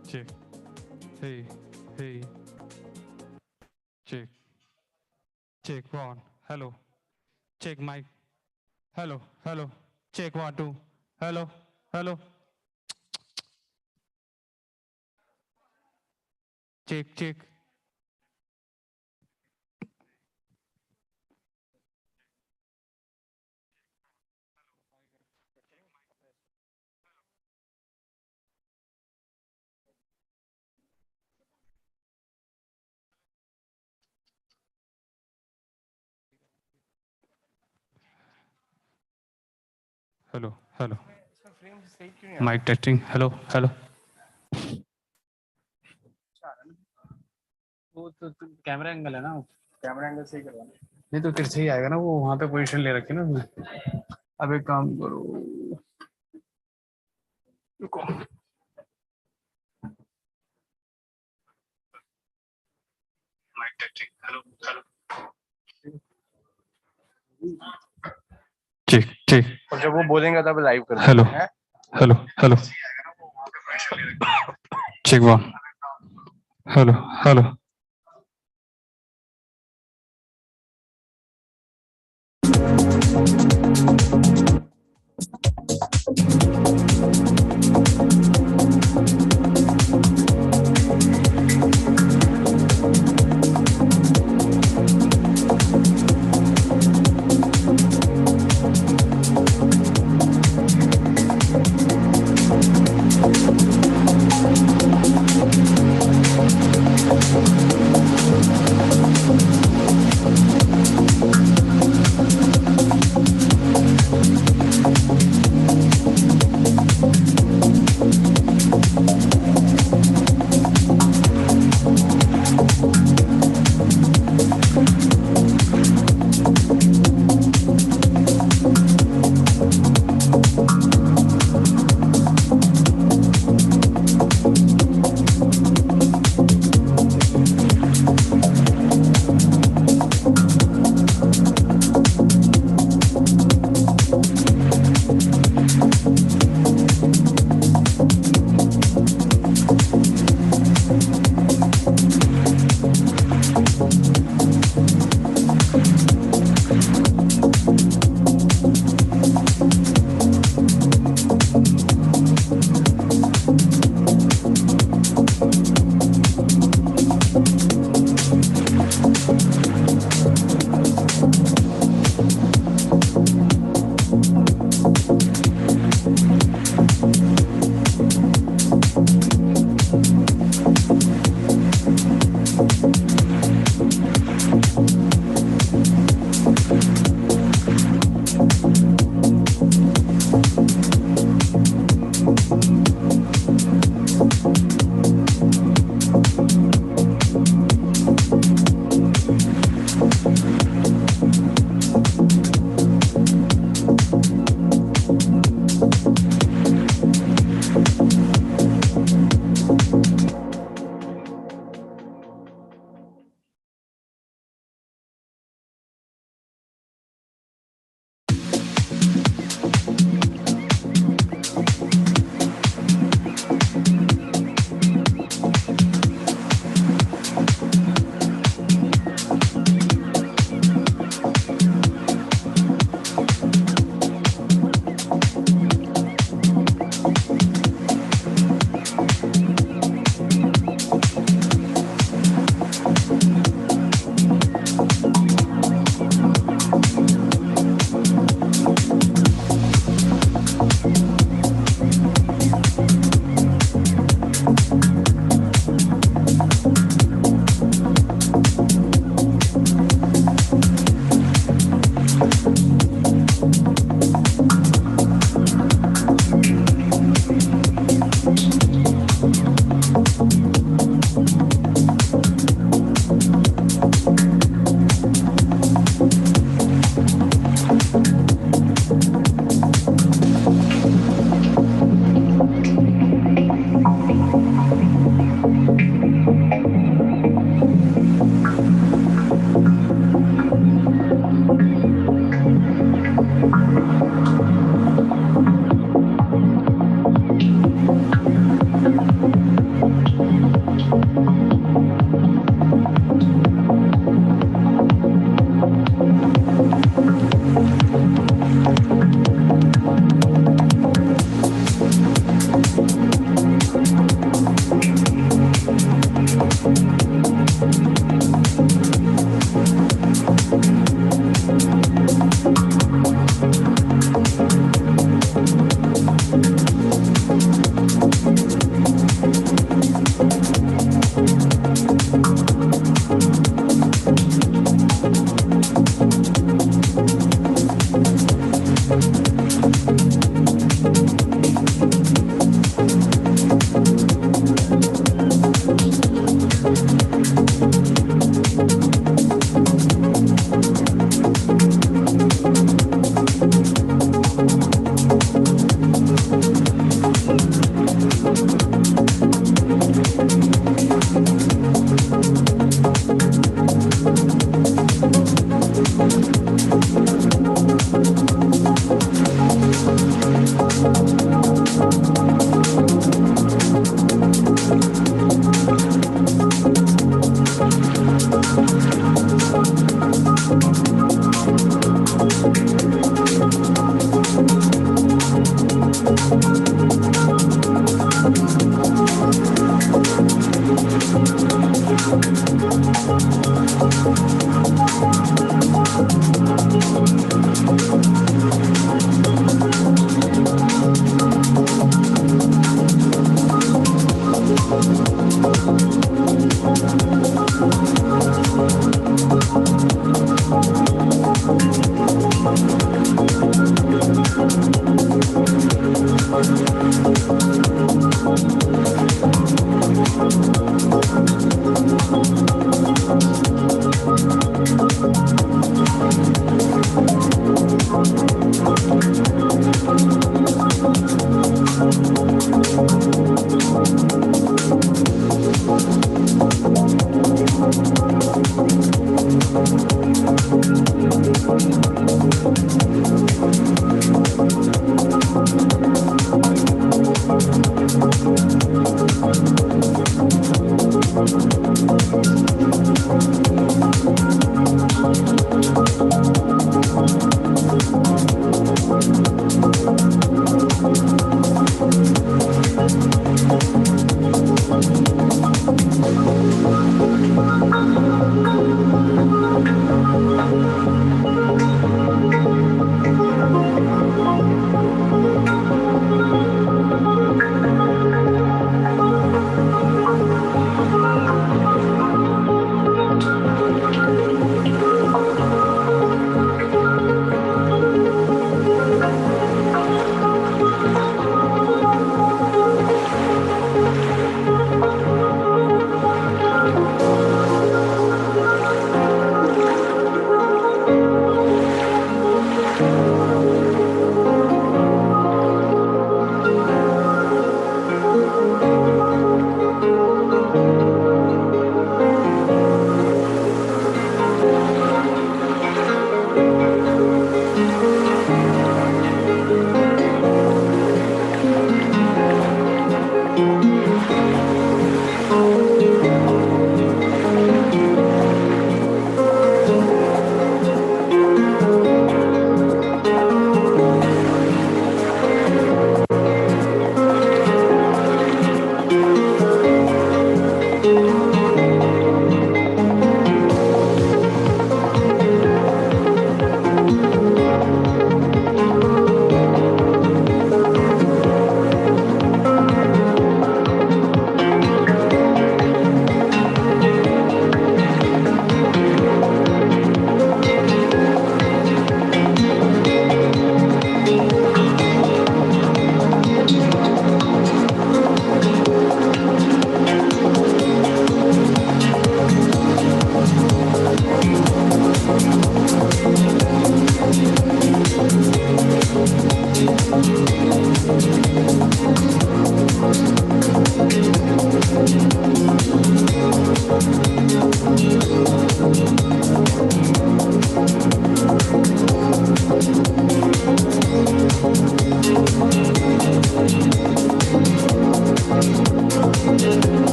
Check. Hey. Check one. Hello. Check mic. Hello. Check 1 2. Hello. Check. Hello. Mic testing. Hello. वो तो camera angle है ना, camera angle सही करवाना नहीं तो तेरे से ही आएगा ना, वो वहाँ पे पोजीशन ले रखी ना उसने। अब एक काम करो, रुको, माइक टेस्टिंग। Hello Check. और जब वो बोलेंगे तब लाइव कर Hello. Check 1. Hello.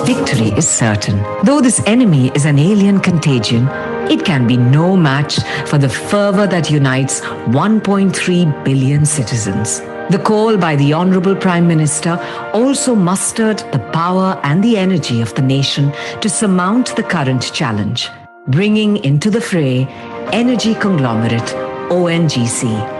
Victory is certain. Though this enemy is an alien contagion, it can be no match for the fervor that unites 1.3 billion citizens. The call by the Honorable Prime Minister also mustered the power and the energy of the nation to surmount the current challenge, bringing into the fray energy conglomerate ONGC.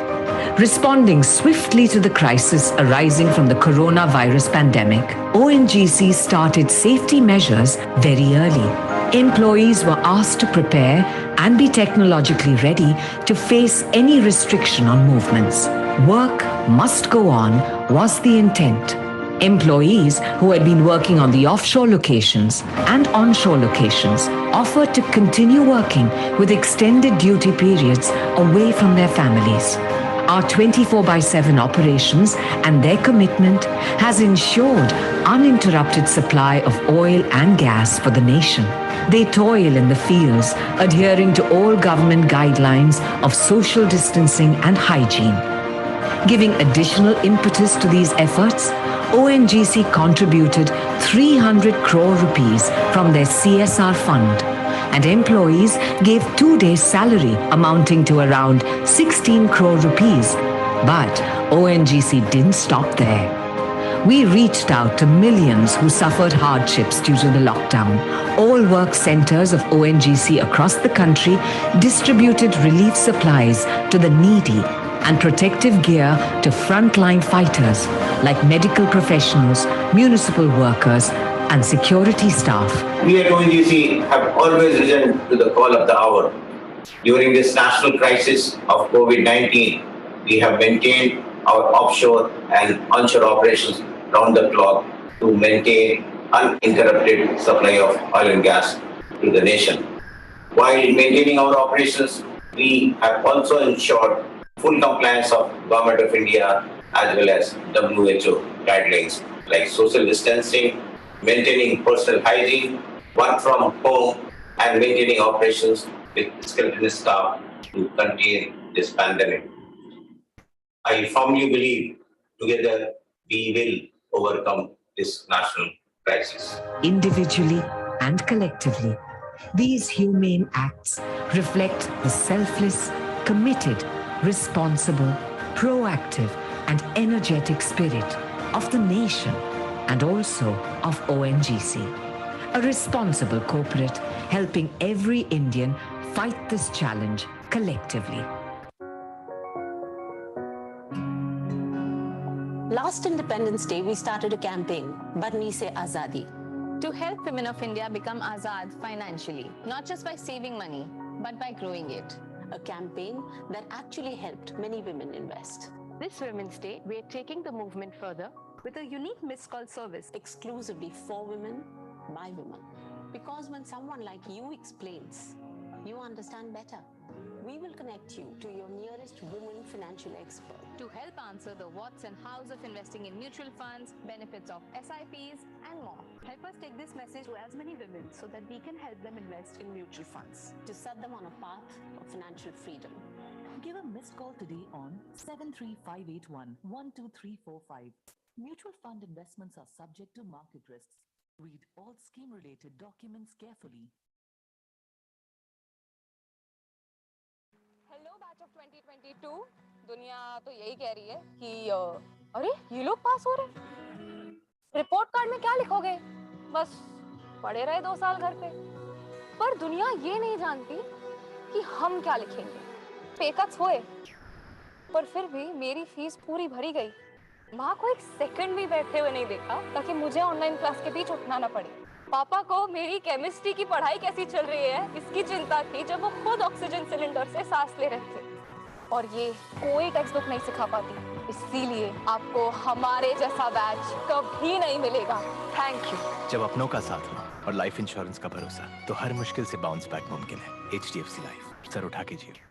Responding swiftly to the crisis arising from the coronavirus pandemic, ONGC started safety measures very early. Employees were asked to prepare and be technologically ready to face any restriction on movements. Work must go on was the intent. Employees who had been working on the offshore locations and onshore locations offered to continue working with extended duty periods away from their families. Our 24/7 operations and their commitment has ensured uninterrupted supply of oil and gas for the nation. They toil in the fields, adhering to all government guidelines of social distancing and hygiene. Giving additional impetus to these efforts, ONGC contributed 300 crore rupees from their CSR fund, and employees gave 2 days' salary amounting to around 16 crore rupees. But ONGC didn't stop there. We reached out to millions who suffered hardships due to the lockdown. All work centers of ONGC across the country distributed relief supplies to the needy and protective gear to frontline fighters like medical professionals, municipal workers, and security staff. We at ONGC have always risen to the call of the hour. During this national crisis of COVID-19, we have maintained our offshore and onshore operations round the clock to maintain uninterrupted supply of oil and gas to the nation. While maintaining our operations, we have also ensured full compliance of Government of India as well as WHO guidelines like social distancing, maintaining personal hygiene, work from home, and maintaining operations with skeleton staff to contain this pandemic. I firmly believe together we will overcome this national crisis. Individually and collectively, these humane acts reflect the selfless, committed, responsible, proactive, and energetic spirit of the nation and also of ONGC, a responsible corporate helping every Indian fight this challenge collectively. Last Independence Day, we started a campaign, Badni Se Azadi, to help women of India become azad financially, not just by saving money, but by growing it. a campaign that actually helped many women invest. This Women's Day, we are taking the movement further with a unique missed call service Exclusively for women, by women. Because when someone like you explains, you understand better. We will connect you to your nearest woman financial expert to help answer the what's and how's of investing in mutual funds, benefits of SIPs, and more. Help us take this message to as many women so that we can help them invest in mutual funds to set them on a path of financial freedom. Give a missed call today on 73581 12345. Mutual fund investments are subject to market risks. Read all scheme-related documents carefully. Hello batch of 2022 दुनिया तो यही कह रही है कि अरे ये लोग पास हो रहे हैं। रिपोर्ट कार्ड में क्या लिखोगे? बस पढ़े रहे 2 साल घर पे। पर दुनिया ये नहीं जानती कि हम क्या लिखेंगे। पे कट्स हुए, पर फिर भी मेरी फीस पूरी भरी गई। माँ को एक सेकंड भी बैठे हुए नहीं देखा ताकि मुझे ऑनलाइन क्लास के बीच उठना ना पड़े। पापा को मेरी केमिस्ट्री की पढ़ाई कैसी चल रही है इसकी चिंता थी जब वो खुद ऑक्सीजन सिलेंडर से सांस ले रहे थे, और ये कोई टेक्स्ट बुक नहीं सिखा पाती। इसीलिए आपको हमारे जैसा बैच कभी नहीं मिलेगा। Thank you. जब अपनों का साथ हो और लाइफ इंश्योरेंस का भरोसा, तो हर मुश्किल से बाउंस बैक मुमकिन है। HDFC लाइफ, सर उठा के जियो।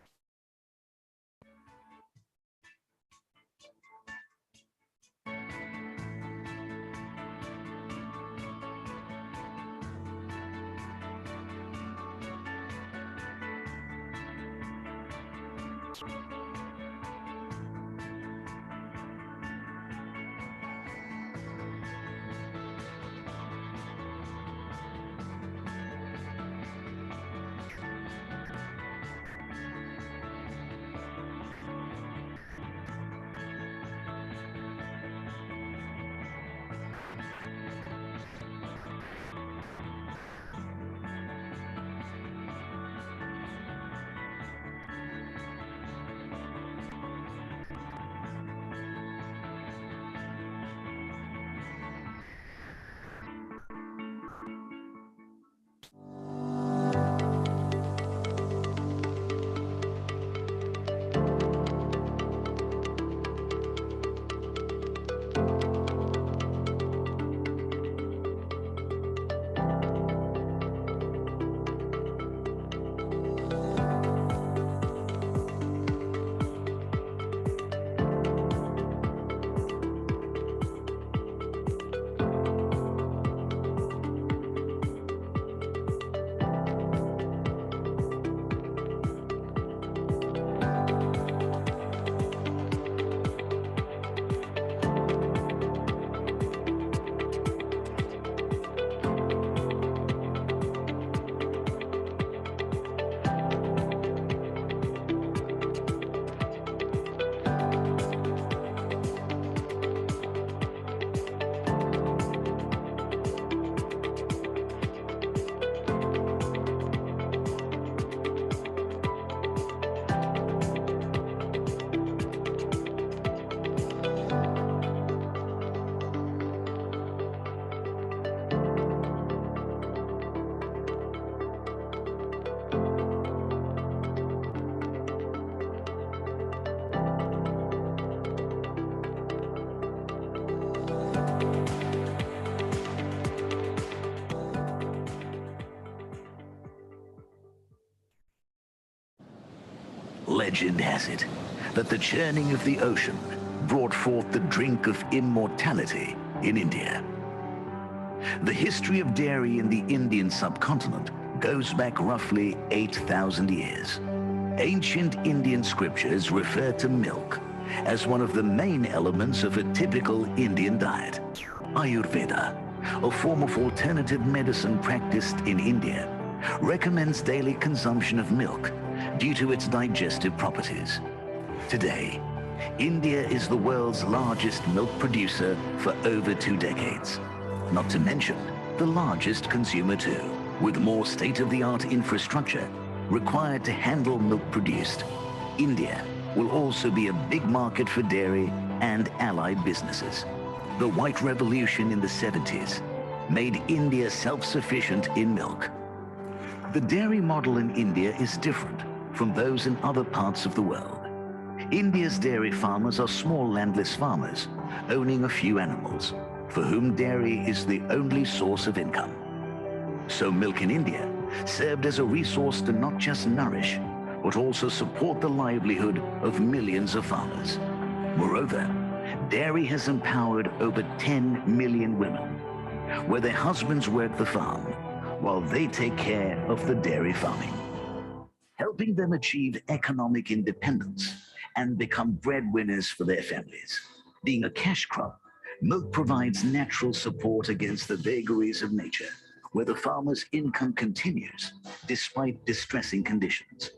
Legend has it that the churning of the ocean brought forth the drink of immortality in India. The history of dairy in the Indian subcontinent goes back roughly 8,000 years. Ancient Indian scriptures refer to milk as one of the main elements of a typical Indian diet. Ayurveda, a form of alternative medicine practiced in India, recommends daily consumption of milk due to its digestive properties. Today, India is the world's largest milk producer for over 2 decades. Not to mention, the largest consumer too, with more state-of-the-art infrastructure required to handle milk produced. India will also be a big market for dairy and allied businesses. The White Revolution in the 70s made India self-sufficient in milk. The dairy model in India is different from those in other parts of the world. India's dairy farmers are small landless farmers owning a few animals, for whom dairy is the only source of income. So milk in India served as a resource to not just nourish, but also support the livelihood of millions of farmers. Moreover, dairy has empowered over 10 million women, where their husbands work the farm while they take care of the dairy farming, helping them achieve economic independence and become breadwinners for their families. Being a cash crop, milk provides natural support against the vagaries of nature, where the farmer's income continues despite distressing conditions.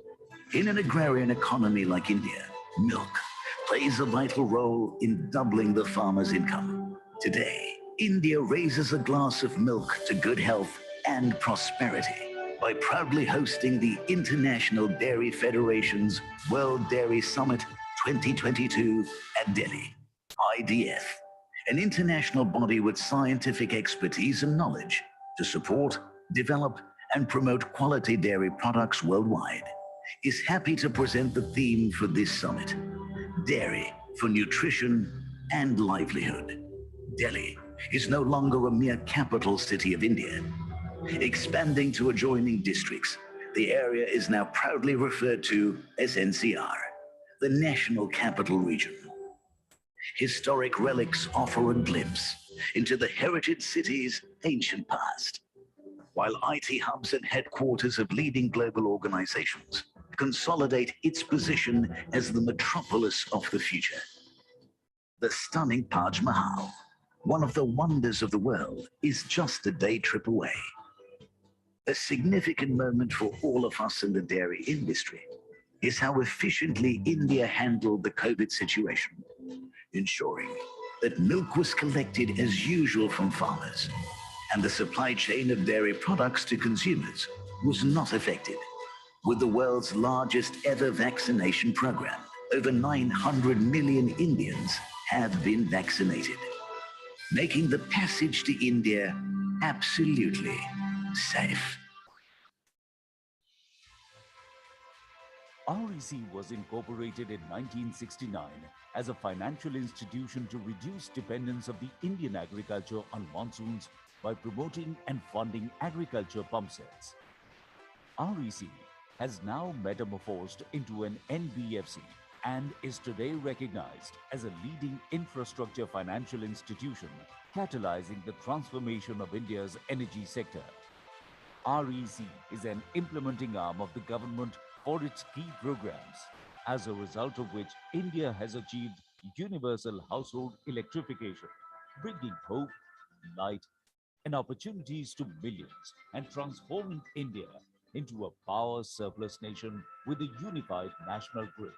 In an agrarian economy like India, milk plays a vital role in doubling the farmer's income. Today, India raises a glass of milk to good health and prosperity by proudly hosting the International Dairy Federation's World Dairy Summit 2022 at Delhi. IDF, an international body with scientific expertise and knowledge to support, develop, and promote quality dairy products worldwide, is happy to present the theme for this summit: Dairy for Nutrition and Livelihood. Delhi is no longer a mere capital city of India. Expanding to adjoining districts, the area is now proudly referred to as NCR, the National Capital Region. Historic relics offer a glimpse into the heritage city's ancient past, while IT hubs and headquarters of leading global organizations consolidate its position as the metropolis of the future. The stunning Taj Mahal, one of the wonders of the world, is just a day trip away. A significant moment for all of us in the dairy industry is how efficiently India handled the COVID situation, ensuring that milk was collected as usual from farmers, and the supply chain of dairy products to consumers was not affected. With the world's largest ever vaccination program, over 900 million Indians have been vaccinated, making the passage to India absolutely safe. REC was incorporated in 1969 as a financial institution to reduce dependence of the Indian agriculture on monsoons by promoting and funding agriculture pump sets. REC has now metamorphosed into an NBFC and is today recognized as a leading infrastructure financial institution, catalyzing the transformation of India's energy sector. REC is an implementing arm of the government for its key programs, as a result of which India has achieved universal household electrification, bringing hope, light, and opportunities to millions and transforming India into a power surplus nation with a unified national grid.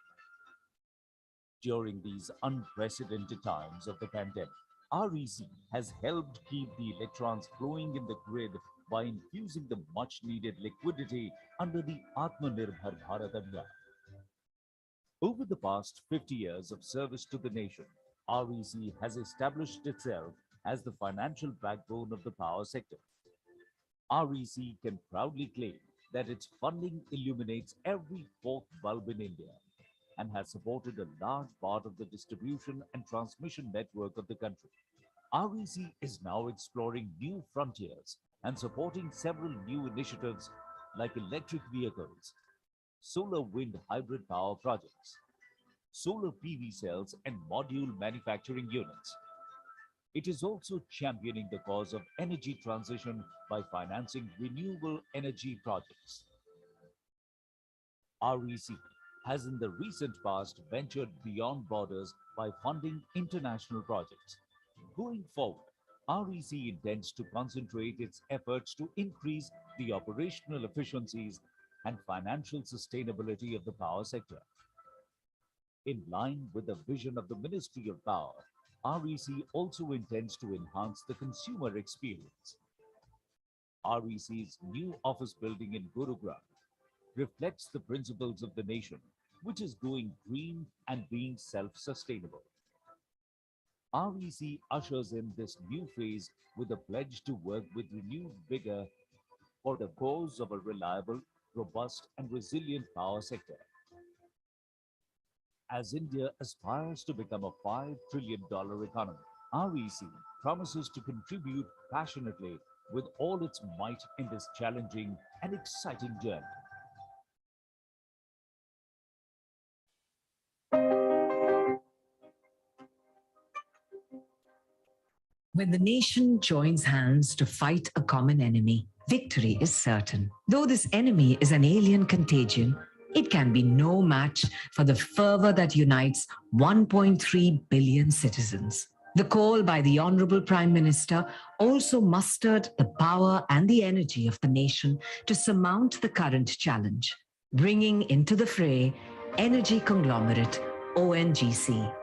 During these unprecedented times of the pandemic, REC has helped keep the electrons flowing in the grid by infusing the much-needed liquidity under the Atmanirbhar Bharat Abhiyan. Over the past 50 years of service to the nation, REC has established itself as the financial backbone of the power sector. REC can proudly claim that its funding illuminates every fourth bulb in India and has supported a large part of the distribution and transmission network of the country. REC is now exploring new frontiers and supporting several new initiatives like electric vehicles, solar wind hybrid power projects, solar PV cells and module manufacturing units. It is also championing the cause of energy transition by financing renewable energy projects. REC has in the recent past ventured beyond borders by funding international projects. Going forward, REC intends to concentrate its efforts to increase the operational efficiencies and financial sustainability of the power sector. In line with the vision of the Ministry of Power, REC also intends to enhance the consumer experience. REC's new office building in Gurugram reflects the principles of the nation, which is going green and being self-sustainable. REC ushers in this new phase with a pledge to work with renewed vigor for the cause of a reliable, robust, and resilient power sector. As India aspires to become a $5 trillion economy, REC promises to contribute passionately with all its might in this challenging and exciting journey. When the nation joins hands to fight a common enemy, victory is certain. Though this enemy is an alien contagion, it can be no match for the fervor that unites 1.3 billion citizens. The call by the Honorable Prime Minister also mustered the power and the energy of the nation to surmount the current challenge, bringing into the fray energy conglomerate ONGC.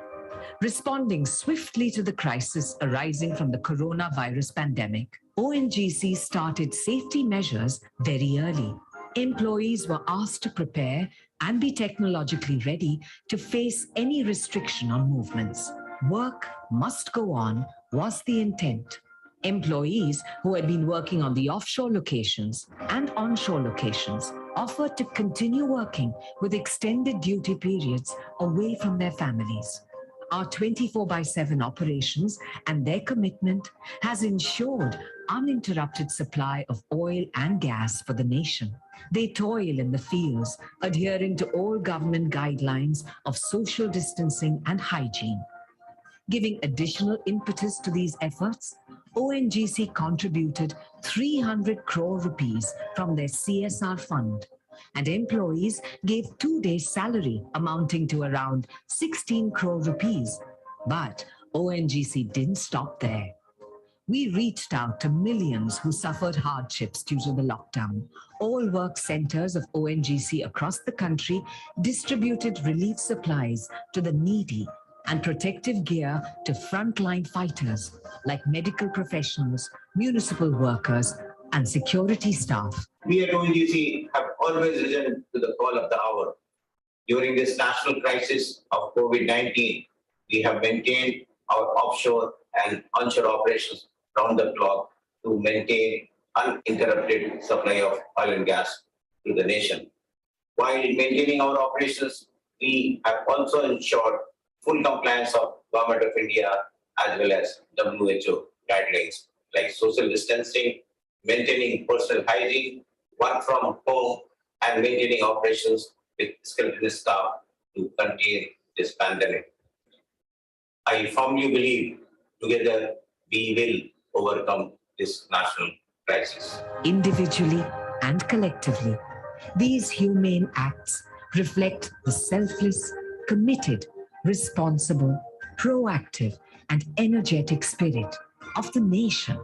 Responding swiftly to the crisis arising from the coronavirus pandemic, ONGC started safety measures very early. Employees were asked to prepare and be technologically ready to face any restriction on movements. Work must go on was the intent. Employees who had been working on the offshore locations and onshore locations offered to continue working with extended duty periods away from their families. Our 24/7 operations and their commitment has ensured uninterrupted supply of oil and gas for the nation. They toil in the fields, adhering to all government guidelines of social distancing and hygiene. Giving additional impetus to these efforts, ONGC contributed 300 crore rupees from their CSR fund, and employees gave 2 days' salary amounting to around 16 crore rupees. But ONGC didn't stop there. We reached out to millions who suffered hardships due to the lockdown. All work centers of ONGC across the country distributed relief supplies to the needy and protective gear to frontline fighters like medical professionals, municipal workers, and security staff. We at ONGC have always risen to the call of the hour. During this national crisis of COVID-19, we have maintained our offshore and onshore operations round the clock to maintain uninterrupted supply of oil and gas to the nation. While maintaining our operations, we have also ensured full compliance of Government of India as well as WHO guidelines like social distancing, maintaining personal hygiene, work from home, and maintaining operations with skilled staff to contain this pandemic. I firmly believe together we will overcome this national crisis. Individually and collectively, these humane acts reflect the selfless, committed, responsible, proactive, and energetic spirit of the nation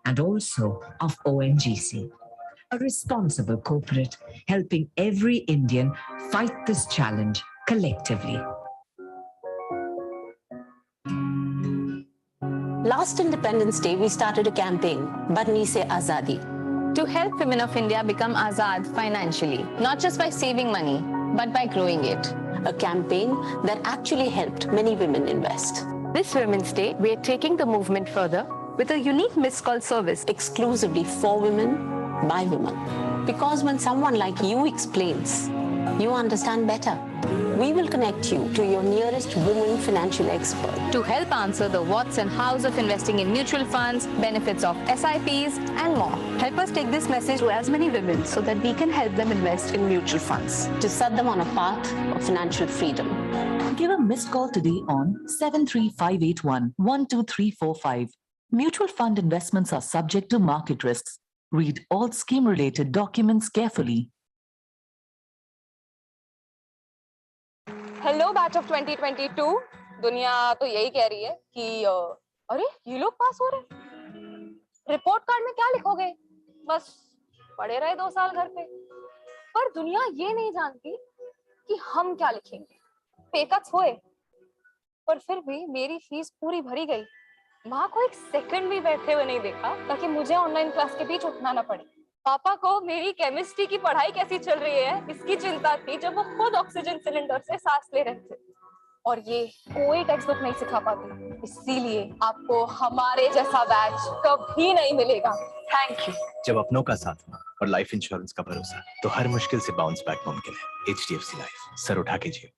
and also of ONGC, a responsible corporate helping every Indian fight this challenge collectively. Last Independence Day, we started a campaign, Badni Se Azadi, to help women of India become azad financially, not just by saving money, but by growing it. A campaign that actually helped many women invest. This Women's Day, we are taking the movement further with a unique missed call service exclusively for women, by women. Because when someone like you explains, you understand better. we will connect you to your nearest woman financial expert to help answer the what's and how's of investing in mutual funds, benefits of SIPs, and more. Help us take this message to as many women so that we can help them invest in mutual funds to set them on a path of financial freedom. Give a missed call today on 73581 12345. Mutual fund investments are subject to market risks. Read all scheme-related documents carefully. Hello batch of 2022। दुनिया तो यही कह रही है कि अरे ये लोग पास हो रहे, रिपोर्ट कार्ड में क्या लिखोगे, बस पढ़े रहे 2 साल घर पे। पर दुनिया ये नहीं जानती कि हम क्या लिखेंगे। पे कट्स हुए, पर फिर भी मेरी फीस पूरी भरी गई। माँ को एक सेकंड भी बैठे हुए नहीं देखा ताकि मुझे ऑनलाइन क्लास के बीच उठना ना पड़े। पापा को मेरी केमिस्ट्री की पढ़ाई कैसी चल रही है इसकी चिंता थी जब वो खुद ऑक्सीजन सिलेंडर से सांस ले रहे थे, और ये कोई टेक्स्ट बुक नहीं सिखा पाती। इसीलिए आपको हमारे जैसा बैच कभी नहीं मिलेगा। Thank you. जब अपनों का साथ और लाइफ इंश्योरेंस का भरोसा, तो हर मुश्किल से बाउंस बैक मुमकिन है। HDFC लाइफ, सर उठा के जियो।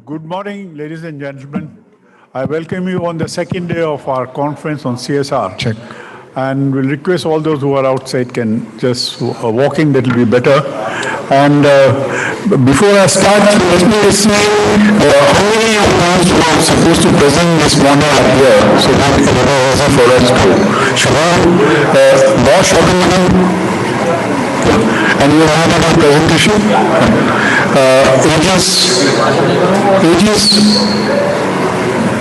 Good morning, ladies and gentlemen. I welcome you on the second day of our conference on CSR. Check. And we'll request all those who are outside can just walk in, that will be better. And before I start, let me just say how many of us were supposed to present this morning up here, so that it will be easy for us to. Should we wash everything? And you have a presentation. Ages.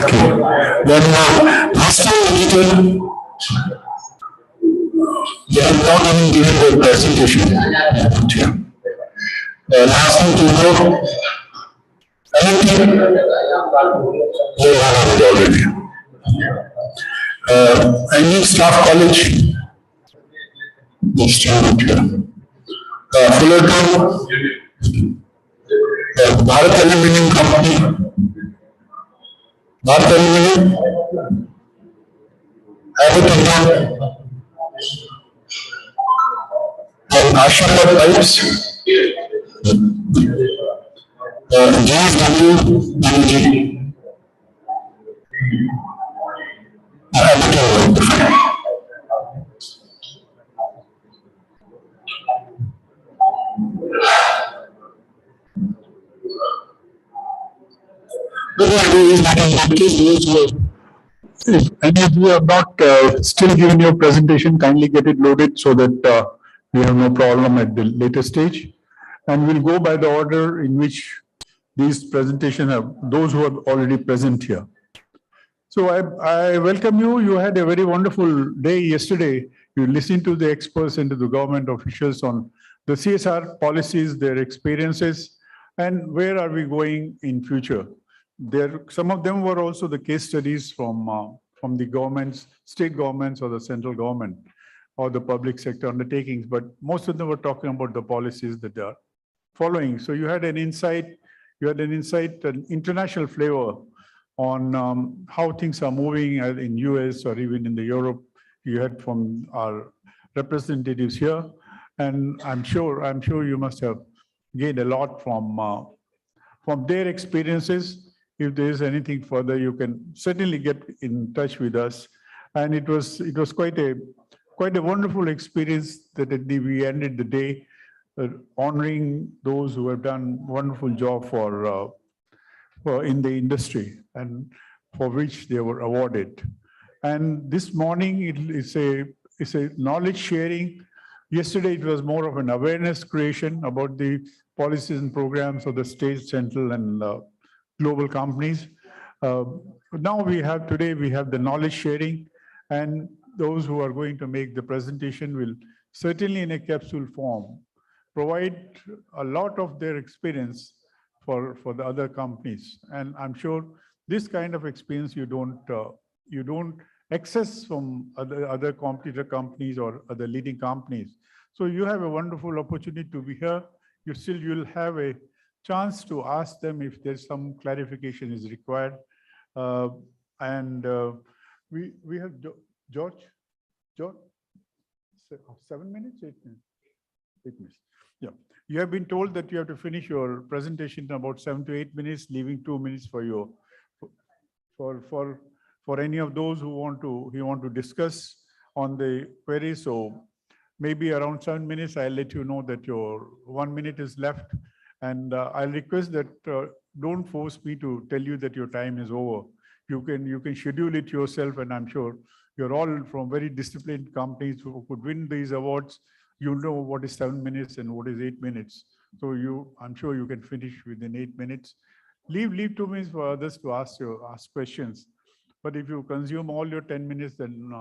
Okay. Then master editor. They are not even giving their presentation. Last thing to know, anything they have it already. Any staff college, the student here. Fullerton, Bharat Aluminium Company, Bharat Aluminium, Abbott, and Ashwin Pipes, JSW, Energy, Abbott. If any of you have not still given your presentation, kindly get it loaded so that We have no problem at the later stage. And we'll go by the order in which these presentations are, those who are already present here. So I welcome you. You had a very wonderful day yesterday. You listened to the experts and to the government officials on the CSR policies, their experiences, and where are we going in future. Some of them were also the case studies from the governments, state governments or the central government or the public sector undertakings, but most of them were talking about the policies that they are following. So you had an insight, an international flavor on how things are moving in US or even in the Europe. You had from our representatives here, and I'm sure you must have gained a lot from their experiences. If there is anything further, you can certainly get in touch with us. And it was quite a wonderful experience that we ended the day honoring those who have done wonderful job for in the industry and for which they were awarded. And this morning it's a knowledge sharing. Yesterday it was more of an awareness creation about the policies and programs of the state, central, and global companies. Now today we have the knowledge sharing, and those who are going to make the presentation will certainly in a capsule form provide a lot of their experience for the other companies. And I'm sure this kind of experience you don't access from other competitor companies or other leading companies. So you have a wonderful opportunity to be here. You'll have a chance to ask them if there's some clarification is required. We have George, 7 minutes, 8 minutes, 8 minutes. Yeah, you have been told that you have to finish your presentation in about 7 to 8 minutes, leaving 2 minutes for your for any of those who want to discuss on the query. So maybe around 7 minutes, I'll let you know that your 1 minute is left, and I'll request that don't force me to tell you that your time is over. You can schedule it yourself, and I'm sure you're all from very disciplined companies who could win these awards. You know what is 7 minutes and what is 8 minutes. So I'm sure you can finish within 8 minutes. Leave 2 minutes for others to ask questions. But if you consume all your 10 minutes, then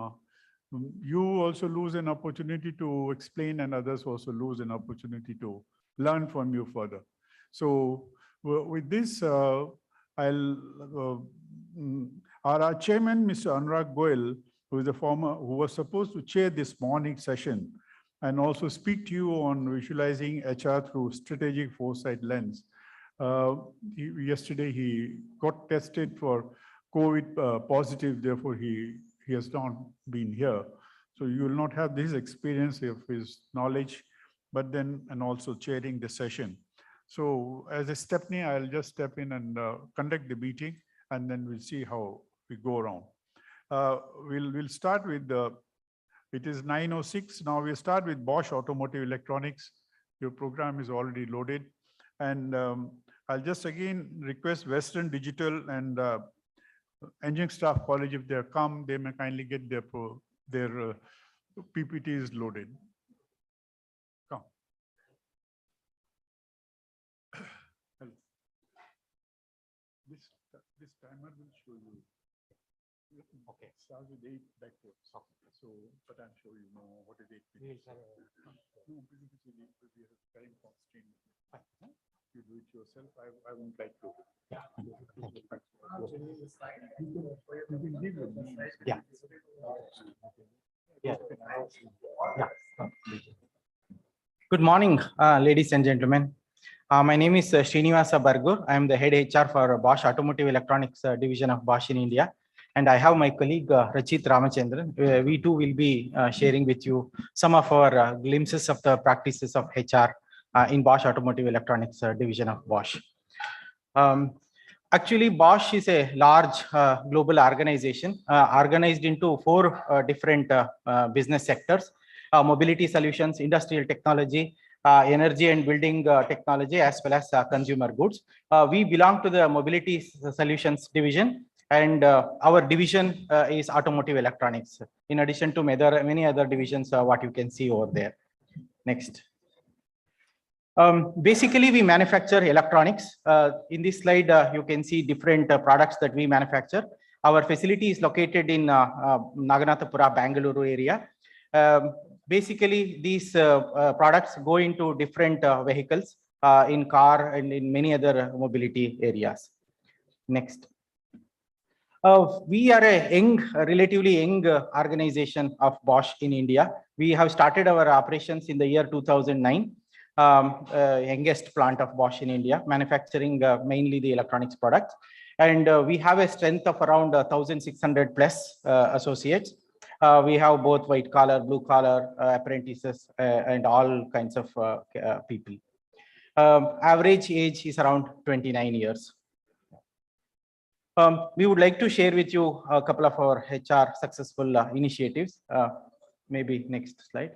you also lose an opportunity to explain, and others also lose an opportunity to learn from you further. So with this, our chairman, Mr. Anurag Goyal, who was supposed to chair this morning session and also speak to you on visualizing HR through strategic foresight lens. Yesterday he got tested for COVID positive, therefore he has not been here. So you will not have this experience of his knowledge, but then and also chairing the session. So as a stepney, I'll just step in and conduct the meeting, and then we'll see how we go around. We'll start with it is 9:06. Now we'll start with Bosch Automotive Electronics. Your program is already loaded. And I'll just again request Western Digital and Engineering Staff College, if they come, they may kindly get their PPTs loaded. Come. This timer will show you. Okay. Start with 8 backwards. Okay. So, but I'm sure you know what is 8 minutes. No, because we have time constraint. You do it yourself. I won't like to. Yeah. Yeah. Yeah. Good morning, ladies and gentlemen. My name is Srinivasa Bargur. I am the head HR for Bosch Automotive Electronics division of Bosch in India. And I have my colleague Rachit Ramachandran. We too will be sharing with you some of our glimpses of the practices of HR in Bosch Automotive Electronics division of Bosch. Actually, Bosch is a large global organization organized into 4 different business sectors: mobility solutions, industrial technology, energy and building technology, as well as consumer goods. We belong to the mobility solutions division, and our division is automotive electronics, in addition to many other divisions what you can see over there. Next. Basically, we manufacture electronics. In this slide, you can see different products that we manufacture. Our facility is located in Naganathapura, Bangalore area. Basically, these products go into different vehicles in car and in many other mobility areas. Next. We are a young, relatively young organization of Bosch in India. We have started our operations in the year 2009. Youngest plant of Bosch in India, manufacturing mainly the electronics products. And we have a strength of around 1,600 plus associates. We have both white collar, blue collar, apprentices, and all kinds of people. Average age is around 29 years. We would like to share with you a couple of our HR successful initiatives. Maybe next slide.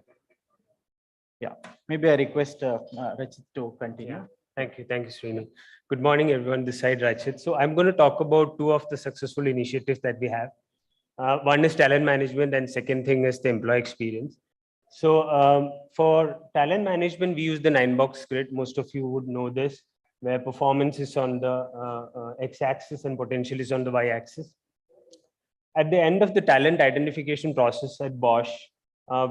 Yeah, maybe I request Rachit to continue. Yeah. Thank you, Srini. Good morning, everyone. This side Rachit. So I'm going to talk about two of the successful initiatives that we have. One is talent management, and second thing is the employee experience. So for talent management, we use the 9-box grid. Most of you would know this, where performance is on the x-axis and potential is on the y-axis. At the end of the talent identification process at Bosch,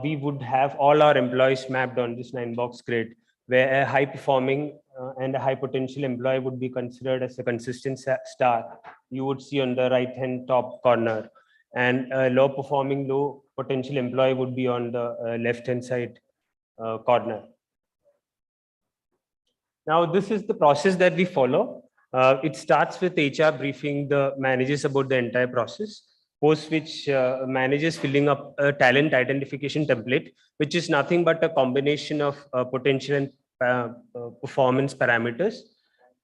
we would have all our employees mapped on this 9-box grid, where a high performing and a high potential employee would be considered as a consistent star. You would see on the right hand top corner, and a low performing, low potential employee would be on the left hand side corner. Now, this is the process that we follow. It starts with HR briefing the managers about the entire process, post which managers filling up a talent identification template, which is nothing but a combination of potential and performance parameters.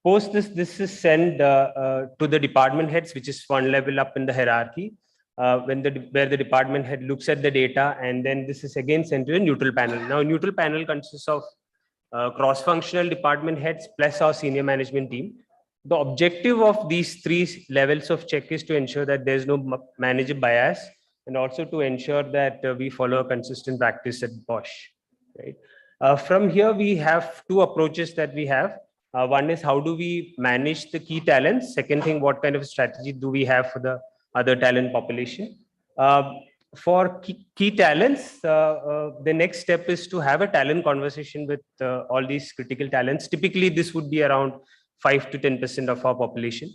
Post this is sent to the department heads, which is one level up in the hierarchy, where the department head looks at the data, and then this is again sent to a neutral panel. Now, neutral panel consists of cross-functional department heads plus our senior management team. The objective of these three levels of check is to ensure that there's no manager bias, and also to ensure that we follow a consistent practice at Bosch. Right? From here, we have two approaches that we have. One is how do we manage the key talents? Second thing, what kind of strategy do we have for the other talent population? For key talents, the next step is to have a talent conversation with all these critical talents. Typically, this would be around 5 to 10% of our population.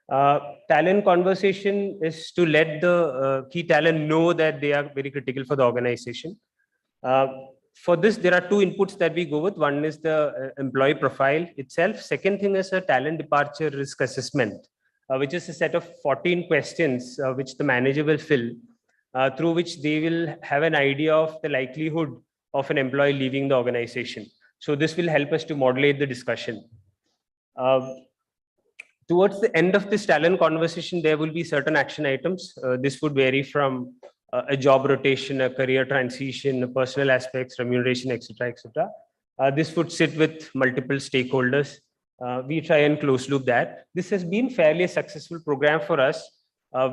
Talent conversation is to let the key talent know that they are very critical for the organization. For this, there are two inputs that we go with. One is the employee profile itself. Second thing is a talent departure risk assessment, which is a set of 14 questions which the manager will fill, through which they will have an idea of the likelihood of an employee leaving the organization. So this will help us to modulate the discussion. Towards the end of this talent conversation, there will be certain action items. This would vary from a job rotation, a career transition, personal aspects, remuneration, etc., etc. This would sit with multiple stakeholders. We try and close loop that. This has been fairly a successful program for us,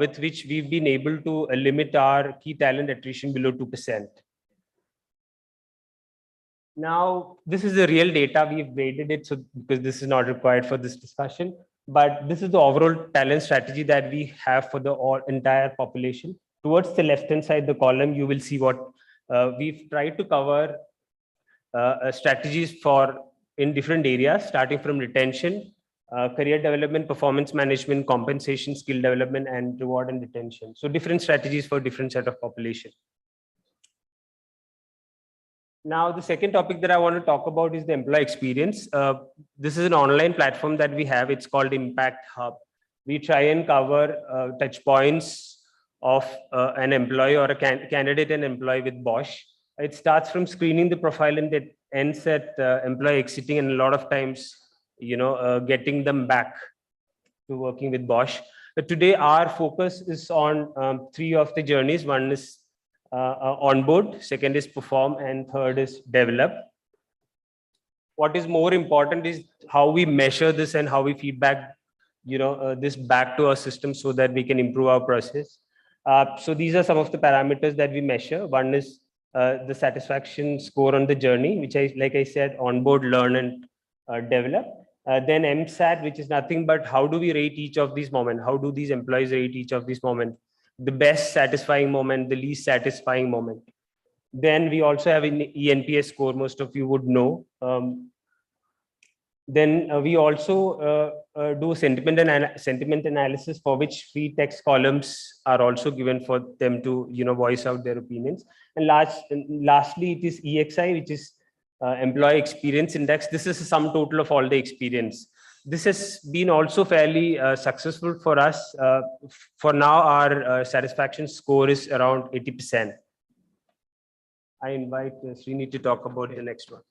with which we've been able to limit our key talent attrition below 2%. Now, this is the real data. We've graded it, so because this is not required for this discussion, but this is the overall talent strategy that we have for the entire population. Towards the left-hand side, the column, you will see what we've tried to cover strategies for in different areas, starting from retention, career development, performance management, compensation, skill development, and reward and retention. So different strategies for different set of population. Now, the second topic that I want to talk about is the employee experience. This is an online platform that we have. It's called Impact Hub. We try and cover touch points of an employee or a candidate and employee with Bosch. It starts from screening the profile and it ends at employee exiting, and a lot of times, getting them back to working with Bosch. But today, our focus is on three of the journeys. One is onboard, second is perform, and third is develop. What is more important is how we measure this and how we feedback, this back to our system so that we can improve our process. So these are some of the parameters that we measure. One is the satisfaction score on the journey, which like I said, onboard, learn, and develop. Then MSAT, which is nothing but how do we rate each of these moments? How do these employees rate each of these moments? The best satisfying moment, the least satisfying moment. Then we also have an ENPS score, most of you would know. Then we also do sentiment analysis, for which free text columns are also given for them to voice out their opinions. And lastly, it is EXI, which is Employee Experience Index. This is a sum total of all the experience. This has been also fairly successful for us. For now, our satisfaction score is around 80%. I invite Srini to talk about the next one.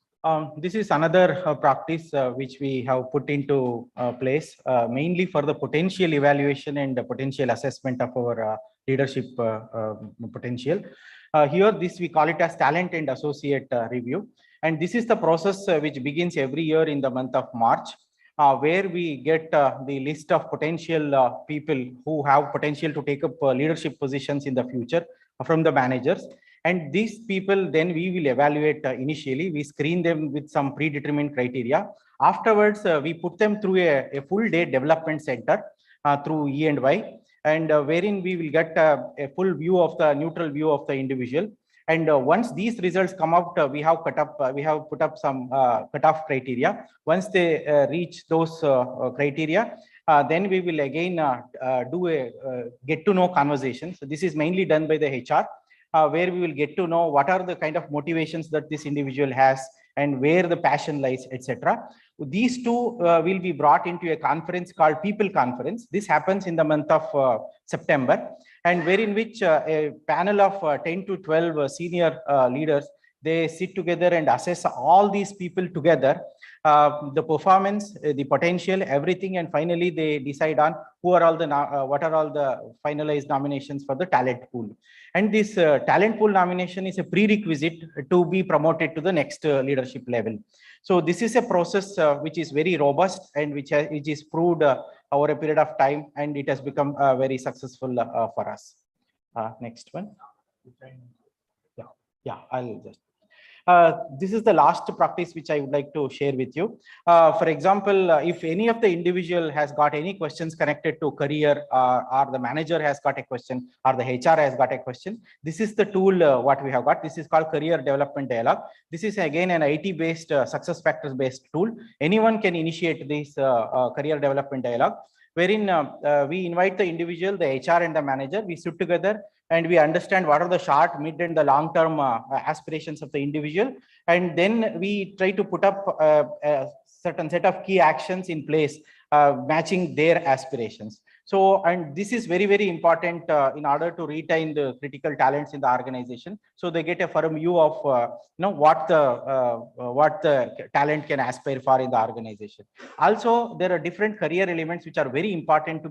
This is another practice which we have put into place, mainly for the potential evaluation and the potential assessment of our leadership potential. Here, we call it as talent and associate review. And this is the process which begins every year in the month of March, where we get the list of potential people who have potential to take up leadership positions in the future from the managers. And these people, then we will evaluate initially. We screen them with some predetermined criteria. Afterwards, we put them through a full day development center through E&Y, and wherein we will get a full view of the neutral view of the individual. And once these results come out, we have put up some cutoff criteria. Once they reach those criteria, then we will again do a get to know conversation. So this is mainly done by the HR. Where we will get to know what are the kind of motivations that this individual has and where the passion lies, etc. These two will be brought into a conference called People Conference. This happens in the month of September, and wherein which a panel of 10 to 12 senior leaders, they sit together and assess all these people together, the performance, the potential, everything, and finally they decide on who are all the what are all the finalized nominations for the talent pool. And this talent pool nomination is a prerequisite to be promoted to the next leadership level. So this is a process which is very robust and which is proved over a period of time, and it has become very successful for us. Next one. Yeah, I'll just. This is the last practice which I would like to share with you. For example, if any of the individual has got any questions connected to career, or the manager has got a question, or the HR has got a question, this is the tool what we have got. This is called Career Development Dialogue. This is again an IT-based, success factors-based tool. Anyone can initiate this Career Development Dialogue, wherein we invite the individual, the HR and the manager. We sit together and we understand what are the short, mid, and the long-term aspirations of the individual. And then we try to put up a certain set of key actions in place, matching their aspirations. So, and this is very, very important in order to retain the critical talents in the organization. So they get a firm view of what the talent can aspire for in the organization. Also, there are different career elements which are very important to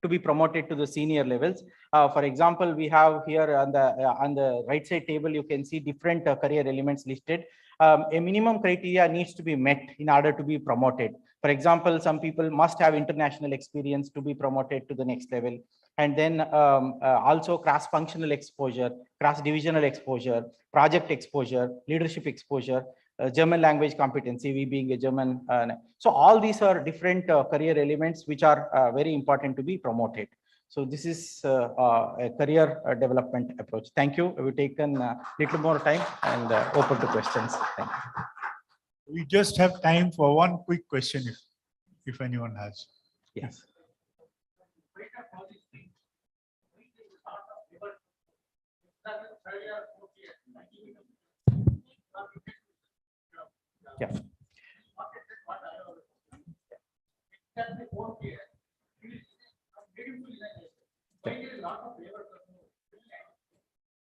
be promoted to the senior levels. For example, we have here on the right side table, you can see different career elements listed. A minimum criteria needs to be met in order to be promoted. For example, some people must have international experience to be promoted to the next level. And then also cross-functional exposure, cross-divisional exposure, project exposure, leadership exposure, German language competency, we being a German. So all these are different career elements which are very important to be promoted. So this is a career development approach. Thank you. We've taken a little more time and open to questions. Thank you. We just have time for one quick question if anyone has. Yes. Yeah.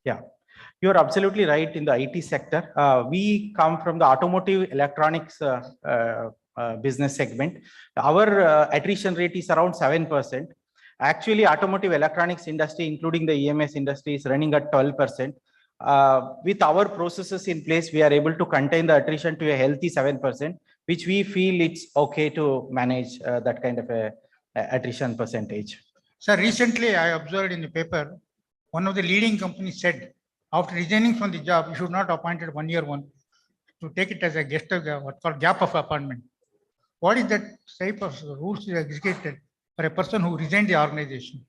Yeah, you're absolutely right in the IT sector. We come from the automotive electronics business segment. Our attrition rate is around 7%. Actually, automotive electronics industry, including the EMS industry, is running at 12%. With our processes in place, we are able to contain the attrition to a healthy 7%, which we feel it's okay to manage that kind of a attrition percentage. Sir, recently I observed in the paper, one of the leading companies said After resigning from the job, you should not appoint it 1 year one to take it as a guest of what's called gap of appointment. What is that type of rules is executed for a person who resigned the organization?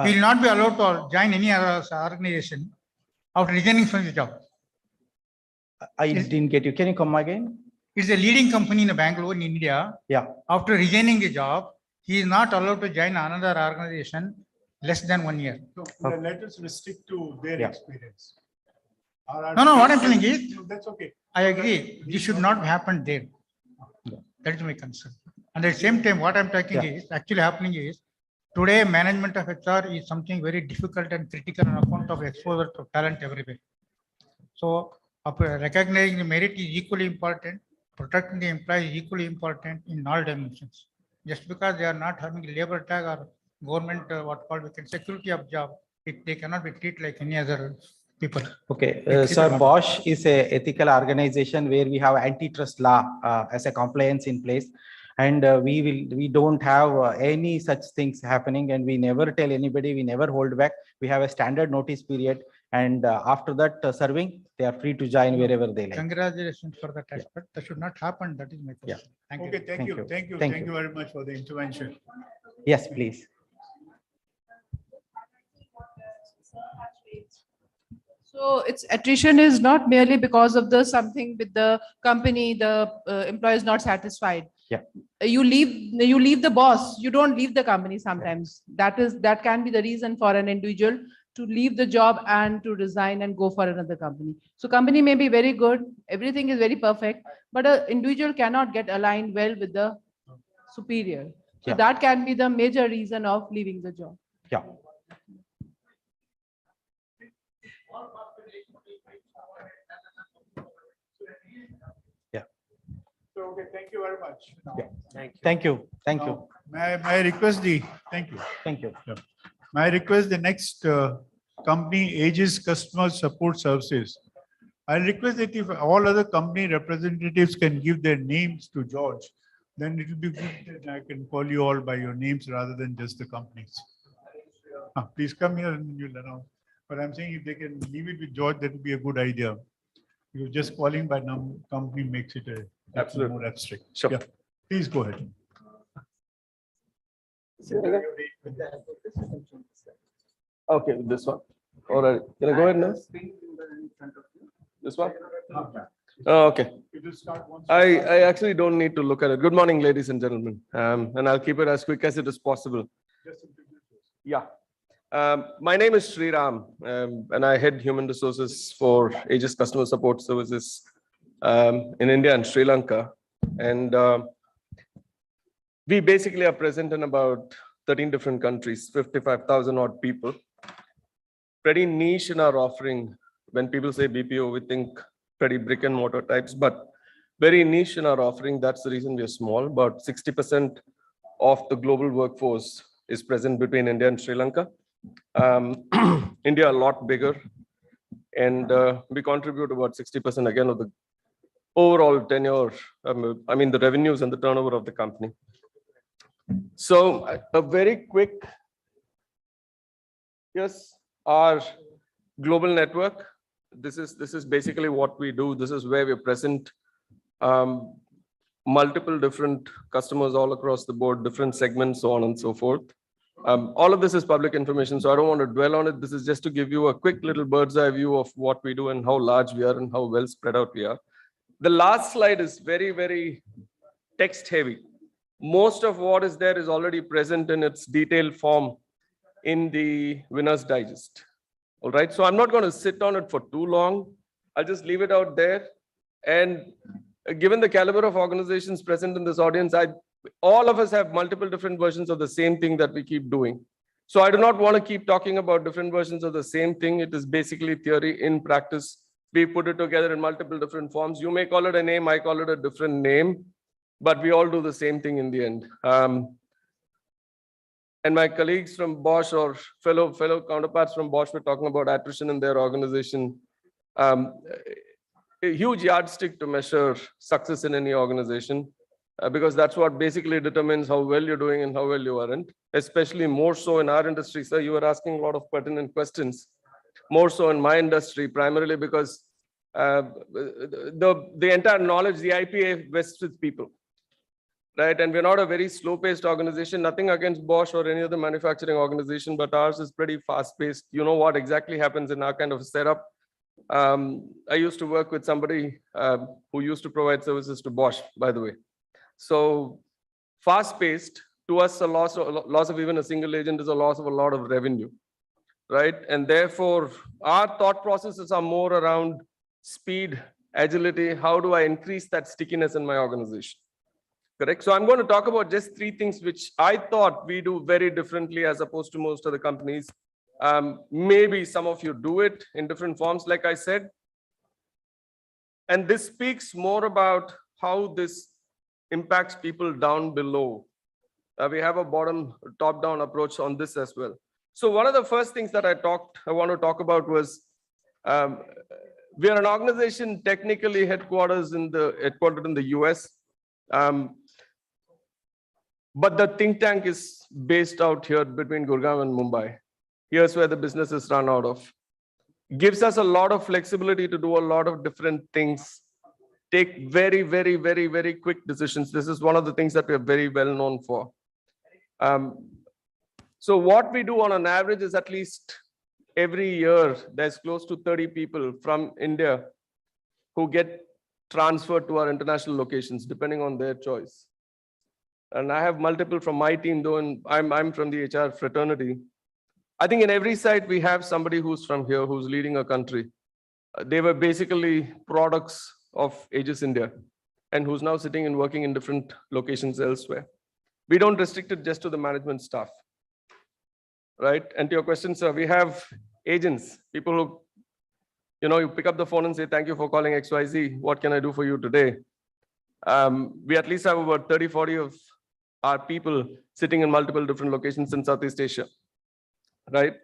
He will not be allowed to join any other organization after resigning from the job. I didn't get you. Can you come again? It's a leading company in Bangalore in India. Yeah. After resigning the job, he is not allowed to join another organization less than 1 year. So let us restrict to their experience. No, what I'm telling is, that's okay. I agree. This should not happen there. That is my concern. And at the same time, what I'm talking is actually happening is today management of HR is something very difficult and critical on account of exposure to talent everywhere. So recognizing the merit is equally important. Protecting the employee is equally important in all dimensions. Just because they are not having a labor tag or government security of job, they cannot be treated like any other people. Okay, sir, Bosch is a ethical organization where we have antitrust law as a compliance in place, and we don't have any such things happening, and we never tell anybody, we never hold back. We have a standard notice period, and after that serving, they are free to join wherever they like. Congratulations for that aspect. That should not happen. That is my question. Thank you. Thank you very much for the intervention. Yes, please. So its attrition is not merely because of the something with the company, the employee is not satisfied. Yeah. You leave the boss, you don't leave the company sometimes. That can be the reason for an individual to leave the job and to resign and go for another company. So company may be very good, everything is very perfect, but an individual cannot get aligned well with the superior. So that can be the major reason of leaving the job. Yeah. So, okay, thank you very much. Thank you. Thank you. May I request the, thank you. Thank you. Yeah. May I request the next company, Aegis Customer Support Services. I request that if all other company representatives can give their names to George, then it will be good that I can call you all by your names rather than just the companies. Please come here and you'll announce. But I'm saying if they can leave it with George, that would be a good idea. Because just calling by company makes it absolutely more abstract. Sure. Yeah. Please go ahead. Okay, this one. All right. Can I go ahead now? This one? Oh, okay. I actually don't need to look at it. Good morning, ladies and gentlemen. And I'll keep it as quick as it is possible. Yeah. My name is Sriram, and I head human resources for Aegis Customer Support Services in India and Sri Lanka. And we basically are present in about 13 different countries, 55,000 odd people. Pretty niche in our offering. When people say BPO, we think pretty brick and mortar types, but very niche in our offering. That's the reason we are small. About 60% of the global workforce is present between India and Sri Lanka. India a lot bigger, and we contribute about 60% again of the overall tenure, I mean the revenues and the turnover of the company. So a very quick, here's our global network. This is basically what we do. This is where we're present. Multiple different customers all across the board, different segments, so on and so forth. All of this is public information, so I don't want to dwell on it. This is just to give you a quick little bird's eye view of what we do and how large we are and how well spread out we are. The last slide is very, very text heavy. Most of what is there is already present in its detailed form in the Winner's Digest. All right, so I'm not going to sit on it for too long. I'll just leave it out there. And given the caliber of organizations present in this audience, all of us have multiple different versions of the same thing that we keep doing. So I do not want to keep talking about different versions of the same thing. It is basically theory in practice. We put it together in multiple different forms. You may call it a name, I call it a different name, but we all do the same thing in the end. And my colleagues from Bosch or fellow counterparts from Bosch were talking about attrition in their organization. A huge yardstick to measure success in any organization, because that's what basically determines how well you're doing and how well you aren't, especially more so in our industry. So you were asking a lot of pertinent questions. more so in my industry, primarily because the entire knowledge, the IPA vests with people, right? And we're not a very slow-paced organization, nothing against Bosch or any other manufacturing organization, but ours is pretty fast-paced. You know what exactly happens in our kind of setup. I used to work with somebody who used to provide services to Bosch, by the way. So fast-paced, to us, a loss of even a single agent is a loss of a lot of revenue, right? And therefore, our thought processes are more around speed, agility. How do I increase that stickiness in my organization? Correct. So I'm going to talk about just 3 things which I thought we do very differently as opposed to most other companies. Maybe some of you do it in different forms, like I said. And this speaks more about how this impacts people down below. We have a top-down approach on this as well. So one of the first things that I want to talk about was we are an organization technically headquartered in the US. But the think tank is based out here between Gurgaon and Mumbai. Here's where the business is run out of. Gives us a lot of flexibility to do a lot of different things, take very, very, very, very quick decisions. This is one of the things that we are very well known for. So what we do on an average is at least every year, there's close to 30 people from India who get transferred to our international locations, depending on their choice. And I have multiple from my team, though, and I'm from the HR fraternity. I think in every site, we have somebody who's from here, who's leading a country. They were basically products of Aegis India, and who's now sitting and working in different locations elsewhere. We don't restrict it just to the management staff, right? And to your question, sir, we have agents, people who, you pick up the phone and say, thank you for calling XYZ. What can I do for you today? We at least have about 30, 40 of our people sitting in multiple different locations in Southeast Asia, right?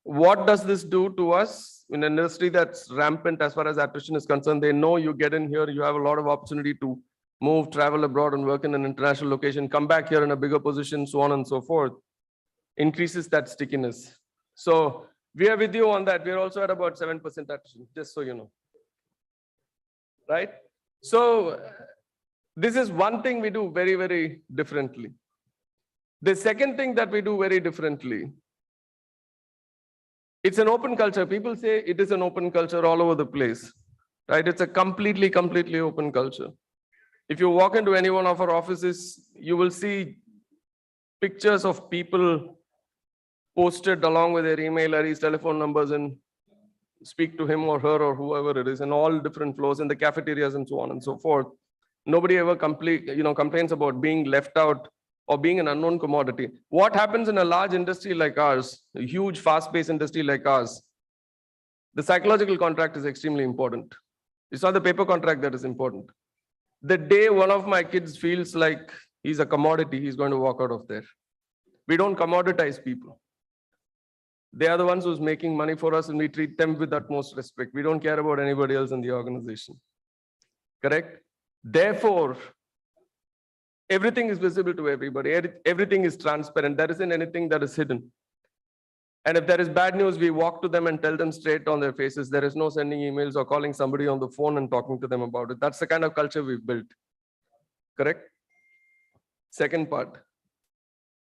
What does this do to us in an industry that's rampant as far as attrition is concerned? They know you get in here, you have a lot of opportunity to move, travel abroad and work in an international location, come back here in a bigger position, so on and so forth, increases that stickiness. So we are with you on that. We're also at about 7% attrition, just so you know, right? So this is one thing we do very, very differently. The second thing that we do very differently, it's an open culture. People say it is an open culture all over the place, right? It's a completely, completely open culture. If you walk into any one of our offices, you will see pictures of people posted along with their email or his telephone numbers, and speak to him or her or whoever it is in all different floors in the cafeterias and so on and so forth. Nobody ever complains about being left out or being an unknown commodity. What happens in a large industry like ours, a huge fast-paced industry like ours, the psychological contract is extremely important. It's not the paper contract that is important. The day one of my kids feels like he's a commodity, he's going to walk out of there. We don't commoditize people. They are the ones who's making money for us, and we treat them with utmost respect. We don't care about anybody else in the organization. Correct? Therefore, everything is visible to everybody. Everything is transparent. There isn't anything that is hidden. And if there is bad news, we walk to them and tell them straight on their faces. There is no sending emails or calling somebody on the phone and talking to them about it. That's the kind of culture we've built. Correct? Second part.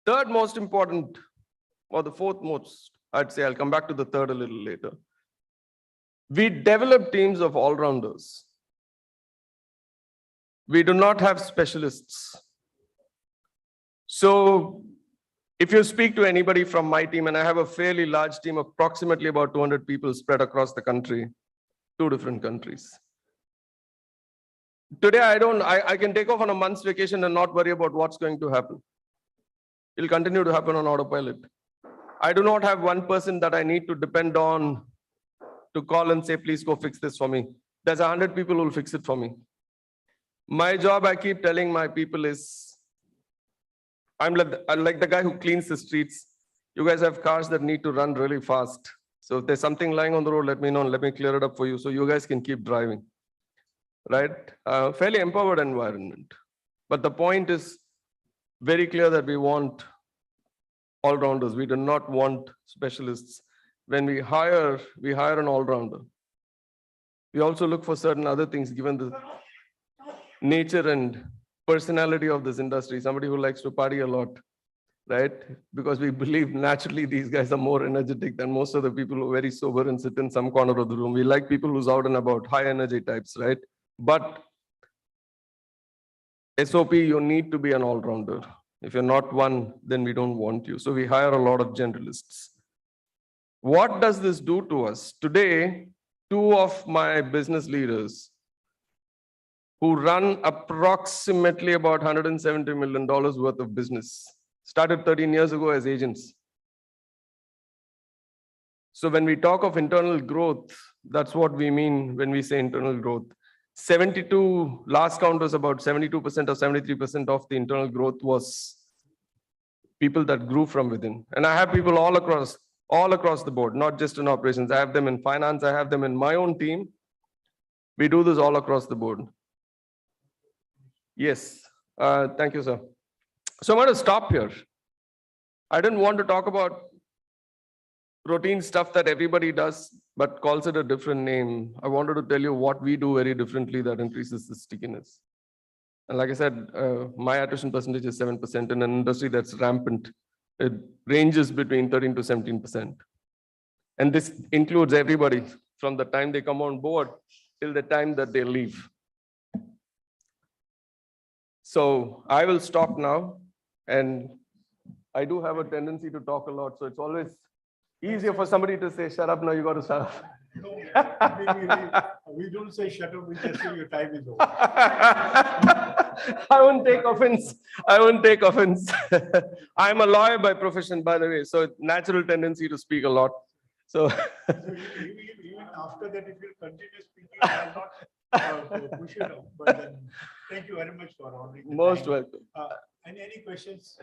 Third most important, or the fourth most, I'd say, I'll come back to the third a little later. We develop teams of all-rounders. We do not have specialists. So if you speak to anybody from my team, and I have a fairly large team, approximately about 200 people spread across the country, 2 different countries. Today, I can take off on a month's vacation and not worry about what's going to happen. It'll continue to happen on autopilot. I do not have one person that I need to depend on to call and say, please go fix this for me. There's 100 people who will fix it for me. My job, I keep telling my people, is I'm like the guy who cleans the streets. You guys have cars that need to run really fast. So if there's something lying on the road, let me know and let me clear it up for you so you guys can keep driving. Right? Fairly empowered environment. But the point is very clear that we want all-rounders. We do not want specialists. when we hire an all-rounder. We also look for certain other things given the nature and personality of this industry, somebody who likes to party a lot, right? Because we believe naturally these guys are more energetic than most of the people who are very sober and sit in some corner of the room. We like people who's out and about, high energy types, right? But SOP, you need to be an all-rounder. If you're not one, then we don't want you. So we hire a lot of generalists. What does this do to us? Today, two of my business leaders who run approximately about $170 million worth of business started 13 years ago as agents. So when we talk of internal growth, that's what we mean when we say internal growth. 72, last count was about 72% or 73% of the internal growth was people that grew from within. And I have people all across the board, not just in operations. I have them in finance. I have them in my own team. We do this all across the board. Yes, thank you, sir. So I'm going to stop here. I didn't want to talk about routine stuff that everybody does, but calls it a different name. I wanted to tell you what we do very differently that increases the stickiness. And like I said, my attrition percentage is 7% in an industry that's rampant. It ranges between 13 to 17%. And this includes everybody from the time they come on board till the time that they leave. So I will stop now. And I do have a tendency to talk a lot. So it's always easier for somebody to say, shut up, now you got to shut up. We don't say shut up, we just say your time is over. I won't take offense. I won't take offense. I'm a lawyer by profession, by the way, so natural tendency to speak a lot. So even after that, if you continue speaking, I'll not push it up. But then, thank you very much for honoring. Most welcome. Any questions?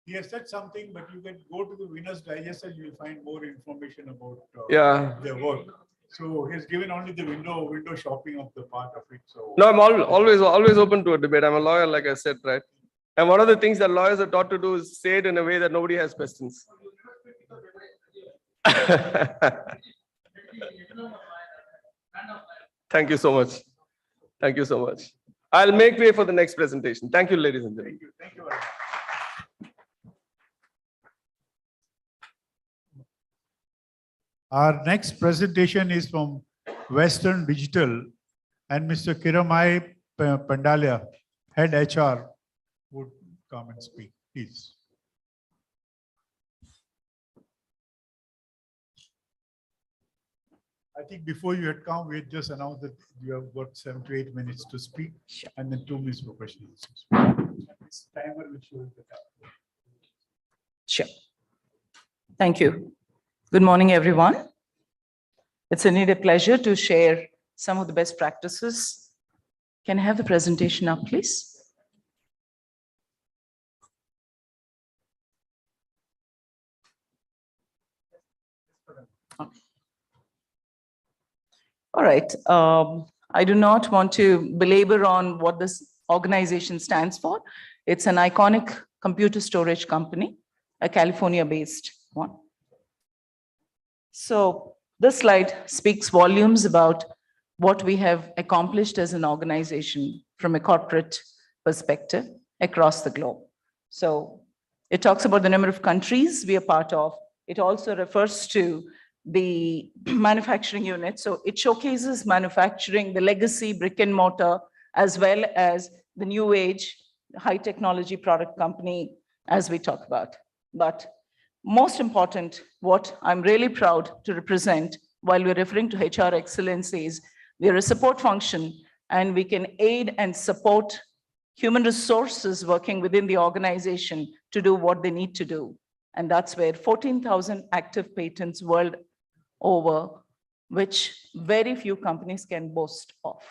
He has said something, but you can go to the Winner's Digest and you'll find more information about their work. So he's given only the window shopping of the part of it. So no, I'm always open to a debate. I'm a lawyer, like I said, right? And one of the things that lawyers are taught to do is say it in a way that nobody has questions. Thank you so much. Thank you so much. I'll make way for the next presentation. Thank you, ladies and gentlemen. Thank you very much. Our next presentation is from Western Digital, and Mr. Kiramai Pandalia, Head HR, would come and speak, please. I think before you had come, we had just announced that you have got 7 to 8 minutes to speak, and then 2 minutes for questions. This timer will show the time. Sure. Thank you. Good morning, everyone. It's indeed a pleasure to share some of the best practices. Can I have the presentation up, please? All right. I do not want to belabor on what this organization stands for. It's an iconic computer storage company, a California-based one. So this slide speaks volumes about what we have accomplished as an organization from a corporate perspective across the globe. So it talks about the number of countries we are part of. It also refers to the manufacturing unit. So it showcases manufacturing, the legacy brick and mortar, as well as the new age high technology product company as we talk about. But most important, what I'm really proud to represent while we're referring to HR excellence is we're a support function and we can aid and support human resources working within the organization to do what they need to do. And that's where 14,000 active patents world over, which very few companies can boast of.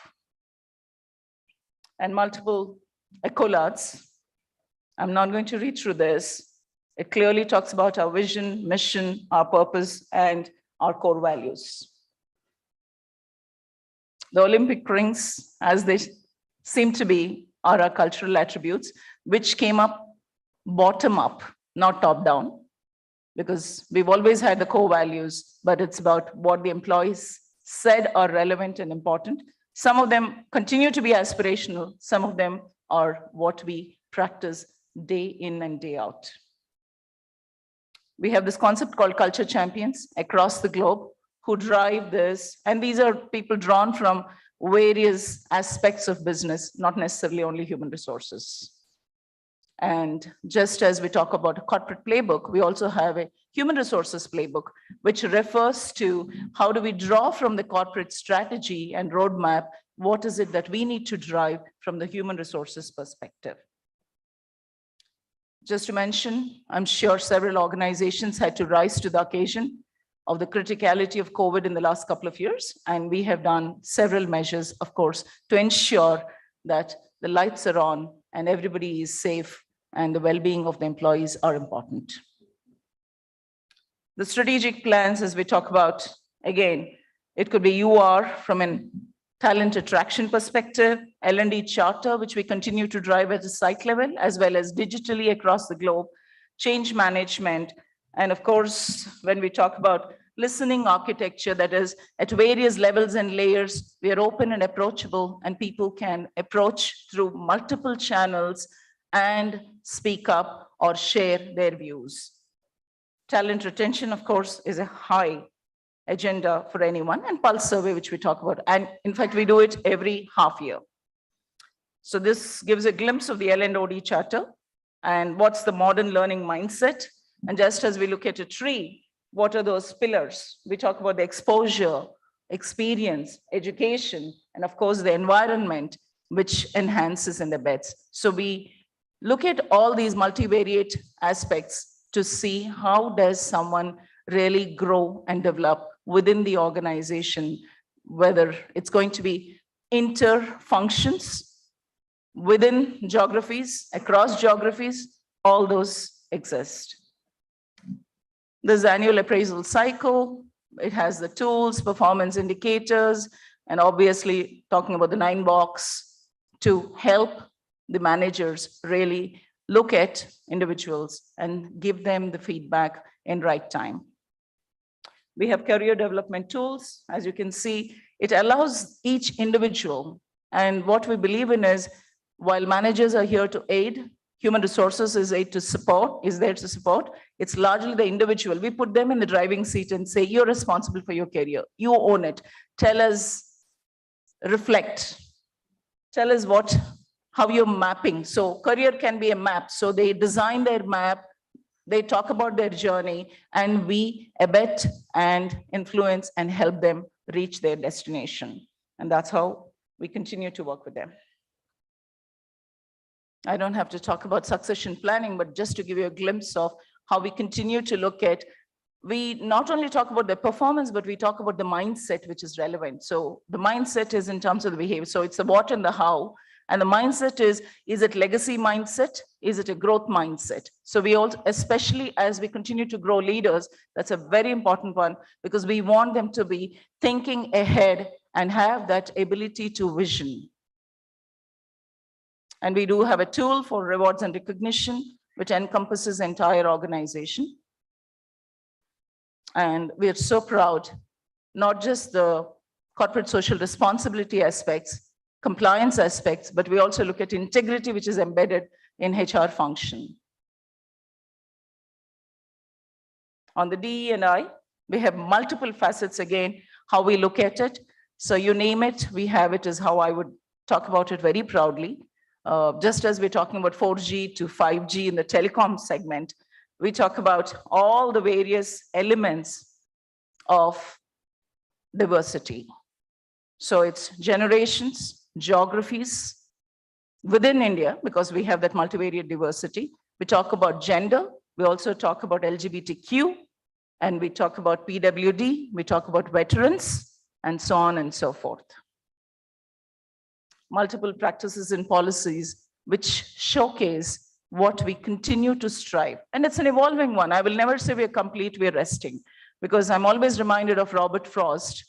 And multiple accolades. I'm not going to read through this. It clearly talks about our vision, mission, our purpose, and our core values. The Olympic rings, as they seem to be, are our cultural attributes, which came up bottom up not top down, because we've always had the core values, but it's about what the employees said are relevant and important. Some of them continue to be aspirational. Some of them are what we practice day in and day out. We have this concept called culture champions across the globe who drive this. And these are people drawn from various aspects of business, not necessarily only human resources. And just as we talk about a corporate playbook, we also have a human resources playbook, which refers to how do we draw from the corporate strategy and roadmap, what is it that we need to drive from the human resources perspective. Just to mention, I'm sure several organizations had to rise to the occasion of the criticality of COVID in the last couple of years. And we have done several measures, of course, to ensure that the lights are on and everybody is safe and the well-being of the employees are important. The strategic plans, as we talk about, again, it could be UR from a talent attraction perspective, L&D charter, which we continue to drive at the site level, as well as digitally across the globe, change management. And of course, when we talk about listening architecture, that is at various levels and layers, we are open and approachable, and people can approach through multiple channels and speak up or share their views. Talent retention, of course, is a high agenda for anyone, and pulse survey, which we talk about. And in fact, we do it every half year. So this gives a glimpse of the L&OD charter and what's the modern learning mindset. And just as we look at a tree, what are those pillars? We talk about the exposure, experience, education, and of course, the environment, which enhances and embeds. So we look at all these multivariate aspects to see how does someone really grow and develop within the organization, whether it's going to be inter-functions within geographies, across geographies, all those exist. This annual appraisal cycle, it has the tools, performance indicators, and obviously talking about the 9-box to help the managers really look at individuals and give them the feedback in right time. We have career development tools. As you can see, it allows each individual. And what we believe in is, while managers are here to aid, human resources is there to support. It's largely the individual. We put them in the driving seat and say, you're responsible for your career. You own it. Tell us, reflect. Tell us how you're mapping. So career can be a map. So they design their map, they talk about their journey, and we abet and influence and help them reach their destination. And that's how we continue to work with them. I don't have to talk about succession planning, but just to give you a glimpse of how we continue to look at, we not only talk about the performance, but we talk about the mindset, which is relevant. So the mindset is in terms of the behavior. So it's the what and the how. And the mindset is it legacy mindset? Is it a growth mindset? So we also, especially as we continue to grow leaders, that's a very important one, because we want them to be thinking ahead and have that ability to vision. And we do have a tool for rewards and recognition, which encompasses the entire organization. And we are so proud, not just the corporate social responsibility aspects, compliance aspects, but we also look at integrity, which is embedded in HR function. On the DE&I, we have multiple facets again, how we look at it. So you name it, we have it, is how I would talk about it very proudly. Just as we're talking about 4G to 5G in the telecom segment, we talk about all the various elements of diversity. So it's generations, geographies within India, because we have that multivariate diversity. We talk about gender. We also talk about LGBTQ, and we talk about PWD. We talk about veterans, and so on and so forth. Multiple practices and policies which showcase what we continue to strive. And it's an evolving one. I will never say we're complete, we're resting, because I'm always reminded of Robert Frost.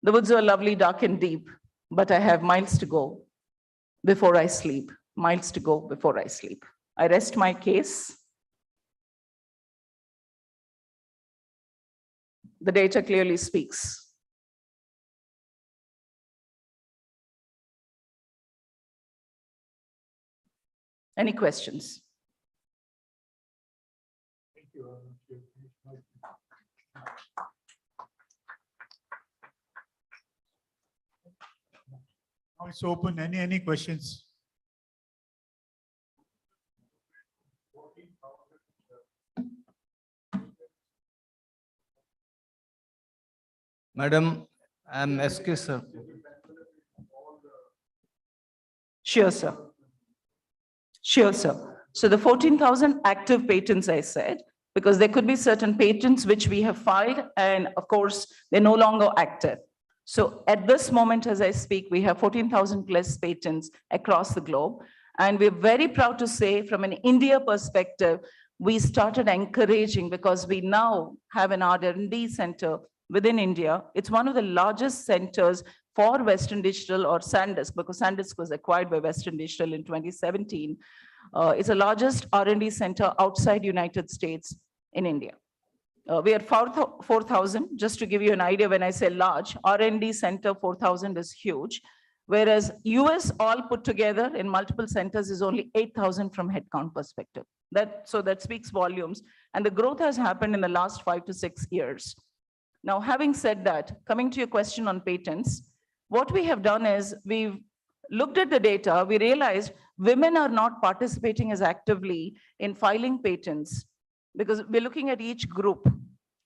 The woods are lovely, dark and deep, but I have miles to go before I sleep. Miles to go before I sleep. I rest my case. the data clearly speaks. Any questions? Now it's open. Any questions? Madam, I'm SK, sir. Sure, sir. Sure, sir. So the 14,000 active patents, I said, because there could be certain patents which we have filed, and of course, they're no longer active. So at this moment, as I speak, we have 14,000 plus patents across the globe. And we're very proud to say, from an India perspective, we started encouraging, because we now have an R&D center within India. It's one of the largest centers for Western Digital, or SanDisk, because SanDisk was acquired by Western Digital in 2017. It's the largest R&D center outside United States in India. We are 4,000, just to give you an idea. When I say large, R&D center 4,000 is huge, whereas US all put together in multiple centers is only 8,000 from headcount perspective. So that speaks volumes, and the growth has happened in the last 5 to 6 years. Now, having said that, coming to your question on patents, what we have done is we've looked at the data. We realized women are not participating as actively in filing patents, because we're looking at each group.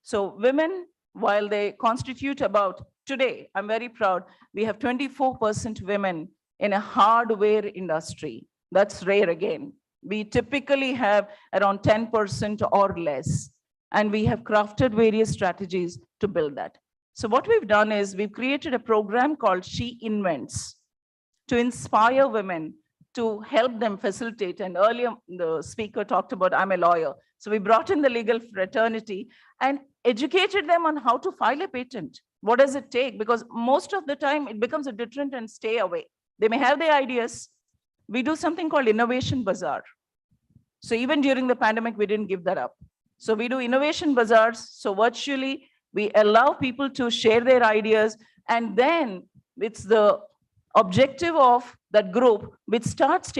So women, while they constitute about, today, I'm very proud, we have 24% women in a hardware industry. That's rare again. We typically have around 10% or less, and we have crafted various strategies to build that. So what we've done is we've created a program called She Invents to inspire women, to help them facilitate. And earlier the speaker talked about, I'm a lawyer. So we brought in the legal fraternity and educated them on how to file a patent. What does it take? Because most of the time it becomes a deterrent and stay away. They may have their ideas. We do something called Innovation Bazaar. So even during the pandemic, we didn't give that up. So we do Innovation Bazaars. So virtually we allow people to share their ideas, and then it's the objective of that group which starts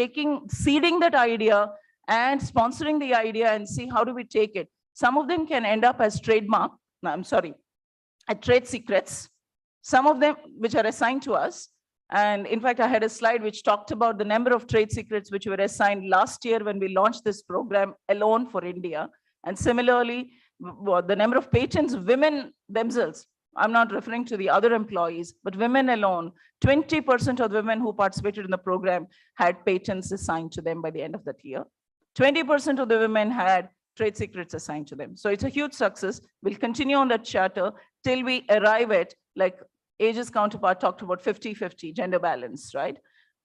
seeding that idea and sponsoring the idea and see how do we take it. Some of them can end up as trade secrets. Some of them which are assigned to us. And in fact, I had a slide which talked about the number of trade secrets which were assigned last year when we launched this program alone for India. And similarly, the number of patents women themselves, I'm not referring to the other employees, but women alone, 20% of the women who participated in the program had patents assigned to them by the end of that year. 20% of the women had trade secrets assigned to them. So it's a huge success. We'll continue on that charter till we arrive at, like Age's counterpart talked about, 50-50 gender balance, right?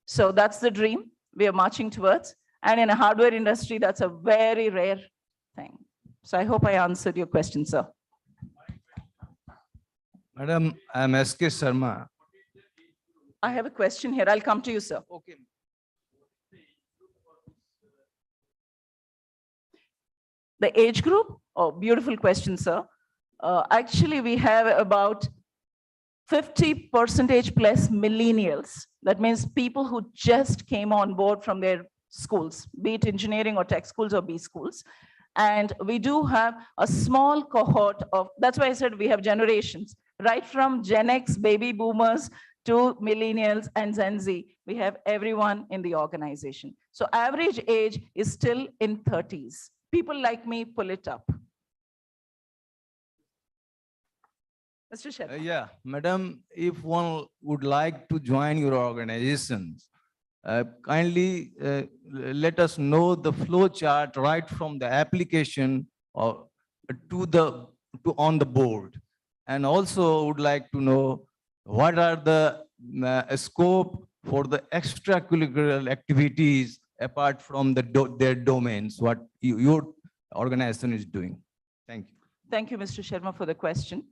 So that's the dream we are marching towards. And in a hardware industry, that's a very rare thing. So I hope I answered your question, sir. Madam, I'm SK Sharma. I have a question here. I'll come to you, sir. Okay. The age group? Oh, beautiful question, sir. Actually, we have about 50% plus millennials. That means people who just came on board from their schools, be it engineering or tech schools or B schools. And we do have a small cohort of, that's why I said we have generations, right from Gen X, baby boomers, to millennials and Gen Z. We have everyone in the organization. So average age is still in 30s. People like me pull it up. Mr. Shetty. Yeah, Madam, if one would like to join your organizations, kindly let us know the flow chart right from the application or to on the board. And also would like to know what are the scope for the extracurricular activities apart from their domains, what your organization is doing. Thank you. Thank you, Mr. Sharma, for the question.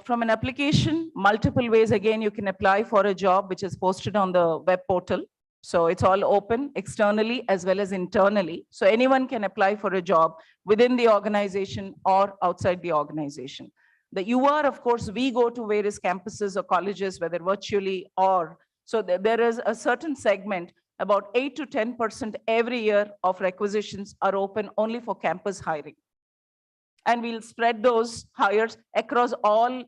From an application, multiple ways, again, you can apply for a job which is posted on the web portal. So it's all open externally as well as internally. So anyone can apply for a job within the organization or outside the organization. The UR, of course, we go to various campuses or colleges, whether virtually or, so there is a certain segment, about 8 to 10% every year of requisitions are open only for campus hiring. And we'll spread those hires across all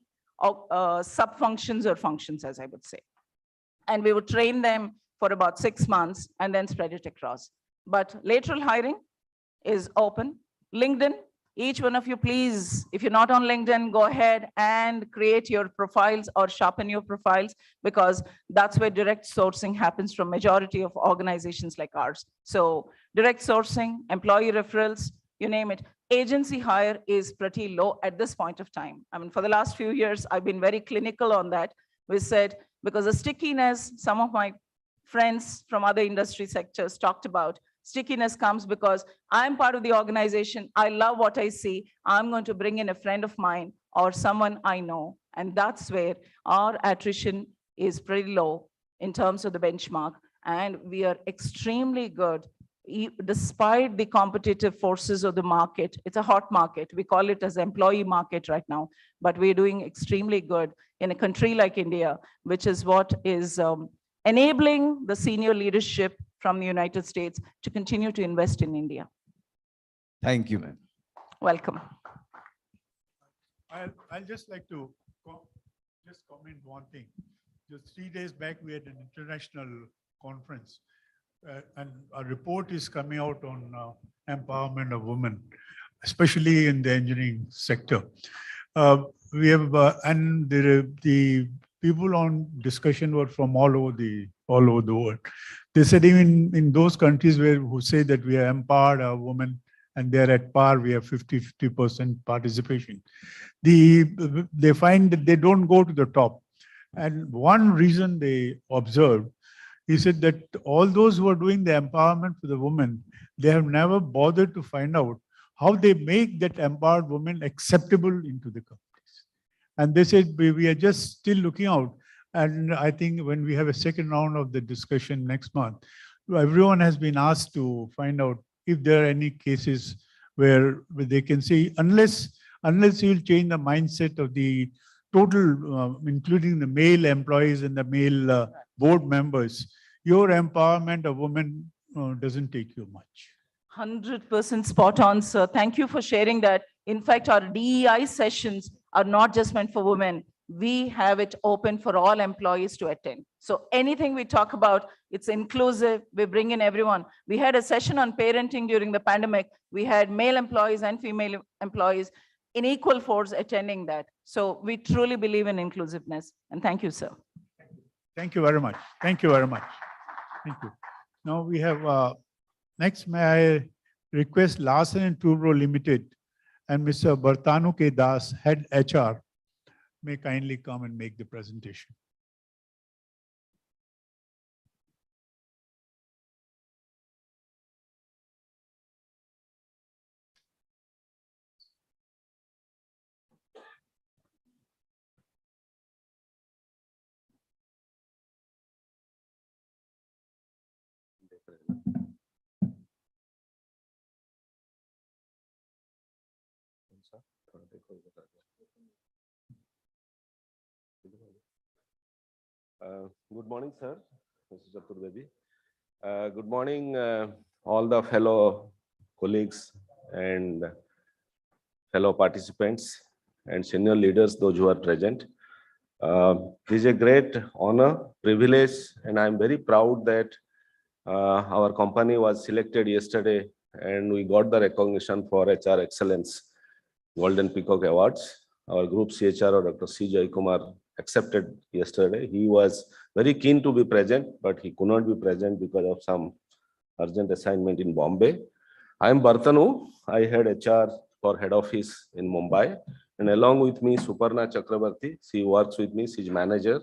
sub-functions or functions, as I would say. And we would train them for about 6 months and then spread it across. But lateral hiring is open. LinkedIn, each one of you, please, if you're not on LinkedIn, go ahead and create your profiles or sharpen your profiles, because that's where direct sourcing happens from majority of organizations like ours. So direct sourcing, employee referrals, you name it. Agency hire is pretty low at this point of time. I mean, for the last few years, I've been very clinical on that. We said, because the stickiness, some of my friends from other industry sectors talked about, stickiness comes because I'm part of the organization. I love what I see. I'm going to bring in a friend of mine or someone I know. And that's where our attrition is pretty low in terms of the benchmark. And we are extremely good, despite the competitive forces of the market. It's a hot market. We call it as employee market right now, but we're doing extremely good in a country like India, which is what is enabling the senior leadership from the United States to continue to invest in India. Thank you, ma'am. Welcome. I'll just like to just comment one thing. Just 3 days back, we had an international conference, and a report is coming out on empowerment of women, especially in the engineering sector. We have, and the people on discussion were from all over the world. They said even in those countries who say that we are empowered our women and they're at par, we have 50% participation. They find that they don't go to the top. And one reason they observed, he said that all those who are doing the empowerment for the women, they have never bothered to find out how they make that empowered woman acceptable into the companies. And they said, we are just still looking out. And I think when we have a second round of the discussion next month, everyone has been asked to find out if there are any cases where they can say, unless you change the mindset of the total, including the male employees and the male board members, your empowerment of women doesn't take you much. 100% spot on, sir. Thank you for sharing that. In fact, our DEI sessions are not just meant for women. We have it open for all employees to attend. So anything we talk about, it's inclusive. We bring in everyone. We had a session on parenting during the pandemic. We had male employees and female employees in equal force attending that. So we truly believe in inclusiveness. And thank you, sir. Thank you very much. Thank you very much. Thank you. Now we have, next may I request Larsen and Toubro Limited and Mr. Bartanu K. Das, Head HR, may kindly come and make the presentation. Good morning, sir. Mr. Chaturvedi. Good morning, all the fellow colleagues and fellow participants and senior leaders, those who are present. This is a great honor, privilege, and I'm very proud that our company was selected yesterday and we got the recognition for HR Excellence Golden Peacock Awards. Our group CHRO, Dr. C. Jaikumar, accepted yesterday. He was very keen to be present, but he could not be present because of some urgent assignment in Bombay. I am Bartanu. I head HR for head office in Mumbai. And along with me, Suparna Chakrabarti. She works with me. She's manager,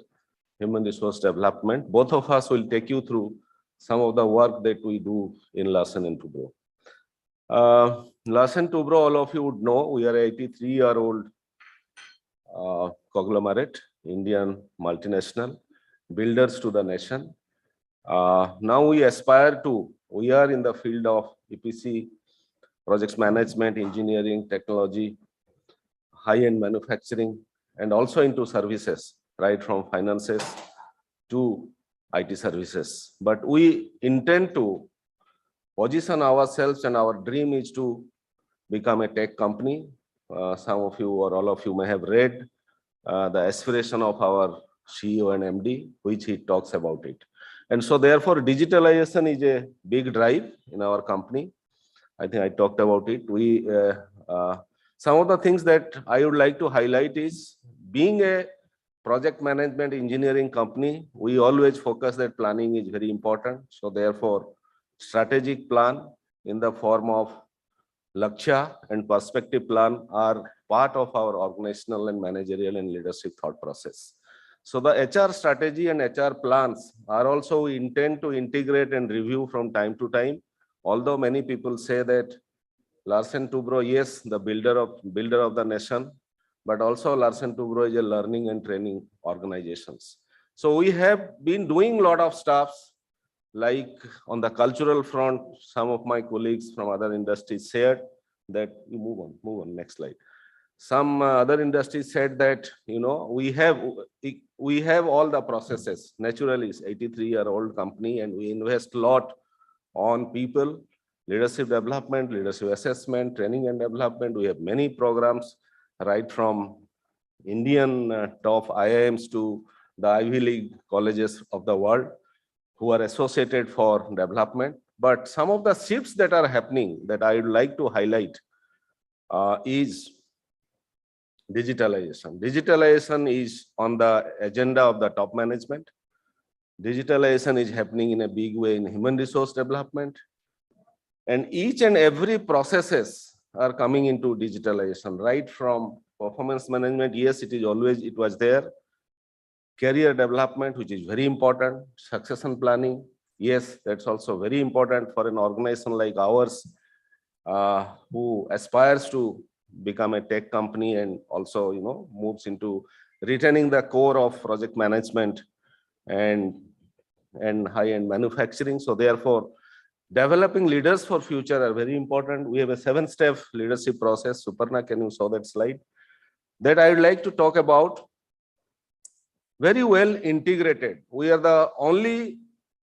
human resource development. Both of us will take you through some of the work that we do in Larsen & Toubro. Larsen & Toubro, all of you would know, we are an 83-year-old conglomerate, Indian multinational, builders to the nation. Now we are in the field of EPC, projects management, engineering, technology, high-end manufacturing, and also into services, right from finances to IT services. But we intend to position ourselves, and our dream is to become a tech company. Some of you or all of you may have read the aspiration of our CEO and MD, which he talks about it. And so therefore, digitalization is a big drive in our company. I think I talked about it. Some of the things that I would like to highlight is, being a project management engineering company, we always focus that planning is very important. So therefore, strategic plan in the form of Lakshya and perspective plan are part of our organizational and managerial and leadership thought process. So the HR strategy and HR plans are also, we intend to integrate and review from time to time. Although many people say that Larsen & Toubro, yes, the builder of the nation, but also Larsen & Toubro is a learning and training organizations. So we have been doing a lot of stuff, like on the cultural front. Some of my colleagues from other industries said that, you move on, next slide. Some other industries said that, you know, we have all the processes. Naturally, it's 83-year-old company, and we invest a lot on people, leadership development, leadership assessment, training and development. We have many programs, right from Indian top IIMs to the Ivy League colleges of the world, who are associated for development. But some of the shifts that are happening that I would like to highlight is digitalization. Digitalization is on the agenda of the top management. Digitalization is happening in a big way in human resource development. And each and every processes are coming into digitalization, right from performance management. Yes, it was there. Career development, which is very important. Succession planning. Yes, that's also very important for an organization like ours, who aspires to become a tech company and also, you know, moves into retaining the core of project management and high-end manufacturing. So therefore, developing leaders for future are very important. We have a 7-step leadership process. Suparna, can you show that slide? That I would like to talk about. Very well integrated. We are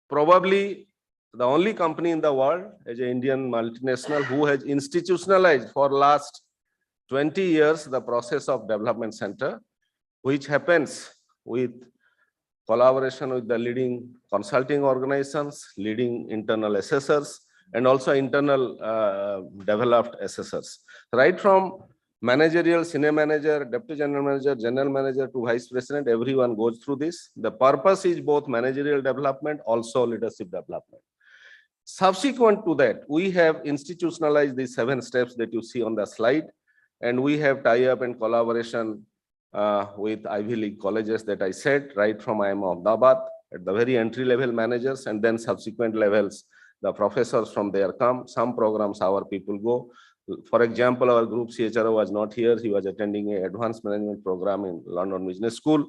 probably the only company in the world as an Indian multinational who has institutionalized for last 20 years the process of development center, which happens with collaboration with the leading consulting organizations, leading internal assessors, and also internal developed assessors. Right from managerial, senior manager, deputy general manager to vice president, everyone goes through this. The purpose is both managerial development, also leadership development. Subsequent to that, we have institutionalized these 7 steps that you see on the slide, and we have tie-up and collaboration with Ivy League colleges that I said, right from IIM Ahmedabad at the very entry-level managers, and then subsequent levels, the professors from there come. Some programs our people go. For example, our group CHRO was not here. He was attending an advanced management program in London Business School.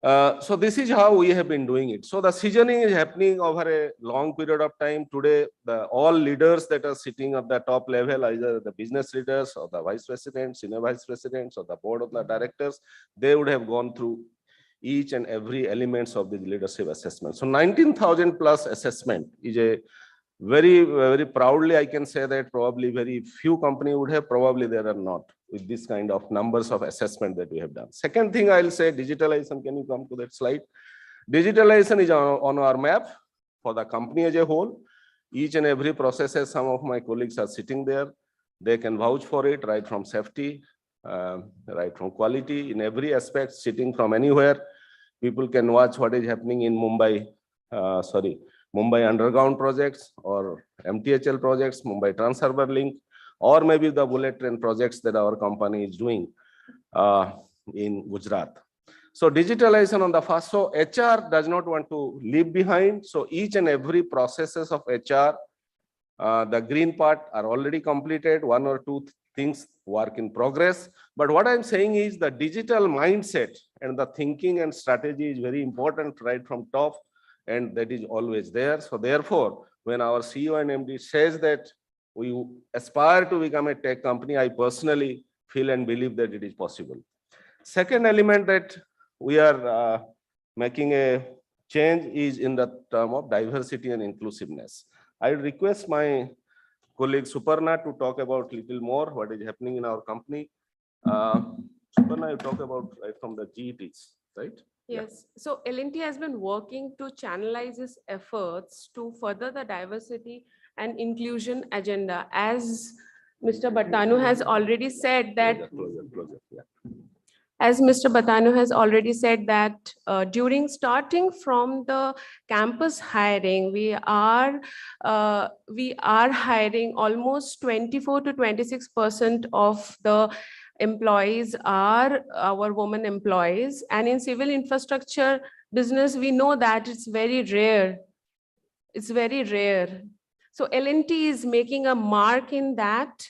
So this is how we have been doing it. So the seasoning is happening over a long period of time. Today, all leaders that are sitting at the top level, either the business leaders or the vice presidents, senior vice presidents, or the board of the directors, they would have gone through each and every elements of the leadership assessment. So 19,000 plus assessment is a very, very proudly I can say that probably very few companies would have, probably there are not, with this kind of numbers of assessment that we have done. Second thing I'll say, digitalization. Can you come to that slide? Digitalization is on our map for the company as a whole. Each and every processes, some of my colleagues are sitting there. They can vouch for it, right from safety, right from quality, in every aspect, sitting from anywhere. People can watch what is happening in Mumbai underground projects or MTHL projects, Mumbai Trans-Harbour Link, or maybe the bullet train projects that our company is doing in Gujarat. So digitalization on the first. So HR does not want to leave behind. So each and every processes of HR, the green part are already completed. 1 or 2 things work in progress. But what I'm saying is the digital mindset and the thinking and strategy is very important, right from top. and that is always there. So therefore, when our CEO and MD says that we aspire to become a tech company, I personally feel and believe that it is possible. Second element that we are making a change is in the term of diversity and inclusiveness. I request my colleague Suparna to talk about little more what is happening in our company. Suparna, you talk about right from the GETs, right? Yes, so L&T has been working to channelize its efforts to further the diversity and inclusion agenda. As Mr. Batanu has already said that, as Mr. Batanu has already said that during starting from the campus hiring, we are hiring almost 24 to 26% of the employees are our women employees. And in civil infrastructure business, we know that it's very rare. It's very rare. So L&T is making a mark in that,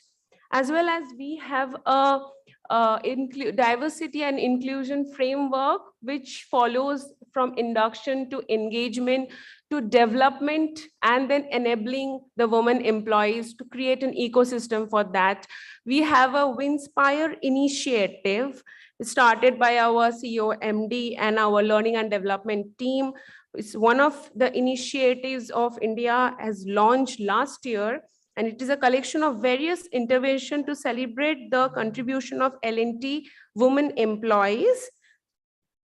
as well as we have a diversity and inclusion framework, which follows from induction to engagement to development, and then enabling the women employees to create an ecosystem for that. We have a Winspire initiative started by our CEO MD and our learning and development team. It's one of the initiatives of India has launched last year, and it is a collection of various interventions to celebrate the contribution of L&T women employees,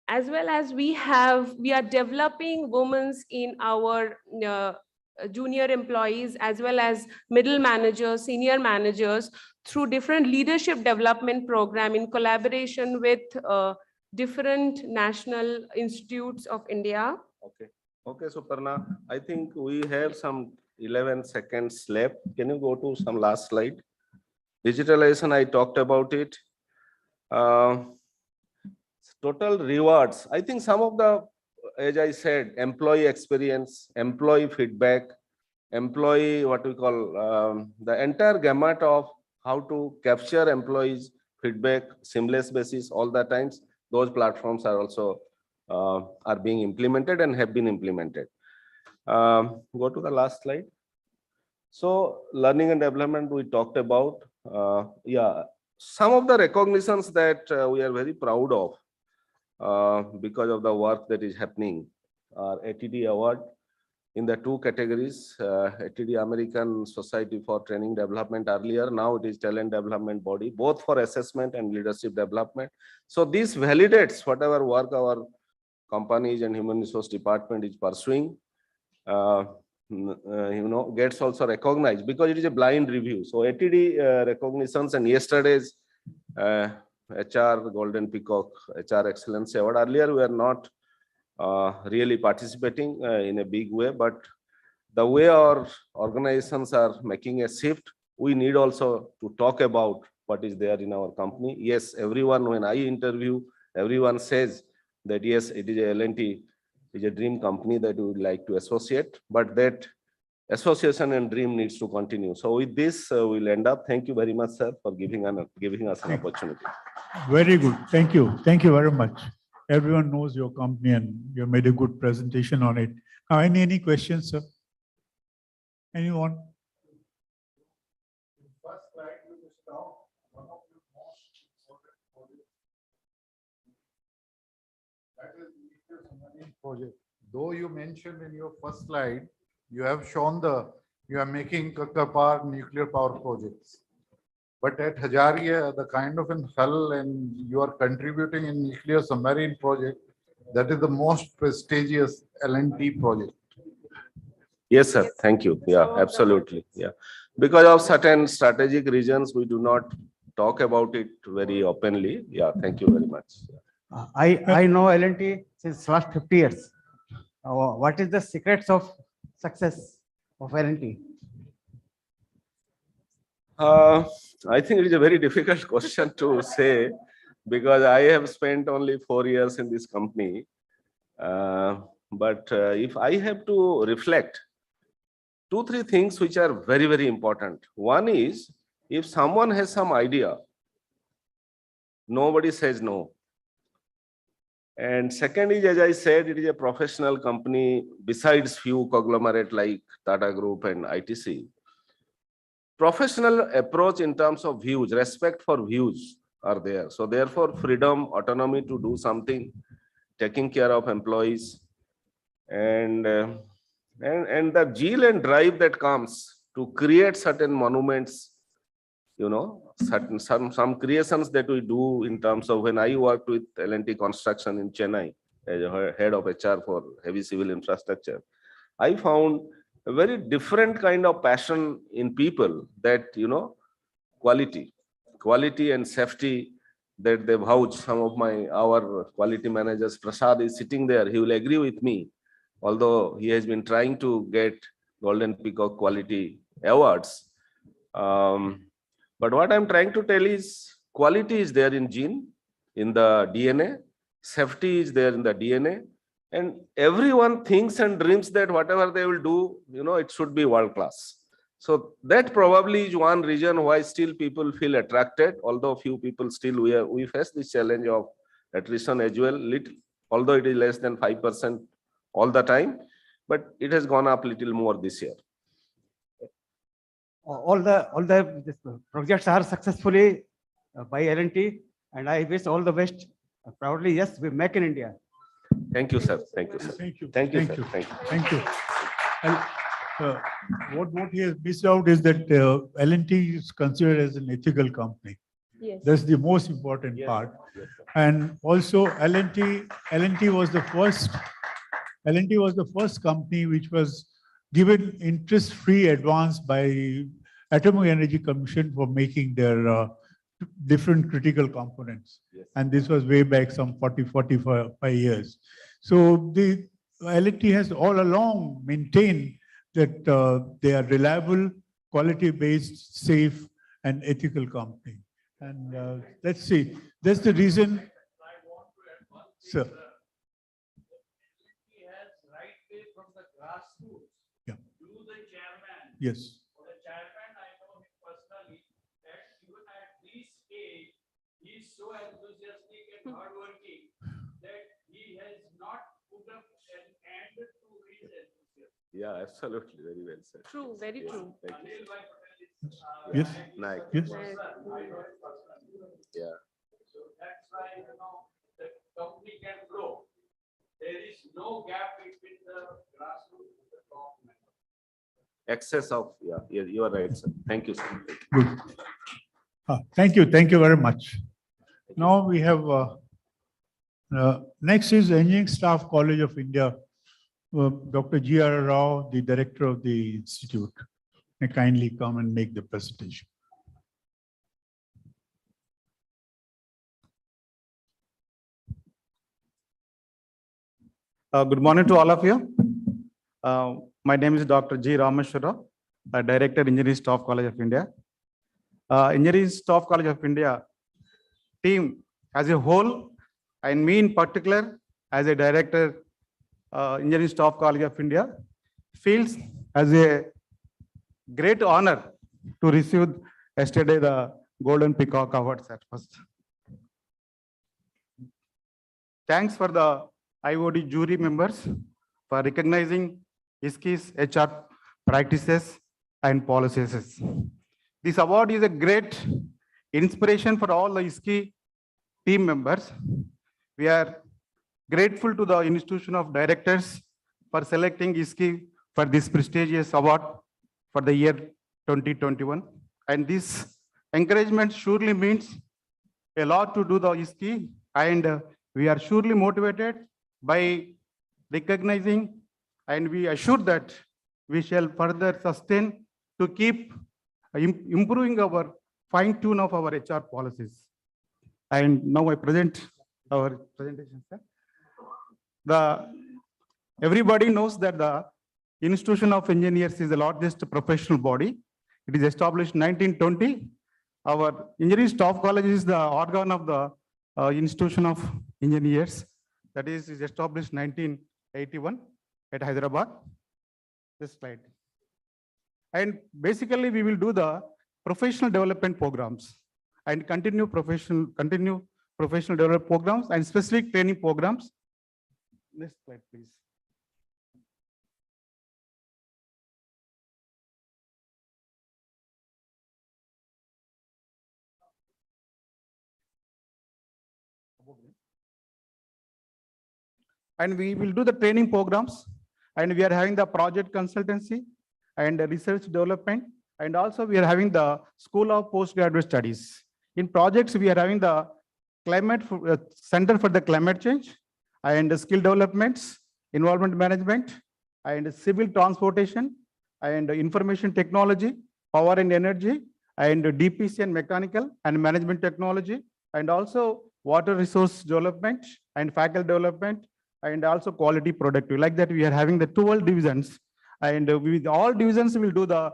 as well as we are developing women in our junior employees, as well as middle managers, senior managers, through different leadership development program in collaboration with different national institutes of India. Okay, Suparna, I think we have some 11 seconds left. Can you go to some last slide? Digitalization, I talked about it. Total rewards. I think some of the, as I said, employee experience, employee feedback, employee, what we call, the entire gamut of how to capture employees' feedback, seamless basis, all the times, those platforms are also are being implemented and have been implemented. Go to the last slide. So learning and development we talked about. Yeah, some of the recognitions that we are very proud of because of the work that is happening are ATD award in the two categories, ATD American Society for Training Development earlier, now it is talent development body, both for assessment and leadership development. So this validates whatever work our companies and human resource department is pursuing. Gets also recognized because it is a blind review. So ATD recognitions, and yesterday's HR Golden Peacock HR Excellence Award. Earlier we were not really participating in a big way, but the way our organizations are making a shift, we need also to talk about what is there in our company. Yes, everyone, when I interview, everyone says that yes, it is a L&T, is a dream company that we would like to associate, but that association and dream needs to continue. So with this, we'll end up. Thank you very much, sir, for giving us an opportunity. Very good. Thank you. Thank you very much. Everyone knows your company and you made a good presentation on it. Now, any questions, sir? Anyone? First slide, you just talk one of the most important projects. That is nuclear submarine project. Though you mentioned in your first slide, you have shown you are making Kakapar nuclear power projects. But at Hajaria, the kind of an hull and you are contributing in nuclear submarine project, that is the most prestigious L&T project. Yes, sir. Thank you. Yeah, absolutely. Yeah. Because of certain strategic reasons, we do not talk about it very openly. Yeah, thank you very much. I know L&T since last 50 years. What is the secrets of success of L&T? I think it is a very difficult question to say because I have spent only 4 years in this company. But if I have to reflect, 2-3 things which are very, very important. One is, if someone has some idea, nobody says no. And second is, as I said, it is a professional company besides few conglomerate like Tata Group and ITC. Professional approach in terms of views, respect for views are there. So therefore, freedom, autonomy to do something, taking care of employees, and the zeal and drive that comes to create certain monuments, some creations that we do in terms of when I worked with L&T Construction in Chennai as a head of HR for heavy civil infrastructure, I found a very different kind of passion in people that, quality and safety that they vouch. Some of our quality managers, Prasad is sitting there, he will agree with me, although he has been trying to get Golden Peacock quality awards. But what I'm trying to tell is quality is there in gene, in the DNA, safety is there in the DNA, and everyone thinks and dreams that whatever they will do, it should be world class. So that probably is one reason why still people feel attracted, although few people still, we face this challenge of attrition as well, although it is less than 5% all the time, but it has gone up little more this year. All the projects are successfully by L&T, and I wish all the best. Proudly, yes, we make in India. Thank you, sir. Thank you, sir. Thank you. Thank you, Thank sir. you. Thank you. Thank you. And, what he has missed out is that L&T is considered as an ethical company. Yes. That's the most important part. Yes, And also L&T was the first company which was given interest-free advance by Atomic Energy Commission for making their different critical components. Yes. And this was way back some 45 years. So the L&T has all along maintained that they are reliable, quality-based, safe, and ethical company. And let's see, that's the reason. Sir. Yeah. Yes. He's so enthusiastic and hardworking that he has not put up an end to his enthusiasm. Yeah, absolutely. Very well said. True, very Yes, true. thank you. Yes. Nice. Yes. Yeah. So that's why, the company can grow. There is no gap between the grassroots and the top level. Excess of, yeah, you are right, sir. Thank you, sir. Good. Thank you. Thank you very much. Now we have, next is Engineering Staff College of India, Dr. G.R. Rao, the director of the institute. May kindly come and make the presentation. Good morning to all of you. My name is Dr. G. Rameshwara, Director, Engineering Staff College of India. Engineering Staff College of India team as a whole, and me in particular as a Director, Engineering Staff College of India, feels as a great honor to receive yesterday the Golden Peacock Awards at first. Thanks for the IOD jury members for recognizing ISKI's HR practices and policies. This award is a great inspiration for all the ISKI team members. We are grateful to the Institution of Directors for selecting ISKI for this prestigious award for the year 2021. And this encouragement surely means a lot to do the ISKI, and we are surely motivated by recognizing, and we assure that we shall further sustain to keep improving our fine tune of our HR policies. And now I present our presentation, sir. Everybody knows that the Institution of Engineers is the largest professional body. It is established in 1920. Our Engineering Staff College is the organ of the Institution of Engineers. That is established 1981 at Hyderabad. This slide. And basically we will do the professional development programs and continue professional development programs and specific training programs. Next slide, please. And we will do the training programs, and we are having the project consultancy and the research development, and also we are having the School of Postgraduate Studies. In projects, we are having the Center for the Climate Change and the skill developments, environment management, and civil transportation, and information technology, power and energy, and DPC and mechanical and management technology, and also water resource development and faculty development, and also quality productive. Like that, we are having the 12 divisions, and with all divisions, we will do the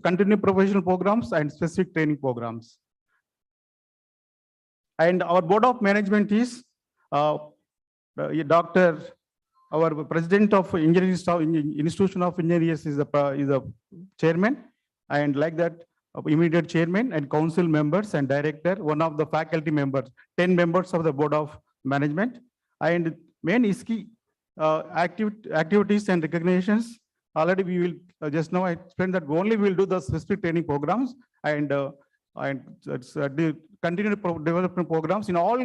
continuing professional programs and specific training programs. And our board of management is Dr. Our president of engineering institution of engineers is the chairman, and like that, immediate chairman and council members and director, one of the faculty members, 10 members of the board of management, and main ISKI activities and recognitions. Already we will just now I explained that only we will do the specific training programs and the continued development programs in all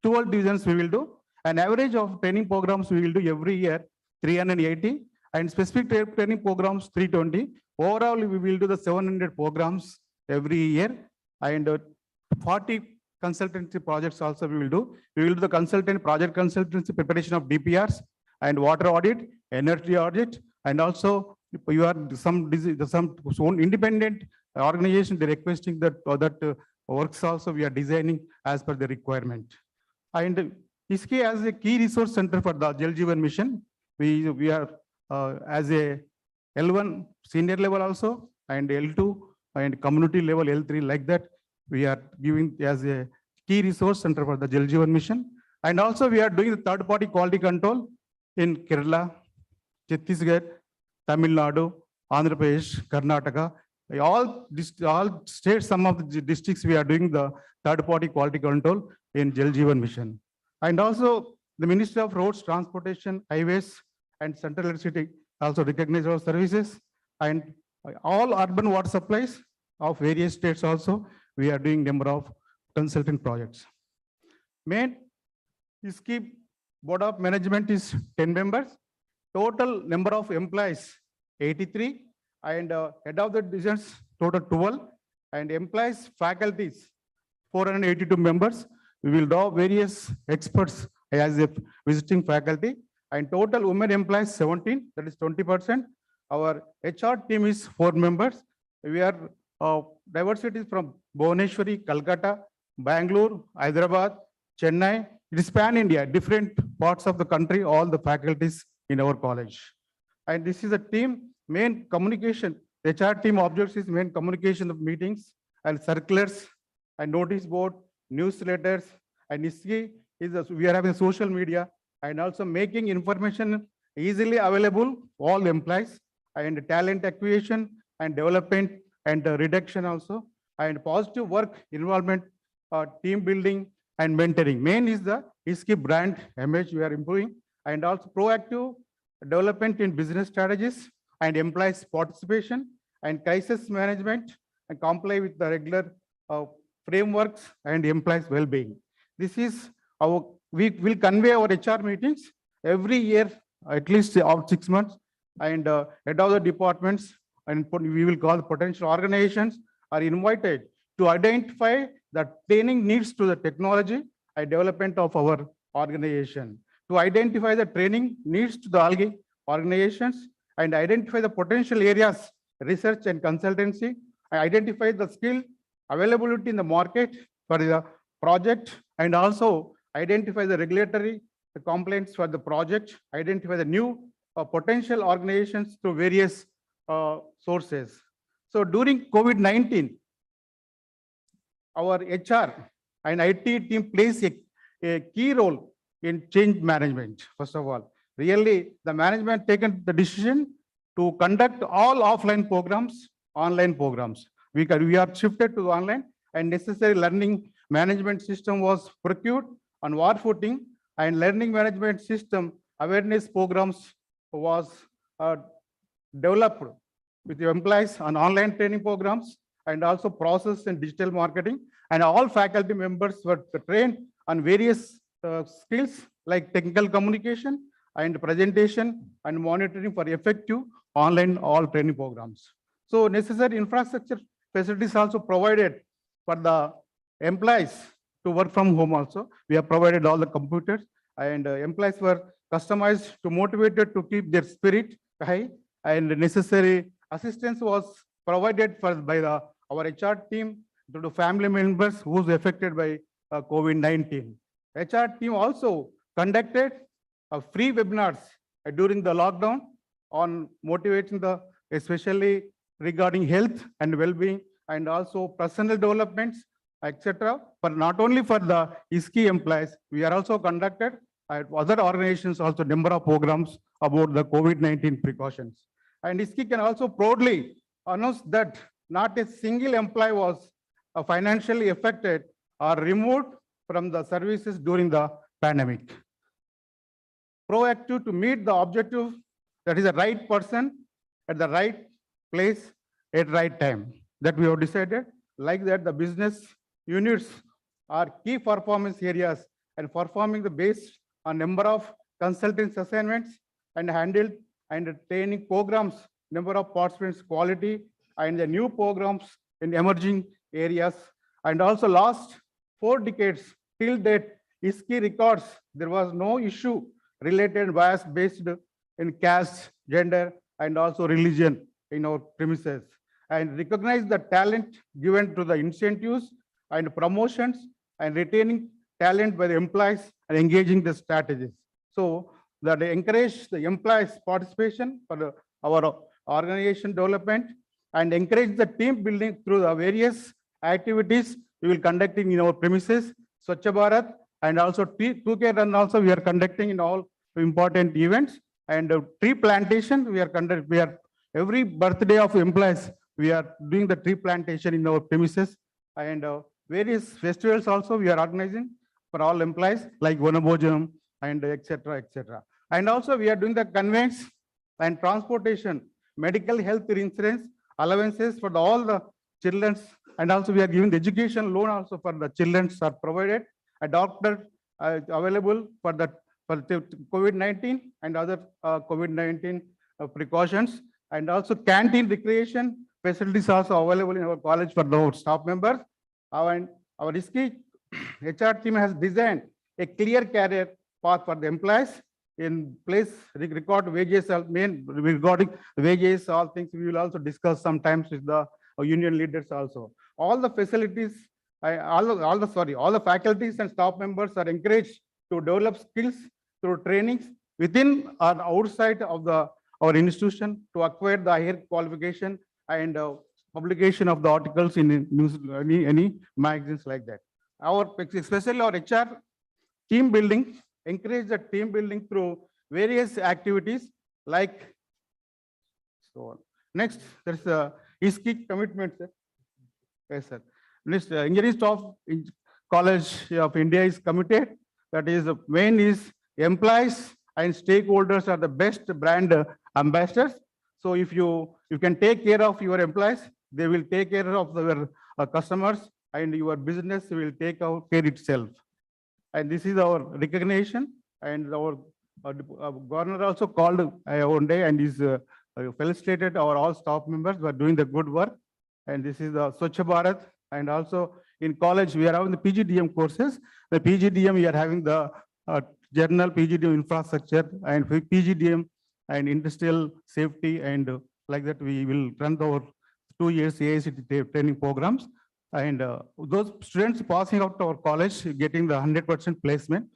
12 divisions we will do. An average of training programs we will do every year 380 and specific training programs 320. Overall we will do the 700 programs every year, and 40 consultancy projects also we will do. We will do the project consultancy preparation of DPRs and water audit, energy audit, and also you are some independent organization they requesting that works also we are designing as per the requirement. And ISKI as a key resource center for the Jal Jeevan mission, we are as a L1 senior level also, and L2 and community level L3, like that we are giving as a key resource center for the Jal Jeevan mission. And also we are doing the third party quality control in Kerala, Chhattisgarh, Tamil Nadu, Andhra Pradesh, Karnataka, all states, some of the districts we are doing the third party quality control in Jal Jeevan mission. And also the Ministry of Roads, Transportation, Highways and Central Electricity also recognize our services, and all urban water supplies of various states also we are doing number of consulting projects. Main ISKI board of management is 10 members. Total number of employees 83, and head of the divisions total 12, and employees faculties 482 members. We will draw various experts as a visiting faculty, and total women employees 17, that is 20%. Our HR team is 4 members. We are diversity from Bhubaneswari, Calcutta, Bangalore, Hyderabad, Chennai. It is pan-India, different parts of the country, all the faculties in our college. And this is a team, main communication. The HR team objects is main communication of meetings and circulars and notice board, newsletters, and ISKI is we are having social media and also making information easily available all employees, and talent acquisition and development and reduction also, and positive work involvement, team building and mentoring. Main is the ISKI brand image we are improving, and also proactive development in business strategies and employees participation and crisis management and comply with the regular frameworks and employees well-being. This is our, we will convey our HR meetings every year, at least of 6 months, and head of the departments and we will call potential organizations are invited to identify the training needs to the technology and development of our organization, to identify the training needs to the organizations and identify the potential areas, research and consultancy, identify the skill availability in the market for the project, and also identify the regulatory complaints for the project, identify the new potential organizations through various sources. So during COVID-19, our HR and IT team plays a key role in change management. First of all, really the management taken the decision to conduct all offline programs, online programs. We are shifted to online, and necessary learning management system was procured on war footing, and learning management system awareness programs was developed with the employees on online training programs and also process and digital marketing. And all faculty members were trained on various skills like technical communication and presentation and monitoring for effective online all training programs. So necessary infrastructure facilities also provided for the employees to work from home also. We have provided all the computers, and employees were customized to motivated to keep their spirit high, and necessary assistance was provided by our HR team to the family members who was affected by COVID-19. HR team also conducted free webinars during the lockdown on motivating especially regarding health and well-being, and also personal developments, etc. But not only for the ISKI employees, we are also conducted at other organizations also number of programs about the COVID-19 precautions. And ISKI can also proudly announce that not a single employee was financially affected or removed from the services during the pandemic. Proactive to meet the objective, that is the right person at the right place at right time, that we have decided. Like that, the business units are key performance areas and performing the based on number of consultants assignments and handled and training programs, number of participants quality, and the new programs in emerging areas. And also last 4 decades till date, ISKI records there was no issue related bias based in caste, gender, and also religion in our premises, and recognize the talent given to the incentives and promotions and retaining talent by the employees and engaging the strategies. So that encourage the employees participation for our organization development and encourage the team building through the various activities we will conducting in our premises, Swachh Bharat, and also 2K run also we are conducting in all important events, and tree plantation we are every birthday of employees we are doing the tree plantation in our premises, and various festivals also we are organizing for all employees like Vanabhojanam and etc. etc. And also we are doing the conveyance and transportation, medical health insurance allowances for all the children, and also we are giving the education loan also for the children are provided, a doctor available for COVID-19 and other COVID-19 precautions, and also canteen recreation facilities also available in our college for our staff members. Our ISKI HR team has designed a clear career path for the employees in place, record wages, regarding wages, all things we will also discuss sometimes with the union leaders also. All the facilities, all the faculties and staff members are encouraged to develop skills through trainings within or outside of our institution to acquire the higher qualification and publication of the articles in news, any magazines like that. Especially our HR team building, encourage the team building through various activities like so on. Next, there's ISKI commitment, sir. Yes, sir. Next, Engineering Staff College of India is committed. That is, the main is employees and stakeholders are the best brand ambassadors. So if you can take care of your employees, they will take care of their customers, and your business will take care itself. And this is our recognition, and our governor also called one day and is felicitated our all staff members who are doing the good work. And this is the Swachh Bharat, and also in college we are having the PGDM courses. The PGDM we are having the general PGDM infrastructure and PGDM and industrial safety, and like that we will run our 2 years AICT training programs. And those students passing out to our college getting the 100% placement,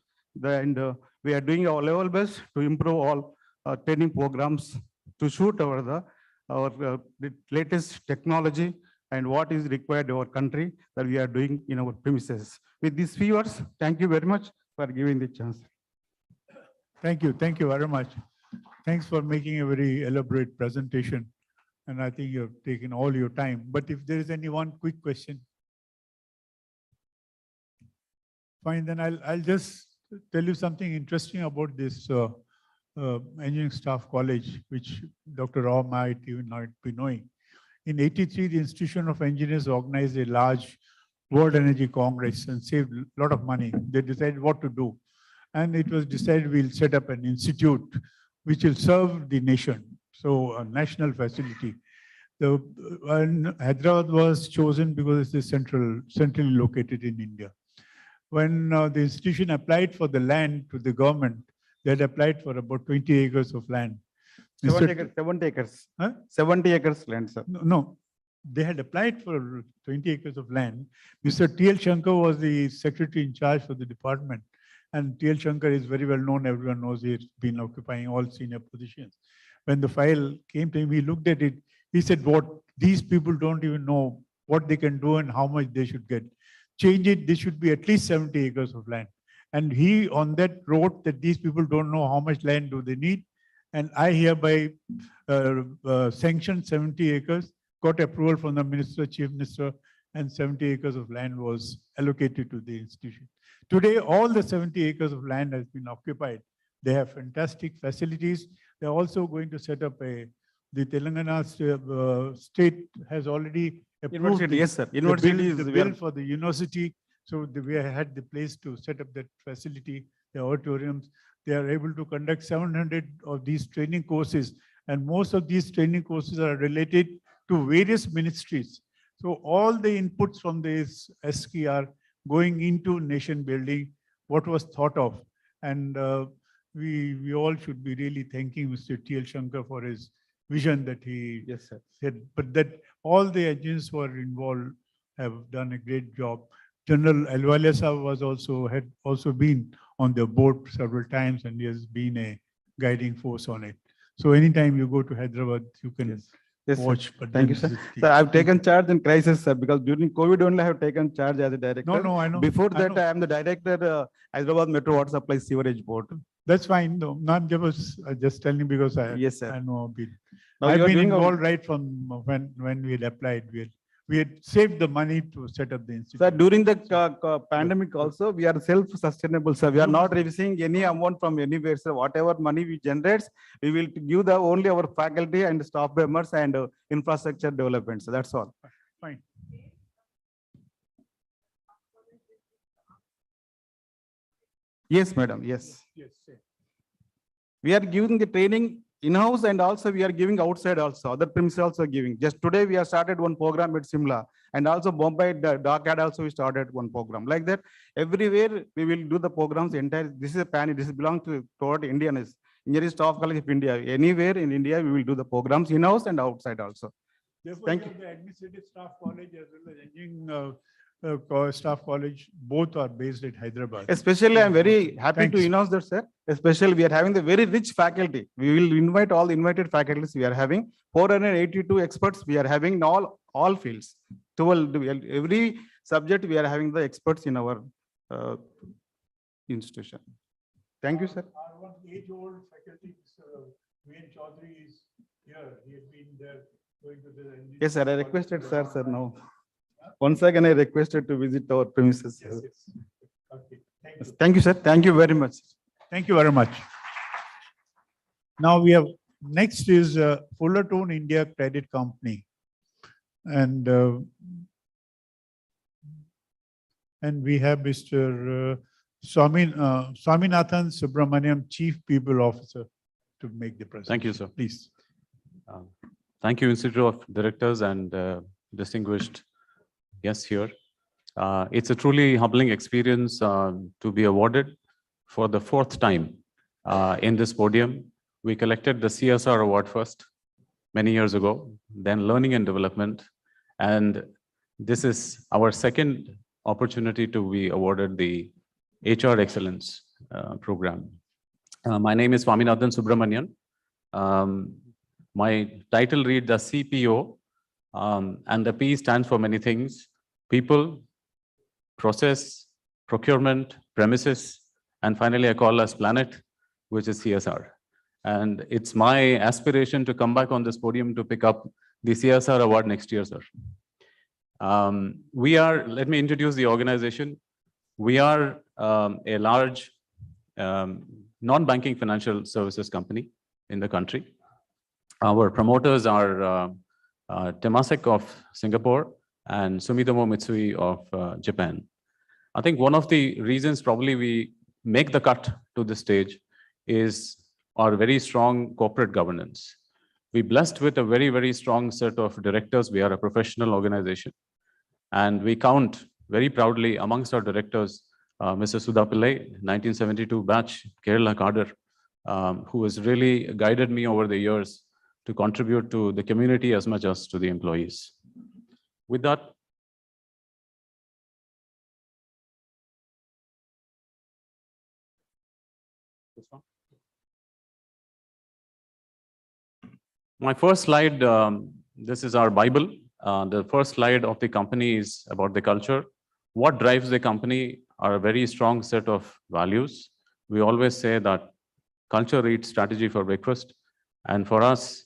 and we are doing our level best to improve all training programs to suit our latest technology and what is required in our country that we are doing in our premises. With these few words, thank you very much for giving the chance. Thank you very much. Thanks for making a very elaborate presentation. And I think you have taken all your time. But if there is any one quick question. Fine, then I'll just tell you something interesting about this engineering staff college, which Dr. Rao might even not be knowing. In '83, the Institution of Engineers organized a large World Energy Congress and saved a lot of money. They decided what to do. And it was decided we'll set up an institute which will serve the nation. So a national facility. Hyderabad was chosen because it's centrally located in India. When the institution applied for the land to the government, they had applied for about 20 acres of land. 70 acres. Huh? 70 acres land, sir. No, they had applied for 20 acres of land. Mr. T.L. Shankar was the secretary in charge for the department. And T.L. Shankar is very well known. Everyone knows he's been occupying all senior positions. When the file came to him, he looked at it. He said, what these people don't even know what they can do and how much they should get. Change it, this should be at least 70 acres of land. And he on that wrote that these people don't know how much land do they need. And I hereby sanctioned 70 acres, got approval from the minister, chief minister, and 70 acres of land was allocated to the institution. Today, all the 70 acres of land has been occupied. They have fantastic facilities. They're also going to set up the Telangana state has already approved University, yes, sir. University the bill for the university. So we had the place to set up that facility, the auditoriums. They are able to conduct 700 of these training courses. And most of these training courses are related to various ministries. So all the inputs from this SK are going into nation building, what was thought of. And we all should be really thanking Mr. T.L. Shankar for his vision that he said, but that all the agents who are involved have done a great job. General Alwalia Sahab had also been on the board several times and he has been a guiding force on it. So anytime you go to Hyderabad, you can watch. But thank you, sir. Sir, I've taken charge in crisis, sir, because during COVID only I have taken charge as a director. No, I know. Before that, I am the director, Hyderabad Metro Water Supply Sewerage Board. That's fine, though. Not just telling because I know a bit. Now I've you are been doing involved right from when we had applied. We had saved the money to set up the institute. Sir, during the pandemic also, we are self-sustainable, sir. We are not receiving any amount from anywhere, sir. Whatever money we generate, we will give only our faculty and staff members and infrastructure development. So that's all. Fine. Yes, madam. Yes. Yes. We are giving the training in-house and also we are giving outside also. Other premises also giving. Just today we have started one program at Simla and also Bombay, Dhaka also we started one program. Like that, everywhere we will do the programs entire. This is a this belongs to toward Indian Engineering Staff College of India. Anywhere in India, we will do the programs in-house and outside also. Therefore, thank you. The administrative staff college as well as engineering staff college, both are based at Hyderabad. Especially, I'm very happy to announce that, sir. Especially, we are having the very rich faculty. We will invite all the invited faculties. We are having 482 experts. We are having in all fields. 12, every subject we are having the experts in our institution. Thank you, sir. Our one age-old faculty, Mr. Vin Chaudhary is here. He has been there going to the. Yes, sir. I requested, sir, now. Once again, I requested to visit our premises. Yes. Okay. Thank you, sir. Thank you very much. Thank you very much. Now we have, next is Fullerton India Credit Company. And we have Mr. Swaminathan Subramaniam, Chief People Officer, to make the presentation. Thank you, sir. Please. Thank you, Institute of Directors and distinguished guests here. It's a truly humbling experience to be awarded for the 4th time in this podium. We collected the CSR award first many years ago, then learning and development. And this is our 2nd opportunity to be awarded the HR Excellence program. My name is Swaminathan Subramanian. My title reads as CPO, and the P stands for many things: people, process, procurement, premises, and finally I call us planet, which is CSR. And it's my aspiration to come back on this podium to pick up the CSR award next year, sir. Let me introduce the organization. We are a large non-banking financial services company in the country. Our promoters are Temasek of Singapore and Sumitomo Mitsui of Japan. I think one of the reasons probably we make the cut to this stage is our very strong corporate governance. We're blessed with a very, very strong set of directors. We are a professional organization. And we count very proudly amongst our directors, Mr. Sudha Pillai, 1972 batch, Kerala cadre, who has really guided me over the years to contribute to the community as much as to the employees. With that, my first slide, this is our Bible. The first slide of the company is about the culture. What drives the company are a very strong set of values. We always say that culture eats strategy for breakfast. And for us,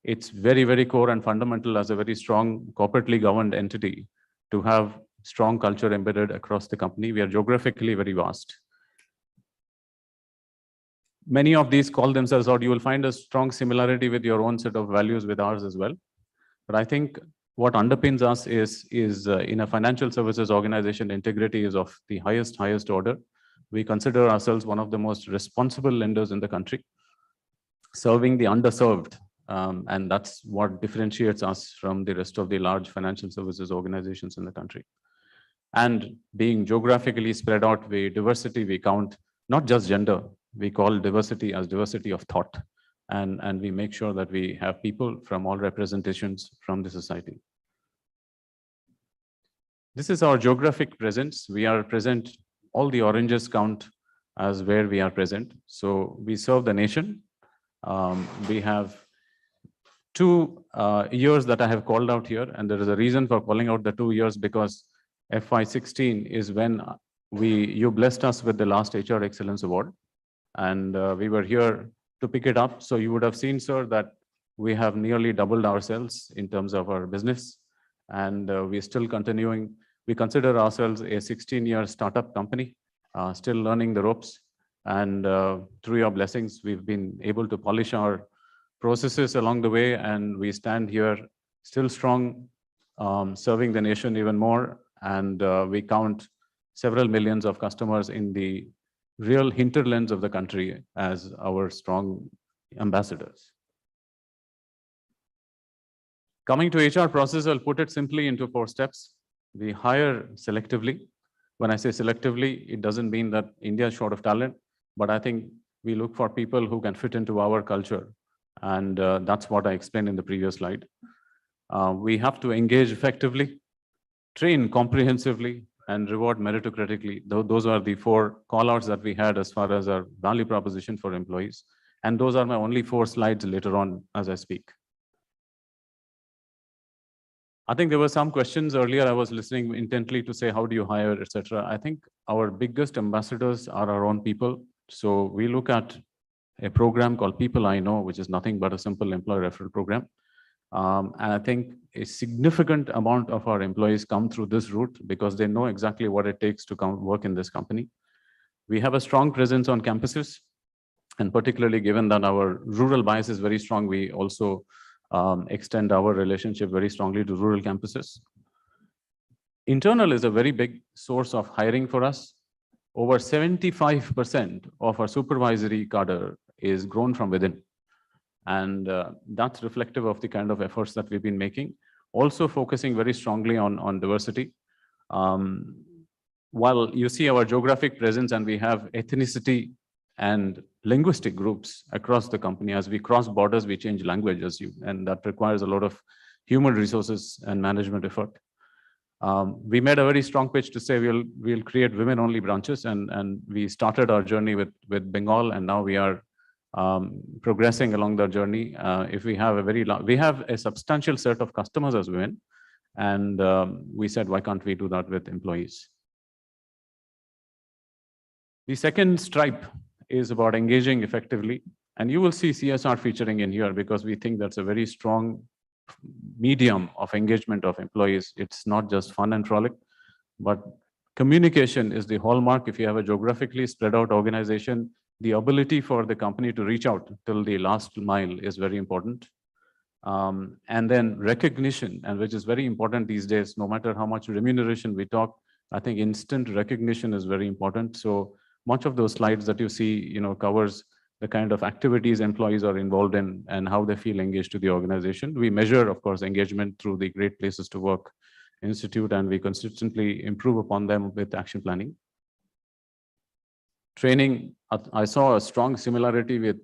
it's very, very core and fundamental as a very strong corporately governed entity to have strong culture embedded across the company. We are geographically very vast. Many of these call themselves out. You will find a strong similarity with your own set of values with ours as well. But I think what underpins us is in a financial services organization, integrity is of the highest order. We consider ourselves one of the most responsible lenders in the country, serving the underserved. And that's what differentiates us from the rest of the large financial services organizations in the country. And being geographically spread out, diversity, we count not just gender, we call diversity as diversity of thought. And we make sure that we have people from all representations from the society. This is our geographic presence. We are present, all the oranges count as where we are present. So we serve the nation. We have 2 years that I have called out here, and there is a reason for calling out the 2 years because FY16 is when you blessed us with the last HR Excellence Award, and we were here to pick it up. So you would have seen, sir, that we have nearly doubled ourselves in terms of our business, and we're still continuing. We consider ourselves a 16-year startup company, still learning the ropes, and through your blessings, we've been able to polish our processes along the way, and we stand here still strong, serving the nation even more, and we count several millions of customers in the real hinterlands of the country as our strong ambassadors. Coming to HR process, I'll put it simply into 4 steps. We hire selectively. When I say selectively, it doesn't mean that India is short of talent, but I think we look for people who can fit into our culture. And that's what I explained in the previous slide. We have to engage effectively, train comprehensively, and reward meritocratically. Those are the 4 callouts that we had as far as our value proposition for employees. And those are my only 4 slides later on as I speak. I think there were some questions earlier. I was listening intently to say, how do you hire, etc. I think our biggest ambassadors are our own people. So we look at a program called People I Know, which is nothing but a simple employee referral program. And I think a significant amount of our employees come through this route because they know exactly what it takes to come work in this company. We have a strong presence on campuses, and particularly given that our rural bias is very strong, we also extend our relationship very strongly to rural campuses. Internal is a very big source of hiring for us. Over 75% of our supervisory cadre is grown from within. And that's reflective of the kind of efforts that we've been making. Also focusing very strongly on diversity. While you see our geographic presence and we have ethnicity and linguistic groups across the company, as we cross borders, we change languages, and that requires a lot of human resources and management effort. We made a very strong pitch to say we'll create women-only branches, and we started our journey with Bengal, and now we are progressing along that journey. If we have we have a substantial set of customers as women, and we said, why can't we do that with employees? The second stripe is about engaging effectively, and you will see CSR featuring in here because we think that's a very strong medium of engagement of employees. It's not just fun and frolic, but Communication is the hallmark. If you have a geographically spread out organization, the ability for the company to reach out till the last mile is very important. And then recognition, and which is very important these days, no matter how much remuneration we talk, I think instant recognition is very important. So much of those slides that you see, covers the kind of activities employees are involved in and how they feel engaged to the organization. We measure, of course, engagement through the Great Places to Work Institute, and we consistently improve upon them with action planning. Training, I saw a strong similarity with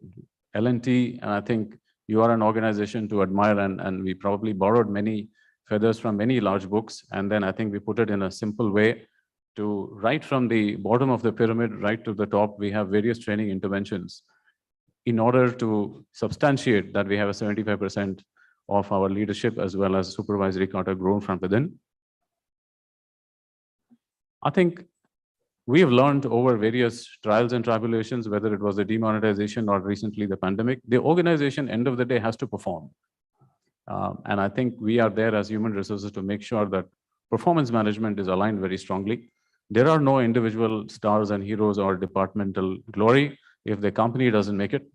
L&T, and I think you are an organization to admire, and we probably borrowed many feathers from many large books, and then I think we put it in a simple way to right from the bottom of the pyramid right to the top. We have various training interventions in order to substantiate that we have a 75% of our leadership as well as supervisory cadre grown from within. I think we have learned over various trials and tribulations, whether it was the demonetization or recently the pandemic, the organization, end of the day, has to perform. And I think we are there as human resources to make sure that performance management is aligned very strongly. There are no individual stars and heroes or departmental glory if the company doesn't make it.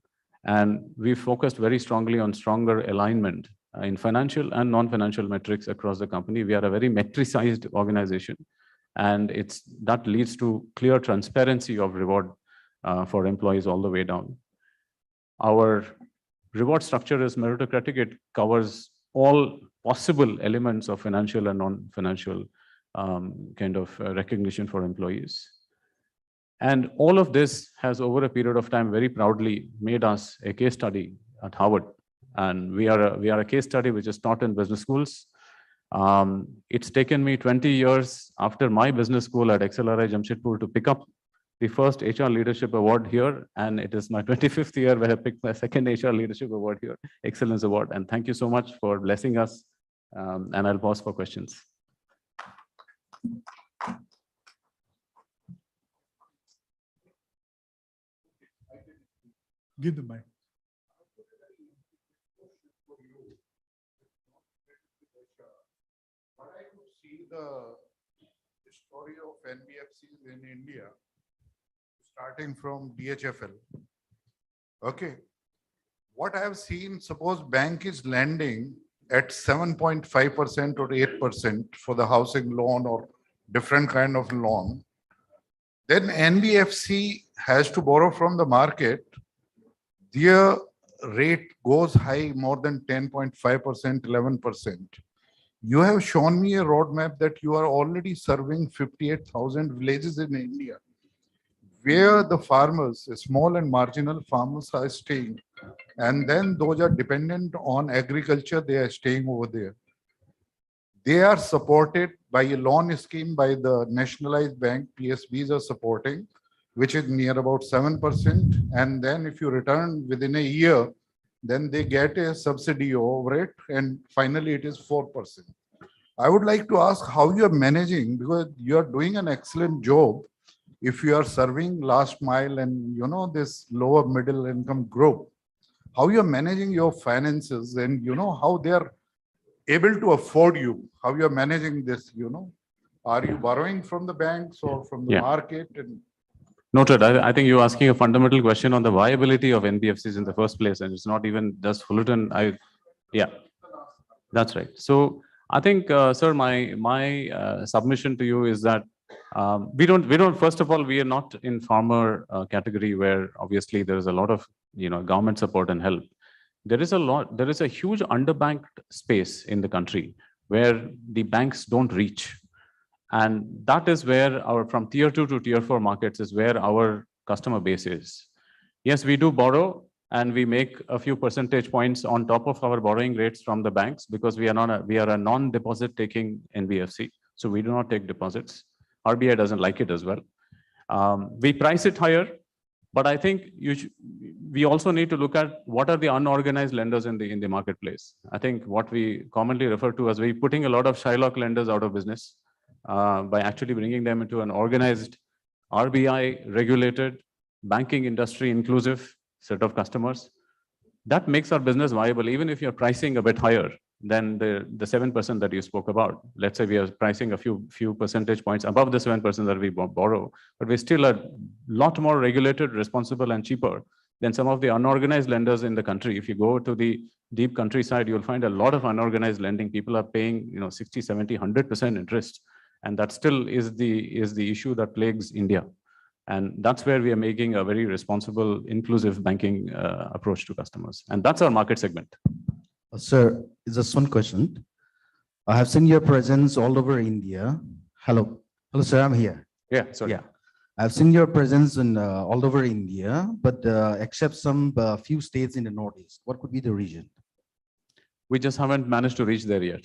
And we focused very strongly on stronger alignment in financial and non-financial metrics across the company. We are a very metricized organization, and that leads to clear transparency of reward for employees all the way down. Our reward structure is meritocratic. It covers all possible elements of financial and non-financial kind of recognition for employees. And all of this has, over a period of time, very proudly made us a case study at Harvard. And we are a case study which is taught in business schools. It's taken me 20 years after my business school at XLRI Jamshedpur to pick up the first HR Leadership Award here. And it is my 25th year where I picked my second HR Leadership Award here, Excellence Award. And thank you so much for blessing us. And I'll pause for questions. Give the mic. But I could see the story of NBFCs in India, starting from DHFL. Okay. What I have seen, suppose bank is lending at 7.5% or 8% for the housing loan or different kind of loan. Then NBFC has to borrow from the market. Their rate goes high, more than 10.5%, 11%. You have shown me a roadmap that you are already serving 58,000 villages in India, where the farmers, small and marginal farmers, are staying. And then those are dependent on agriculture, they are staying over there. They are supported by a loan scheme by the nationalized bank, PSBs are supporting, which is near about 7%. And then if you return within a year, then they get a subsidy over it. And finally, it is 4%. I would like to ask how you are managing, because you are doing an excellent job. If you are serving last mile and this lower middle income group, how you are managing your finances and how they are able to afford you, how you are managing this, are you borrowing from the banks or from the market? And noted. I think you're asking a fundamental question on the viability of NBFCs in the first place, and it's not even just Fullerton. Yeah, that's right. So I think, sir, my submission to you is that we don't. First of all, we are not in farmer category where obviously there is a lot of government support and help. There is a huge underbanked space in the country where the banks don't reach. And that is where from tier 2 to tier 4 markets is where our customer base is. Yes, we do borrow and we make a few percentage points on top of our borrowing rates from the banks because we are a non-deposit taking NBFC. So we do not take deposits. RBI doesn't like it as well. We price it higher, but I think we also need to look at what are the unorganized lenders in the marketplace. I think what we commonly refer to as we putting a lot of Shylock lenders out of business. By actually bringing them into an organized, RBI regulated, banking industry inclusive set of customers. That makes our business viable. Even if you're pricing a bit higher, than the 7% that you spoke about. Let's say we are pricing a few percentage points above the 7% that we borrow, but we're still a lot more regulated, responsible, and cheaper than some of the unorganized lenders in the country. If you go to the deep countryside, you'll find a lot of unorganized lending. People are paying 60, 70, 100% interest. And that still is the issue that plagues India. And that's where we are making a very responsible, inclusive banking approach to customers. And that's our market segment. Sir, just one question. I have seen your presence all over India. Hello. Hello, sir, I'm here. Yeah, sorry. Yeah. I've seen your presence in all over India, but except some few states in the Northeast. What could be the region? We just haven't managed to reach there yet.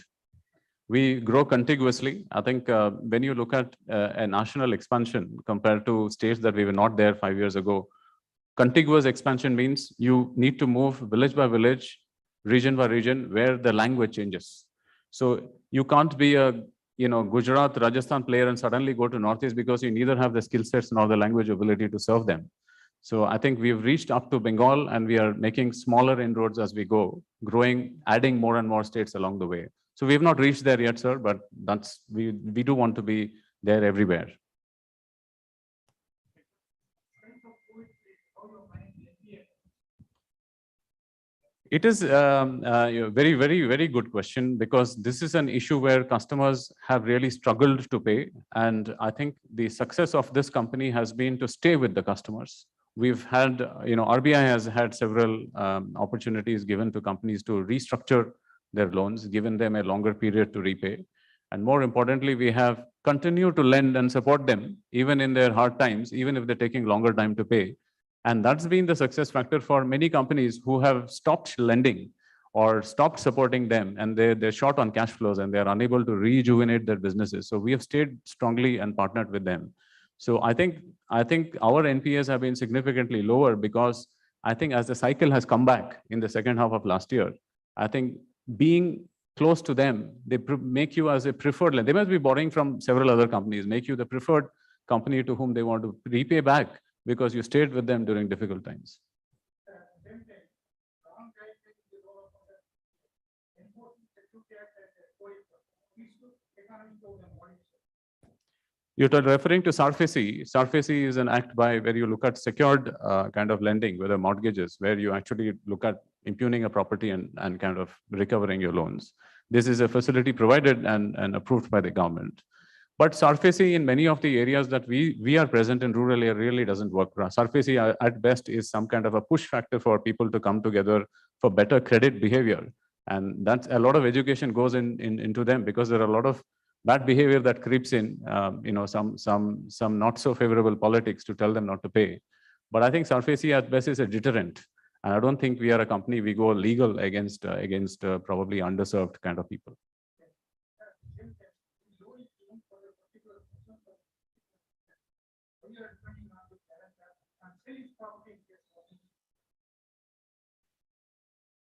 We grow contiguously. I think when you look at a national expansion compared to states that we were not there 5 years ago, contiguous expansion means you need to move village by village, region by region, where the language changes. So you can't be a Gujarat, Rajasthan player and suddenly go to Northeast because you neither have the skill sets nor the language ability to serve them. So I think we've reached up to Bengal and we are making smaller inroads as we go, growing, adding more and more states along the way. So we have not reached there yet, sir, but we do want to be there everywhere. It is a very, very, very good question, because this is an issue where customers have really struggled to pay. And I think the success of this company has been to stay with the customers. We've had, RBI has had several opportunities given to companies to restructure their loans, given them a longer period to repay. And more importantly, we have continued to lend and support them, even in their hard times, even if they're taking longer time to pay. And that's been the success factor for many companies who have stopped lending or stopped supporting them, and they're short on cash flows and they're unable to rejuvenate their businesses. So we have stayed strongly and partnered with them. So I think our NPAs have been significantly lower, because I think as the cycle has come back in the second half of last year, I think being close to them, they make you as a preferred lender. They must be borrowing from several other companies, make you the preferred company to whom they want to repay back, because you stayed with them during difficult times. You're referring to SARFAESI. SARFAESI is an act by where you look at secured kind of lending, whether mortgages, where you actually look at impugning a property and kind of recovering your loans. This is a facility provided and approved by the government. But SARFAESI in many of the areas that we are present in rural area really doesn't work for us. SARFAESI at best is some kind of a push factor for people to come together for better credit behavior. And that's a lot of education goes into them, because there are a lot of bad behavior that creeps in, some not so favorable politics to tell them not to pay. But I think SARFAESI at best is a deterrent. And I don't think we are a company, we go legal against probably underserved kind of people.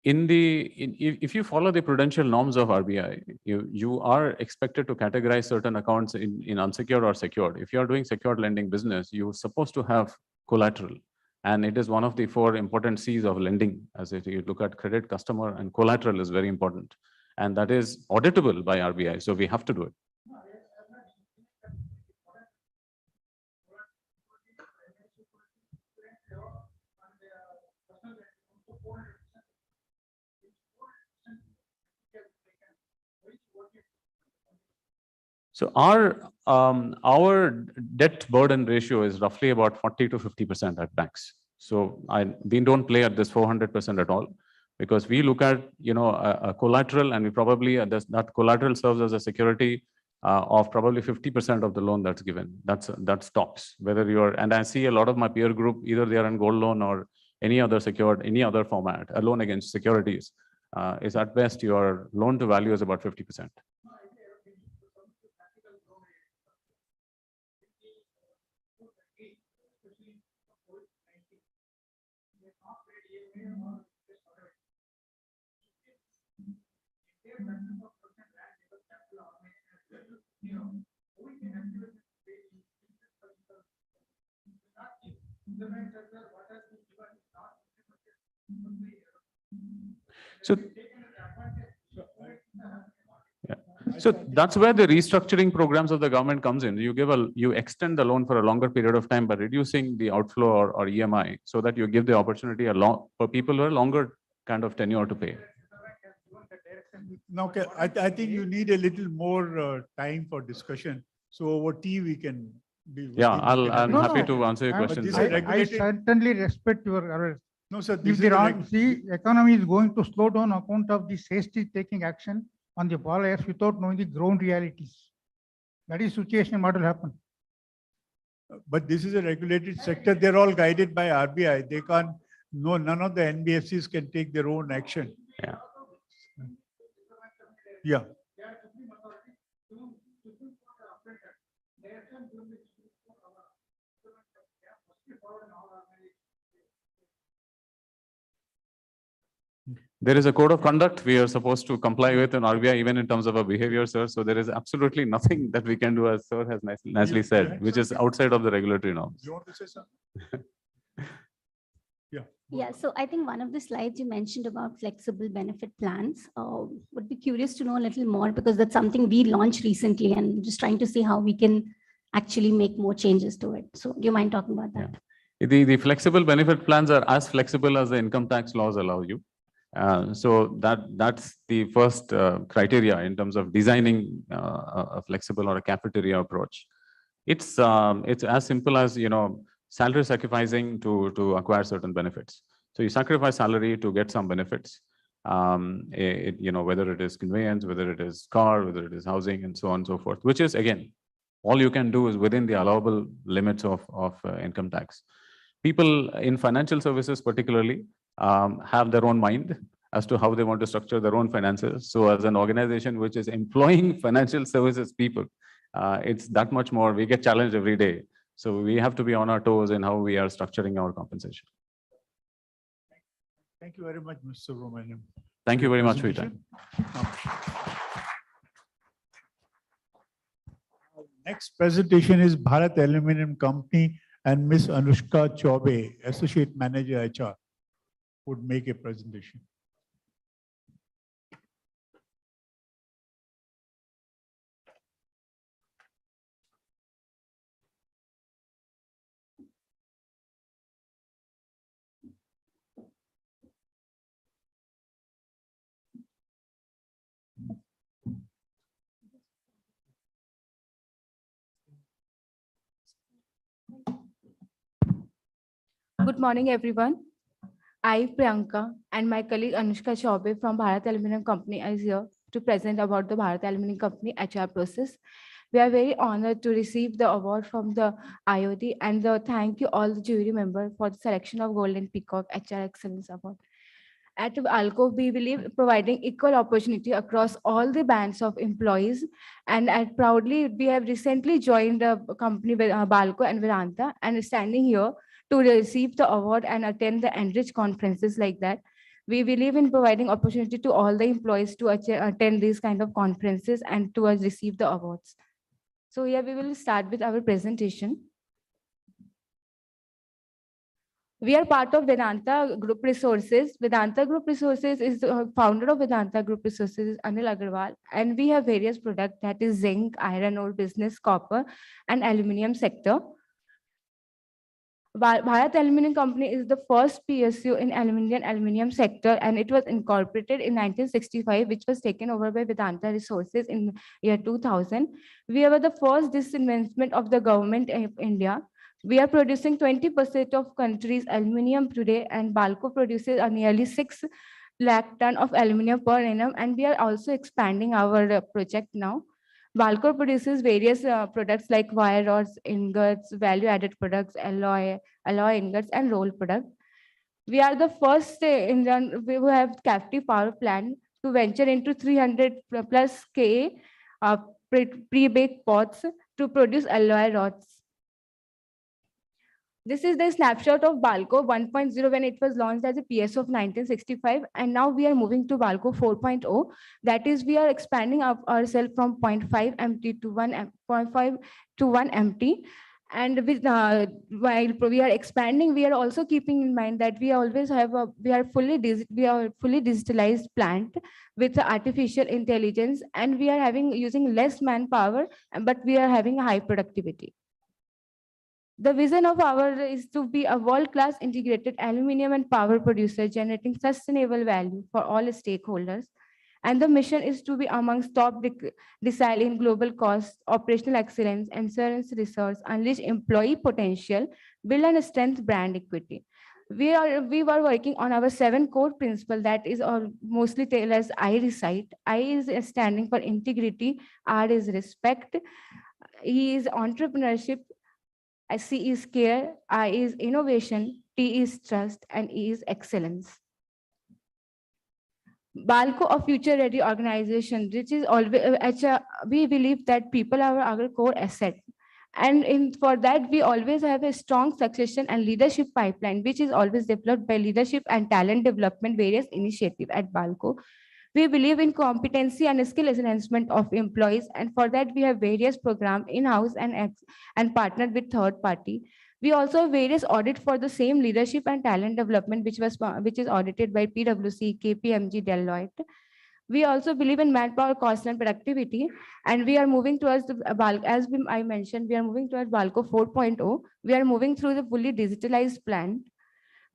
If you follow the prudential norms of RBI, you are expected to categorize certain accounts in unsecured or secured. If you are doing secured lending business, you're supposed to have collateral. And it is one of the 4 important C's of lending. As you look at credit, customer, and collateral is very important. And that is auditable by RBI. So we have to do it. So our debt burden ratio is roughly about 40 to 50% at banks. So we don't play at this 400% at all, because we look at a collateral, and we probably that collateral serves as a security of probably 50% of the loan that's given. That stops. Whether you're, and I see a lot of my peer group, either they are in gold loan or any other secured, any other format, a loan against securities, is at best your loan to value is about 50%. So So that's where the restructuring programs of the government comes in. You extend the loan for a longer period of time by reducing the outflow or EMI, so that you give the opportunity for people who are longer kind of tenure to pay. Now, okay, I think you need a little more time for discussion. So over tea we can. Yeah, I'm happy to answer your questions. I certainly respect your. No, sir. If the economy is going to slow down on account of the hasty taking action on the borrowers without knowing the ground realities, that is situation. What will happen? But this is a regulated sector. They're all guided by RBI. They can't. No, none of the NBFCs can take their own action. Yeah. Yeah. There is a code of conduct we are supposed to comply with in RBI, even in terms of our behavior, sir. So there is absolutely nothing that we can do, as sir has nicely said, which is outside of the regulatory norms. You want to say something? Yeah, so I think one of the slides you mentioned about flexible benefit plans, would be curious to know a little more, because that's something we launched recently and just trying to see how we can actually make more changes to it. So do you mind talking about that? Yeah. The flexible benefit plans are as flexible as the income tax laws allow you. So that's the first criteria in terms of designing a flexible or a cafeteria approach. It's as simple as, salary sacrificing to acquire certain benefits. So you sacrifice salary to get some benefits, whether it is conveyance, whether it is car, whether it is housing, and so on and so forth, which is, again, all you can do is within the allowable limits of income tax. People in financial services particularly have their own mind as to how they want to structure their own finances. So as an organization which is employing financial services people, it's that much more, we get challenged every day. So we have to be on our toes in how we are structuring our compensation. Thank you very much, Mr. Subramaniam. Thank you very much for your time. Next presentation is Bharat Aluminium Company, and Ms. Anushka Chaube, Associate Manager HR, would make a presentation. Good morning, everyone. I, Priyanka, and my colleague Anushka Chaube from Bharat Aluminium Company is here to present about the Bharat Aluminium Company HR process. We are very honored to receive the award from the IOD, and thank you all the jury members for the selection of Golden Peacock HR Excellence Award. At ALCO, we believe providing equal opportunity across all the bands of employees, and proudly we have recently joined a company with Balco and Vedanta, and standing here to receive the award and attend the enrich conferences like that. We believe in providing opportunity to all the employees to attend these kind of conferences and to receive the awards. So here we will start with our presentation. We are part of Vedanta Group Resources. Vedanta Group Resources is the founder of Vedanta Group Resources is Anil Agarwal, and we have various products, that is zinc, iron ore business, copper, and aluminium sector. Bharat Aluminium Company is the first PSU in aluminium sector, and it was incorporated in 1965, which was taken over by Vedanta Resources in year 2000. We were the first disinvestment of the government of India. We are producing 20% of country's aluminium today, and Balco produces nearly 6 lakh ton of aluminium per annum, and we are also expanding our project now. Balco produces various products like wire rods, ingots, value-added products, alloy ingots, and roll products. We are the first Indian who have captive power plant to venture into 300 plus KA pre-baked pots to produce alloy rods. This is the snapshot of Balco 1.0 when it was launched as a PSU of 1965, and now we are moving to Balco 4.0. That is, we are expanding ourselves from 0.5 MT to 1.5 to 1 MT, And with while we are expanding, we are also keeping in mind that we always have a we are fully digitalized plant with artificial intelligence, and we are using less manpower, but we are having a high productivity. The vision of ours is to be a world-class integrated aluminum and power producer, generating sustainable value for all stakeholders. And the mission is to be amongst top decile in global cost, operational excellence, insurance resource, unleash employee potential, build and strengthen brand equity. We were working on our 7 core principles that is mostly tailored as I recite. I is standing for integrity, R is respect, E is entrepreneurship, C is care, I is innovation, T is trust, and E is excellence. BALCO, a future-ready organization, which is always, we believe that people are our core asset. And for that, we always have a strong succession and leadership pipeline, which is always developed by leadership and talent development, various initiatives at BALCO. We believe in competency and skill enhancement of employees. And for that, we have various programs in-house and partnered with third party. We also have various audit for the same leadership and talent development, which is audited by PwC, KPMG, Deloitte. We also believe in manpower cost and productivity, and we are moving towards as I mentioned, we are moving towards BALCO 4.0. We are moving through the fully digitalized plant.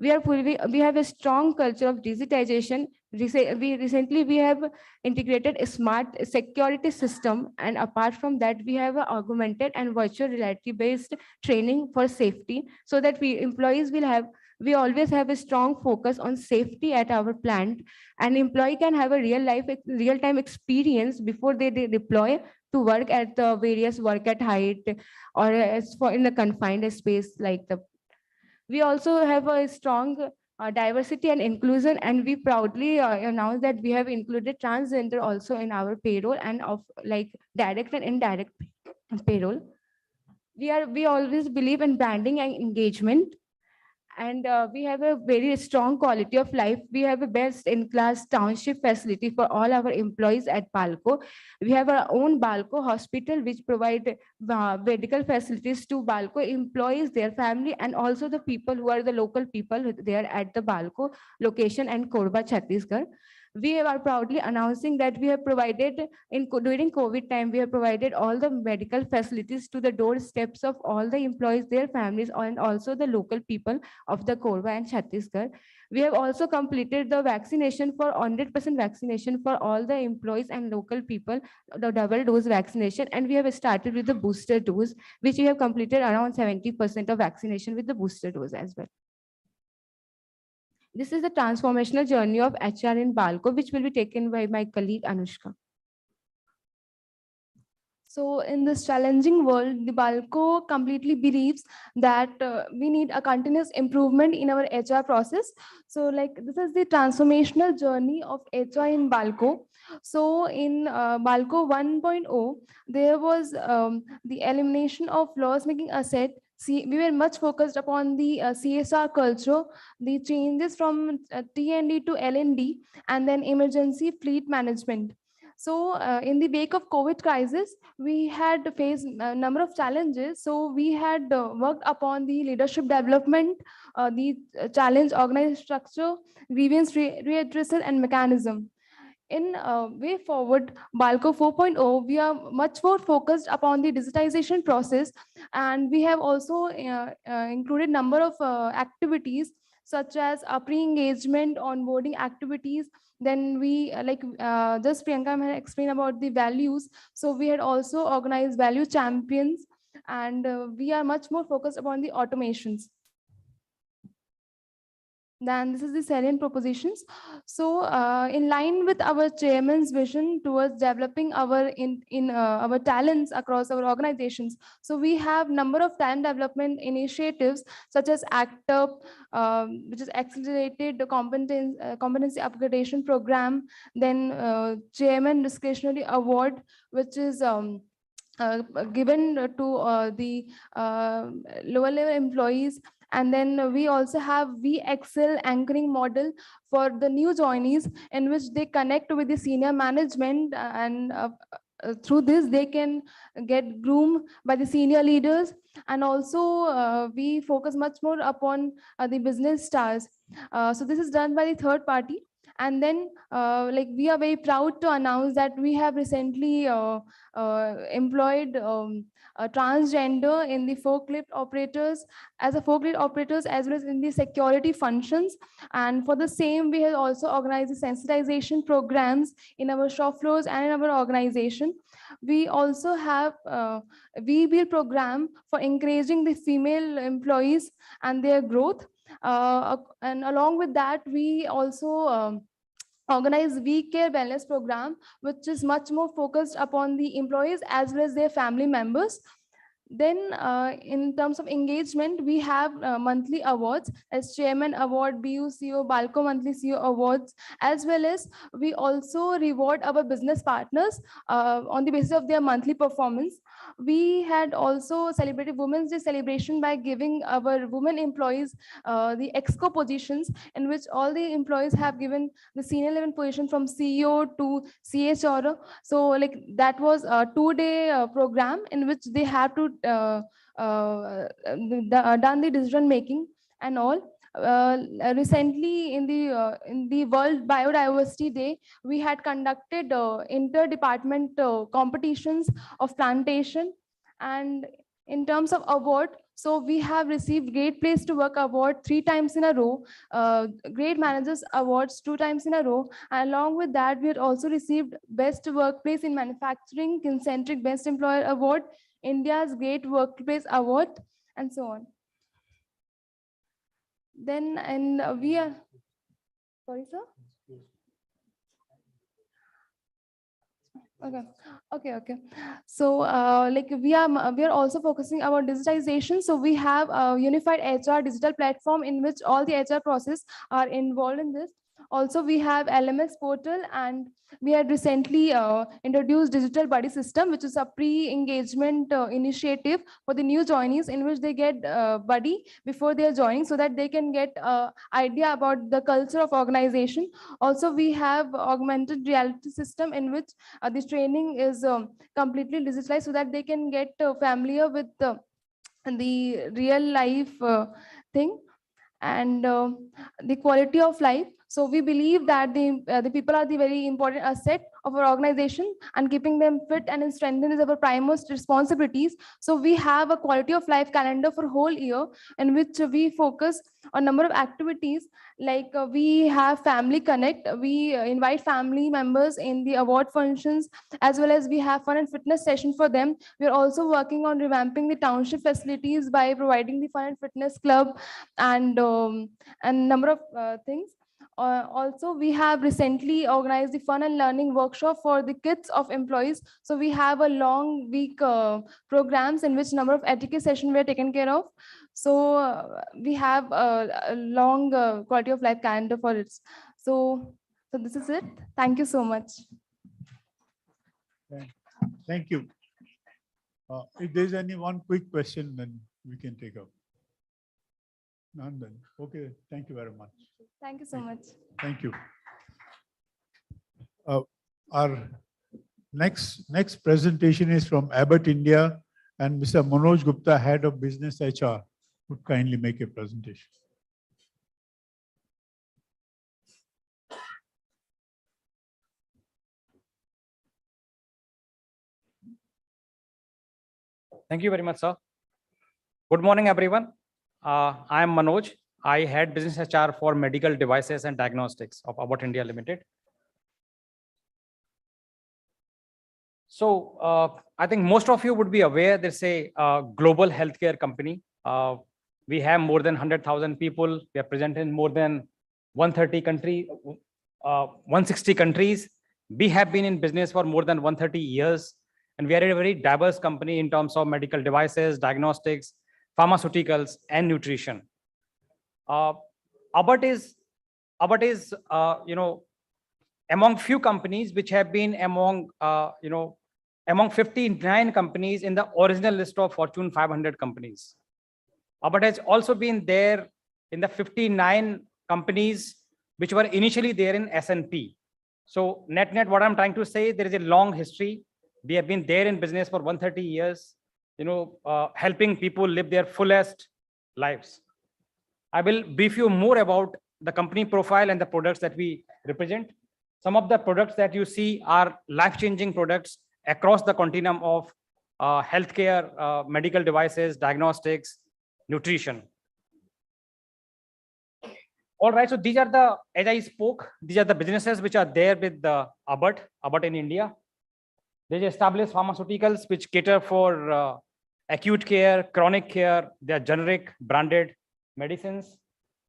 We have a strong culture of digitization. We have integrated a smart security system, and apart from that, we have augmented and virtual reality based training for safety, so that we always have a strong focus on safety at our plant, and employee can have a real time experience before they deploy to work at the various work at height or in a confined space like the. We also have a strong diversity and inclusion, and we proudly announce that we have included transgender also in our payroll and of like direct and indirect payroll. We always believe in branding and engagement, and we have a very strong quality of life. We have a best in class township facility for all our employees at BALCO. We have our own BALCO hospital, which provide medical facilities to BALCO employees, their family, and also the people who are the local people there at the BALCO location and Korba, Chhattisgarh. We are proudly announcing that we have provided during COVID time, we have provided all the medical facilities to the doorsteps of all the employees, their families, and also the local people of the Korba and Chhattisgarh. We have also completed the vaccination for 100% vaccination for all the employees and local people, the double dose vaccination, and we have started with the booster dose, which we have completed around 70% of vaccination with the booster dose as well. This is the transformational journey of HR in BALCO, which will be taken by my colleague Anushka. So in this challenging world, the BALCO completely believes that we need a continuous improvement in our HR process. So like this is the transformational journey of HR in BALCO. So in BALCO 1.0, there was the elimination of loss-making asset. We were much focused upon the CSR culture, the changes from T&D to L&D, and then emergency fleet management. So in the wake of COVID crisis, we had faced a number of challenges. So we had worked upon the leadership development, the challenge organized structure, grievance readdressal and mechanism. In way forward, BALCO 4.0, we are much more focused upon the digitization process, and we have also included number of activities such as pre-engagement, onboarding activities. Then we just Priyanka had explained about the values. So we had also organized value champions, and we are much more focused upon the automations. Then this is the salient propositions. So in line with our chairman's vision towards developing our our talents across our organizations, so we have number of talent development initiatives such as ACT UP, which is accelerated competency upgradation program, then chairman discretionary award, which is given to the lower level employees. And then we also have VXL anchoring model for the new joinees, in which they connect with the senior management and through this they can get groomed by the senior leaders, and also we focus much more upon the business stars. So this is done by the third party. And then like we are very proud to announce that we have recently employed a transgender in the forklift operators, as well as in the security functions. And for the same, we have also organized the sensitization programs in our shop floors and in our organization. We also have we will program for encouraging the female employees and their growth. And along with that, we also organize We Care Wellness program, which is much more focused upon the employees as well as their family members. Then in terms of engagement, we have monthly awards as Chairman Award, BU CEO, Balco Monthly CEO Awards, as well as we also reward our business partners on the basis of their monthly performance. We had also celebrated Women's Day celebration by giving our women employees the exco positions, in which all the employees have given the senior level position from CEO to CSR. So like that was a 2-day program in which they have to done the decision making and all. Recently in the World Biodiversity Day, we had conducted inter-department competitions of plantation. And in terms of award, so we have received Great Place to Work award 3 times in a row, Great Managers awards 2 times in a row. And along with that, we had also received Best Workplace in Manufacturing, Kincentric Best Employer Award, India's Great Workplace Award, and so on. Then, and we are, sorry, sir? Okay. So like we are also focusing our digitization. So we have a unified HR digital platform in which all the HR process are involved in this. Also, we have LMS portal, and we had recently introduced digital buddy system, which is a pre-engagement initiative for the new joinees, in which they get buddy before they are joining, so that they can get idea about the culture of organization. Also, we have augmented reality system in which this training is completely digitalized, so that they can get familiar with the real life thing and the quality of life. So we believe that the people are the very important asset of our organization, and keeping them fit and strengthened is our primary responsibilities. So we have a quality of life calendar for whole year, in which we focus on number of activities, like we have Family Connect. We invite family members in the award functions, as well as we have fun and fitness session for them. We are also working on revamping the township facilities by providing the fun and fitness club and number of things. Also, we have recently organized the fun and learning workshop for the kids of employees. So we have a long week programs in which number of etiquette sessions were taken care of. So we have a long quality of life calendar for it. So this is it. Thank you so much. Thank you. If there's any one quick question, then we can take up. None then. Okay, thank you very much. Thank you so much. Thank you. Our next presentation is from Abbott India, and Mr. Manoj Gupta, Head of Business HR, would kindly make a presentation. Thank you very much, sir. Good morning, everyone. I am Manoj. I head business HR for medical devices and diagnostics of Abbott India Limited. So I think most of you would be aware there's a global healthcare company. We have more than 100,000 people. We are present in more than 160 countries. We have been in business for more than 130 years. And we are a very diverse company in terms of medical devices, diagnostics, pharmaceuticals, and nutrition. Abbott is among few companies which have been among 59 companies in the original list of Fortune 500 companies. Abbott has also been there in the 59 companies which were initially there in S&P. So net, what I'm trying to say, there is a long history We have been there in business for 130 years, helping people live their fullest lives. I will brief you more about the company profile and the products that we represent. Some of the products that you see are life-changing products across the continuum of healthcare, medical devices, diagnostics, nutrition. All right, so these are the, as I spoke, these are the businesses which are there with the Abbott in India. They established pharmaceuticals which cater for acute care, chronic care, they are generic branded medicines.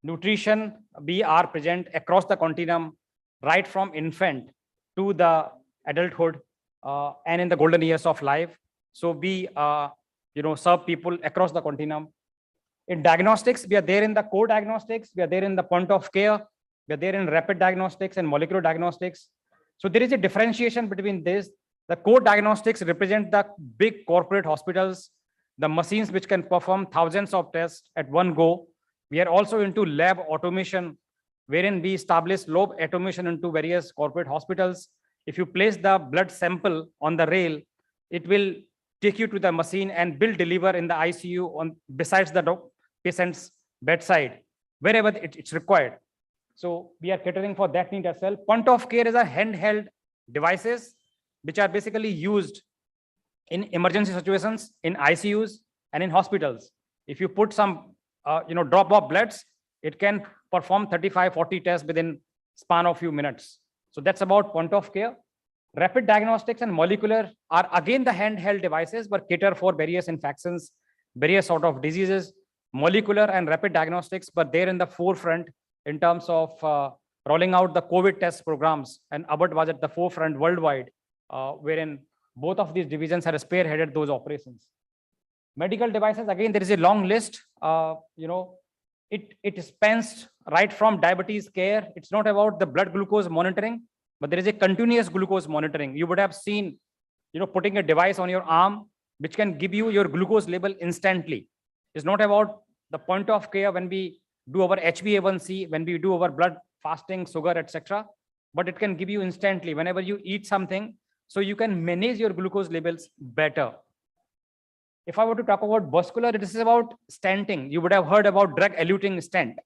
Nutrition, we are present across the continuum, right from infant to the adulthood and in the golden years of life. So we serve people across the continuum. In diagnostics, we are there in the core diagnostics, we are there in the point of care, we are there in rapid diagnostics and molecular diagnostics. So there is a differentiation between this. The core diagnostics represent the big corporate hospitals, the machines which can perform thousands of tests at one go. We are also into lab automation, wherein we establish lab automation into various corporate hospitals. If you place the blood sample on the rail, it will take you to the machine and will deliver in the ICU on besides the patient's bedside, wherever it's required. So we are catering for that need as well. Point of care is a handheld devices, which are basically used in emergency situations, in ICUs and in hospitals. If you put some, drop of bloods, it can perform 35, 40 tests within span of few minutes. So that's about point of care. Rapid diagnostics and molecular are again the handheld devices, but cater for various infections, various sort of diseases. Molecular and rapid diagnostics, but they're in the forefront in terms of rolling out the COVID test programs. And Abbott was at the forefront worldwide, wherein both of these divisions had spearheaded those operations. Medical devices, again, there is a long list. It spans right from diabetes care. It's not about the blood glucose monitoring, but there is a continuous glucose monitoring. You would have seen, putting a device on your arm, which can give you your glucose level instantly. It's not about the point of care when we do our HbA1c, when we do our blood fasting, sugar, etc. But it can give you instantly whenever you eat something, so you can manage your glucose levels better. If I were to talk about vascular, this is about stenting. You would have heard about drug-eluting stent,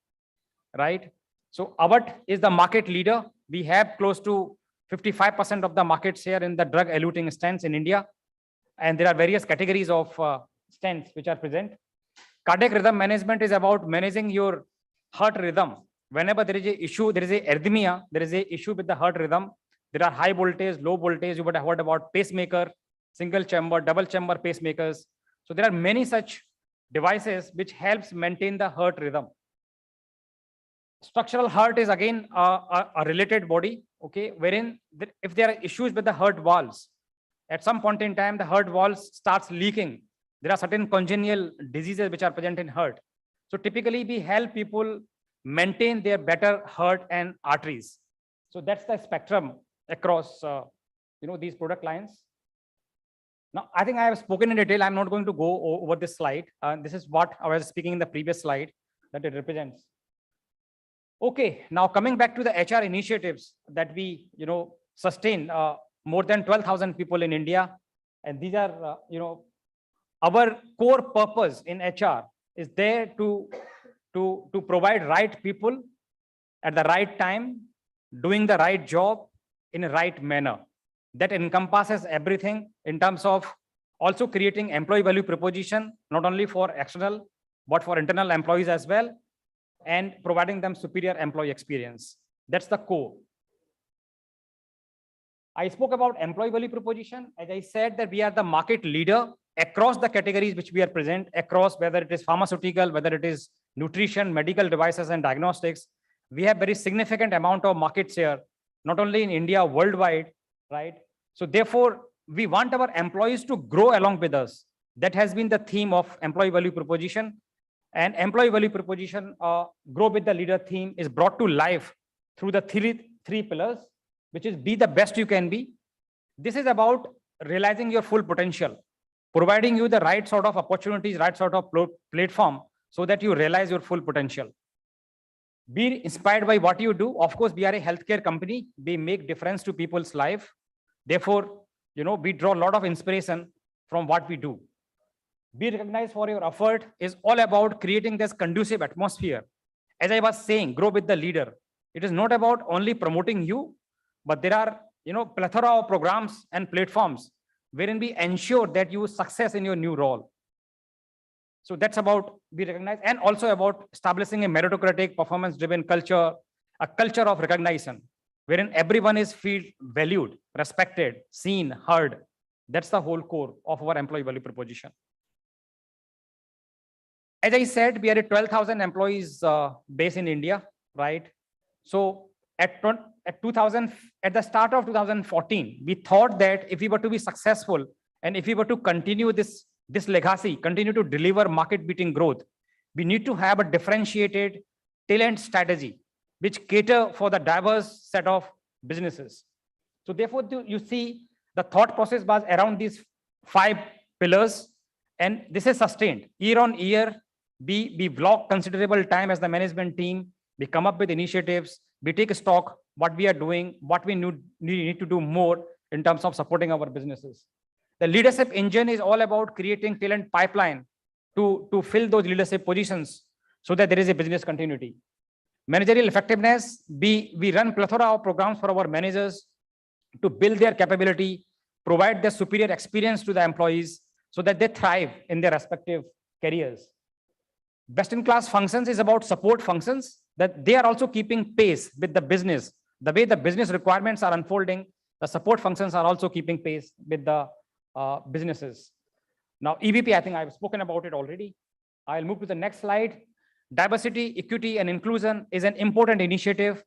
right? So Abbott is the market leader. We have close to 55% of the market share in the drug-eluting stents in India. And there are various categories of stents which are present. Cardiac rhythm management is about managing your heart rhythm. Whenever there is an issue, there is a arrhythmia, there is an issue with the heart rhythm. There are high voltage, low voltage. You would have heard about pacemaker, single chamber, double chamber pacemakers. So there are many such devices which helps maintain the heart rhythm. Structural heart is again a related body, okay, wherein if there are issues with the heart valves, at some point in time, the heart valves starts leaking. There are certain congenital diseases which are present in heart. So typically we help people maintain their better heart and arteries. So that's the spectrum across these product lines. Now, I think I have spoken in detail. I'm not going to go over this slide. This is what I was speaking in the previous slide that it represents. Okay, now coming back to the HR initiatives that we sustain, more than 12,000 people in India. And these are, our core purpose in HR is there to provide right people at the right time, doing the right job in a right manner. That encompasses everything in terms of also creating employee value proposition, not only for external, but for internal employees as well, and providing them superior employee experience. That's the core. I spoke about employee value proposition. As I said, that we are the market leader across the categories which we are present, across whether it is pharmaceutical, whether it is nutrition, medical devices, and diagnostics. We have very significant amount of market share, not only in India, worldwide, right? So therefore, we want our employees to grow along with us. That has been the theme of employee value proposition. And employee value proposition, grow with the leader theme, is brought to life through the three pillars, which is be the best you can be. This is about realizing your full potential, providing you the right sort of opportunities, right sort of platform, so that you realize your full potential. Be inspired by what you do. Of course, we are a healthcare company. We make difference to people's life. Therefore, we draw a lot of inspiration from what we do. Be recognized for your effort is all about creating this conducive atmosphere. As I was saying, grow with the leader. It is not about only promoting you, but there are plethora of programs and platforms wherein we ensure that you success in your new role. So that's about be recognized, and also about establishing a meritocratic, performance-driven culture, a culture of recognition, wherein everyone is feel valued, respected, seen, heard. That's the whole core of our employee value proposition. As I said, we are a 12,000 employees based in India, right? So at the start of 2014, we thought that if we were to be successful and if we were to continue this legacy, continue to deliver market-beating growth, we need to have a differentiated talent strategy which cater for the diverse set of businesses. So therefore, you see the thought process was around these 5 pillars, and this is sustained year on year. We block considerable time as the management team. We come up with initiatives. We take stock what we are doing, what we need to do more in terms of supporting our businesses. The leadership engine is all about creating talent pipeline to fill those leadership positions so that there is a business continuity. Managerial effectiveness, we run plethora of programs for our managers to build their capability, provide their superior experience to the employees so that they thrive in their respective careers. Best-in-class functions is about support functions that they are also keeping pace with the business. The way the business requirements are unfolding, the support functions are also keeping pace with the businesses. Now, EVP, I think I've spoken about it already. I'll move to the next slide. Diversity, equity, and inclusion is an important initiative.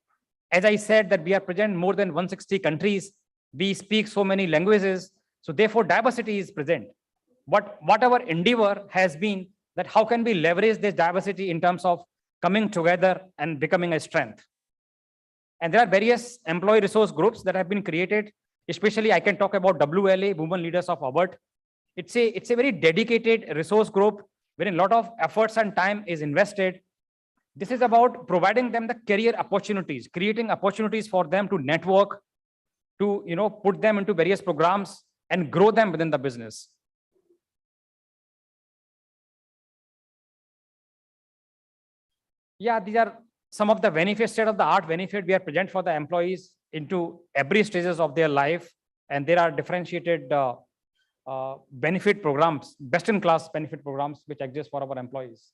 As I said, that we are present in more than 160 countries. We speak so many languages. So therefore, diversity is present. What our endeavor has been that how can we leverage this diversity in terms of coming together and becoming a strength. And there are various employee resource groups that have been created. Especially, I can talk about WLA, Women Leaders of Govt. It's a very dedicated resource group wherein a lot of efforts and time is invested. This is about providing them the career opportunities, creating opportunities for them to network, to put them into various programs and grow them within the business. Yeah, these are some of the benefits, state-of-the-art benefit we are present for the employees into every stages of their life. And there are differentiated benefit programs, best-in-class benefit programs, which exist for our employees.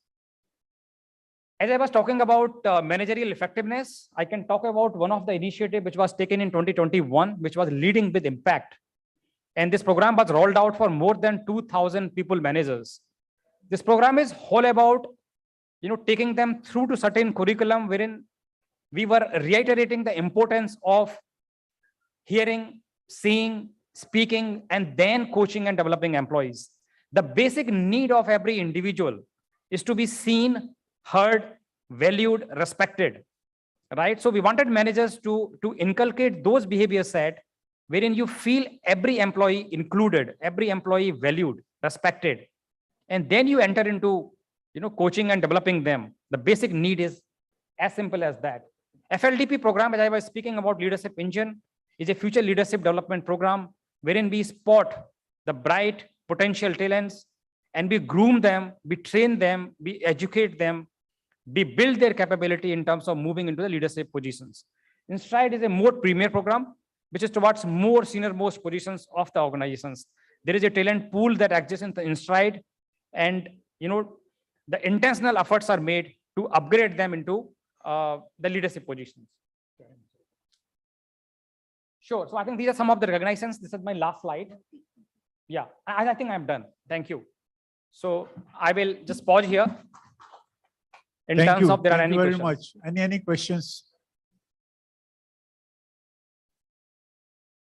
As I was talking about managerial effectiveness, I can talk about one of the initiatives which was taken in 2021, which was Leading with Impact. And this program was rolled out for more than 2,000 people managers. This program is all about taking them through to certain curriculum wherein we were reiterating the importance of hearing, seeing, speaking, and then coaching and developing employees. The basic need of every individual is to be seen, heard, valued, respected, right? So we wanted managers to inculcate those behavior set wherein you feel every employee included, every employee valued, respected, and then you enter into coaching and developing them. The basic need is as simple as that. FLDP program, as I was speaking about leadership engine, is a future leadership development program wherein we spot the bright potential talents and we groom them, we train them, we educate them, we build their capability in terms of moving into the leadership positions. Instride is a more premier program, which is towards more senior most positions of the organizations. There is a talent pool that exists in the Instride, and the intentional efforts are made to upgrade them into the leadership positions. Sure. So I think these are some of the recognitions. This is my last slide. Yeah, I think I'm done. Thank you. So I will just pause here. In terms of there are any questions. Thank you very much. Any questions?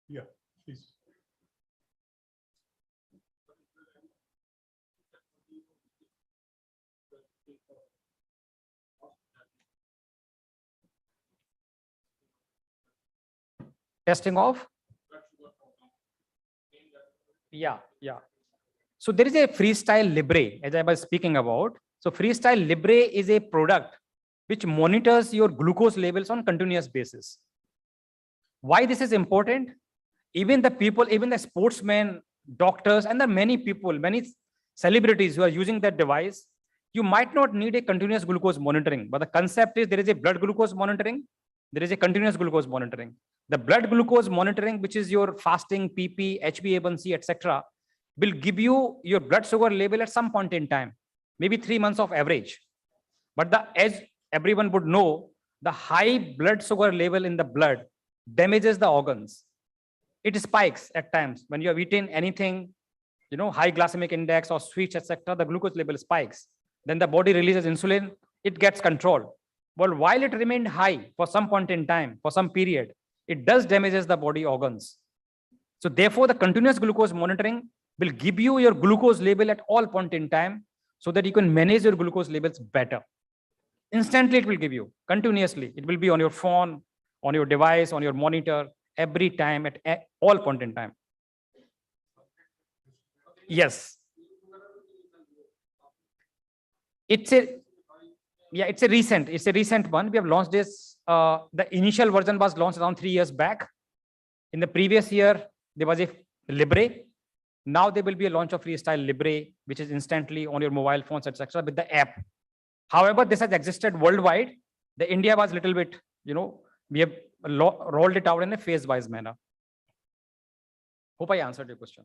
Yeah, please. Testing of? Yeah. So there is a Freestyle Libre, as I was speaking about. So Freestyle Libre is a product which monitors your glucose levels on continuous basis. Why this is important? Even the people, even the sportsmen, doctors, and the many people, many celebrities who are using that device, you might not need a continuous glucose monitoring, but the concept is there is a blood glucose monitoring, there is a continuous glucose monitoring. The blood glucose monitoring, which is your fasting, PP, HbA1c, etc., will give you your blood sugar level at some point in time, maybe 3 months of average. But as everyone would know, the high blood sugar level in the blood damages the organs. It spikes at times when you have eaten anything, high glycemic index or sweets, etc. The glucose level spikes. Then the body releases insulin, it gets controlled. Well, while it remained high for some point in time, for some period, it does damages the body organs. So therefore, the continuous glucose monitoring will give you your glucose level at all point in time so that you can manage your glucose levels better. Instantly, it will give you continuously. It will be on your phone, on your device, on your monitor, every time at all point in time. Yes. It's a recent one. We have launched this. The initial version was launched around 3 years back. In the previous year, there was a Libre. Now there will be a launch of Freestyle Libre, which is instantly on your mobile phones, etc., with the app. However, this has existed worldwide. The India was a little bit, we have rolled it out in a phase-wise manner. Hope I answered your question.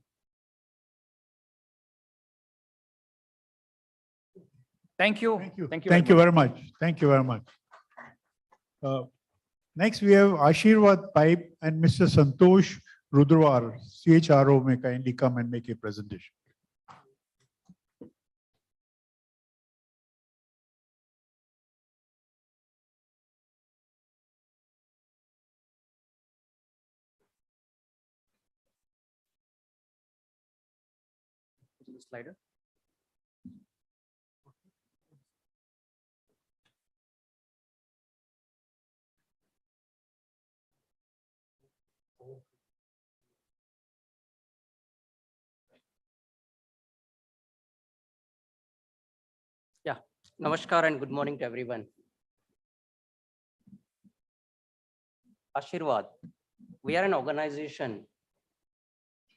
Thank you. Thank you very much. Thank you very much. Next, we have Ashirwad Pipe and Mr. Santosh Rudrawar, CHRO, may kindly come and make a presentation. Slider. Yeah, Namaskar and good morning to everyone. Ashirwad, we are an organization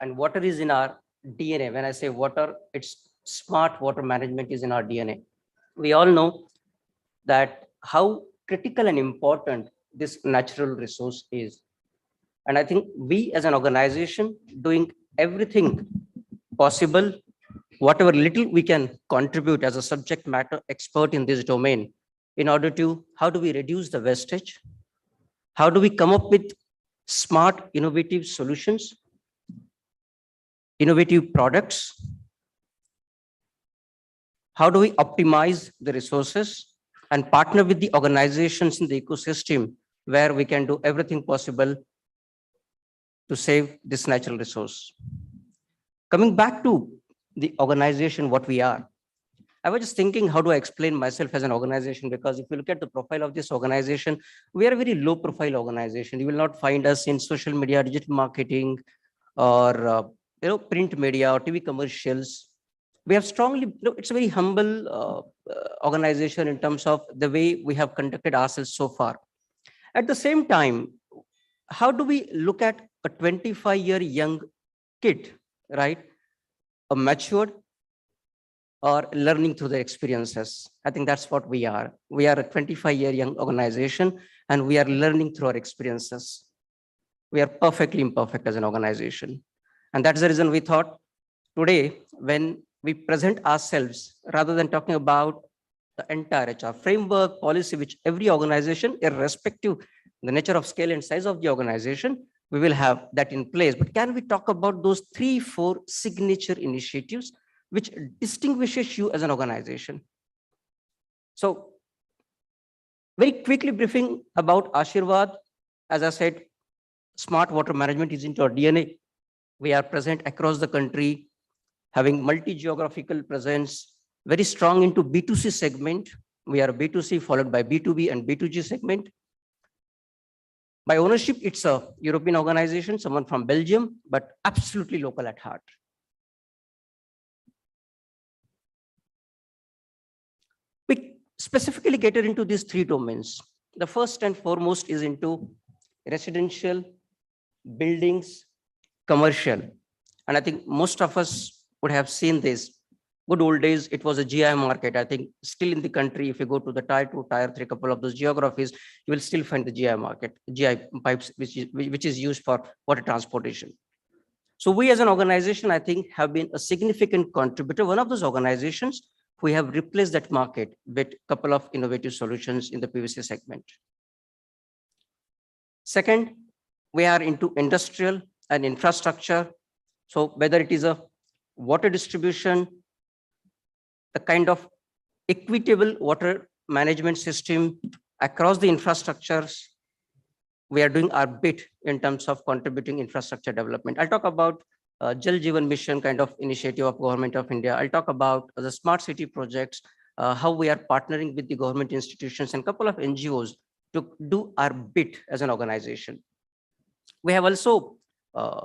and water is in our DNA. When I say water, it's smart water management is in our DNA. We all know that how critical and important this natural resource is. And I think we as an organization doing everything possible, whatever little we can contribute as a subject matter expert in this domain in order to, how do we reduce the wastage? How do we come up with smart, innovative solutions, innovative products? How do we optimize the resources and partner with the organizations in the ecosystem where we can do everything possible to save this natural resource? Coming back to the organization, what we are, I was just thinking, how do I explain myself as an organization? Because if you look at the profile of this organization, we are a very low profile organization. You will not find us in social media, digital marketing, or print media or TV commercials. We have strongly, it's a very humble organization in terms of the way we have conducted ourselves so far. At the same time, how do we look at a 25-year young kid, right? A matured or learning through their experiences. I think that's what we are. We are a 25-year young organization and we are learning through our experiences. We are perfectly imperfect as an organization. And that's the reason we thought today, when we present ourselves, rather than talking about the entire HR framework, policy, which every organization, irrespective the nature of scale and size of the organization, we will have that in place. But can we talk about those 3-4 signature initiatives which distinguishes you as an organization? So very quickly briefing about Ashirwad. As I said, smart water management is into our DNA. We are present across the country, having multi-geographical presence, very strong into B2C segment. We are B2C followed by B2B and B2G segment. By ownership, it's a European organization, someone from Belgium, but absolutely local at heart. We specifically cater into these 3 domains. The first and foremost is into residential buildings, commercial. And I think most of us would have seen this. Good old days, it was a GI market. I think still in the country, if you go to the tier 2, tier 3, couple of those geographies, you will still find the GI market, GI pipes, which is used for water transportation. So we as an organization, I think, have been a significant contributor. One of those organizations, we have replaced that market with a couple of innovative solutions in the PVC segment. Second, we are into industrial and infrastructure. So whether it is a water distribution, the kind of equitable water management system across the infrastructures, we are doing our bit in terms of contributing infrastructure development. I'll talk about Jal Jeevan Mission kind of initiative of Government of India. I'll talk about the smart city projects, how we are partnering with the government institutions and a couple of NGOs to do our bit as an organization. We have also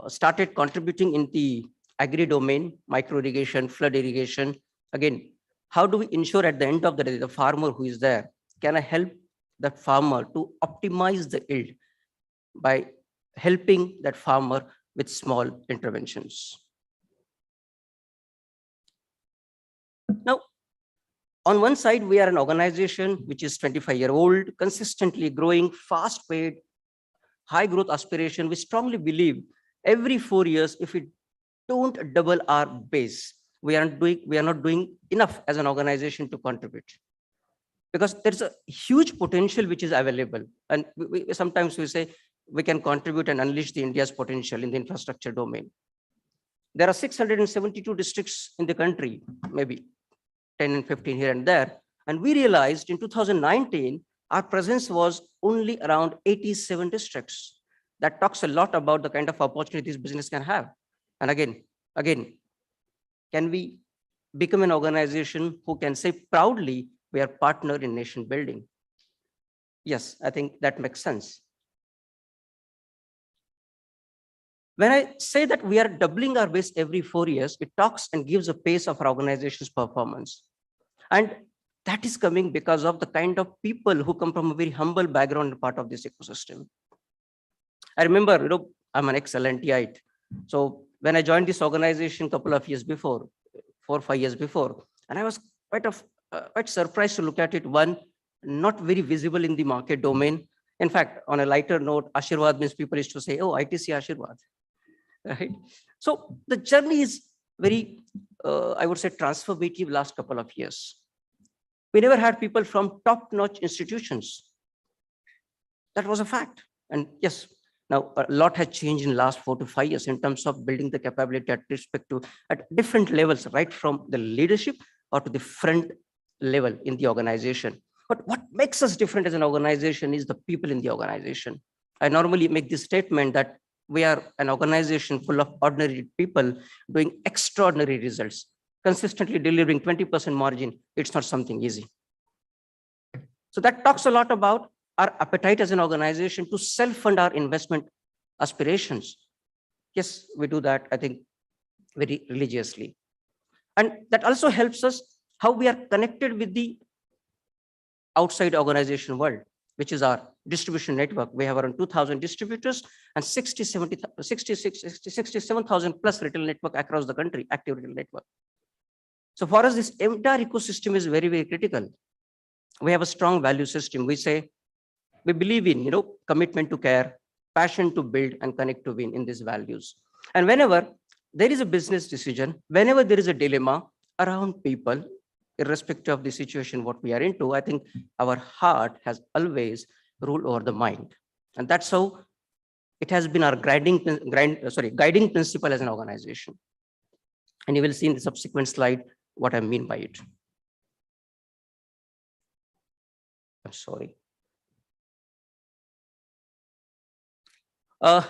started contributing in the agri domain, micro irrigation, flood irrigation. Again, how do we ensure at the end of the day, the farmer who is there, can I help that farmer to optimize the yield by helping that farmer with small interventions? Now, on one side, we are an organization which is 25-year-old, consistently growing, fast-paid, high growth aspiration. We strongly believe every 4 years, if we don't double our base, we are not doing enough as an organization to contribute, because there's a huge potential which is available. And sometimes we say we can contribute and unleash the India's potential in the infrastructure domain. There are 672 districts in the country, maybe 10 and 15 here and there. And we realized in 2019, our presence was only around 87 districts. That talks a lot about the kind of opportunity this business can have. And again, can we become an organization who can say proudly we are partner in nation building? Yes, I think that makes sense. When I say that we are doubling our base every 4 years, it talks and gives a pace of our organization's performance. And that is coming because of the kind of people who come from a very humble background and part of this ecosystem. I remember, I'm an ex-LNTite. So when I joined this organization a couple of years before, 4 or 5 years before, and I was quite surprised to look at it. One, not very visible in the market domain. In fact, on a lighter note, Ashirwad means people used to say, oh, ITC Ashirwad, right? So the journey is very, I would say, transformative last couple of years. We never had people from top-notch institutions. That was a fact. And yes, now a lot has changed in the last 4 to 5 years in terms of building the capability at different levels, right from the leadership or to the front level in the organization. But what makes us different as an organization is the people in the organization. I normally make this statement that we are an organization full of ordinary people doing extraordinary results, consistently delivering 20% margin. It's not something easy. So that talks a lot about our appetite as an organization to self-fund our investment aspirations. Yes, we do that, I think, very religiously. And that also helps us how we are connected with the outside organization world, which is our distribution network. We have around 2,000 distributors and 67,000 plus retail network across the country, active retail network. So for us, this entire ecosystem is very, very critical. We have a strong value system. We say, we believe in, commitment to care, passion to build, and connect to win in these values. And whenever there is a business decision, whenever there is a dilemma around people, irrespective of the situation, what we are into, I think our heart has always ruled over the mind. And that's how it has been our guiding principle as an organization. And you will see in the subsequent slide what I mean by it. I'm sorry.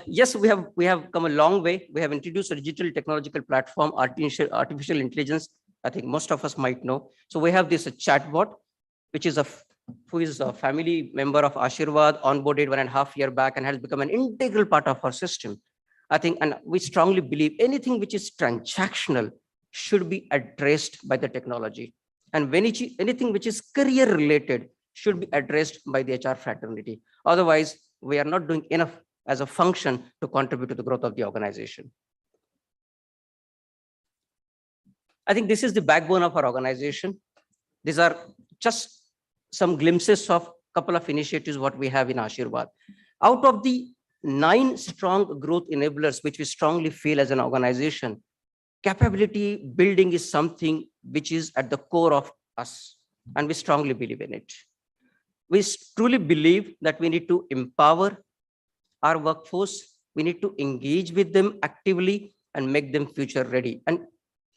Yes, we have come a long way. We have introduced a digital technological platform, artificial intelligence. I think most of us might know. So we have this chatbot, which is who is a family member of Ashirwad, onboarded 1.5 years back and has become an integral part of our system. I think, and we strongly believe anything which is transactional should be addressed by the technology. And anything which is career related should be addressed by the HR fraternity. Otherwise, we are not doing enough as a function to contribute to the growth of the organization. I think this is the backbone of our organization. These are just some glimpses of a couple of initiatives what we have in Ashirwad. Out of the 9 strong growth enablers, which we strongly feel as an organization, capability building is something which is at the core of us, and we strongly believe in it. We truly believe that we need to empower our workforce. We need to engage with them actively and make them future ready. And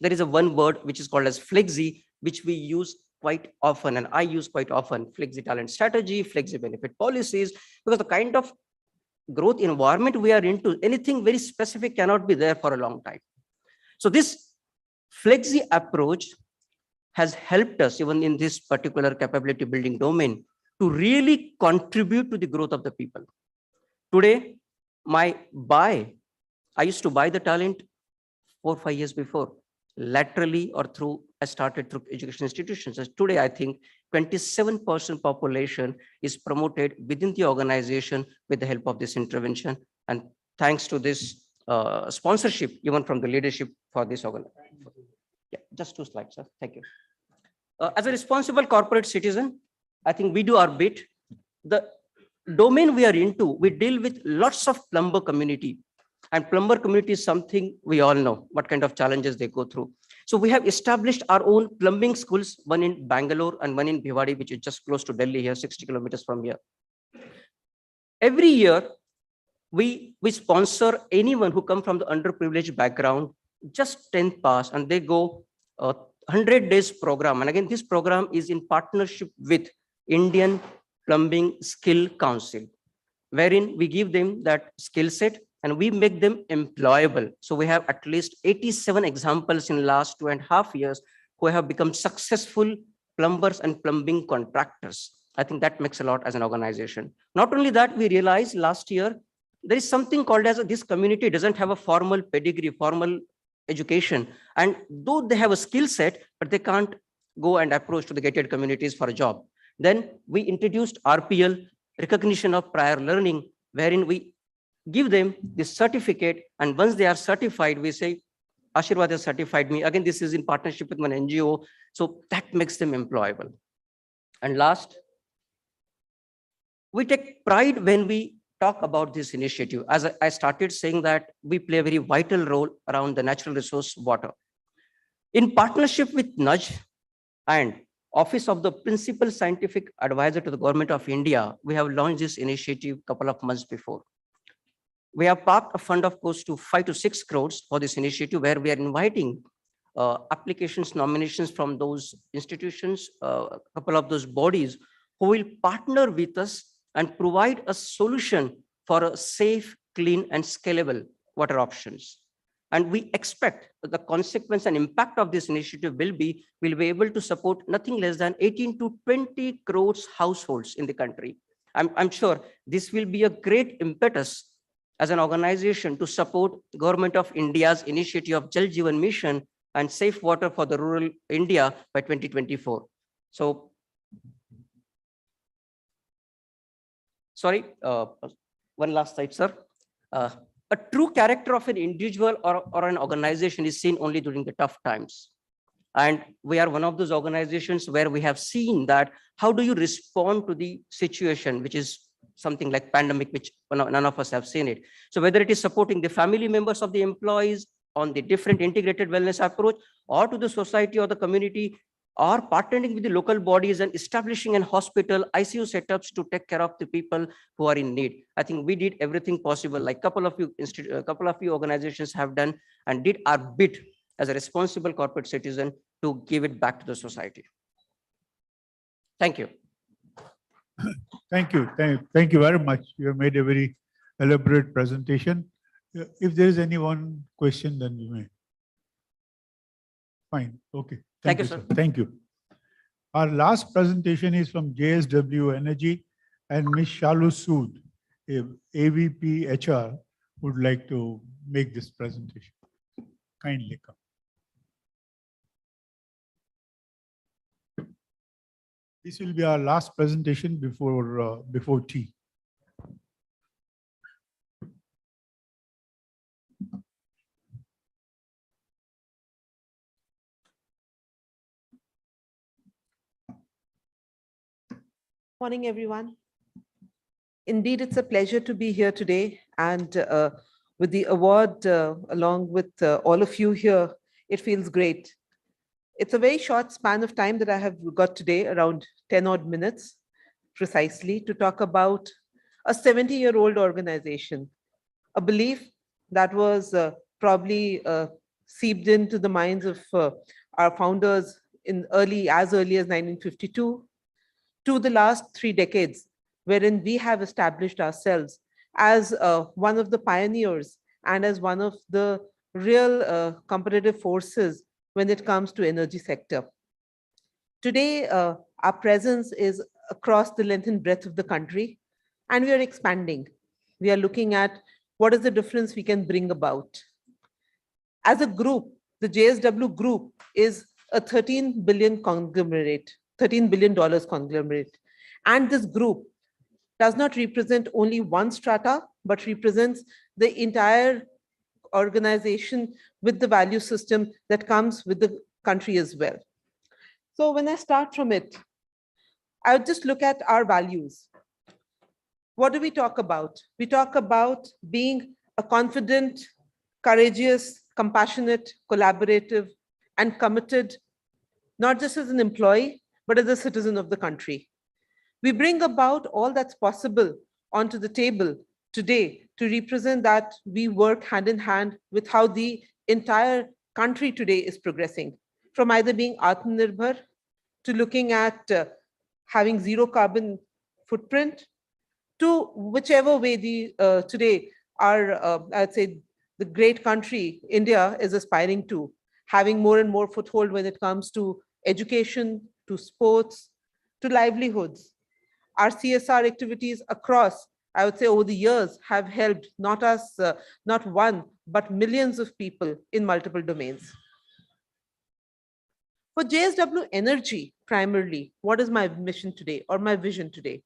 there is a one word which is called as flexi, which we use quite often, and I use quite often: flexi talent strategy, flexi benefit policies, because the kind of growth environment we are into, anything very specific cannot be there for a long time. So this flexi approach has helped us even in this particular capability building domain to really contribute to the growth of the people. Today, I used to buy the talent 4 or 5 years before, laterally or I started through education institutions. As today, I think 27% population is promoted within the organization with the help of this intervention. And thanks to this sponsorship, even from the leadership for this organization. Yeah, just 2 slides, sir. Thank you. As a responsible corporate citizen, I think we do our bit. The domain we are into, we deal with lots of plumber community. And plumber community is something we all know what kind of challenges they go through. So we have established our own plumbing schools, one in Bangalore and one in Bhiwadi, which is just close to Delhi here, 60 kilometers from here. Every year, we sponsor anyone who come from the underprivileged background, just 10th pass, and they go 100 days program. And again, this program is in partnership with Indian Plumbing Skill Council, wherein we give them that skill set and we make them employable. So we have at least 87 examples in the last 2.5 years who have become successful plumbers and plumbing contractors. I think that makes a lot as an organization. Not only that, we realized last year, there is something called as this community doesn't have a formal pedigree, formal education. And though they have a skill set, but they can't go and approach to the gated communities for a job. Then we introduced RPL, recognition of prior learning, wherein we give them this certificate. And once they are certified, we say, Ashirwad has certified me. Again, this is in partnership with one NGO. So that makes them employable. And last, we take pride when we talk about this initiative. As I started saying that we play a very vital role around the natural resource water. In partnership with NUDGE and Office of the Principal Scientific Advisor to the Government of India, we have launched this initiative a couple of months before. We have parked a fund of close to 5 to 6 crores for this initiative, where we are inviting applications, nominations from those institutions, a couple of those bodies who will partner with us and provide a solution for a safe, clean, and scalable water options. And we expect that the consequence and impact of this initiative will be, we'll be able to support nothing less than 18 to 20 crores households in the country. I'm sure this will be a great impetus as an organization to support Government of India's initiative of Jal Jeevan Mission and safe water for the rural India by 2024. So, sorry, one last slide, sir. A true character of an individual or an organization is seen only during the tough times. And we are one of those organizations where we have seen that how do you respond to the situation, which is something like pandemic, which none of us have seen it. So whether it is supporting the family members of the employees on the different integrated wellness approach, or to the society or the community, or partnering with the local bodies and establishing an hospital, ICU setups to take care of the people who are in need. I think we did everything possible, like a couple of you organizations have done, and did our bit as a responsible corporate citizen to give it back to the society. Thank you. Thank you. Thank you very much. You have made a very elaborate presentation. If there is any one question, then you may. Fine. Okay. Thank you, sir. Thank you. Our last presentation is from JSW Energy, and Ms. Shalu Sood, AVP HR, would like to make this presentation. Kindly come. This will be our last presentation before tea. Morning, everyone. Indeed, it's a pleasure to be here today, and with the award along with all of you here, it feels great. It's a very short span of time that I have got today, around 10 odd minutes precisely, to talk about a 70-year-old organization, a belief that was probably seeped into the minds of our founders in as early as 1952, to the last 3 decades, wherein we have established ourselves as one of the pioneers and as one of the real competitive forces when it comes to energy sector. Today, our presence is across the length and breadth of the country, and we are expanding. We are looking at what is the difference we can bring about. As a group, the JSW Group is a $13 billion conglomerate. $13 billion conglomerate. And this group does not represent only one strata, but represents the entire organization with the value system that comes with the country as well. So when I start from it, I would just look at our values. What do we talk about? We talk about being a confident, courageous, compassionate, collaborative, and committed, not just as an employee, but as a citizen of the country. We bring about all that's possible onto the table today to represent that we work hand in hand with how the entire country today is progressing, from either being Atmanirbhar to looking at having zero carbon footprint, to whichever way today our, I'd say, the great country, India, is aspiring to, having more and more foothold when it comes to education, to sports, to livelihoods. Our CSR activities across, I would say, over the years have helped not one, but millions of people in multiple domains. For JSW Energy, primarily, what is my mission today or my vision today?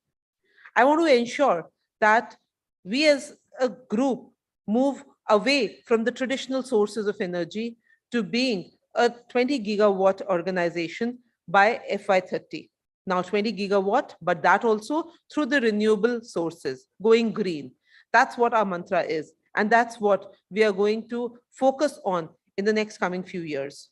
I want to ensure that we as a group move away from the traditional sources of energy to being a 20 gigawatt organization by FY30. Now 20 gigawatt, but that also through the renewable sources, going green. That's what our mantra is. And that's what we are going to focus on in the next coming few years.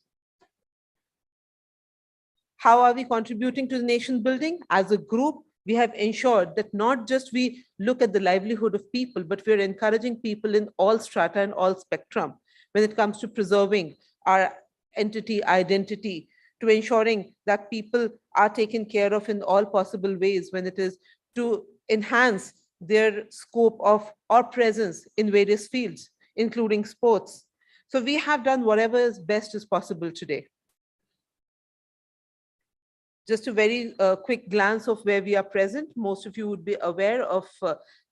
How are we contributing to the nation building? As a group, we have ensured that not just we look at the livelihood of people, but we're encouraging people in all strata and all spectrum when it comes to preserving our entity identity, to ensuring that people are taken care of in all possible ways when it is to enhance their scope of or presence in various fields, including sports. So we have done whatever is best as possible today. Just a very quick glance of where we are present. Most of you would be aware of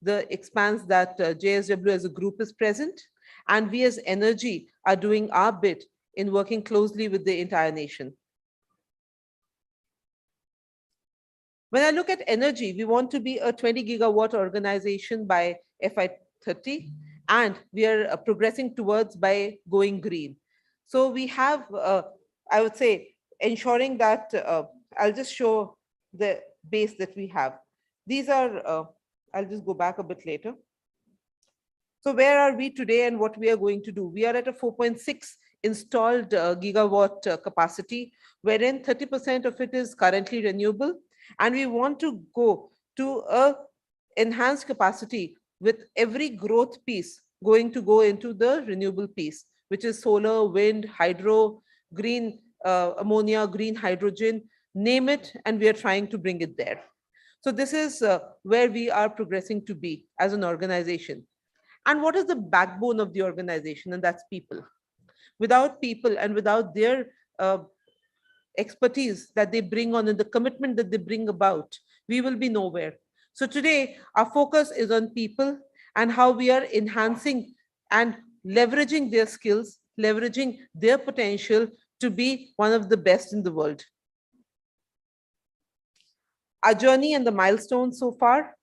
the expanse that JSW as a group is present. And we as Energy are doing our bit in working closely with the entire nation. When I look at energy, we want to be a 20 gigawatt organization by FY30, and we are progressing towards by going green. So we have, I would say, ensuring that, I'll just show the base that we have. These are, I'll just go back a bit later. So where are we today and what we are going to do? We are at a 4.6 installed gigawatt capacity, wherein 30% of it is currently renewable. And we want to go to a enhanced capacity with every growth piece going to go into the renewable piece, which is solar, wind, hydro, green ammonia, green hydrogen, name it, and we are trying to bring it there. So this is where we are progressing to be as an organization. And what is the backbone of the organization? And that's people. Without people and without their expertise that they bring on and the commitment that they bring about, we will be nowhere. So today, our focus is on people and how we are enhancing and leveraging their skills, leveraging their potential to be one of the best in the world. Our journey and the milestones so far,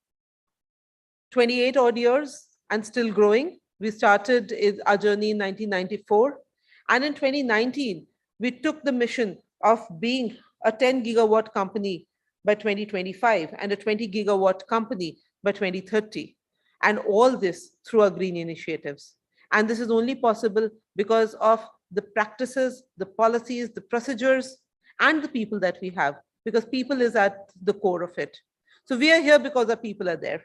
28 odd years and still growing. We started our journey in 1994. And in 2019, we took the mission of being a 10 gigawatt company by 2025 and a 20 gigawatt company by 2030. And all this through our green initiatives. And this is only possible because of the practices, the policies, the procedures, and the people that we have, because people is at the core of it. So we are here because our people are there.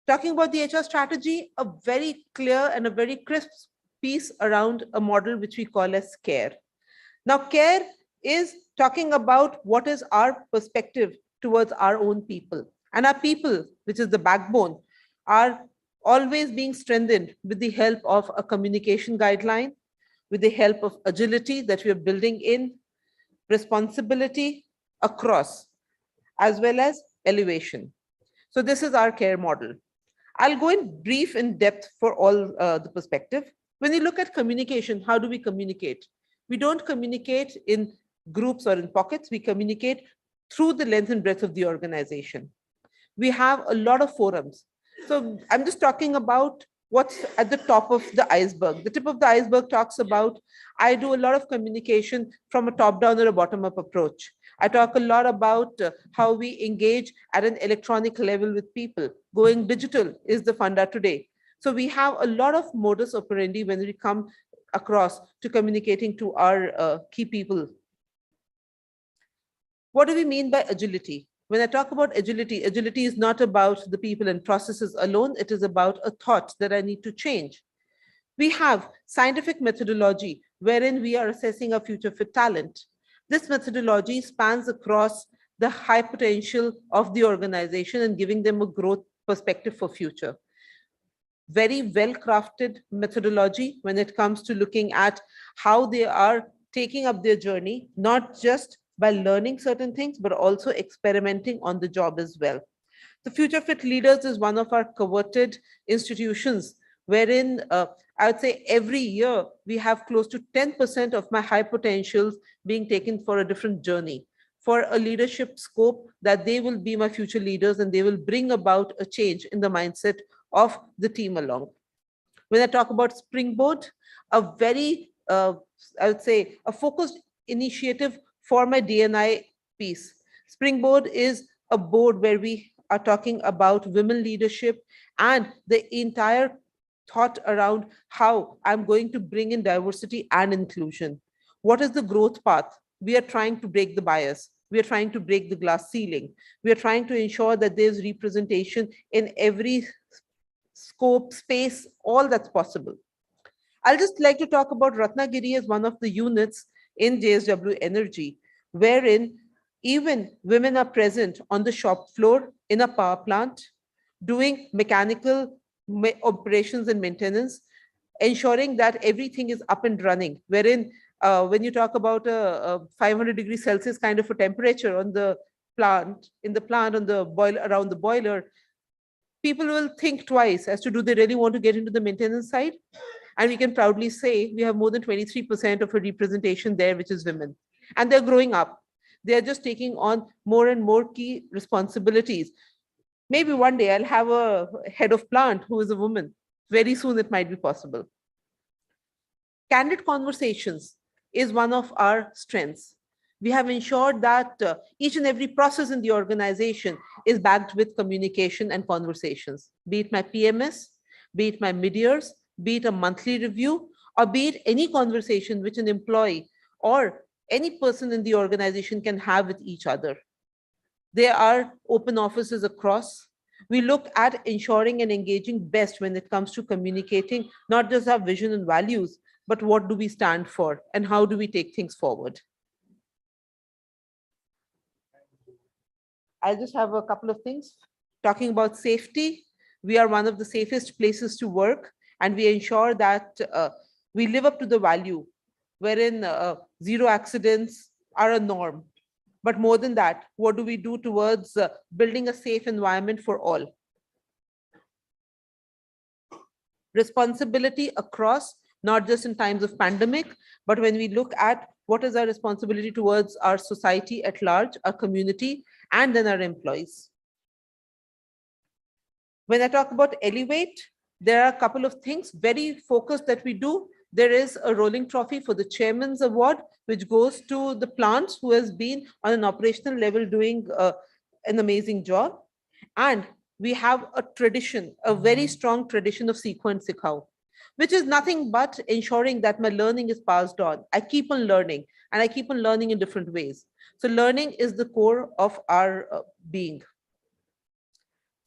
Talking about the HR strategy, a very clear and a very crisp piece around a model which we call as CARE. Now, CARE is talking about what is our perspective towards our own people. And our people, which is the backbone, are always being strengthened with the help of a communication guideline, with the help of agility that we are building in, responsibility across, as well as elevation. So this is our CARE model. I'll go in brief in depth for all the perspective. When you look at communication, how do we communicate? We don't communicate in groups or in pockets. We communicate through the length and breadth of the organization. We have a lot of forums. So I'm just talking about what's at the top of the iceberg. The tip of the iceberg talks about, I do a lot of communication from a top-down or a bottom-up approach. I talk a lot about how we engage at an electronic level with people. Going digital is the funda today. So we have a lot of modus operandi when we come across to communicating to our key people. What do we mean by agility? When I talk about agility, agility is not about the people and processes alone. It is about a thought that I need to change. We have scientific methodology wherein we are assessing our future fit talent. This methodology spans across the high potential of the organization and giving them a growth perspective for future. Very well-crafted methodology when it comes to looking at how they are taking up their journey, not just by learning certain things, but also experimenting on the job as well. The Future Fit Leaders is one of our coveted institutions wherein I would say every year we have close to 10% of my high potentials being taken for a different journey, for a leadership scope that they will be my future leaders and they will bring about a change in the mindset of the team along. When I talk about Springboard, a very, I would say, a focused initiative for my D&I piece. Springboard is a board where we are talking about women leadership and the entire thought around how I'm going to bring in diversity and inclusion. What is the growth path? We are trying to break the bias. We are trying to break the glass ceiling. We are trying to ensure that there's representation in every scope, space, all that's possible. I'll just like to talk about Ratnagiri as one of the units in JSW Energy, wherein even women are present on the shop floor in a power plant, doing mechanical operations and maintenance, ensuring that everything is up and running, wherein when you talk about a 500 degrees Celsius kind of a temperature on the plant, in the plant, on the boiler, around the boiler, people will think twice as to do they really want to get into the maintenance side. And we can proudly say we have more than 23% of a representation there, which is women. And they're growing up. They're just taking on more and more key responsibilities. Maybe one day I'll have a head of plant who is a woman. Very soon it might be possible. Candid conversations is one of our strengths. We have ensured that each and every process in the organization is backed with communication and conversations, be it my PMS, be it my mid-years, be it a monthly review, or be it any conversation which an employee or any person in the organization can have with each other. There are open offices across. We look at ensuring and engaging best when it comes to communicating, not just our vision and values, but what do we stand for and how do we take things forward. I just have a couple of things. Talking about safety, we are one of the safest places to work, and we ensure that we live up to the value wherein zero accidents are a norm. But more than that, what do we do towards building a safe environment for all? Responsibility across, not just in times of pandemic, but when we look at what is our responsibility towards our society at large, our community, and then our employees. When I talk about Elevate, there are a couple of things very focused that we do. There is a rolling trophy for the chairman's award, which goes to the plants who has been on an operational level doing an amazing job. And we have a tradition, a very strong tradition of Seekho and Sikhao, which is nothing but ensuring that my learning is passed on. I keep on learning, and I keep on learning in different ways. So learning is the core of our being.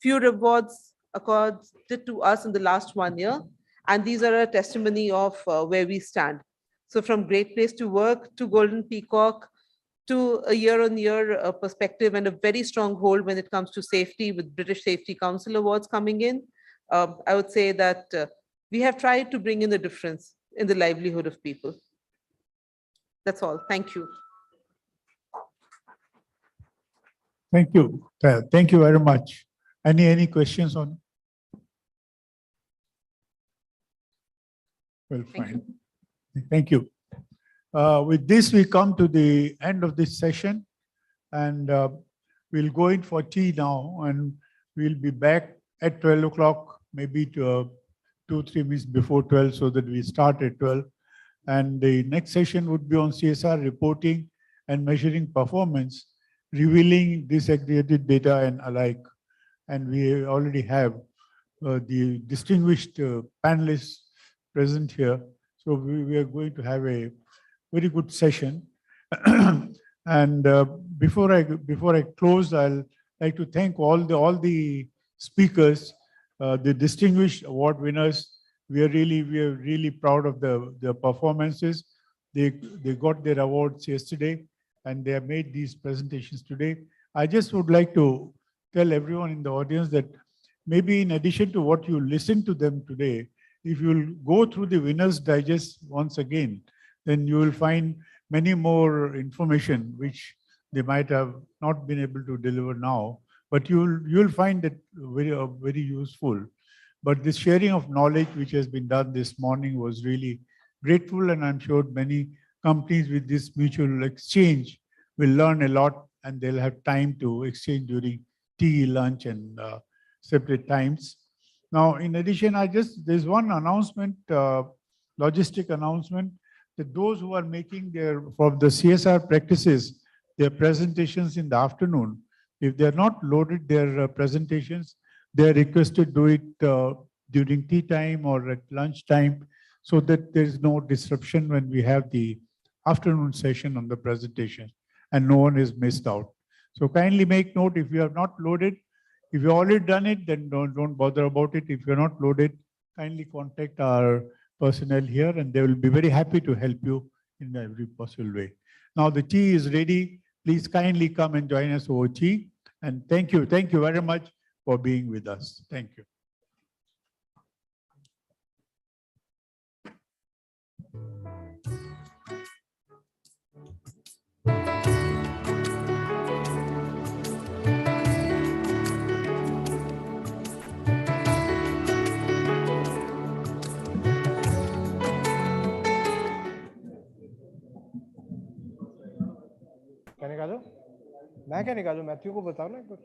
Few rewards accorded to us in the last 1 year, and these are a testimony of where we stand. So from Great Place to Work to Golden Peacock to a year-on-year perspective and a very strong hold when it comes to safety with British Safety Council Awards coming in, I would say that we have tried to bring in a difference in the livelihood of people. That's all. Thank you. Thank you. Thank you very much. Any questions on? Well, fine. Thank you. With this, we come to the end of this session, and we'll go in for tea now, and we'll be back at 12 o'clock, maybe to 2-3 minutes before 12, so that we start at 12. And the next session would be on CSR reporting and measuring performance, revealing disaggregated data and alike. And we already have the distinguished panelists present here. So we are going to have a very good session. And before I close, I'll like to thank all the speakers, the distinguished award winners. We are really proud of their performances. They got their awards yesterday, and they have made these presentations today. I just would like to tell everyone in the audience that maybe in addition to what you listened to them today, if you'll go through the Winners Digest once again, then you will find many more information which they might have not been able to deliver now, but you'll find it very useful. But this sharing of knowledge which has been done this morning was really grateful, and I'm sure many companies with this mutual exchange will learn a lot, and they'll have time to exchange during tea, lunch, and separate times. Now, in addition, there's one announcement, logistic announcement, that those who are making from the CSR practices, their presentations in the afternoon, if they're not loaded their presentations, they're requested to do it during tea time or at lunch time, so that there's no disruption when we have the afternoon session on the presentation and no one is missed out. So kindly make note, if you have not loaded, if you've already done it, then don't bother about it. If you're not loaded, kindly contact our personnel here, and they will be very happy to help you in every possible way. Now the tea is ready. Please kindly come and join us over tea. And thank you very much for being with us. Thank you. क्या निकालो? मैं क्या निकालूं? Matthew को बताओ ना एक बार.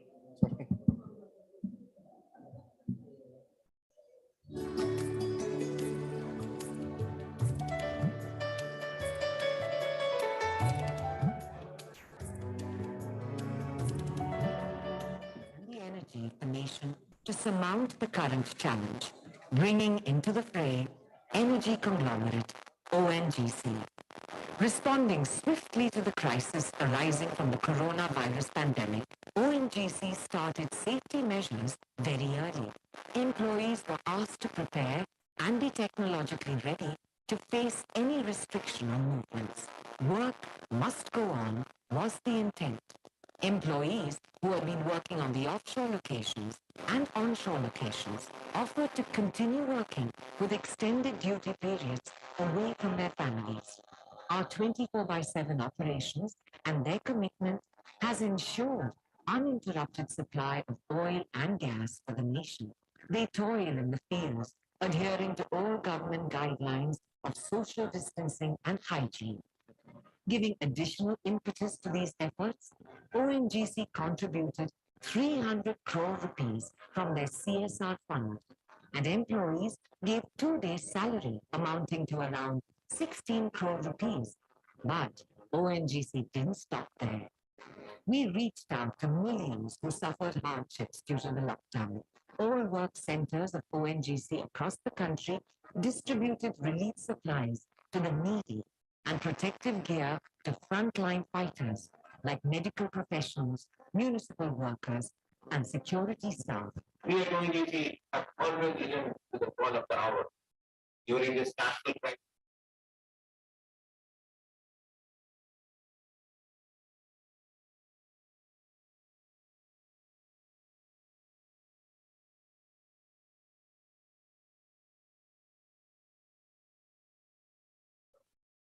The energy of the nation to surmount the current challenge, bringing into the fray energy conglomerate ONGC. Responding swiftly to the crisis arising from the coronavirus pandemic, ONGC started safety measures very early. Employees were asked to prepare and be technologically ready to face any restriction on movements. Work must go on was the intent. Employees who had been working on the offshore locations and onshore locations offered to continue working with extended duty periods away from their families. Our 24/7 operations and their commitment has ensured uninterrupted supply of oil and gas for the nation. They toil in the fields, adhering to all government guidelines of social distancing and hygiene. Giving additional impetus to these efforts, ONGC contributed 300 crore rupees from their CSR fund and employees gave 2 days' salary amounting to around 16 crore rupees. But ONGC didn't stop there. We reached out to millions who suffered hardships due to the lockdown. All work centers of ONGC across the country distributed relief supplies to the needy and protective gear to frontline fighters like medical professionals, municipal workers, and security staff. We at ONGC have always risen to the call of the hour during this national crisis.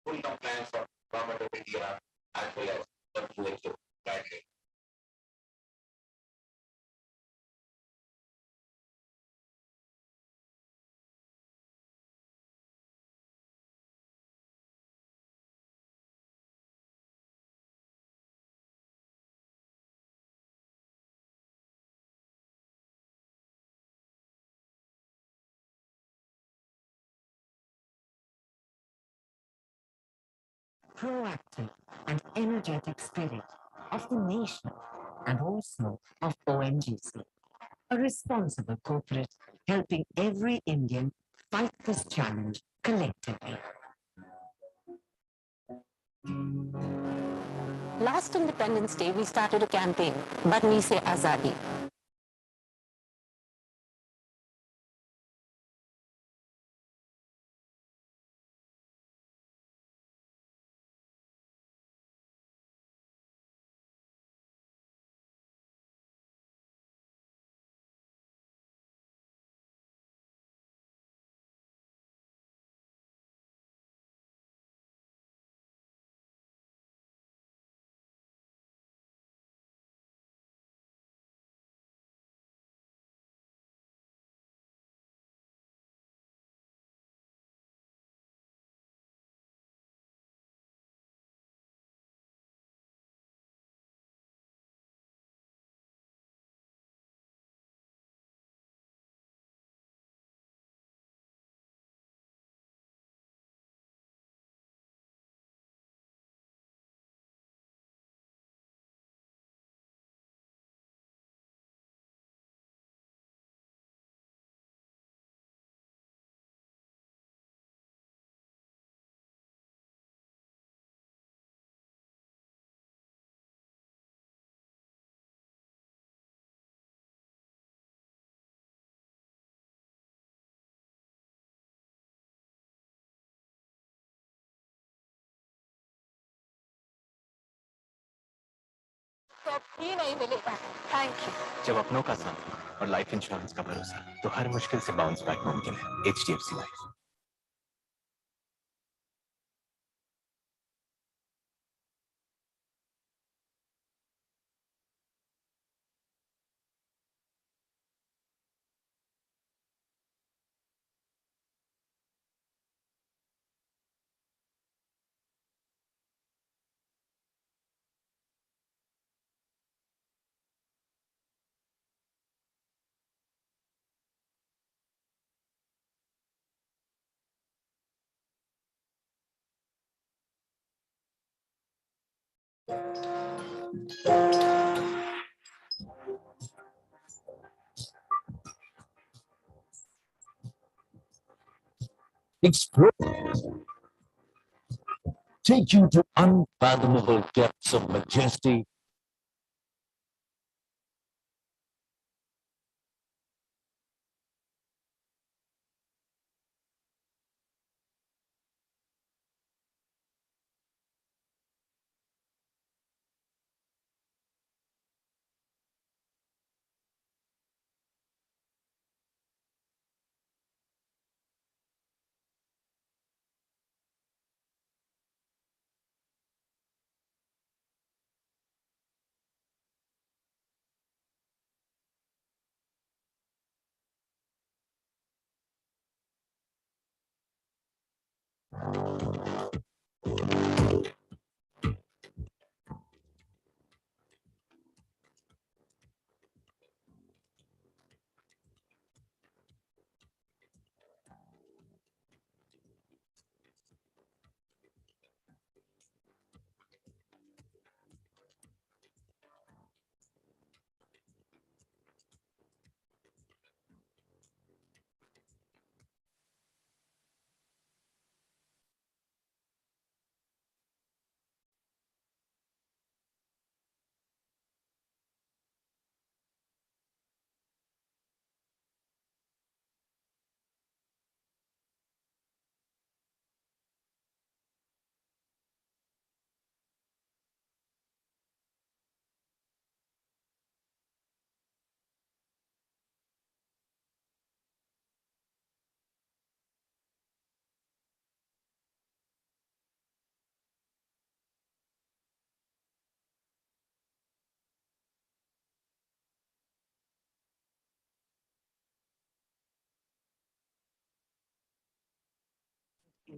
Full compliance of Government of India as well as WHO guidelines. Proactive and energetic spirit of the nation and also of ONGC. A responsible corporate helping every Indian fight this challenge collectively. Last Independence Day, we started a campaign, Badmi Se Azadi. ही नहीं मिलेगा thank you जब अपनों का साथ और life insurance का भरोसा तो हर मुश्किल से बाउंस बैक मुमकिन है HDFC life Explore. Take you to unfathomable depths of majesty.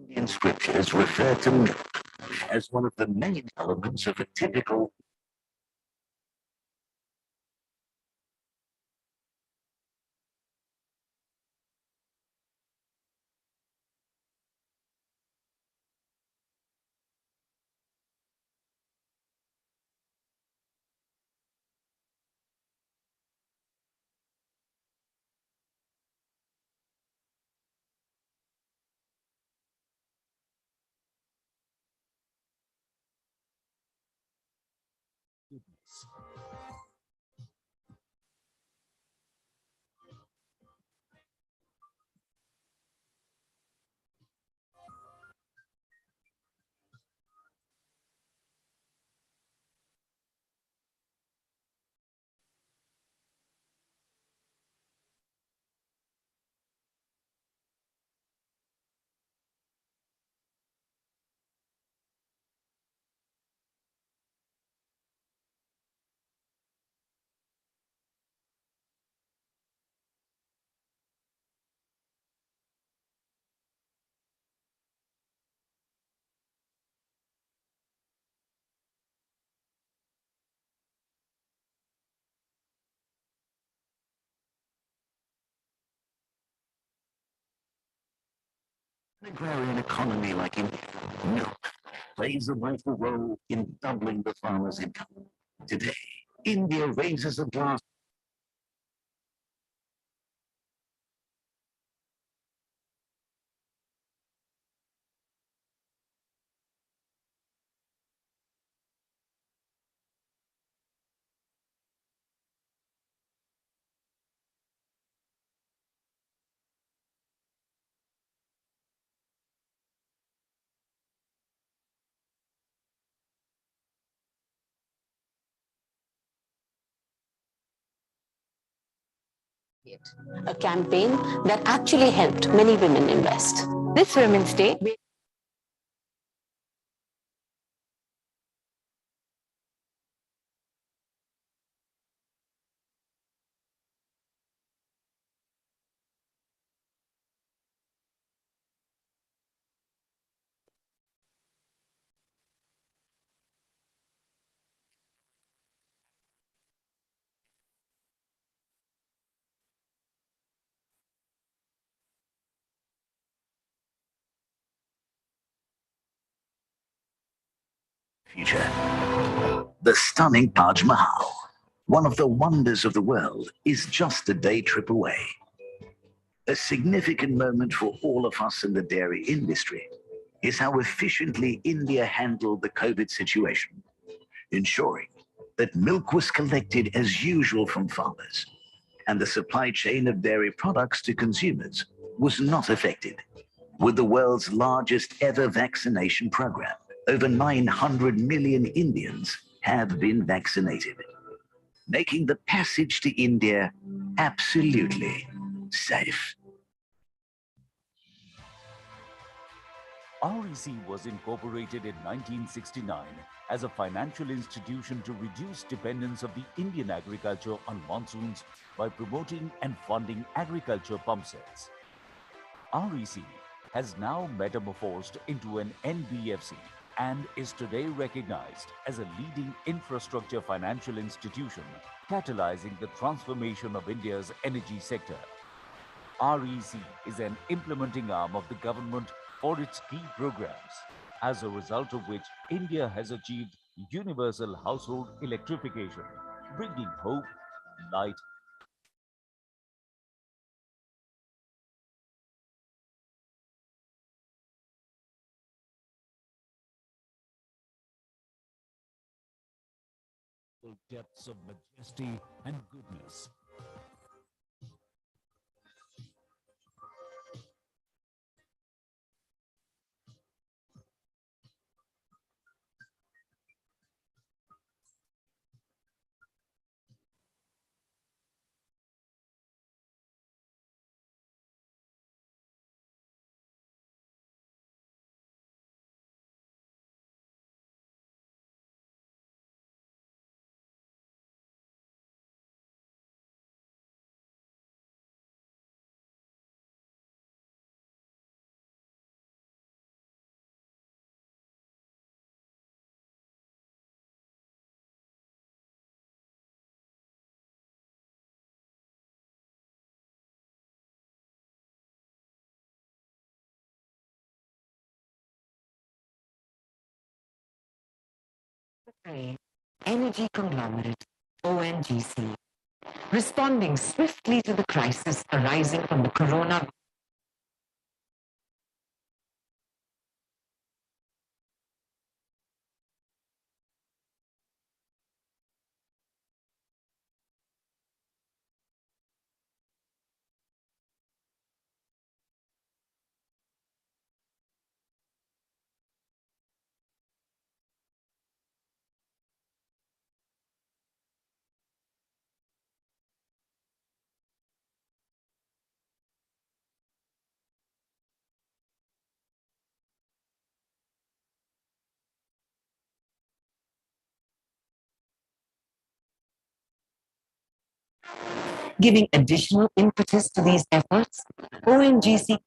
Indian scriptures refer to milk as one of the main elements of a typical agrarian economy like India. Milk plays a vital role in doubling the farmer's income. Today, India raises a glass a campaign that actually helped many women invest. This Women's Day, future. The stunning Taj Mahal, one of the wonders of the world, is just a day trip away. A significant moment for all of us in the dairy industry is how efficiently India handled the COVID situation, ensuring that milk was collected as usual from farmers and the supply chain of dairy products to consumers was not affected. With the world's largest ever vaccination program, over 900 million Indians have been vaccinated, making the passage to India absolutely safe. REC was incorporated in 1969 as a financial institution to reduce dependence of the Indian agriculture on monsoons by promoting and funding agriculture pump sets. REC has now metamorphosed into an NBFC and is today recognized as a leading infrastructure financial institution, catalyzing the transformation of India's energy sector. REC is an implementing arm of the government for its key programs, as a result of which India has achieved universal household electrification, bringing hope, light, depths of majesty and goodness. fray, energy conglomerate, ONGC, responding swiftly to the crisis arising from the corona. Giving additional impetus to these efforts, ONGC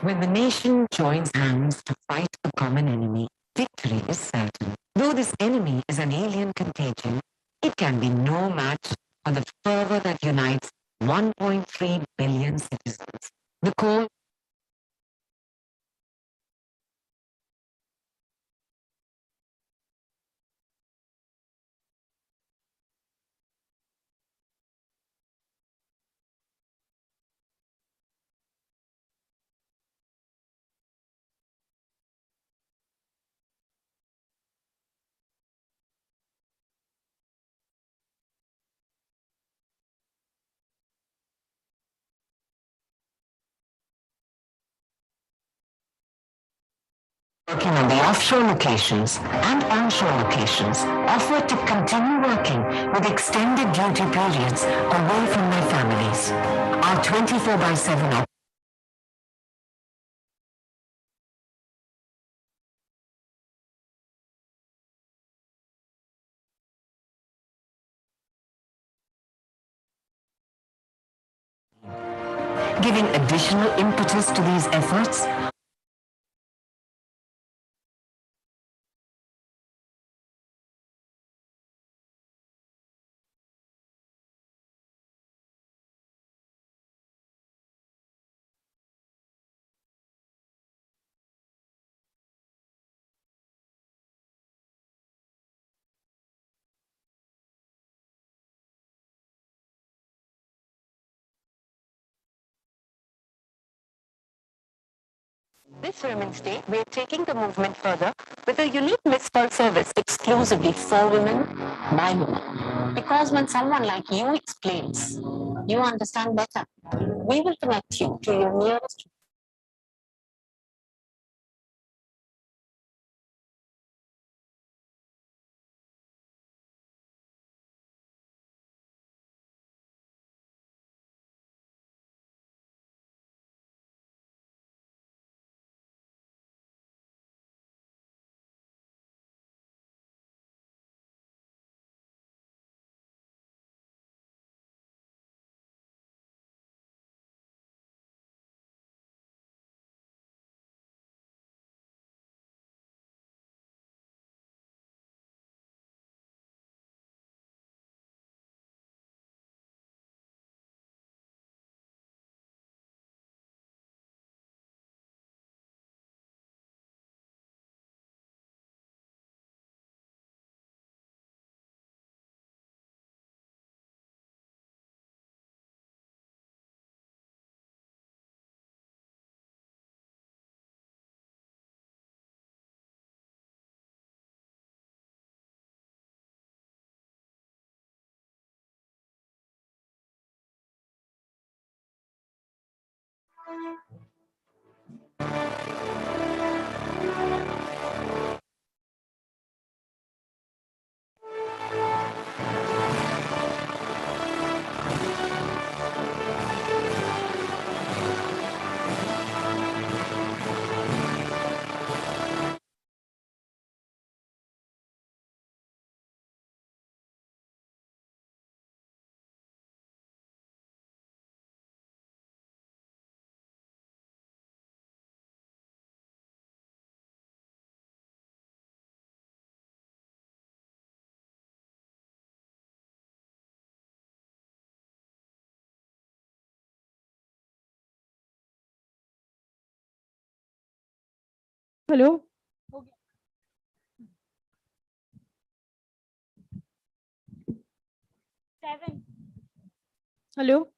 When the nation joins hands to fight a common enemy, victory is certain. Though this enemy is an alien contagion, it can be no match for the fervor that unites 1.3 billion citizens. The call working on the offshore locations and onshore locations offer to continue working with extended duty periods away from their families. Our 24/7 giving additional impetus to these efforts, This Women's Day, we're taking the movement further with a unique missed call service exclusively for women, by women. Because when someone like you explains, you understand better. We will connect you to your nearest Hello. Hello.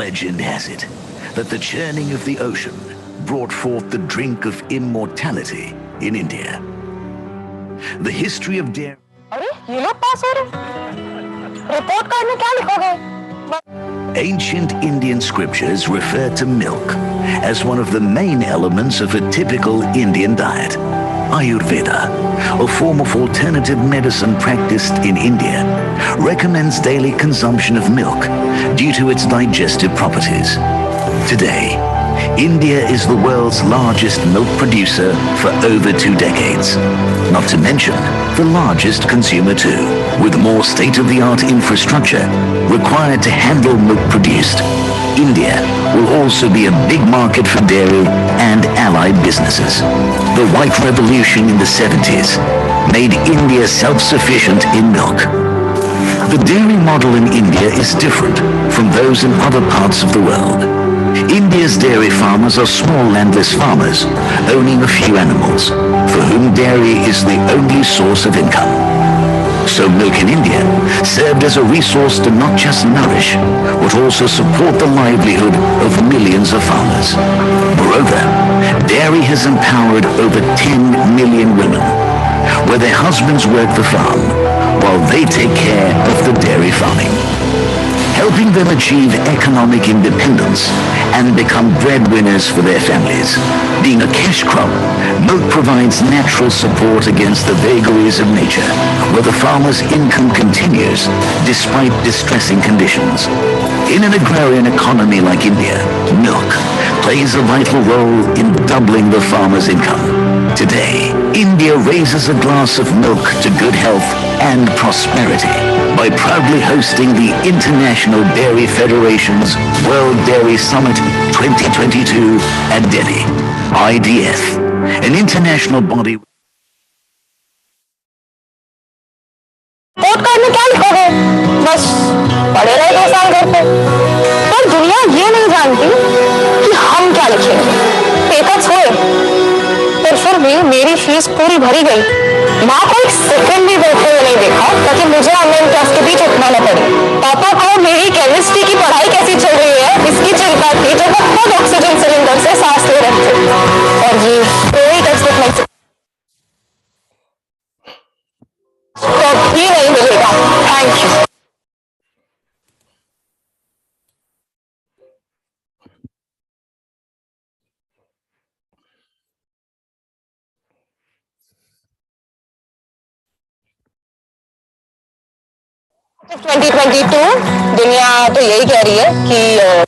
Legend has it that the churning of the ocean brought forth the drink of immortality in India. The history of dairy. अरे ये लोग पास हो रहे report card में क्या लिखोगे? Ancient Indian scriptures refer to milk as one of the main elements of a typical Indian diet. Ayurveda, a form of alternative medicine practiced in India, recommends daily consumption of milk due to its digestive properties. Today, India is the world's largest milk producer for over 2 decades. Not to mention, the largest consumer too, with more state-of-the-art infrastructure required to handle milk produced. India will also be a big market for dairy and allied businesses. The White Revolution in the 70s made India self-sufficient in milk. The dairy model in India is different from those in other parts of the world. India's dairy farmers are small landless farmers owning a few animals, for whom dairy is the only source of income. So milk in India served as a resource to not just nourish, but also support the livelihood of millions of farmers. Moreover, dairy has empowered over 10 million women, where their husbands work the farm while they take care of the dairy farming, helping them achieve economic independence and become breadwinners for their families. Being a cash crop, milk provides natural support against the vagaries of nature, where the farmer's income continues despite distressing conditions. In an agrarian economy like India, milk plays a vital role in doubling the farmer's income. Today, India raises a glass of milk to good health and prosperity by proudly hosting the International Dairy Federation's World Dairy Summit 2022 at Delhi. IDF, an international body. Report card में क्या लिखोगे? बस पढ़े रहे 2 साल घर पे। पर दुनिया ये नहीं जानती कि हम क्या लिखेंगे। पेपर छोड़े, पर फिर भी मेरी फीस पूरी भरी गई। माँ को एक सेकंड भी बैठे हुए नहीं देखा ताकि मुझे ऑनलाइन क्लास के बीच उठना न पड़े। पापा को मेरी केमिस्ट्री की पढ़ाई कैसी चल रही है इसकी चिंता थी जब वो खुद ऑक्सीजन सिलेंडर से सांस ले रहे थे। और ये कोई टेक्स्ट बुक कभी नहीं मिलेगा। Thank you. तो 2022 दुनिया तो यही कह रही है कि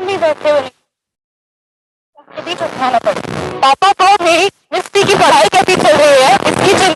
भी बैठे हुए के बीच उठाना पड़े। पापा को मेरी केमिस्ट्री की पढ़ाई कैसी चल रही है इसकी चिंता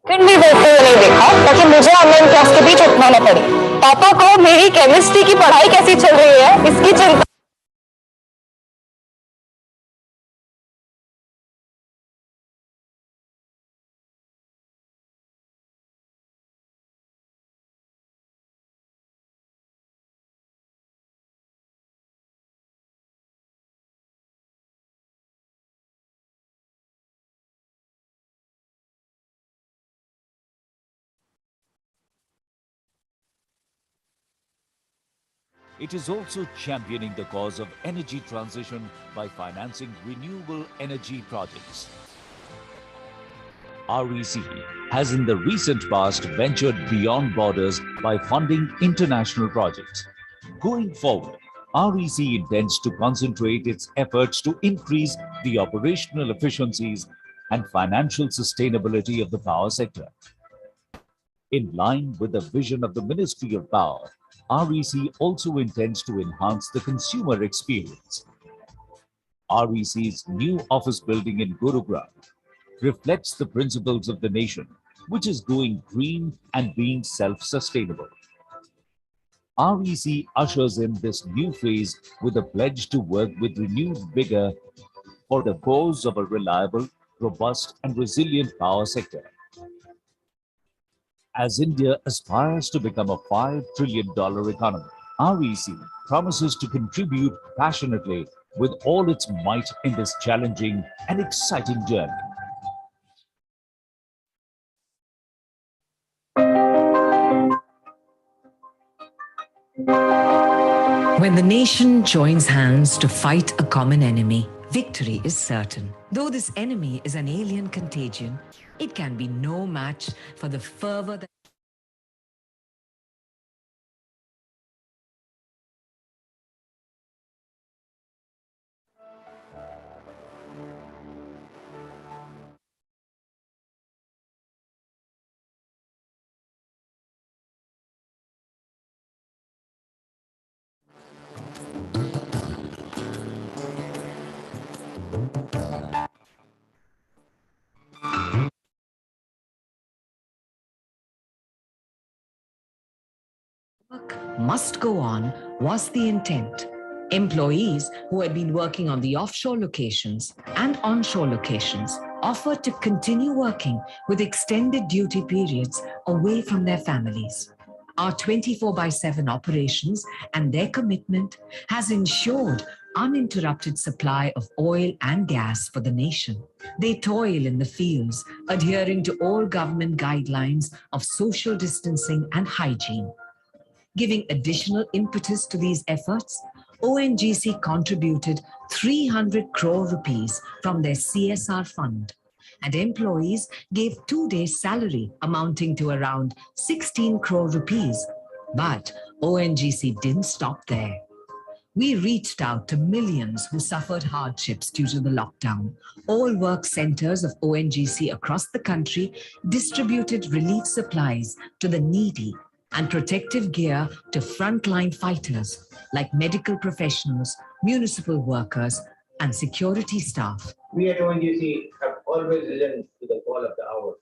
फिर भी बैठे हुए नहीं देखा ताकि मुझे ऑनलाइन क्लास के बीच उठना न पड़े। पापा को मेरी केमिस्ट्री की पढ़ाई कैसी चल रही है इसकी चिंता it is also championing the cause of energy transition by financing renewable energy projects. REC has in the recent past ventured beyond borders by funding international projects. Going forward, REC intends to concentrate its efforts to increase the operational efficiencies and financial sustainability of the power sector. In line with the vision of the Ministry of Power, REC also intends to enhance the consumer experience. REC's new office building in Gurugram reflects the principles of the nation, which is going green and being self-sustainable. REC ushers in this new phase with a pledge to work with renewed vigor for the cause of a reliable, robust and resilient power sector. As India aspires to become a $5 trillion economy, REC promises to contribute passionately with all its might in this challenging and exciting journey. When the nation joins hands to fight a common enemy, victory is certain. Though this enemy is an alien contagion, it can be no match for the fervor that must go on was the intent. Employees who had been working on the offshore locations and onshore locations offered to continue working with extended duty periods away from their families. Our 24/7 operations and their commitment has ensured uninterrupted supply of oil and gas for the nation. They toil in the fields, adhering to all government guidelines of social distancing and hygiene. Giving additional impetus to these efforts, ONGC contributed 300 crore rupees from their CSR fund, and employees gave 2 days' salary amounting to around 16 crore rupees. But ONGC didn't stop there. We reached out to millions who suffered hardships due to the lockdown. All work centers of ONGC across the country distributed relief supplies to the needy and protective gear to frontline fighters like medical professionals, municipal workers, and security staff. We at ONGC have always risen to the call of the hour.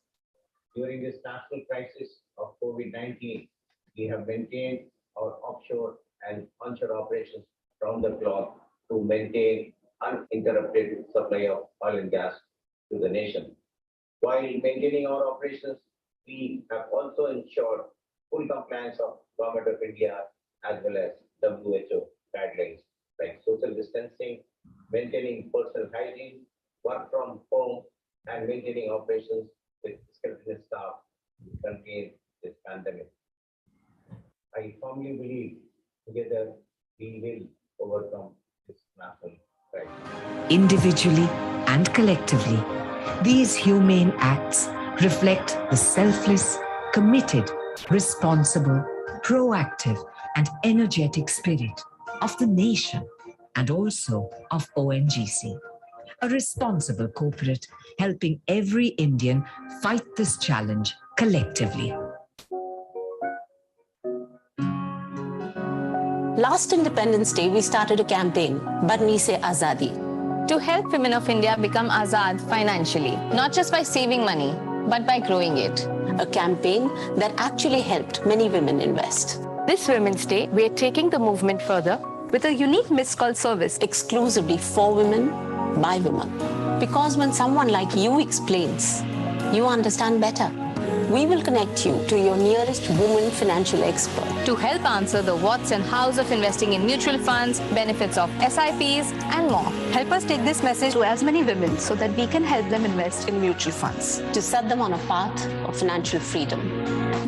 During this national crisis of COVID-19, we have maintained our offshore and onshore operations round the clock to maintain uninterrupted supply of oil and gas to the nation. While maintaining our operations, we have also ensured full compliance of Government of India as well as WHO guidelines like social distancing, maintaining personal hygiene, work from home, and maintaining operations with skilled staff to contain this pandemic. I firmly believe together we will overcome this national crisis. Individually and collectively, these humane acts reflect the selfless, committed, responsible, proactive, and energetic spirit of the nation and also of ONGC, a responsible corporate helping every Indian fight this challenge collectively. Last Independence Day, we started a campaign, Badni Se Azadi, to help women of India become Azad financially, not just by saving money, but by growing it. A campaign that actually helped many women invest. This Women's Day, we are taking the movement further with a unique missed call service exclusively for women, by women. Because when someone like you explains, you understand better. We will connect you to your nearest woman financial expert to help answer the what's and how's of investing in mutual funds, benefits of SIPs, and more. Help us take this message to as many women so that we can help them invest in mutual funds to set them on a path of financial freedom.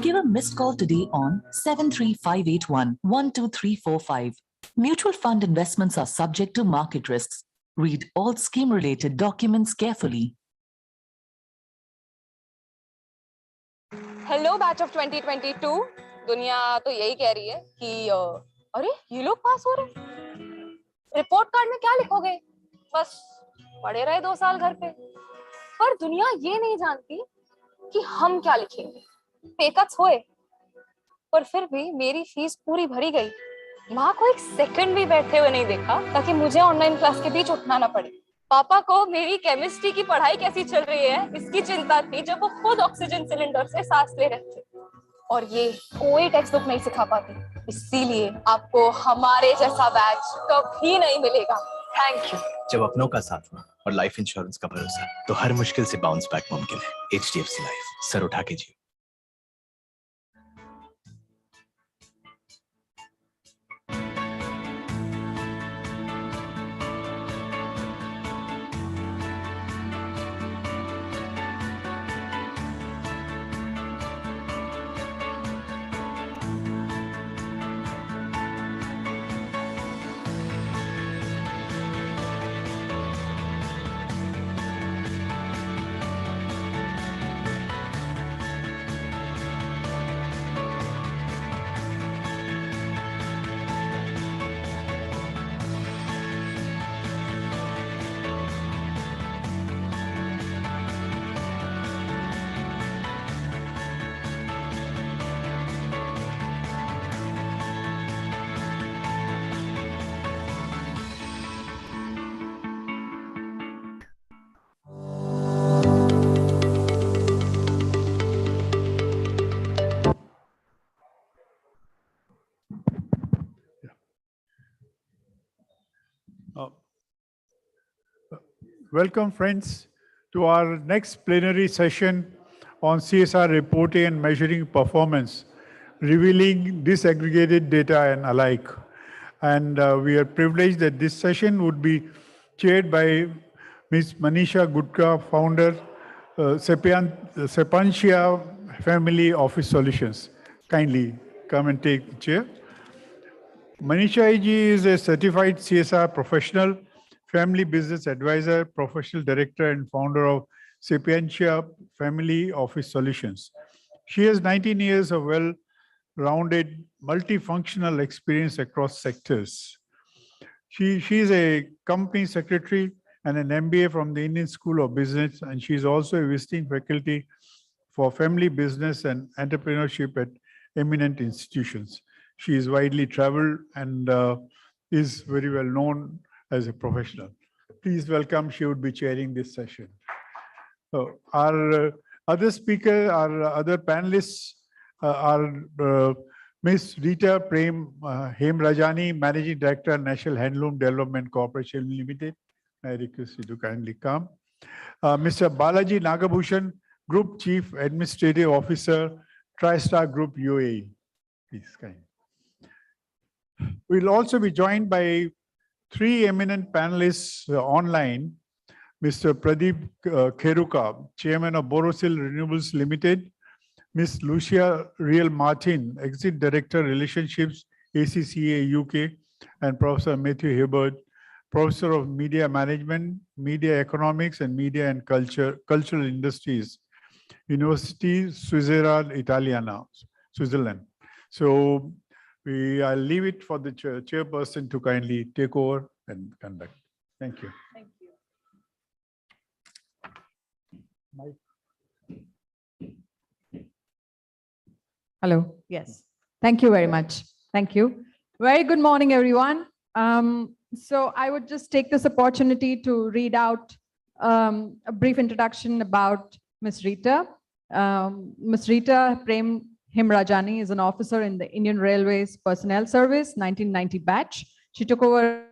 Give a missed call today on 73581 12345. Mutual fund investments are subject to market risks. Read all scheme-related documents carefully. Hello batch of 2022। दुनिया तो यही कह रही है कि अरे ये लोग पास हो रहे, रिपोर्ट कार्ड में क्या लिखोगे, बस पढ़े रहे 2 साल घर पे। पर दुनिया ये नहीं जानती कि हम क्या लिखेंगे। पे कट्स हुए, पर फिर भी मेरी फीस पूरी भरी गई। माँ को एक सेकंड भी बैठे हुए नहीं देखा ताकि मुझे ऑनलाइन क्लास के बीच उठना ना पड़े। पापा को मेरी केमिस्ट्री की पढ़ाई कैसी चल रही है इसकी चिंता थी जब वो खुद ऑक्सीजन सिलेंडर से सांस ले रहे थे, और ये कोई टेक्स्ट बुक नहीं सिखा पाती। इसीलिए आपको हमारे जैसा बैच कभी नहीं मिलेगा। Thank you. जब अपनों का साथ हुआ और लाइफ इंश्योरेंस का भरोसा, तो हर मुश्किल से बाउंस बैक मुमकिन है। HDFC लाइफ, सर उठा के जियो। Welcome, friends, to our next plenary session on CSR reporting and measuring performance, revealing disaggregated data and alike. And we are privileged that this session would be chaired by Ms. Manisha Gupta, founder, Sepantia Family Office Solutions. Kindly come and take the chair. Manisha ji is a certified CSR professional, family business advisor, professional director, and founder of Sapientia Family Office Solutions. She has 19 years of well-rounded, multifunctional experience across sectors. She is a company secretary and an MBA from the Indian School of Business, and she is also a visiting faculty for family business and entrepreneurship at eminent institutions. She is widely traveled and is very well known as a professional. Please welcome, she would be chairing this session. So our other speaker, our other panelists are Ms. Rita Prem Hemrajani, Managing Director, National Handloom Development Corporation Limited. I request you to kindly come. Mr. Balaji Nagabhushan, Group Chief Administrative Officer, TriStar Group UAE. Please, kindly. We'll also be joined by 3 eminent panelists online. Mr. Pradeep Kheruka, Chairman of Borosil Renewables Limited, Ms. Lucia Real Martin, Executive Director, Relationships, ACCA UK, and Professor Matthew Hibbert, Professor of Media Management, Media Economics, and Media and Cultural Industries, University Svizzera Italiana, Switzerland. So I'll leave it for the chairperson to kindly take over and conduct. Thank you. Thank you. Hello. Yes. Thank you very much. Thank you. Very good morning, everyone. So I would just take this opportunity to read out a brief introduction about Ms. Rita. Ms. Rita Prem Hemrajani is an officer in the Indian Railways Personnel Service, 1990 batch. She took over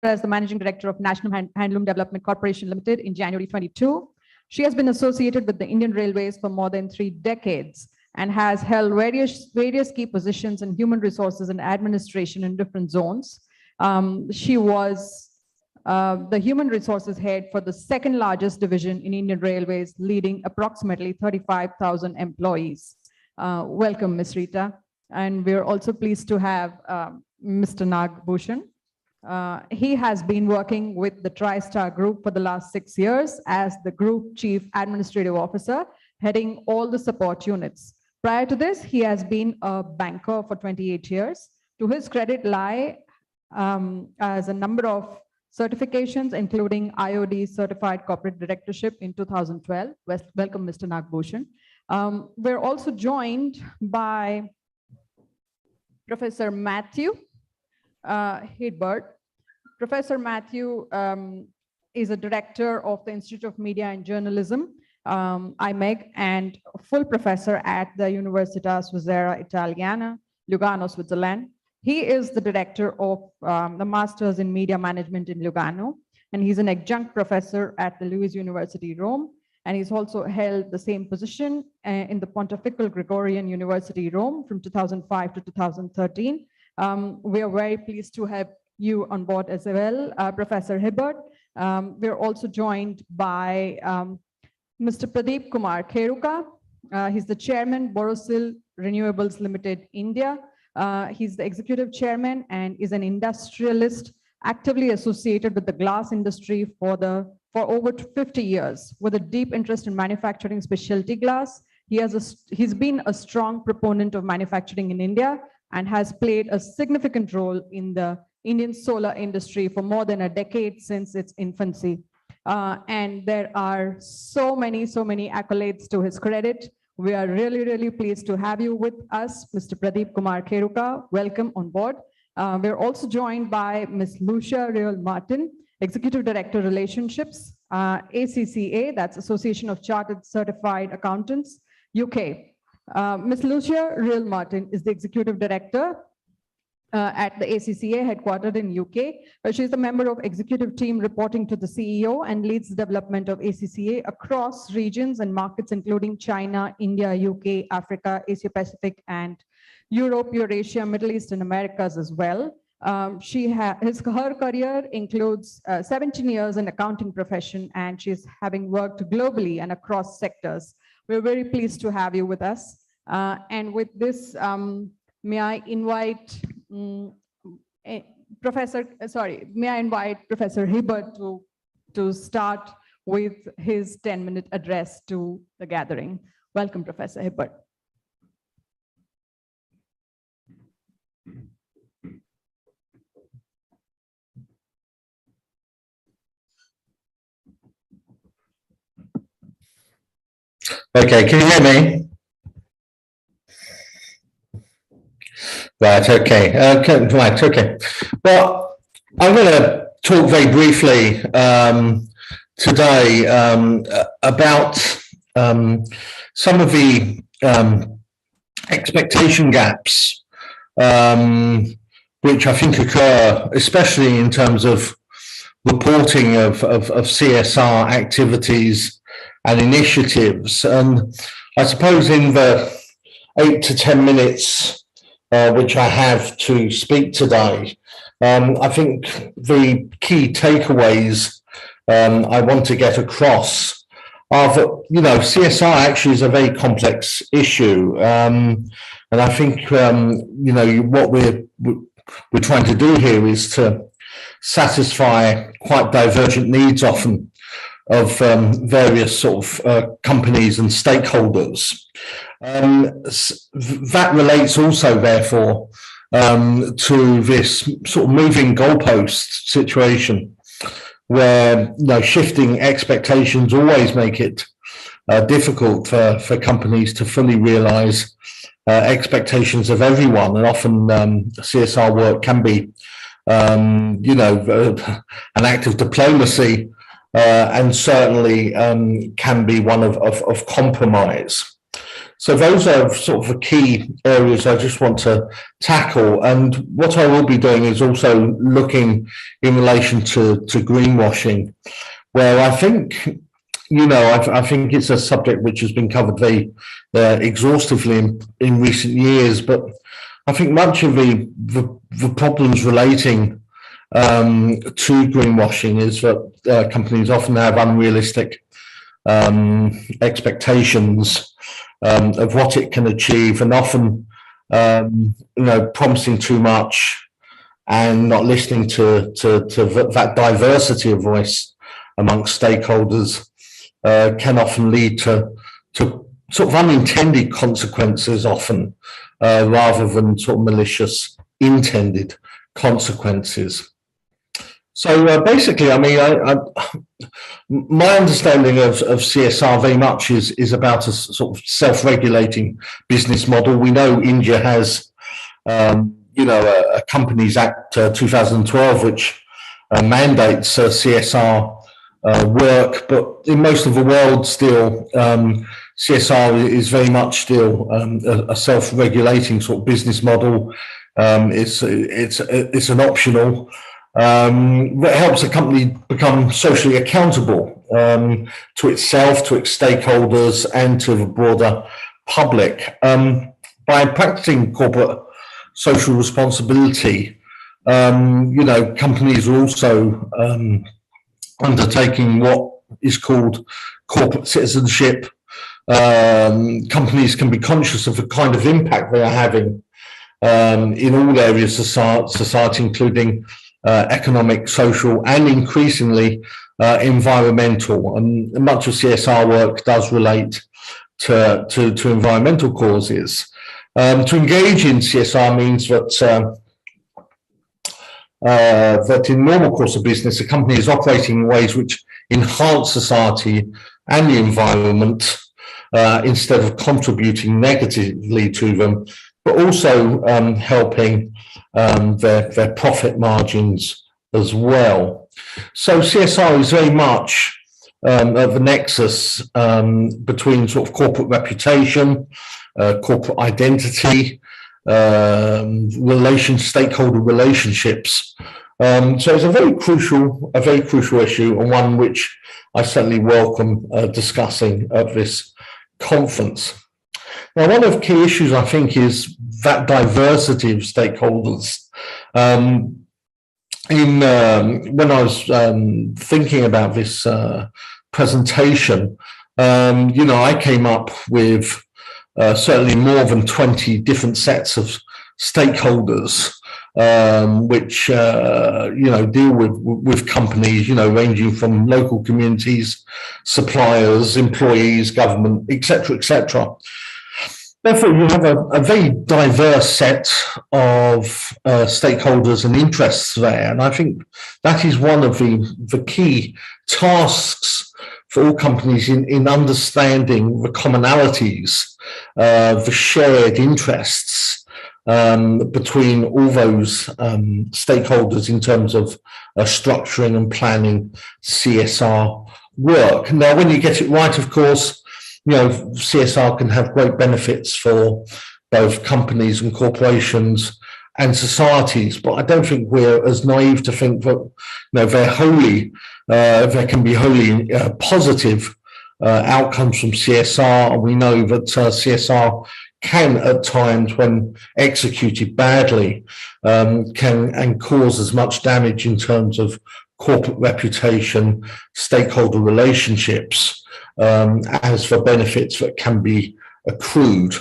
as the Managing Director of National Handloom Development Corporation Limited in January 22. She has been associated with the Indian Railways for more than 3 decades and has held various key positions in human resources and administration in different zones. She was the human resources head for the second largest division in Indian Railways, leading approximately 35,000 employees. Welcome, Ms. Rita. And we're also pleased to have Mr. Nag Bhushan. He has been working with the TriStar Group for the last 6 years as the Group Chief Administrative Officer, heading all the support units. Prior to this, he has been a banker for 28 years. To his credit lie as a number of certifications, including IOD Certified Corporate Directorship in 2012. Welcome, Mr. Nag Bhushan. We're also joined by Professor Matthew Hibbert. Professor Matthew is a director of the Institute of Media and Journalism, IMEG, and full professor at the Università Svizzera Italiana, Lugano, Switzerland. He is the director of the Masters in Media Management in Lugano, and he's an adjunct professor at the Luis University, Rome. And he's also held the same position in the Pontifical Gregorian University, Rome from 2005 to 2013. We are very pleased to have you on board as well, Professor Hibbert. We're also joined by Mr. Pradeep Kumar Kheruka. He's the chairman, Borosil Renewables Limited, India. He's the executive chairman and is an industrialist actively associated with the glass industry for over 50 years with a deep interest in manufacturing specialty glass. He's been a strong proponent of manufacturing in India and has played a significant role in the Indian solar industry for more than a decade since its infancy. And there are so many accolades to his credit. We are really pleased to have you with us, Mr. Pradeep Kumar Kheruka. Welcome on board. We're also joined by Ms. Lucia Real Martin, Executive Director Relationships, ACCA, that's Association of Chartered Certified Accountants, UK. Ms. Lucia Real Martin is the Executive Director at the ACCA headquartered in UK, where she's a member of executive team reporting to the CEO and leads the development of ACCA across regions and markets, including China, India, UK, Africa, Asia Pacific, and Europe, Eurasia, Middle East, and Americas as well. Her career includes 17 years in accounting profession, and she's having worked globally and across sectors. We're very pleased to have you with us. And with this, may I invite Professor Hibbert to start with his 10-minute address to the gathering. Welcome, Professor Hibbert. Okay, can you hear me? Right, okay. Right, okay. Well, I'm going to talk very briefly today about some of the expectation gaps which I think occur, especially in terms of reporting of CSR activities and initiatives. And I suppose in the 8 to 10 minutes which I have to speak today, I think the key takeaways I want to get across are that, CSR actually is a very complex issue. And I think, what we're trying to do here is to satisfy quite divergent needs often of various sort of companies and stakeholders. That relates also, therefore, to this sort of moving goalpost situation where shifting expectations always make it difficult for companies to fully realise expectations of everyone, and often CSR work can be, an act of diplomacy, and certainly can be one of compromise. So those are sort of the key areas I just want to tackle. And what I will be doing is also looking in relation to greenwashing, where I think, I think it's a subject which has been covered very exhaustively in recent years, but I think much of the problems relating to greenwashing is that companies often have unrealistic expectations of what it can achieve, and often promising too much and not listening to that diversity of voice amongst stakeholders can often lead to sort of unintended consequences often, rather than sort of malicious intended consequences. So basically, I mean, my understanding of CSR very much is about a sort of self-regulating business model. We know India has, a Companies Act 2012, which mandates CSR work, but in most of the world still, CSR is very much still a self-regulating sort of business model. It's an optional that helps a company become socially accountable to itself, to its stakeholders, and to the broader public. By practicing corporate social responsibility, companies are also undertaking what is called corporate citizenship. Companies can be conscious of the kind of impact they are having in all areas of society, including economic, social, and increasingly environmental. And much of CSR work does relate to environmental causes. To engage in CSR means that in normal course of business, a company is operating in ways which enhance society and the environment instead of contributing negatively to them, but also helping their profit margins as well. So CSR is very much at the nexus between sort of corporate reputation, corporate identity, stakeholder relationships. So it's a very crucial issue, and one which I certainly welcome discussing at this conference. Now, one of the key issues, I think, is that diversity of stakeholders. When I was thinking about this presentation, I came up with certainly more than 20 different sets of stakeholders, which deal with companies, ranging from local communities, suppliers, employees, government, etc., etc. Therefore, you have a very diverse set of stakeholders and interests there, and I think that is one of the key tasks for all companies in understanding the commonalities, the shared interests between all those stakeholders in terms of structuring and planning CSR work. Now, when you get it right, of course, CSR can have great benefits for both companies and corporations and societies, but I don't think we're as naive to think that there can be wholly positive outcomes from CSR. And we know that CSR can, at times, when executed badly, can cause as much damage in terms of corporate reputation, stakeholder relationships, as for benefits that can be accrued.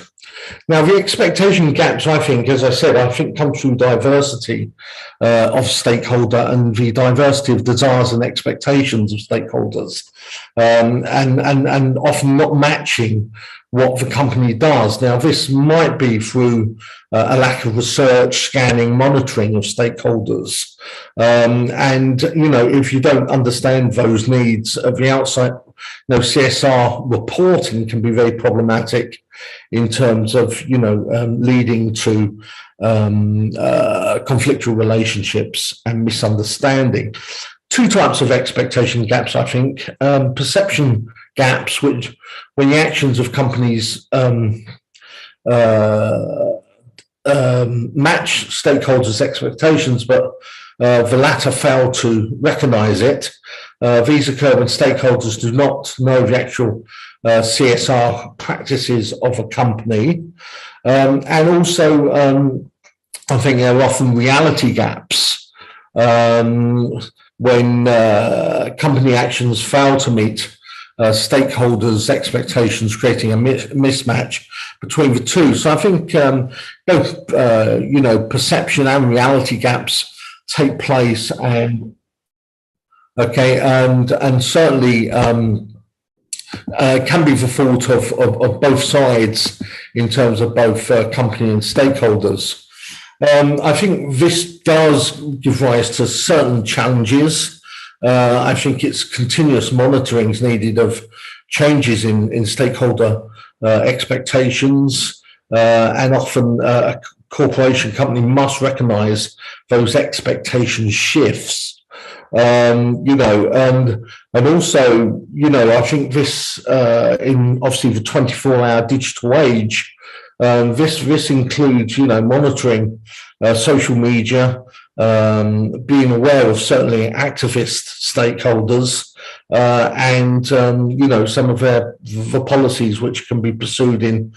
Now, the expectation gaps, I think, as I said, come through diversity of stakeholder and the diversity of desires and expectations of stakeholders, and often not matching what the company does. Now, this might be through a lack of research, scanning, monitoring of stakeholders. If you don't understand those needs at the outset, CSR reporting can be very problematic in terms of, leading to conflictual relationships and misunderstanding. Two types of expectation gaps, I think. Perception gaps, which when the actions of companies match stakeholders' expectations, but the latter fail to recognise it. These occur when stakeholders do not know the actual CSR practices of a company. And also, I think there are often reality gaps when company actions fail to meet stakeholders' expectations, creating a mismatch between the two. So I think both, perception and reality gaps take place, and and certainly can be the fault of both sides in terms of both company and stakeholders. I think this does give rise to certain challenges. I think it's continuous monitoring is needed of changes in stakeholder expectations, and often a corporation company must recognise those expectation shifts. And also, I think this in obviously the 24-hour digital age, this includes, monitoring social media, being aware of certainly activist stakeholders, and some of the policies which can be pursued in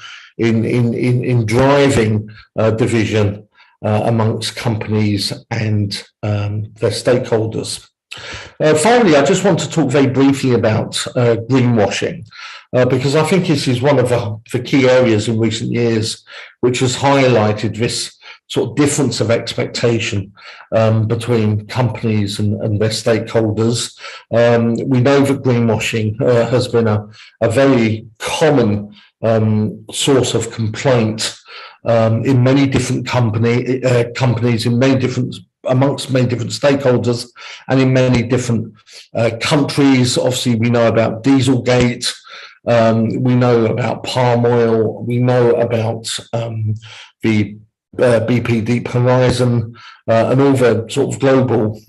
driving division amongst companies and their stakeholders. Finally, I just want to talk very briefly about greenwashing, because I think this is one of the key areas in recent years which has highlighted this sort of difference of expectation between companies and their stakeholders. We know that greenwashing has been a very common source of complaint in many different companies, in many different amongst many different stakeholders, and in many different countries. Obviously, we know about Dieselgate, we know about palm oil, we know about the BP Deep Horizon, and all the sort of global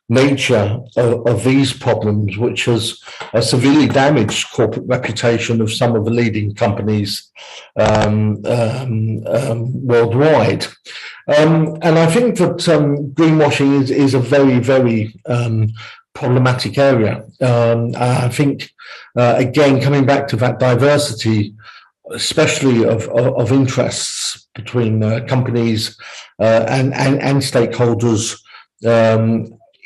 nature of these problems, which has severely damaged corporate reputation of some of the leading companies worldwide. And I think that greenwashing is a very, very problematic area. I think, again, coming back to that diversity, especially of interests between companies and stakeholders,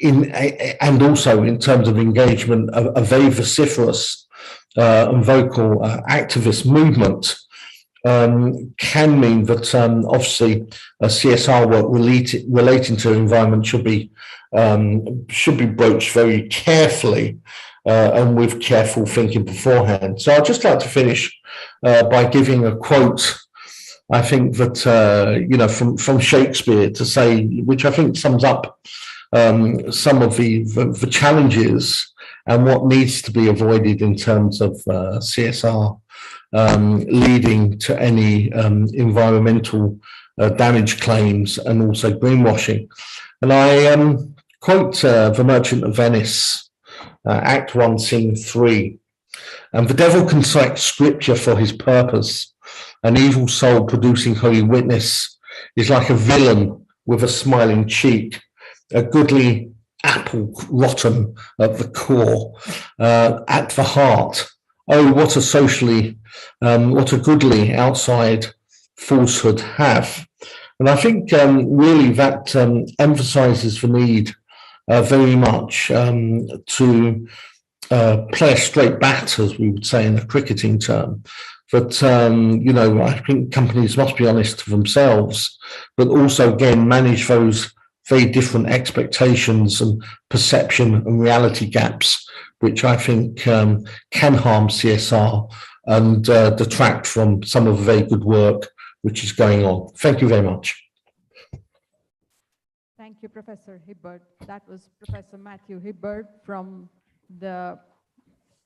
and also in terms of engagement, a very vociferous and vocal activist movement can mean that obviously CSR work relating to environment should be broached very carefully and with careful thinking beforehand. So I'd just like to finish by giving a quote, I think that from Shakespeare, to say, which I think sums up some of the challenges and what needs to be avoided in terms of CSR leading to any environmental damage claims and also greenwashing. And I quote The Merchant of Venice, Act 1, Scene 3. And the devil can cite scripture for his purpose. An evil soul producing holy witness is like a villain with a smiling cheek, a goodly apple rotten at the core, at the heart. Oh, what a goodly outside falsehood have. And I think really that emphasizes the need very much to play a straight bat, as we would say in a cricketing term. But, I think companies must be honest to themselves, but also, again, manage those very different expectations and perception and reality gaps, which I think can harm CSR and detract from some of the very good work which is going on. Thank you very much. Thank you, Professor Hibbert. That was Professor Matthew Hibbert from the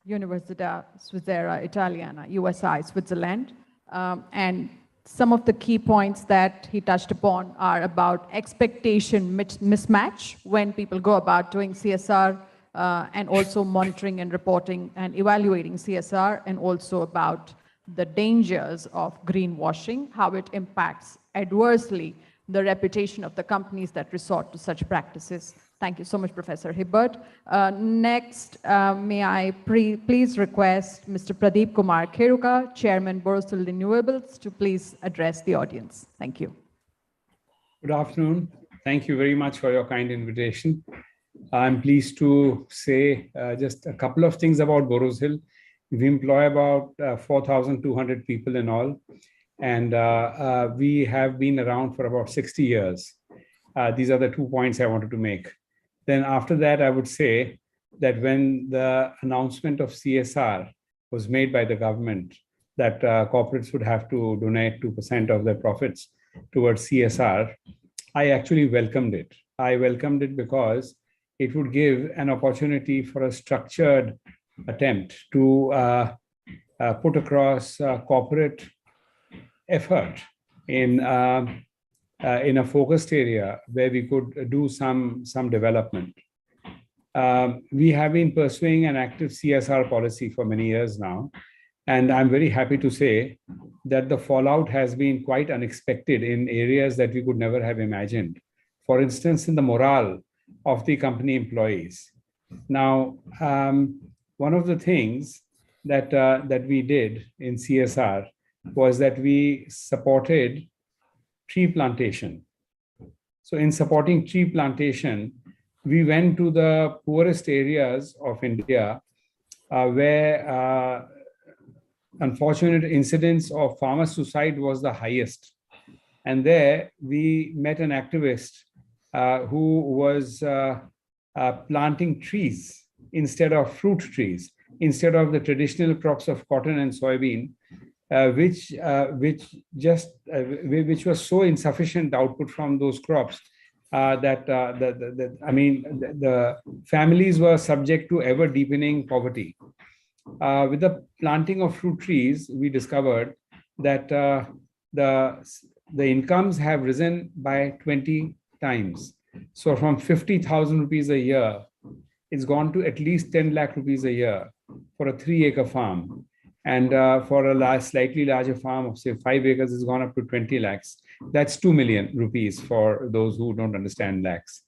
Università Svizzera Italiana, USI, Switzerland. And some of the key points that he touched upon are about expectation mismatch when people go about doing CSR, and also monitoring and reporting and evaluating CSR, and also about the dangers of greenwashing, how it impacts adversely the reputation of the companies that resort to such practices. Thank you so much, Professor Hibbert. Next, may I please request Mr. Pradeep Kumar Kheruka, Chairman, Borosil Renewables, to please address the audience. Thank you. Good afternoon. Thank you very much for your kind invitation. I'm pleased to say just a couple of things about Borosil. We employ about 4,200 people in all, and we have been around for about 60 years. These are the 2 points I wanted to make. Then after that, I would say that when the announcement of CSR was made by the government, that corporates would have to donate 2% of their profits towards CSR, I actually welcomed it. I welcomed it because it would give an opportunity for a structured attempt to put across corporate effort in a focused area where we could do some development. We have been pursuing an active CSR policy for many years now, and I'm very happy to say that the fallout has been quite unexpected in areas that we could never have imagined. For instance, in the morale of the company employees. Now, one of the things that we did in CSR was that we supported tree plantation. So in supporting tree plantation, we went to the poorest areas of India where unfortunate incidents of farmer suicide was the highest. And there we met an activist who was planting trees instead of fruit trees, instead of the traditional crops of cotton and soybean, which was so insufficient output from those crops that the families were subject to ever deepening poverty. With the planting of fruit trees, we discovered that the incomes have risen by 20 times. So from 50,000 rupees a year, it's gone to at least 10 lakh rupees a year for a 3-acre farm. And for a slightly larger farm of say 5 acres, it's gone up to 20 lakhs. That's 2 million rupees for those who don't understand lakhs.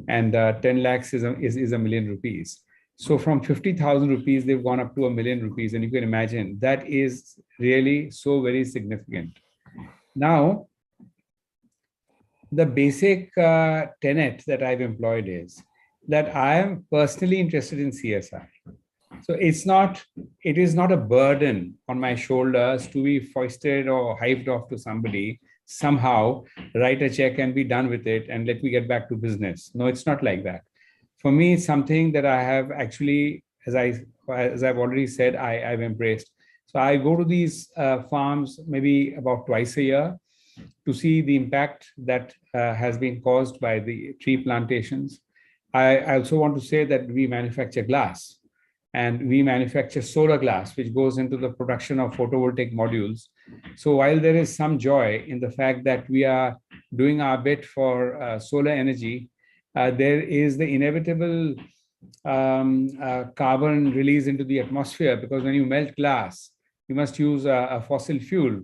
And 10 lakhs is a million rupees. So from 50,000 rupees, they've gone up to 1 million rupees. And you can imagine that is really so very significant. Now, the basic tenet that I've employed is that I am personally interested in CSR. So it is not a burden on my shoulders to be foisted or hived off to somebody, somehow write a check and be done with it and let me get back to business. No, it's not like that. For me, it's something that I have actually, as I've already said, I've embraced. So I go to these farms maybe about twice a year to see the impact that has been caused by the tree plantations. I also want to say that we manufacture glass, and we manufacture solar glass, which goes into the production of photovoltaic modules. So while there is some joy in the fact that we are doing our bit for solar energy, there is the inevitable carbon release into the atmosphere, because when you melt glass, you must use a fossil fuel.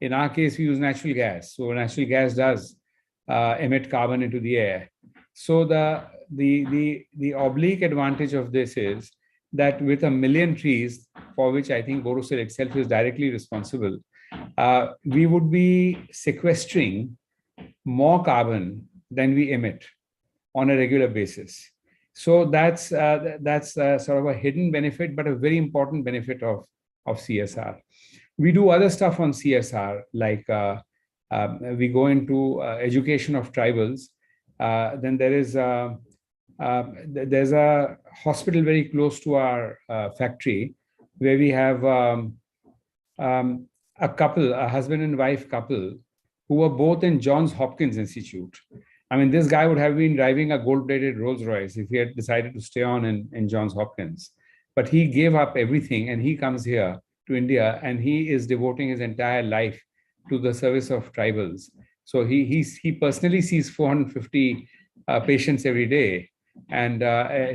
In our case, we use natural gas. So natural gas does emit carbon into the air. So the oblique advantage of this is that with 1 million trees, for which I think Borosil itself is directly responsible, we would be sequestering more carbon than we emit on a regular basis. So that's sort of a hidden benefit, but a very important benefit of CSR. We do other stuff on CSR, like we go into education of tribals. Then there's a hospital very close to our factory where we have a couple, a husband and wife couple, who were both in Johns Hopkins Institute. I mean, this guy would have been driving a gold-plated Rolls Royce if he had decided to stay on in Johns Hopkins. But he gave up everything and he comes here to India, and he is devoting his entire life to the service of tribals. So he personally sees 450 patients every day, and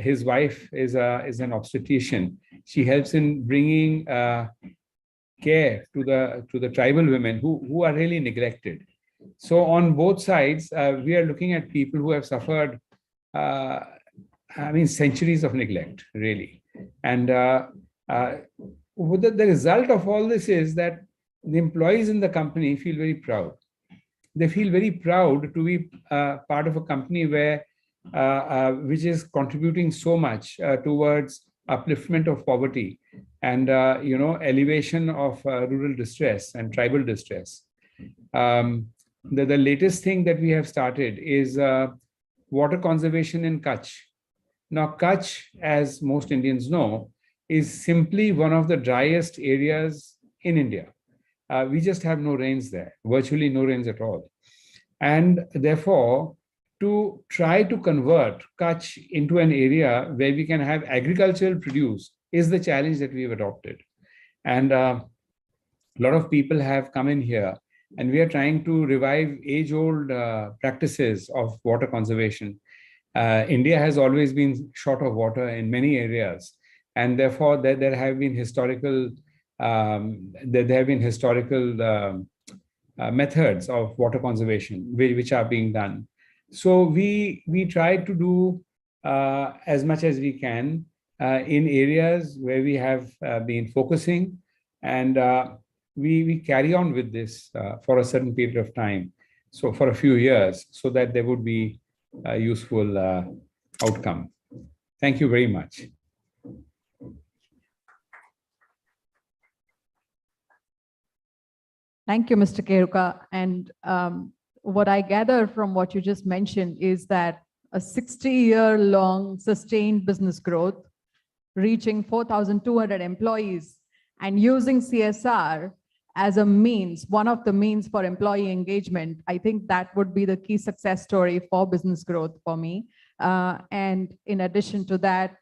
his wife is an obstetrician. She helps in bringing care to the tribal women who are really neglected. So on both sides, we are looking at people who have suffered, centuries of neglect, really. And the result of all this is that the employees in the company feel very proud. They feel very proud to be part of a company which is contributing so much towards upliftment of poverty and elevation of rural distress and tribal distress. The latest thing that we have started is water conservation in Kutch. Now, Kutch, as most Indians know, is simply one of the driest areas in India. We just have no rains there, virtually no rains at all. And therefore, to try to convert Kutch into an area where we can have agricultural produce is the challenge that we have adopted. And a lot of people have come in here, and we are trying to revive age-old practices of water conservation. India has always been short of water in many areas, and therefore there have been historical methods of water conservation which are being done. So we try to do as much as we can in areas where we have been focusing, and we carry on with this for a certain period of time, so for a few years, so that there would be a useful outcome. Thank you very much. Thank you, Mr. Keruka. And what I gather from what you just mentioned is that a 60-year-long sustained business growth, reaching 4,200 employees, and using CSR as a means, one of the means for employee engagement, I think that would be the key success story for business growth for me. And in addition to that,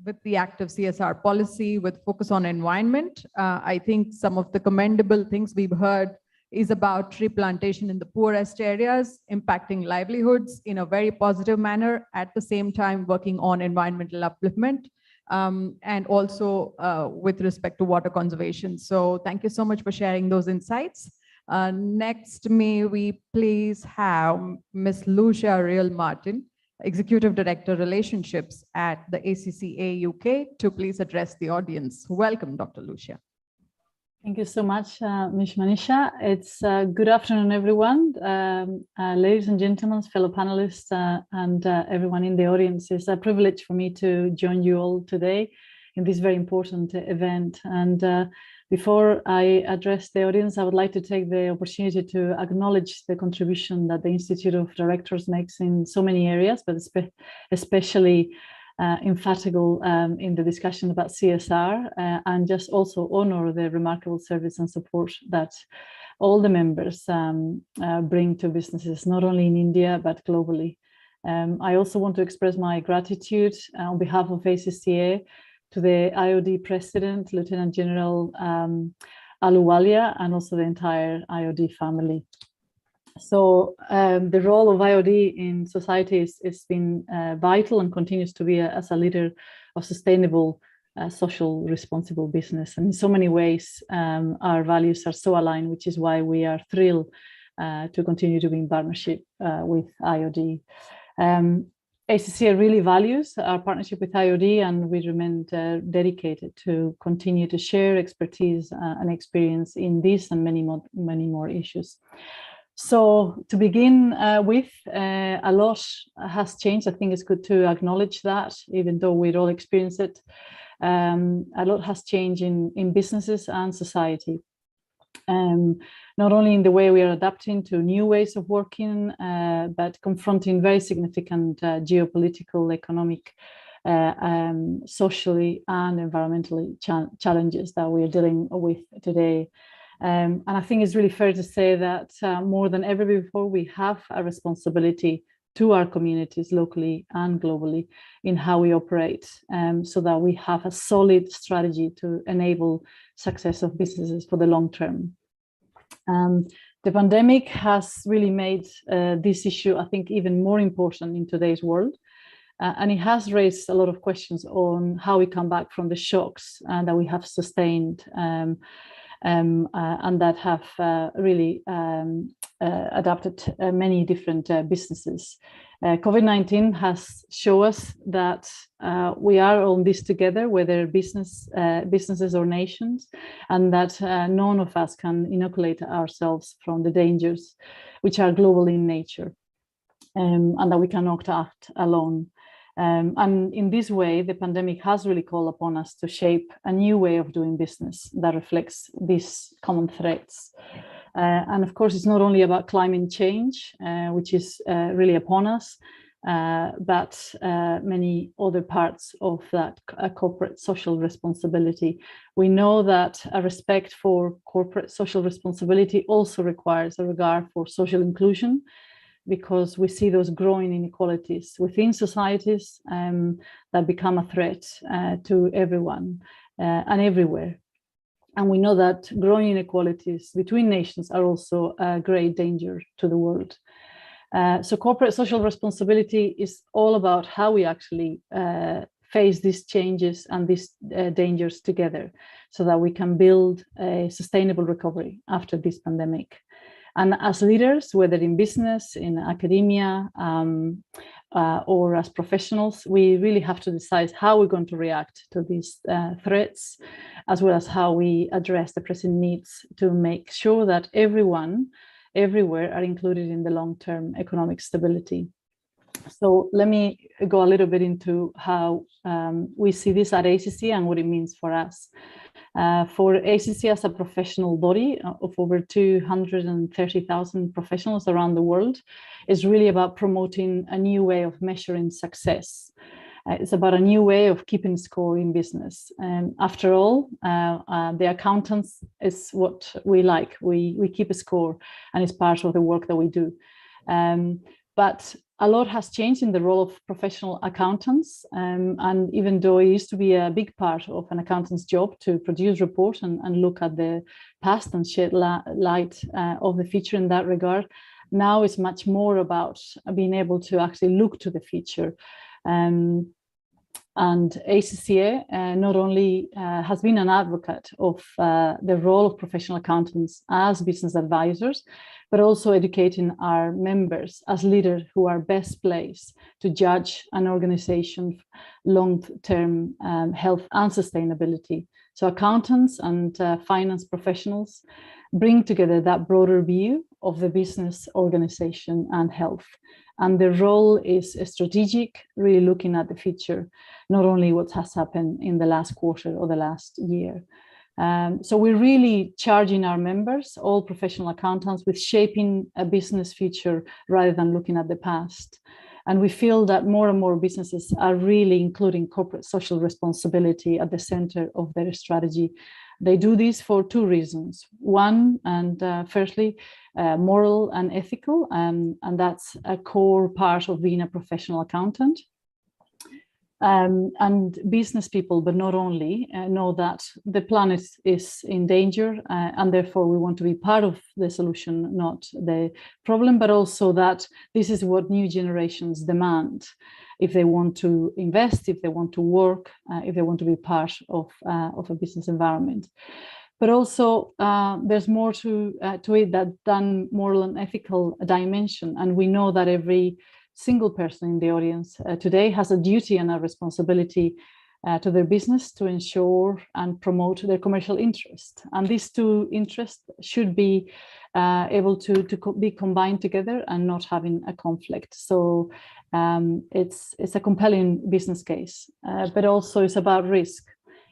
with the active CSR policy with focus on environment, I think some of the commendable things we've heard is about tree plantation in the poorest areas, impacting livelihoods in a very positive manner, at the same time working on environmental upliftment, and also with respect to water conservation. So thank you so much for sharing those insights. Next, may we please have Ms. Lucia Real Martin, Executive Director Relationships at the ACCA UK, to please address the audience. Welcome, Dr. Lucia. Thank you so much, Ms. Manisha. It's good afternoon, everyone. Ladies and gentlemen, fellow panelists, and everyone in the audience. It's a privilege for me to join you all today in this very important event. And before I address the audience, I would like to take the opportunity to acknowledge the contribution that the Institute of Directors makes in so many areas, but especially emphatical in the discussion about CSR, and just also honor the remarkable service and support that all the members bring to businesses, not only in India, but globally. I also want to express my gratitude on behalf of ACCA to the IOD President, Lieutenant General Ahluwalia, and also the entire IOD family. So the role of IOD in society has been vital and continues to be as a leader of sustainable, social, responsible business. And in so many ways, our values are so aligned, which is why we are thrilled to continue to be in partnership with IOD. ACCA really values our partnership with IOD, and we remain dedicated to continue to share expertise and experience in this and many more issues. So to begin with, a lot has changed. I think it's good to acknowledge that, even though we'd all experienced it. A lot has changed in businesses and society. Not only in the way we are adapting to new ways of working, but confronting very significant geopolitical, economic, socially and environmentally challenges that we are dealing with today. And I think it's really fair to say that more than ever before, we have a responsibility to our communities locally and globally in how we operate, so that we have a solid strategy to enable success of businesses for the long term. The pandemic has really made this issue, I think, even more important in today's world. And it has raised a lot of questions on how we come back from the shocks that we have sustained. and that have really adapted many different businesses. COVID-19 has shown us that we are on this together, whether businesses or nations, and that none of us can inoculate ourselves from the dangers which are global in nature, and that we cannot act alone. And in this way, the pandemic has really called upon us to shape a new way of doing business that reflects these common threats. And of course, it's not only about climate change, which is really upon us, but many other parts of that corporate social responsibility. We know that a respect for corporate social responsibility also requires a regard for social inclusion, because we see those growing inequalities within societies that become a threat to everyone and everywhere. And we know that growing inequalities between nations are also a great danger to the world. So corporate social responsibility is all about how we actually face these changes and these dangers together, so that we can build a sustainable recovery after this pandemic. And as leaders, whether in business, in academia, or as professionals, we really have to decide how we're going to react to these threats, as well as how we address the pressing needs to make sure that everyone, everywhere, are included in the long-term economic stability. So let me go a little bit into how we see this at ACC and what it means for us. For ACC as a professional body of over 230,000 professionals around the world, is really about promoting a new way of measuring success. It's about a new way of keeping score in business. After all, the accountants is what we like. We keep a score, and it's part of the work that we do. But a lot has changed in the role of professional accountants. And even though it used to be a big part of an accountant's job to produce reports and look at the past and shed light of the future in that regard, now it's much more about being able to actually look to the future. And ACCA not only has been an advocate of the role of professional accountants as business advisors, but also educating our members as leaders who are best placed to judge an organization's long-term health and sustainability. So accountants and finance professionals bring together that broader view of the business, organization, and health. And the role is strategic, really looking at the future, not only what has happened in the last quarter or the last year. So we're really charging our members, all professional accountants, with shaping a business future rather than looking at the past. And we feel that more and more businesses are really including corporate social responsibility at the center of their strategy. They do this for two reasons. One, and firstly, moral and ethical, and that's a core part of being a professional accountant. And business people, but not only, know that the planet is in danger, and therefore we want to be part of the solution, not the problem, but also that this is what new generations demand if they want to invest, if they want to work, if they want to be part of a business environment. But also there's more to it than moral and ethical dimension, and we know that every single person in the audience today has a duty and a responsibility to their business to ensure and promote their commercial interest. And these two interests should be able to be combined together and not having a conflict. So it's a compelling business case, but also it's about risk.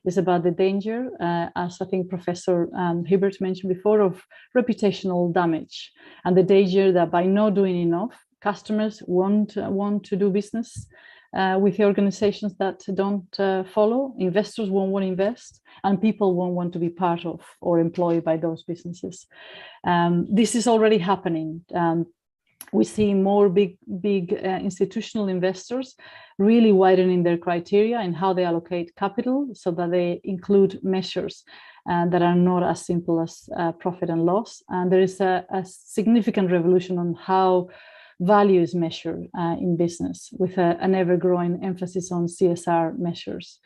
It's about the danger, as I think Professor Hibbert mentioned before, of reputational damage, and the danger that by not doing enough, customers won't want to do business with the organizations that don't follow, investors won't want to invest, and people won't want to be part of or employed by those businesses. This is already happening. We see more big institutional investors really widening their criteria and how they allocate capital, so that they include measures that are not as simple as profit and loss. And there is a significant revolution on how value is measured in business, with an ever-growing emphasis on CSR measures.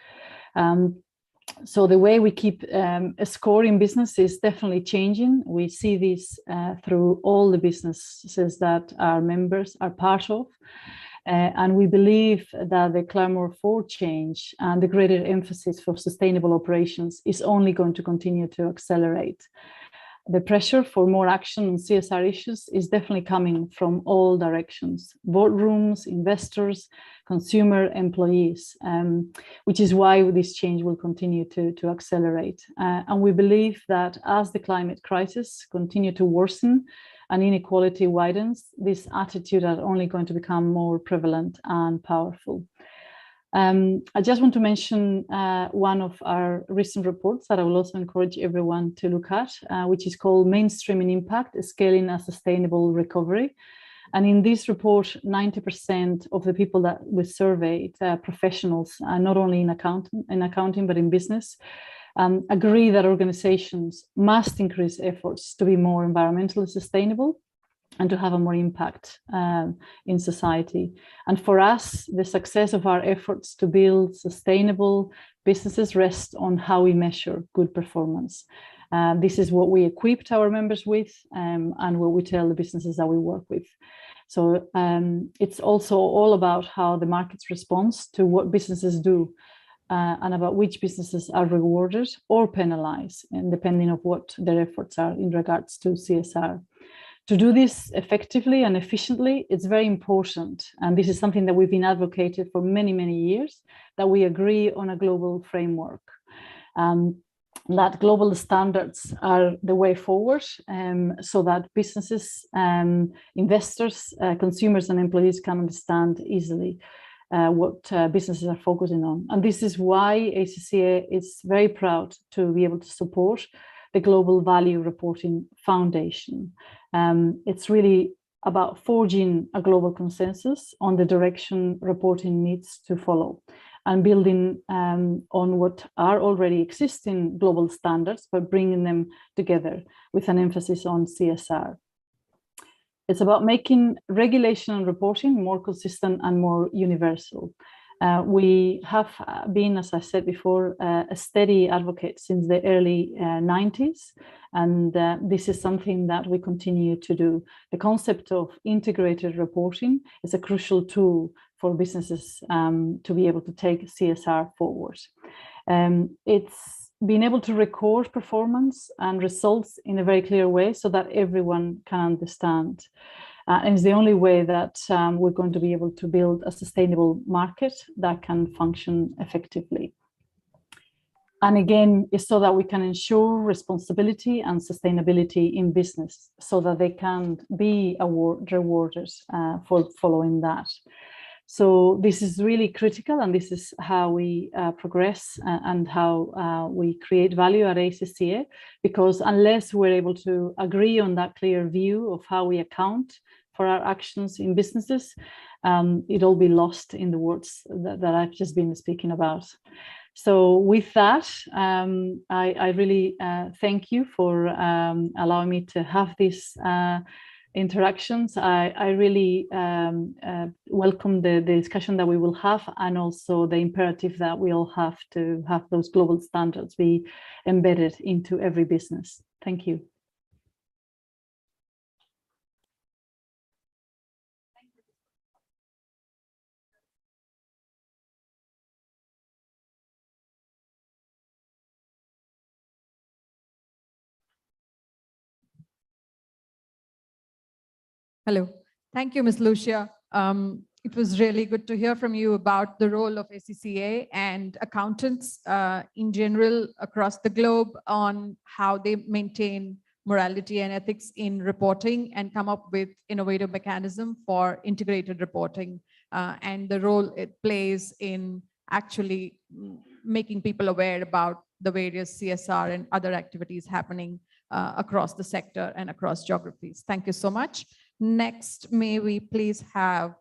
So the way we keep a score in business is definitely changing. We see this through all the businesses that our members are part of. And we believe that the clamor for change and the greater emphasis for sustainable operations is only going to continue to accelerate. The pressure for more action on CSR issues is definitely coming from all directions: boardrooms, investors, consumer, employees, which is why this change will continue to accelerate. And we believe that as the climate crisis continues to worsen and inequality widens, this attitude are only going to become more prevalent and powerful. I just want to mention one of our recent reports that I will also encourage everyone to look at, which is called Mainstreaming Impact, Scaling a Sustainable Recovery. And in this report, 90% of the people that we surveyed, professionals, not only in accounting, but in business, agree that organizations must increase efforts to be more environmentally sustainable and to have a more impact in society. And for us, the success of our efforts to build sustainable businesses rests on how we measure good performance. This is what we equipped our members with and what we tell the businesses that we work with. So it's also all about how the market's response to what businesses do and about which businesses are rewarded or penalized, and depending on what their efforts are in regards to CSR. To do this effectively and efficiently, it's very important, and this is something that we've been advocating for many, many years, that we agree on a global framework. That global standards are the way forward, so that businesses, investors, consumers and employees can understand easily what businesses are focusing on. And this is why ACCA is very proud to be able to support the Global Value Reporting Foundation. It's really about forging a global consensus on the direction reporting needs to follow, and building on what are already existing global standards, but bringing them together with an emphasis on CSR. It's about making regulation and reporting more consistent and more universal. We have been, as I said before, a steady advocate since the early 90s, and this is something that we continue to do. The concept of integrated reporting is a crucial tool for businesses to be able to take CSR forward. It's being able to record performance and results in a very clear way so that everyone can understand. And it's the only way that we're going to be able to build a sustainable market that can function effectively. And again, it's so that we can ensure responsibility and sustainability in business, so that they can be rewarded for following that. So this is really critical, and this is how we progress and how we create value at ACCA, because unless we're able to agree on that clear view of how we account for our actions in businesses, it'll be lost in the words that I've just been speaking about. So with that, I really thank you for allowing me to have these interactions. I really welcome the discussion that we will have, and also the imperative that we all have to have those global standards be embedded into every business. Thank you. Hello. Thank you, Ms. Lucia. It was really good to hear from you about the role of ACCA and accountants in general across the globe on how they maintain morality and ethics in reporting and come up with innovative mechanism for integrated reporting and the role it plays in actually making people aware about the various CSR and other activities happening across the sector and across geographies. Thank you so much. Next, may we please have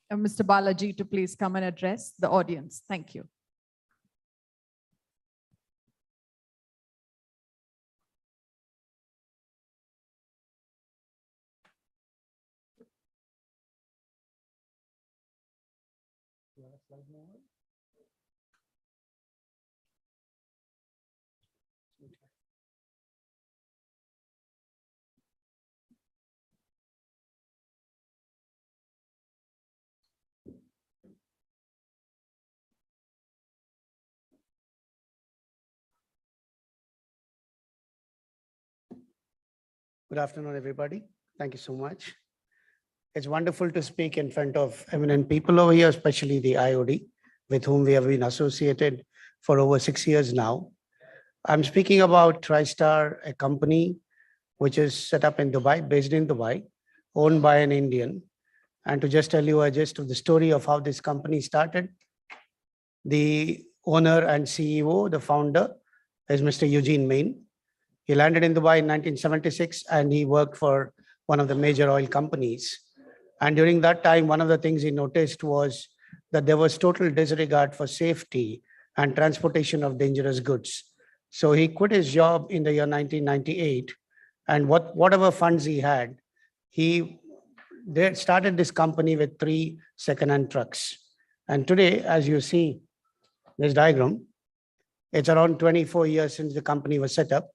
Mr. Balaji to please come and address the audience. Thank you. Good afternoon, everybody. Thank you so much. It's wonderful to speak in front of eminent people over here, especially the IOD, with whom we have been associated for over 6 years now. I'm speaking about TriStar, a company which is set up in Dubai, based in Dubai, owned by an Indian. And to just tell you a gist of the story of how this company started, the owner and CEO, the founder, is Mr. Eugene Main. He landed in Dubai in 1976 and he worked for one of the major oil companies. And during that time, one of the things he noticed was that there was total disregard for safety and transportation of dangerous goods. So he quit his job in the year 1998, and whatever funds he had, he started this company with 3 second-hand trucks. And today, as you see this diagram, it's around 24 years since the company was set up.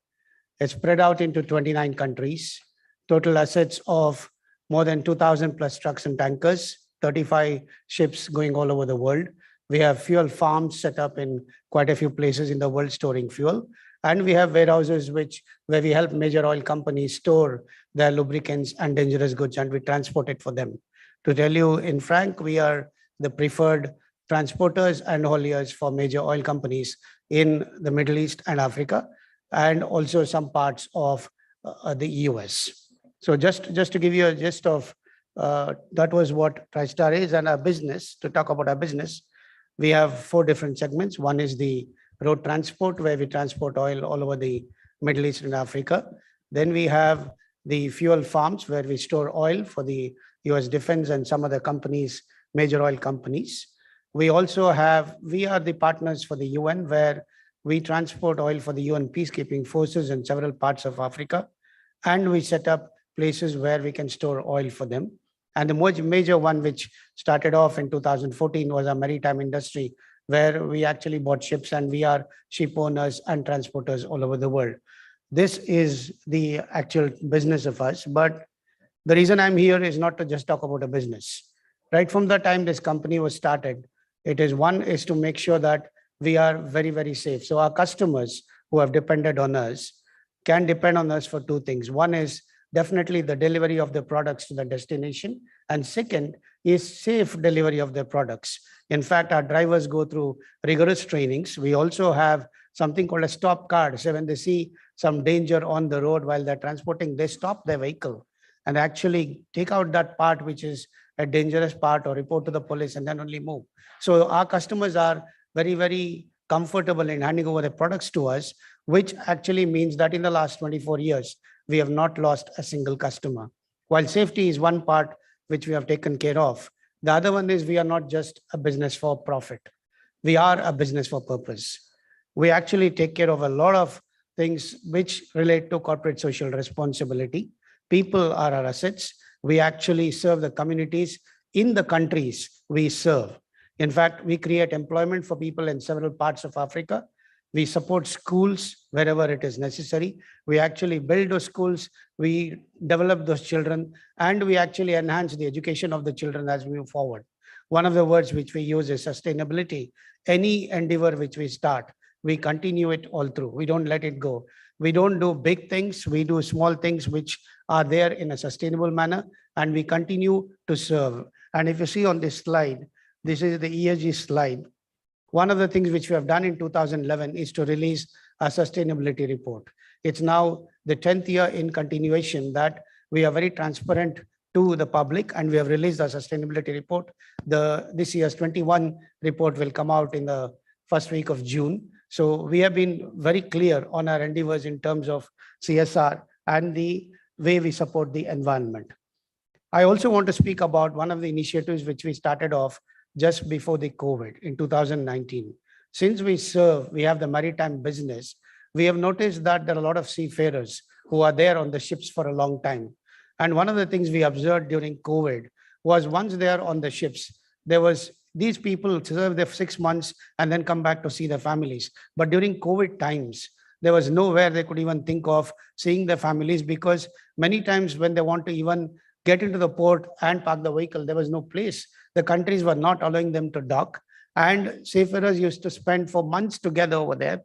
It's spread out into 29 countries, total assets of more than 2,000 plus trucks and tankers, 35 ships going all over the world. We have fuel farms set up in quite a few places in the world storing fuel. And we have warehouses where we help major oil companies store their lubricants and dangerous goods, and we transport it for them. To tell you in frank, we are the preferred transporters and hauliers for major oil companies in the Middle East and Africa, and also some parts of the US. So just to give you a gist of that was what TriStar is and our business. To talk about our business, we have 4 different segments. One is the road transport, where we transport oil all over the Middle East and Africa. Then we have the fuel farms, where we store oil for the US Defense and some other companies, major oil companies. We also we are the partners for the UN, where we transport oil for the UN peacekeeping forces in several parts of Africa. And we set up places where we can store oil for them. And the major one, which started off in 2014, was our maritime industry, where we actually bought ships and we are ship owners and transporters all over the world. This is the actual business of us. But the reason I'm here is not to just talk about a business. Right from the time this company was started, one is to make sure that we are very, very safe. So our customers who have depended on us can depend on us for 2 things. One is definitely the delivery of the products to the destination. And second is safe delivery of their products. In fact, our drivers go through rigorous trainings. We also have something called a stop card. So when they see some danger on the road while they're transporting, they stop their vehicle and actually take out that part which is a dangerous part or report to the police and then only move. So our customers are very, very comfortable in handing over the products to us, which actually means that in the last 24 years, we have not lost a single customer. While safety is one part which we have taken care of, the other one is we are not just a business for profit. We are a business for purpose. We actually take care of a lot of things which relate to corporate social responsibility. People are our assets. We actually serve the communities in the countries we serve. In fact, we create employment for people in several parts of Africa. We support schools wherever it is necessary. We actually build those schools, we develop those children, and we actually enhance the education of the children as we move forward. One of the words which we use is sustainability. Any endeavor which we start, we continue it all through. We don't let it go. We don't do big things. We do small things which are there in a sustainable manner, and we continue to serve. And if you see on this slide, this is the ESG slide. One of the things which we have done in 2011 is to release a sustainability report. It's now the 10th year in continuation that we are very transparent to the public, and we have released a sustainability report. This year's 21 report will come out in the first week of June. So we have been very clear on our endeavors in terms of CSR and the way we support the environment. I also want to speak about one of the initiatives which we started off just before the COVID in 2019. Since we have the maritime business, we have noticed that there are a lot of seafarers who are there on the ships for a long time. And one of the things we observed during COVID was once they are on the ships, these people serve their 6 months and then come back to see their families. But during COVID times, there was nowhere they could even think of seeing their families, because many times when they want to even get into the port and park the vehicle, there was no place. The countries were not allowing them to dock, and seafarers used to spend for months together over there.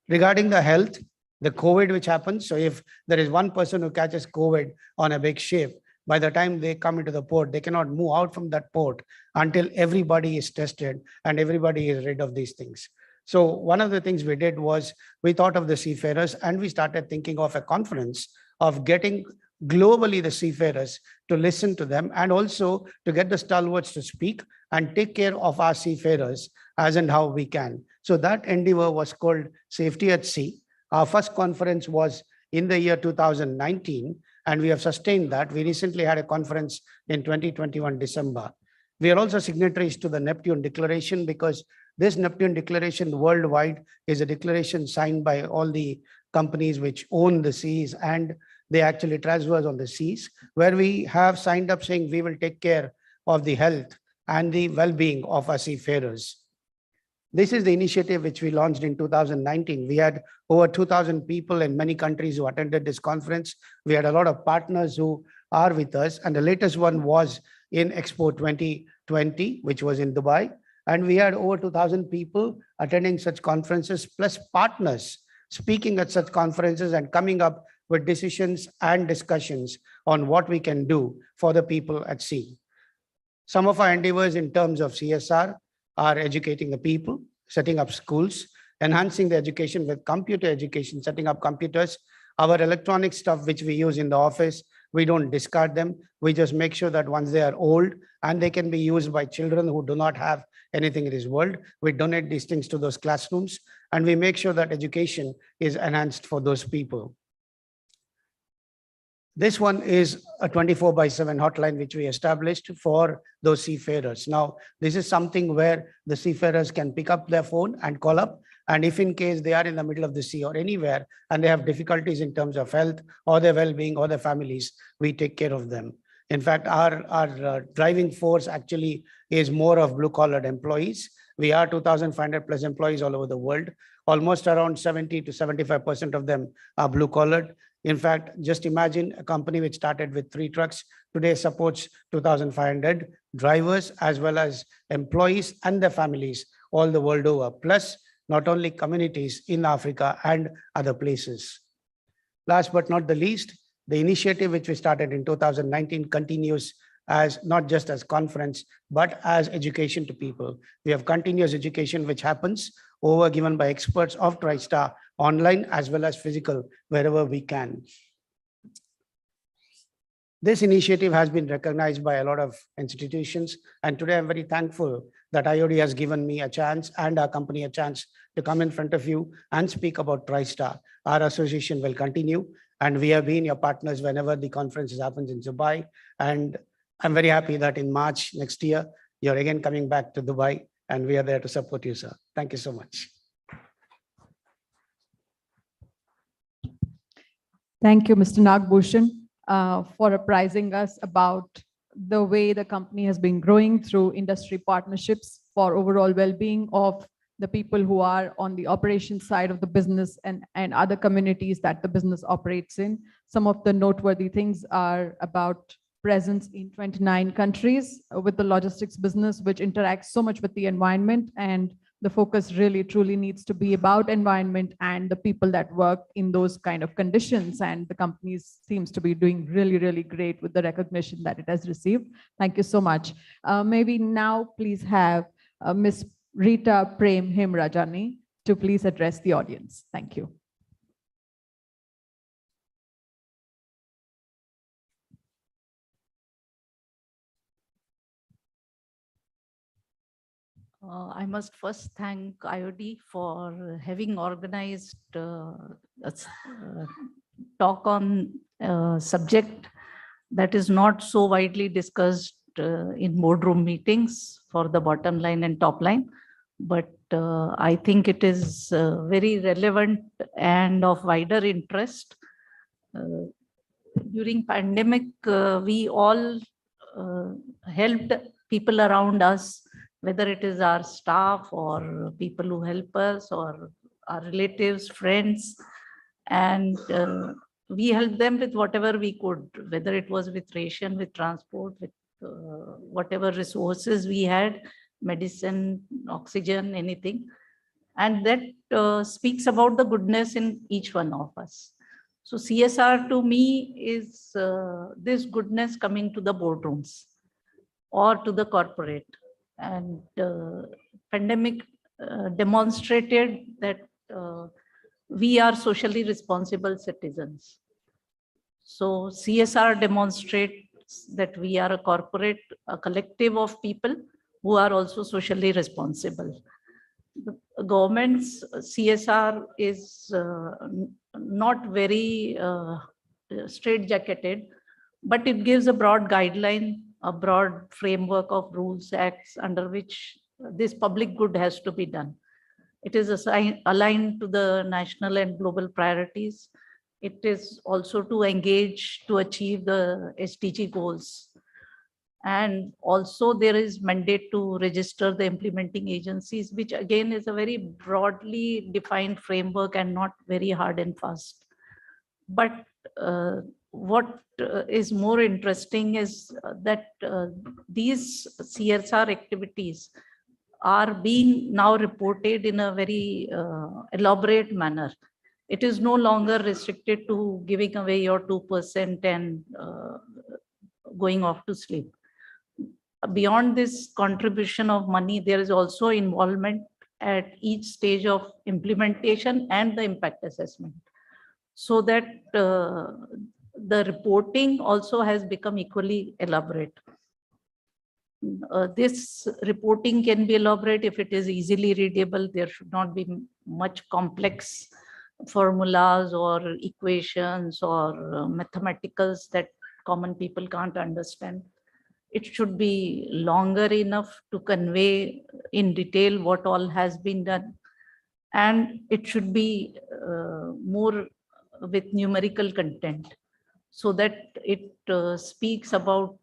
Regarding the health, The COVID which happens, so if there is one person who catches COVID on a big ship, by the time they come into the port, they cannot move out from that port until everybody is tested and everybody is rid of these things. So one of the things we did was we thought of the seafarers and we started thinking of a conference of getting globally the seafarers to listen to them and also to get the stalwarts to speak and take care of our seafarers as and how we can. So that endeavor was called Safety at Sea. Our first conference was in the year 2019, and we have sustained that. We recently had a conference in 2021 December. We are also signatories to the Neptune Declaration because this Neptune Declaration worldwide is a declaration signed by all the companies which own the seas and they actually transfers on the seas, where we have signed up saying we will take care of the health and the well-being of our seafarers. This is the initiative which we launched in 2019. We had over 2,000 people in many countries who attended this conference. We had a lot of partners who are with us. And the latest one was in Expo 2020, which was in Dubai. And we had over 2,000 people attending such conferences, plus partners speaking at such conferences and coming up with decisions and discussions on what we can do for the people at sea. Some of our endeavors in terms of CSR are educating the people, setting up schools, enhancing the education with computer education, setting up computers. Our electronic stuff, which we use in the office, we don't discard them. We just make sure that once they are old and they can be used by children who do not have anything in this world, we donate these things to those classrooms and we make sure that education is enhanced for those people. This one is a 24/7 hotline which we established for those seafarers. Now, this is something where the seafarers can pick up their phone and call up. And if in case they are in the middle of the sea or anywhere and they have difficulties in terms of health or their well-being or their families, we take care of them. In fact, our driving force actually is more of blue-collar employees. We are 2,500 plus employees all over the world. Almost around 70 to 75% of them are blue-collared. In fact, just imagine a company which started with 3 trucks, today supports 2,500 drivers as well as employees and their families all the world over, plus not only communities in Africa and other places. Last but not the least, the initiative which we started in 2019 continues as not just as conference, but as education to people. We have continuous education which happens given by experts of TriStar online as well as physical, wherever we can. This initiative has been recognized by a lot of institutions. And today I'm very thankful that IOD has given me a chance and our company a chance to come in front of you and speak about TriStar. Our association will continue and we have been your partners whenever the conference happens in Dubai. And I'm very happy that in March next year, you're again coming back to Dubai and we are there to support you, sir. Thank you so much. Thank you, Mr. Nagbhushan, for apprising us about the way the company has been growing through industry partnerships for overall well-being of the people who are on the operations side of the business and other communities that the business operates in. Some of the noteworthy things are about presence in 29 countries with the logistics business, which interacts so much with the environment, and the focus really truly needs to be about environment and the people that work in those kind of conditions. And the company seems to be doing really, really great with the recognition that it has received. Thank you so much. Maybe now please have Ms. Rita Prem Hemrajani to please address the audience. Thank you. I must first thank IOD for having organized a talk on a subject that is not so widely discussed in boardroom meetings for the bottom line and top line. But I think it is very relevant and of wider interest. During pandemic, we all helped people around us, whether it is our staff or people who help us or our relatives, friends, and we helped them with whatever we could, whether it was with ration, with transport, with whatever resources we had, medicine, oxygen, anything. And that speaks about the goodness in each one of us. So CSR to me is this goodness coming to the boardrooms or to the corporate. And pandemic demonstrated that we are socially responsible citizens. So CSR demonstrates that we are a corporate, a collective of people who are also socially responsible. The government's CSR is not very straitjacketed, but it gives a broad guideline, a broad framework of rules, acts under which this public good has to be done. It is aligned to the national and global priorities. It is also to engage to achieve the SDG goals. And also there is mandate to register the implementing agencies, which again is a very broadly defined framework and not very hard and fast. But what is more interesting is that these CSR activities are being now reported in a very elaborate manner. It is no longer restricted to giving away your 2% and going off to sleep. Beyond this contribution of money, there is also involvement at each stage of implementation and the impact assessment, so that the reporting also has become equally elaborate. This reporting can be elaborate if it is easily readable. There should not be much complex formulas or equations or mathematicals that common people can't understand. It should be longer enough to convey in detail what all has been done. And it should be more with numerical content, so that it speaks about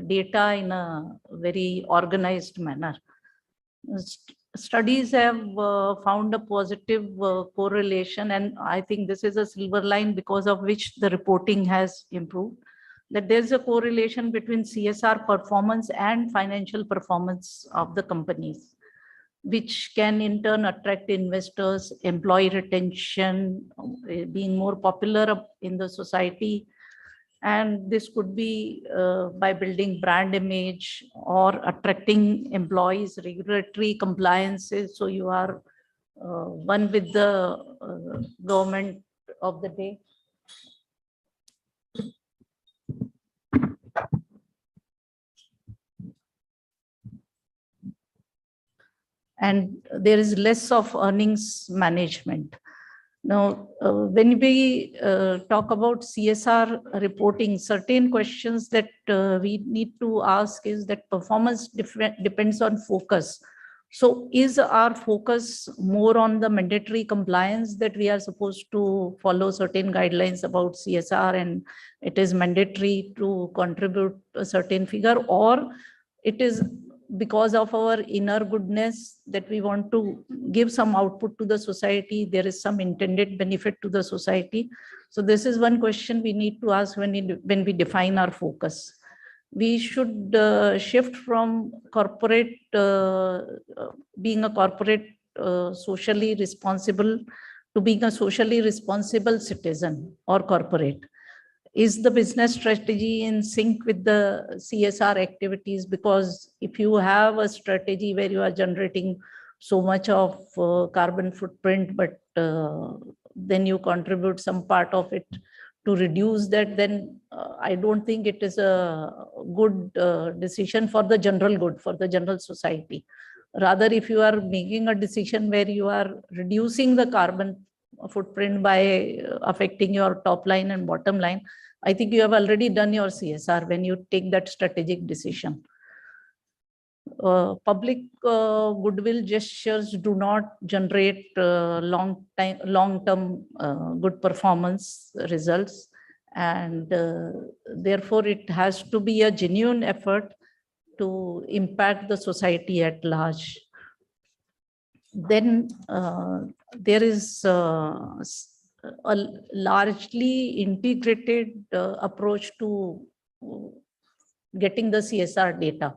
data in a very organized manner. Studies have found a positive correlation, and I think this is a silver line because of which the reporting has improved, that there's a correlation between CSR performance and financial performance of the companies, which can in turn attract investors, employee retention, being more popular in the society. And this could be by building brand image or attracting employees, regulatory compliances. So you are one with the government of the day. And there is less of earnings management. Now, when we talk about CSR reporting, certain questions that we need to ask is that performance depends on focus. So is our focus more on the mandatory compliance, that we are supposed to follow certain guidelines about CSR and it is mandatory to contribute a certain figure, or it is because of our inner goodness that we want to give some output to the society, there is some intended benefit to the society? So this is one question we need to ask when we define our focus. We should shift from corporate, being a corporate socially responsible, to being a socially responsible citizen or corporate. Is the business strategy in sync with the CSR activities? Because if you have a strategy where you are generating so much of carbon footprint, but then you contribute some part of it to reduce that, then I don't think it is a good decision for the general good, for the general society. Rather, if you are making a decision where you are reducing the carbon footprint by affecting your top line and bottom line, I think you have already done your CSR when you take that strategic decision. Public goodwill gestures do not generate long-term good performance results, and therefore it has to be a genuine effort to impact the society at large. Then there is a largely integrated approach to getting the CSR data,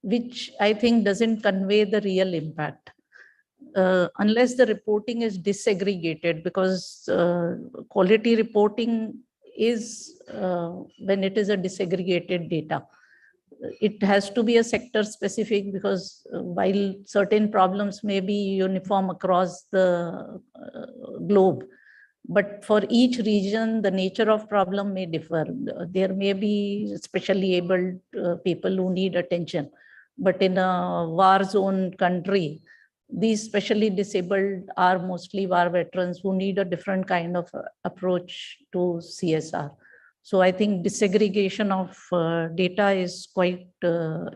which I think doesn't convey the real impact. unless the reporting is disaggregated, because quality reporting is when it is a disaggregated data. It has to be a sector specific, because while certain problems may be uniform across the globe, but for each region, the nature of problem may differ. There may be specially abled people who need attention, but in a war zone country, these specially disabled are mostly war veterans who need a different kind of approach to CSR. So I think disaggregation of data is quite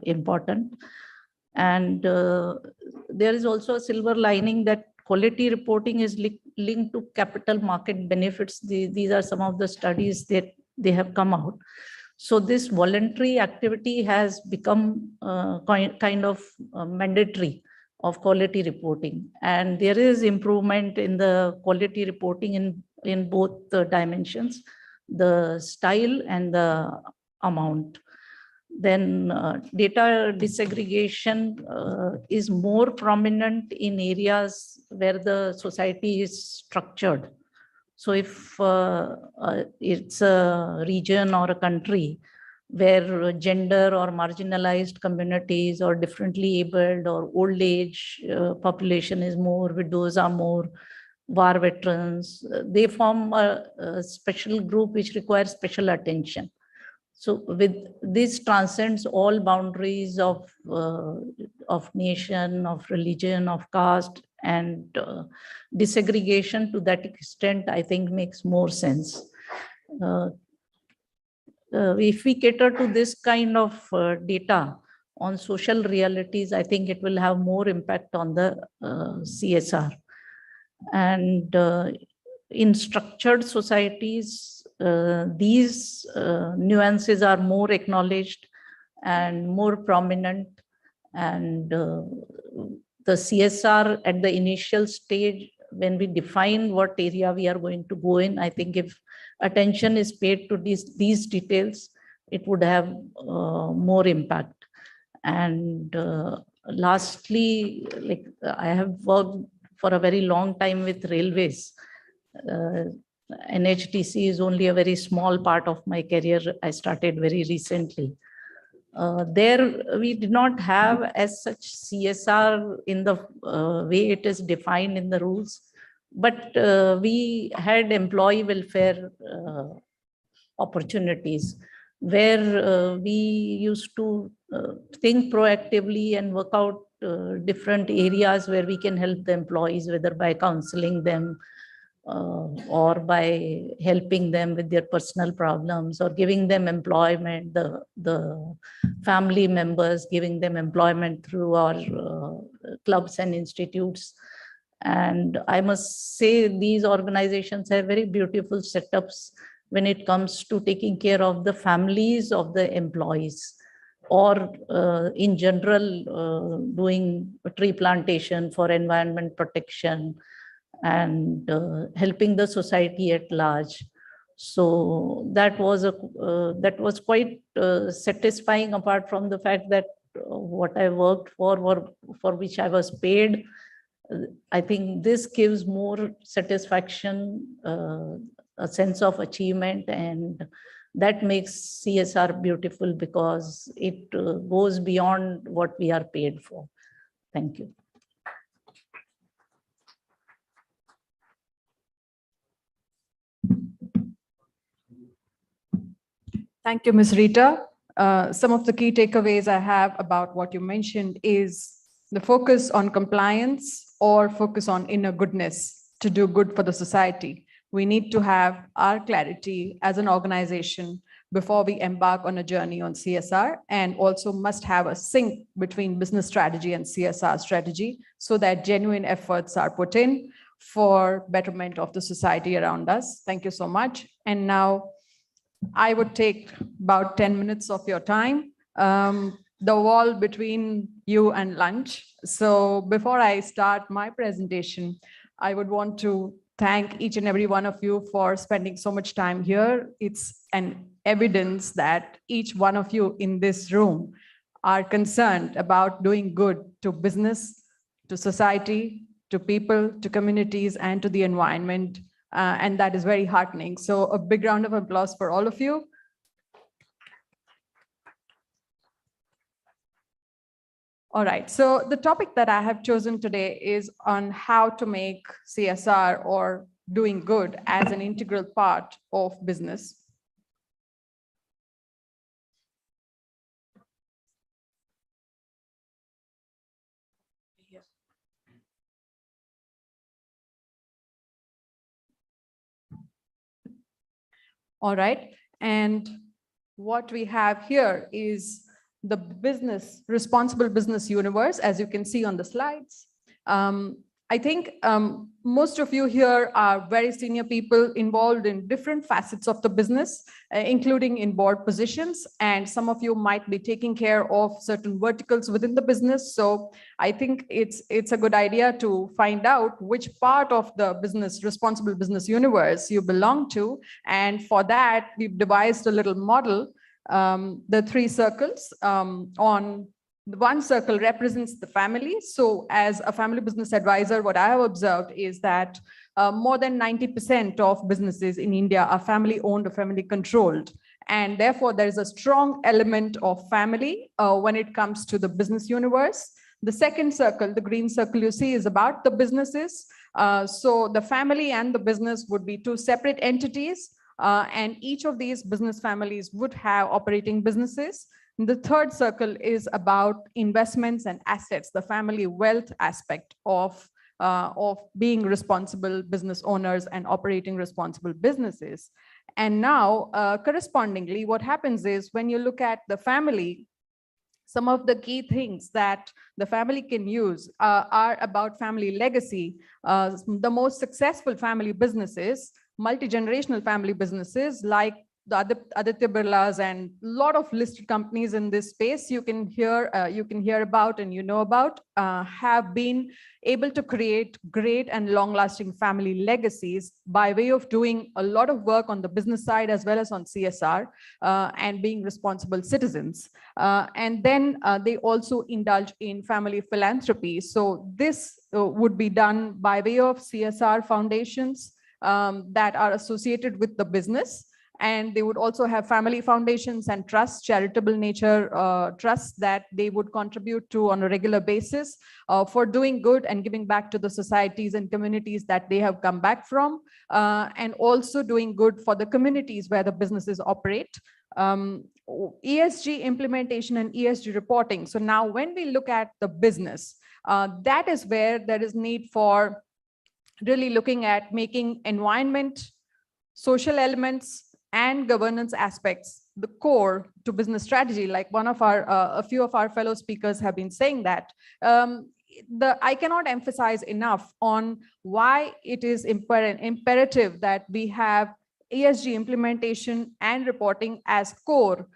important. And there is also a silver lining that quality reporting is linked to capital market benefits. These are some of the studies that they have come out. So this voluntary activity has become kind of mandatory of quality reporting. And there is improvement in the quality reporting in both the dimensions, the style and the amount. Then data disaggregation is more prominent in areas where the society is structured. So if it's a region or a country where gender or marginalized communities or differently abled or old age population is more, widows are more, war veterans, they form a special group which requires special attention. So with this transcends all boundaries of nation, of religion, of caste, and disaggregation to that extent, I think, makes more sense. If we cater to this kind of data on social realities, I think it will have more impact on the CSR. And in structured societies, these nuances are more acknowledged and more prominent. And the CSR at the initial stage, when we define what area we are going to go in, I think if attention is paid to these details, it would have more impact. And lastly, like I have worked for a very long time with railways. NHTC is only a very small part of my career. I started very recently. There we did not have as such CSR in the way it is defined in the rules, but we had employee welfare opportunities where we used to think proactively and work out different areas where we can help the employees, whether by counseling them or by helping them with their personal problems or giving them employment, the family members giving them employment through our clubs and institutes. And I must say these organizations have very beautiful setups when it comes to taking care of the families of the employees, or in general doing tree plantation for environment protection and helping the society at large. So that was quite satisfying, apart from the fact that what I worked for which I was paid. I think this gives more satisfaction, a sense of achievement, and that makes CSR beautiful because it goes beyond what we are paid for. Thank you. Thank you, Ms. Rita. Some of the key takeaways I have about what you mentioned is the focus on compliance or focus on inner goodness to do good for the society. We need to have our clarity as an organization before we embark on a journey on CSR, and also must have a sync between business strategy and CSR strategy so that genuine efforts are put in for betterment of the society around us. Thank you so much. And now I would take about 10 minutes of your time. The wall between you and lunch. So before I start my presentation, I would want to thank each and every one of you for spending so much time here. It's an evidence that each one of you in this room are concerned about doing good to business, to society, to people, to communities, and to the environment. And that is very heartening. So a big round of applause for all of you. All right, so the topic that I have chosen today is on how to make CSR or doing good as an integral part of business. All right, and what we have here is the responsible business universe, as you can see on the slides. I think most of you here are very senior people involved in different facets of the business, including in board positions, and some of you might be taking care of certain verticals within the business. So I think it's a good idea to find out which part of the responsible business universe you belong to. And for that, we've devised a little model, the 3 circles. On the 1 circle represents the family. So as a family business advisor, what I have observed is that more than 90% of businesses in India are family owned or family controlled. And therefore, there is a strong element of family when it comes to the business universe. The 2nd circle, the green circle you see, is about the businesses. So the family and the business would be 2 separate entities. And each of these business families would have operating businesses. The 3rd circle is about investments and assets, the family wealth aspect of being responsible business owners and operating responsible businesses. And now, correspondingly, what happens is when you look at the family, some of the key things that the family can use are about family legacy. The most successful family businesses, multi-generational family businesses like the Aditya Birlas and a lot of listed companies in this space you can hear about and you know about, have been able to create great and long-lasting family legacies by way of doing a lot of work on the business side as well as on CSR and being responsible citizens. And then they also indulge in family philanthropy. So this would be done by way of CSR foundations that are associated with the business. And they would also have family foundations and trusts, charitable nature trusts that they would contribute to on a regular basis for doing good and giving back to the societies and communities that they have come back from, and also doing good for the communities where the businesses operate. ESG implementation and ESG reporting. So now when we look at the business, that is where there is need for really looking at making environment, social elements, and governance aspects the core to business strategy. Like a few of our fellow speakers have been saying that. I cannot emphasize enough on why it is imperative that we have ESG implementation and reporting as core.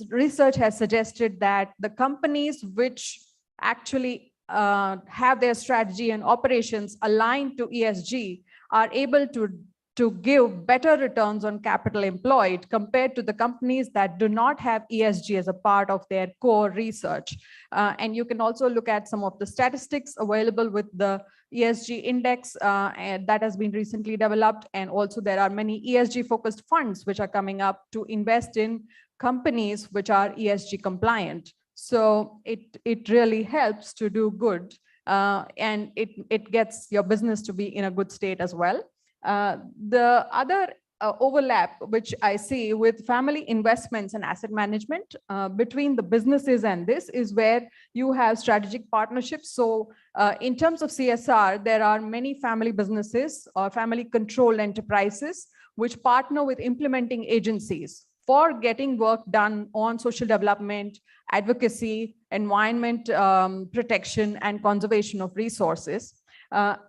Research has suggested that the companies which actually have their strategy and operations aligned to ESG are able to give better returns on capital employed compared to the companies that do not have ESG as a part of their core research. And you can also look at some of the statistics available with the ESG index and that has been recently developed. And also there are many ESG focused funds which are coming up to invest in companies which are ESG compliant. So it really helps to do good and it gets your business to be in a good state as well. The other overlap which I see with family investments and asset management between the businesses and this is where you have strategic partnerships. So in terms of CSR, there are many family businesses or family controlled enterprises which partner with implementing agencies for getting work done on social development, advocacy, environment protection, and conservation of resources.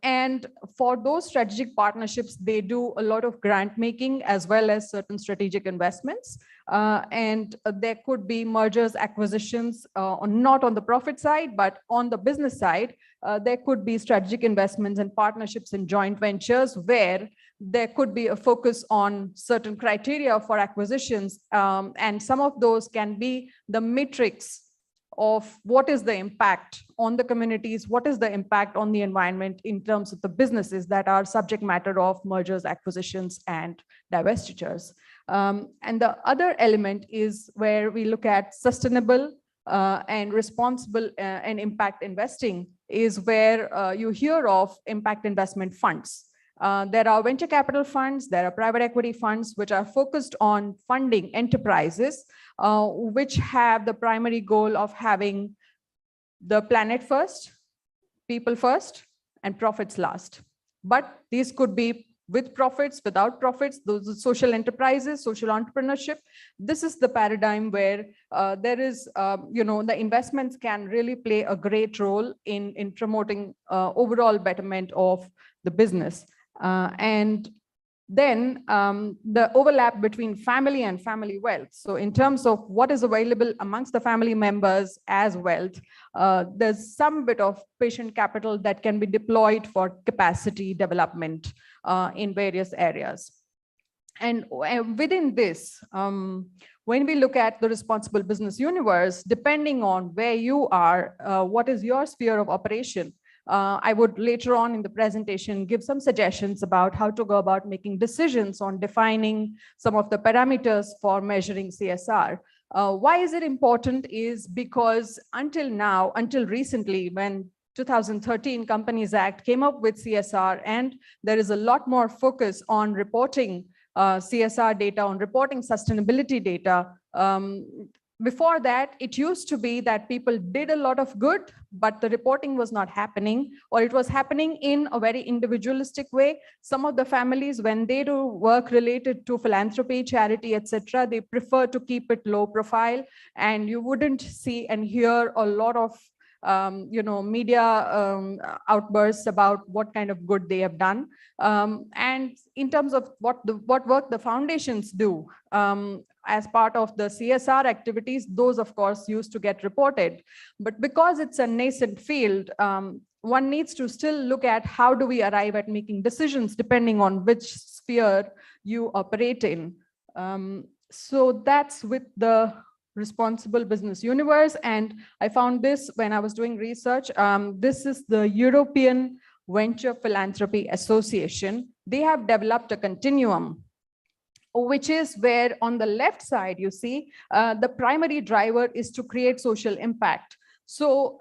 And for those strategic partnerships, they do a lot of grant making as well as certain strategic investments. And there could be mergers, acquisitions, not on the profit side, but on the business side, there could be strategic investments and partnerships in joint ventures where there could be a focus on certain criteria for acquisitions. And some of those can be the metrics of what is the impact on the communities, what is the impact on the environment in terms of the businesses that are subject matter of mergers, acquisitions, and divestitures. And the other element is where we look at sustainable and responsible and impact investing, is where you hear of impact investment funds. There are venture capital funds, there are private equity funds, which are focused on funding enterprises, which have the primary goal of having the planet first, people first, and profits last. But these could be with profits, without profits, those are social enterprises, social entrepreneurship. This is the paradigm where there is, the investments can really play a great role in promoting overall betterment of the business. And then the overlap between family and family wealth. So in terms of what is available amongst the family members as wealth, there's some bit of patient capital that can be deployed for capacity development in various areas. And within this, when we look at the responsible business universe, depending on where you are, what is your sphere of operation, I would later on in the presentation give some suggestions about how to go about making decisions on defining some of the parameters for measuring CSR. Why is it important is because until now, until recently, when 2013 Companies Act came up with CSR, and there is a lot more focus on reporting CSR data, on reporting sustainability data. Before that, it used to be that people did a lot of good, but the reporting was not happening, or it was happening in a very individualistic way. Some of the families, when they do work related to philanthropy, charity, etc., they prefer to keep it low profile, and you wouldn't see and hear a lot of media outbursts about what kind of good they have done. And in terms of what work the foundations do as part of the CSR activities, those of course used to get reported. But because it's a nascent field, one needs to still look at how do we arrive at making decisions depending on which sphere you operate in. So that's with the responsible business universe. And I found this when I was doing research. This is the European Venture Philanthropy Association. They have developed a continuum, which is where on the left side, you see, the primary driver is to create social impact. So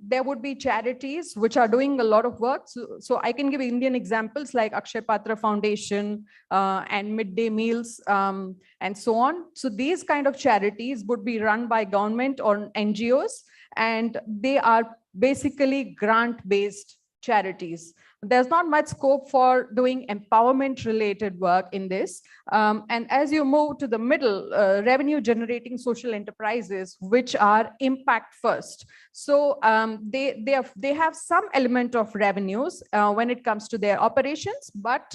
there would be charities which are doing a lot of work. So I can give Indian examples like Akshay Patra Foundation and midday meals and so on. So these kind of charities would be run by government or NGOs, and they are basically grant-based charities. There's not much scope for doing empowerment related work in this. And as you move to the middle, revenue generating social enterprises, which are impact first. So they have some element of revenues when it comes to their operations, but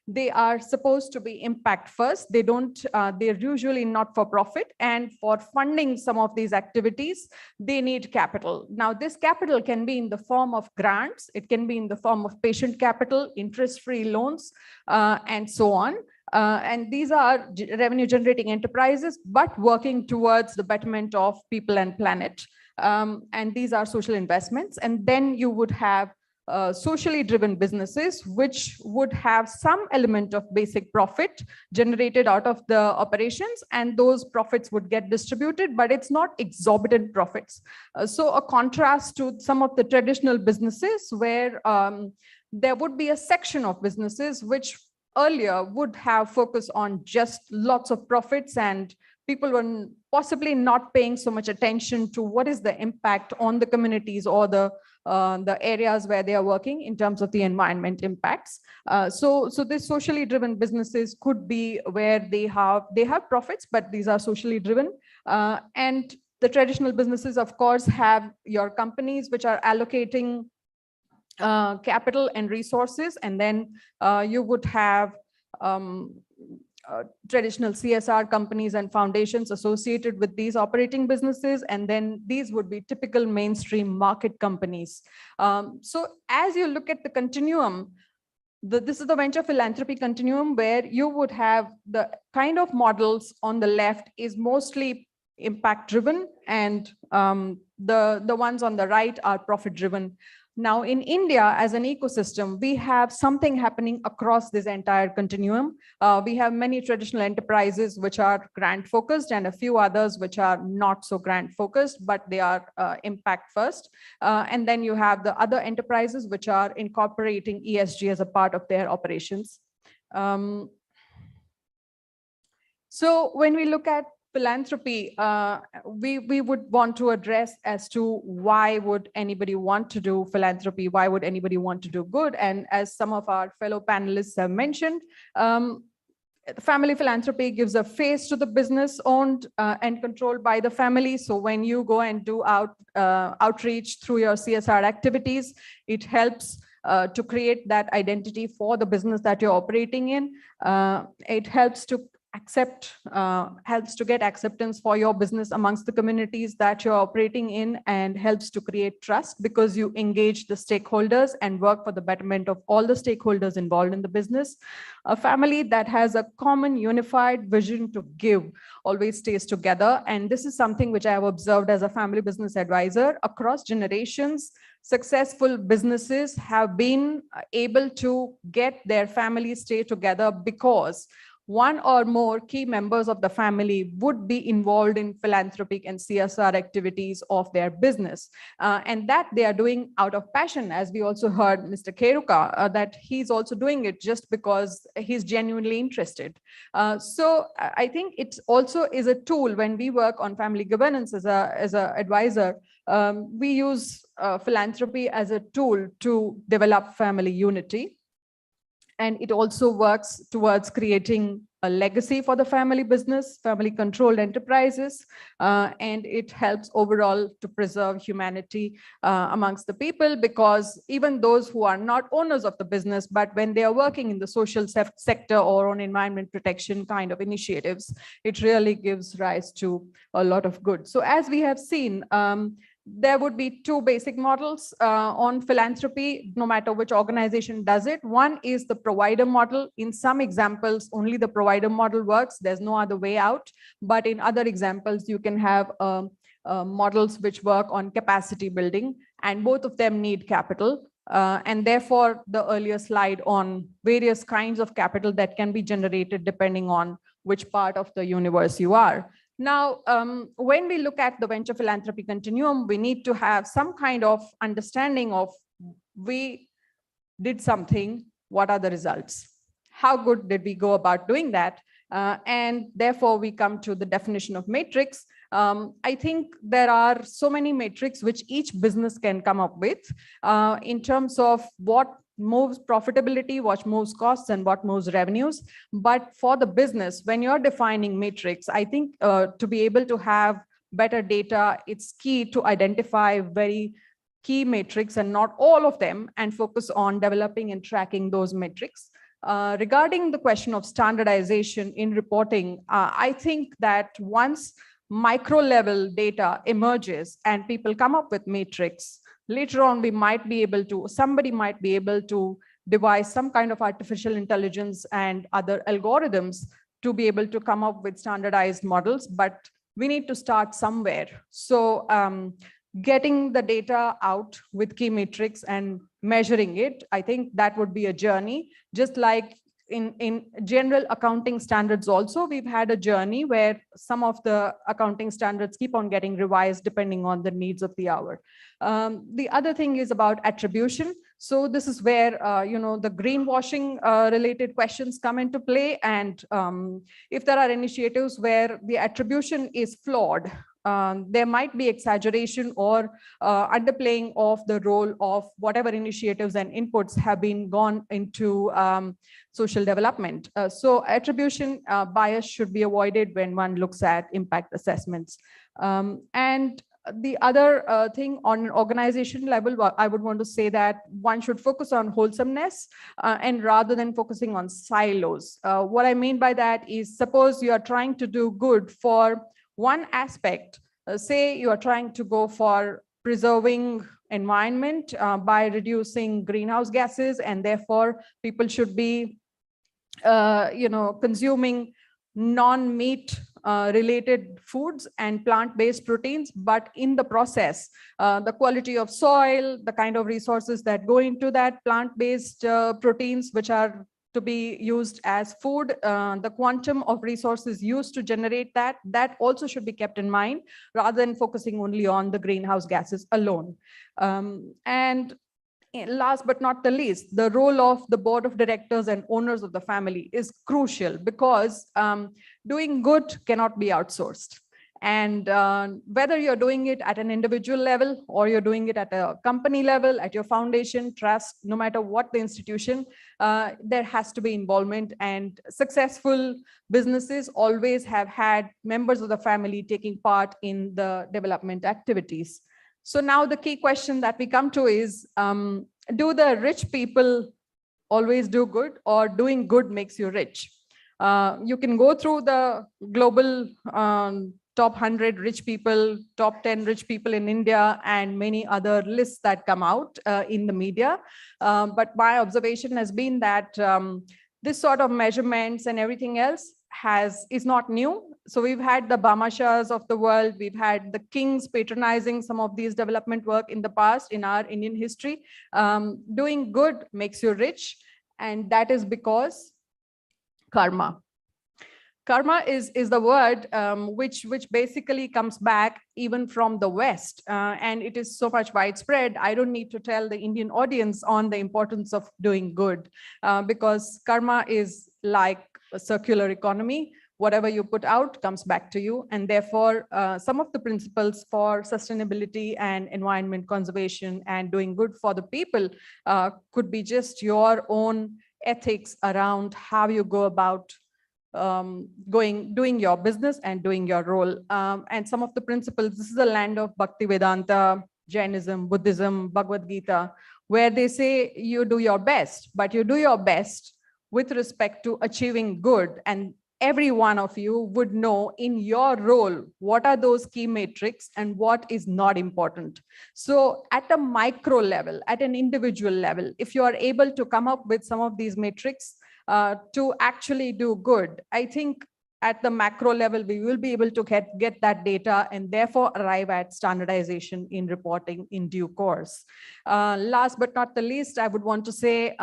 they are supposed to be impact first. They don't, they're usually not for profit. And for funding some of these activities, they need capital. Now, this capital can be in the form of grants. It can be in the form of patient capital, interest-free loans, and so on. And these are revenue generating enterprises, but working towards the betterment of people and planet. And these are social investments. And then you would have socially driven businesses, which would have some element of basic profit generated out of the operations, and those profits would get distributed, but it's not exorbitant profits. So a contrast to some of the traditional businesses where there would be a section of businesses which earlier would have focused on just lots of profits, and people were possibly not paying so much attention to what is the impact on the communities or the areas where they are working in terms of the environment impacts. So these socially driven businesses could be where they have profits, but these are socially driven. And the traditional businesses, of course, have your companies which are allocating capital and resources, and then you would have traditional CSR companies and foundations associated with these operating businesses, and then these would be typical mainstream market companies. So as you look at the continuum, this is the venture philanthropy continuum, where you would have the kind of models on the left is mostly impact driven, and the ones on the right are profit driven. Now, in India, as an ecosystem, we have something happening across this entire continuum. We have many traditional enterprises which are grant focused and a few others which are not so grant focused, but they are impact first. And then you have the other enterprises which are incorporating ESG as a part of their operations. So when we look at philanthropy, we would want to address as to why would anybody want to do philanthropy? Why would anybody want to do good? And as some of our fellow panelists have mentioned, family philanthropy gives a face to the business owned and controlled by the family. So when you go and do outreach through your CSR activities, it helps to create that identity for the business that you're operating in. It helps to get acceptance for your business amongst the communities that you're operating in, and helps to create trust because you engage the stakeholders and work for the betterment of all the stakeholders involved in the business. A family that has a common unified vision to give always stays together. And this is something which I have observed as a family business advisor across generations. Successful businesses have been able to get their families stay together because one or more key members of the family would be involved in philanthropic and CSR activities of their business. And that they are doing out of passion, as we also heard Mr. Keruka, that he's also doing it just because he's genuinely interested. So I think it also is a tool when we work on family governance as a advisor. We use philanthropy as a tool to develop family unity. And it also works towards creating a legacy for the family business, family controlled enterprises, and it helps overall to preserve humanity amongst the people, because even those who are not owners of the business, but when they are working in the social sector or on environment protection kind of initiatives, it really gives rise to a lot of good. So as we have seen, there would be two basic models on philanthropy, no matter which organization does it. One is the provider model. In some examples, only the provider model works. There's no other way out. But in other examples, you can have models which work on capacity building, and both of them need capital. And therefore, the earlier slide on various kinds of capital that can be generated depending on which part of the universe you are. Now, when we look at the venture philanthropy continuum, we need to have some kind of understanding of, we did something, what are the results? How good did we go about doing that? And therefore, we come to the definition of matrix. I think there are so many metrics which each business can come up with in terms of what moves profitability, what moves costs, and what moves revenues. But for the business, when you're defining matrix, I think to be able to have better data, it's key to identify very key metrics and not all of them, and focus on developing and tracking those metrics. Regarding the question of standardization in reporting, I think that once micro level data emerges and people come up with matrix, later on, somebody might be able to devise some kind of artificial intelligence and other algorithms to be able to come up with standardized models, but we need to start somewhere. So getting the data out with key metrics and measuring it, I think that would be a journey. Just like in general accounting standards also, we've had a journey where some of the accounting standards keep on getting revised depending on the needs of the hour. The other thing is about attribution. So this is where, the greenwashing related questions come into play. And if there are initiatives where the attribution is flawed, there might be exaggeration or underplaying of the role of whatever initiatives and inputs have been gone into social development. So attribution bias should be avoided when one looks at impact assessments. And the other thing on an organization level, I would want to say that one should focus on wholesomeness and rather than focusing on silos. What I mean by that is, suppose you are trying to do good for one aspect, say you are trying to go for preserving environment by reducing greenhouse gases, and therefore people should be consuming non-meat related foods and plant-based proteins, but in the process, the quality of soil, the kind of resources that go into that plant-based proteins, which are to be used as food, the quantum of resources used to generate that also should be kept in mind, rather than focusing only on the greenhouse gases alone. And last but not the least, the role of the board of directors and owners of the family is crucial, because doing good cannot be outsourced. And whether you're doing it at an individual level or you're doing it at a company level, at your foundation, trust, no matter what the institution, there has to be involvement. And successful businesses always have had members of the family taking part in the development activities. So now the key question that we come to is, do the rich people always do good, or doing good makes you rich? You can go through the global top 100 rich people, top 10 rich people in India, and many other lists that come out in the media. But my observation has been that this sort of measurements and everything else is not new. So we've had the Bhamashas of the world, we've had the kings patronizing some of these development work in the past in our Indian history. Doing good makes you rich, and that is because karma. Karma is the word which basically comes back even from the West, and it is so much widespread. I don't need to tell the Indian audience on the importance of doing good, because karma is like a circular economy. Whatever you put out comes back to you, and therefore some of the principles for sustainability and environment conservation and doing good for the people could be just your own ethics around how you go about doing your business and doing your role. And some of the principles, this is the land of Bhakti Vedanta, Jainism, Buddhism, Bhagavad Gita, where they say you do your best, but you do your best with respect to achieving good. And every one of you would know in your role, what are those key metrics and what is not important. So at a micro level, at an individual level, if you are able to come up with some of these metrics to actually do good, I think at the macro level, we will be able to get that data and therefore arrive at standardization in reporting in due course. Last but not the least, I would want to say,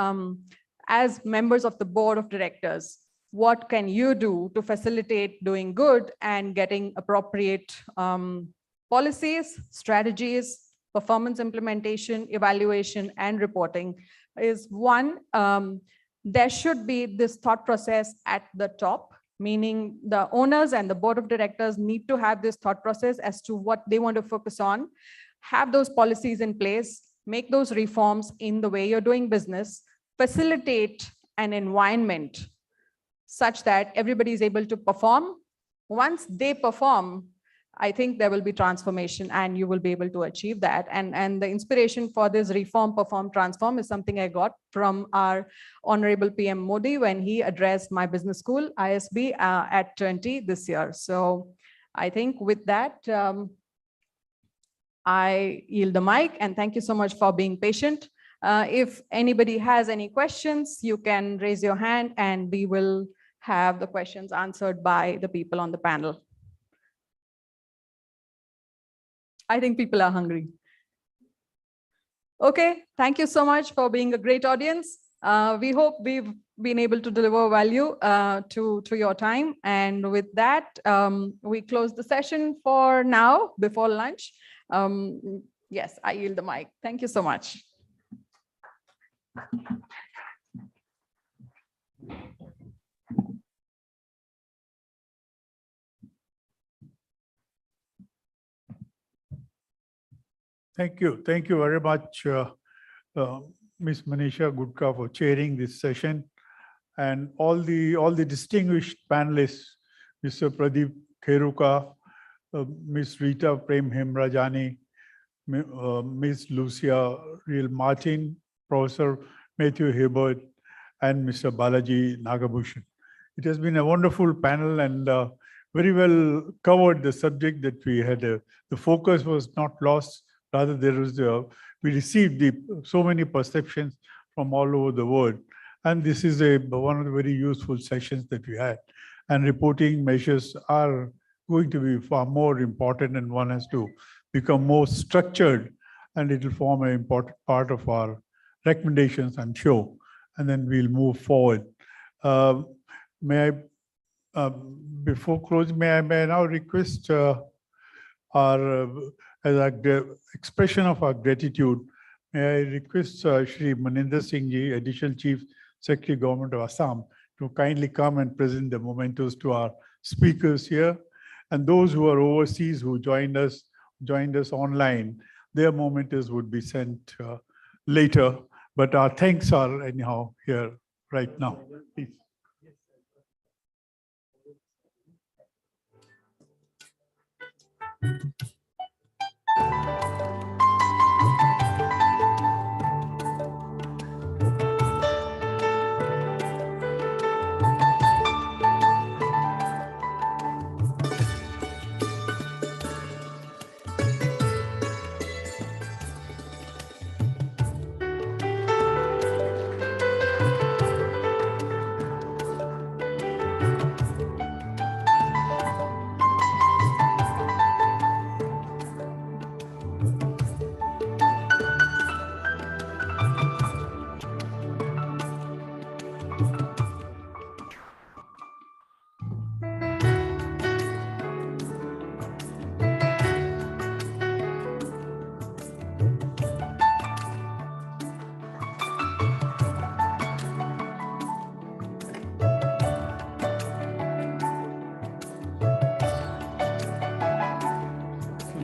as members of the board of directors, what can you do to facilitate doing good and getting appropriate policies, strategies, performance implementation, evaluation, and reporting is one. There should be this thought process at the top, meaning the owners and the board of directors need to have this thought process as to what they want to focus on, have those policies in place, make those reforms in the way you're doing business, facilitate an environment such that everybody is able to perform. Once they perform, I think there will be transformation and you will be able to achieve that. And the inspiration for this reform, perform, transform is something I got from our Honorable PM Modi when he addressed my business school, ISB, at 20 this year. So I think with that, I yield the mic, and thank you so much for being patient. If anybody has any questions, you can raise your hand and we will have the questions answered by the people on the panel. I think people are hungry. Okay, thank you so much for being a great audience. We hope we've been able to deliver value to your time. And with that, we close the session for now before lunch. Yes, I yield the mic. Thank you so much. Thank you. Thank you very much, Ms. Manisha Gudka, for chairing this session, and all the distinguished panelists, Mr. Pradeep Kheruka, Ms. Rita Prem Hemrajani, Ms. Lucia Real Martin, Professor Matthew Hibbert, and Mr. Balaji Nagabhushan. It has been a wonderful panel and very well covered the subject that we had. The focus was not lost. Rather, there was we received so many perceptions from all over the world, and this is one of the very useful sessions that we had. and reporting measures are going to be far more important, and one has to become more structured, and it will form an important part of our recommendations, I'm sure, and then we'll move forward. May I, before closing, may I now request our, as an expression of our gratitude, may I request Shri Maninder Singh Ji, Additional Chief Secretary, Government of Assam, to kindly come and present the mementos to our speakers here, and those who are overseas who joined us online. Their mementos would be sent later, but our thanks are anyhow here right now. Please.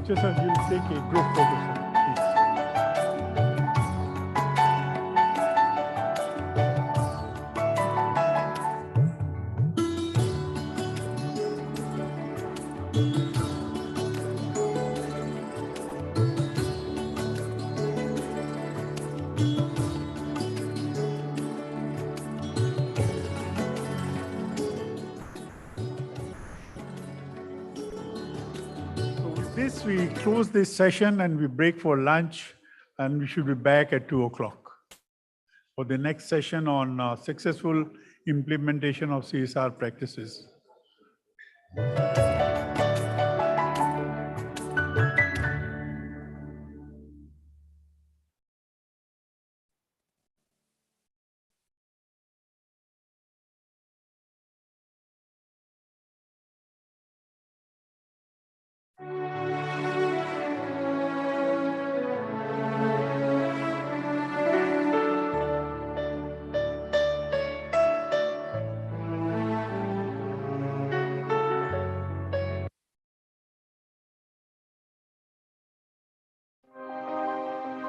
Just as you'll take a group photo, sir, please. This, we close this session and we break for lunch, and we should be back at 2 o'clock for the next session on successful implementation of CSR practices.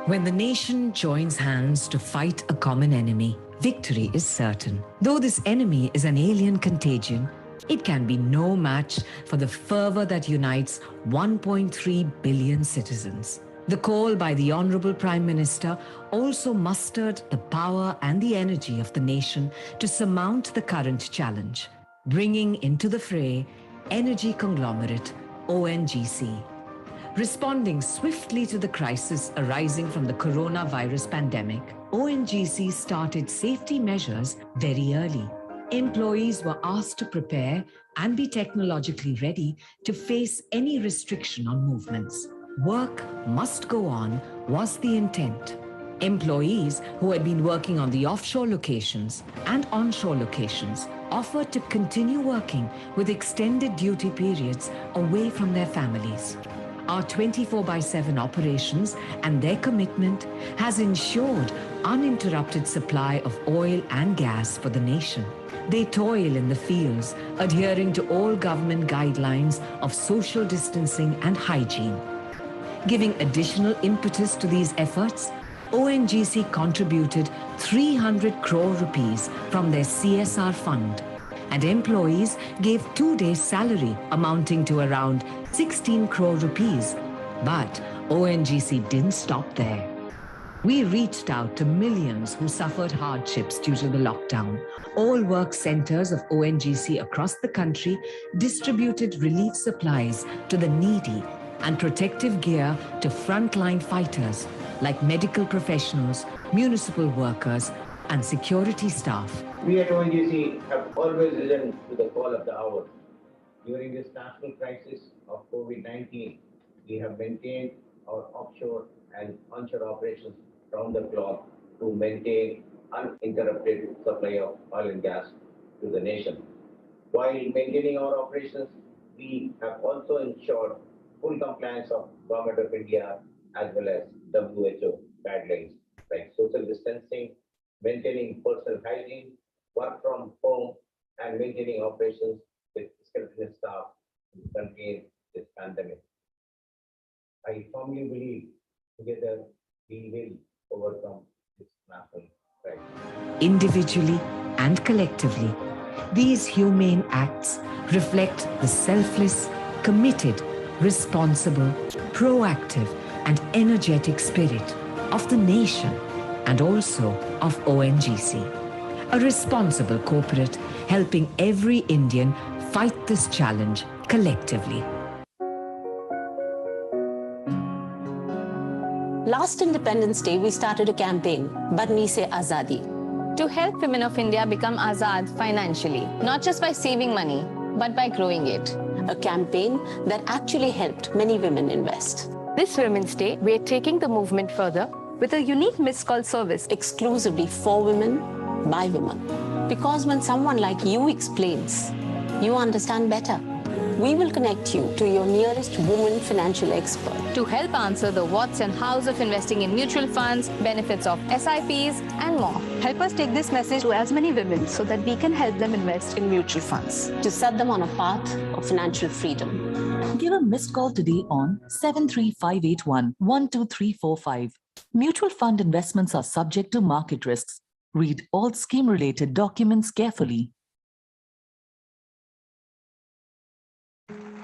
When the nation joins hands to fight a common enemy, victory is certain. Though this enemy is an alien contagion, it can be no match for the fervor that unites 1.3 billion citizens. The call by the Honorable Prime Minister also mustered the power and the energy of the nation to surmount the current challenge, bringing into the fray energy conglomerate ONGC. Responding swiftly to the crisis arising from the coronavirus pandemic, ONGC started safety measures very early. Employees were asked to prepare and be technologically ready to face any restriction on movements. Work must go on was the intent. Employees who had been working on the offshore locations and onshore locations offered to continue working with extended duty periods away from their families. Our 24/7 operations and their commitment has ensured uninterrupted supply of oil and gas for the nation. They toil in the fields, adhering to all government guidelines of social distancing and hygiene. Giving additional impetus to these efforts, ONGC contributed 300 crore rupees from their CSR fund, and employees gave 2 days' salary amounting to around 16 crore rupees. But ONGC didn't stop there. We reached out to millions who suffered hardships due to the lockdown. All work centers of ONGC across the country distributed relief supplies to the needy and protective gear to frontline fighters like medical professionals, municipal workers, and security staff. We at ONGC have always risen to the call of the hour. During this national crisis of COVID-19, we have maintained our offshore and onshore operations round the clock to maintain uninterrupted supply of oil and gas to the nation. While maintaining our operations, we have also ensured full compliance of Government of India as well as WHO guidelines like social distancing, maintaining personal hygiene, work from home, and maintaining operations with skilled staff to contain this pandemic. I firmly believe together we will overcome this national crisis. Individually and collectively, these humane acts reflect the selfless, committed, responsible, proactive, and energetic spirit of the nation and also of ONGC, a responsible corporate helping every Indian fight this challenge collectively. Last Independence Day, we started a campaign, Badni Se Azadi, to help women of India become Azad financially, not just by saving money, but by growing it. A campaign that actually helped many women invest. This Women's Day, we're taking the movement further with a unique missed call service exclusively for women, by women. Because when someone like you explains, you understand better. We will connect you to your nearest woman financial expert to help answer the what's and how's of investing in mutual funds, benefits of SIPs, and more. Help us take this message to as many women so that we can help them invest in mutual funds to set them on a path of financial freedom. Give a missed call today on 73581 12345. Mutual fund investments are subject to market risks. Read all scheme-related documents carefully.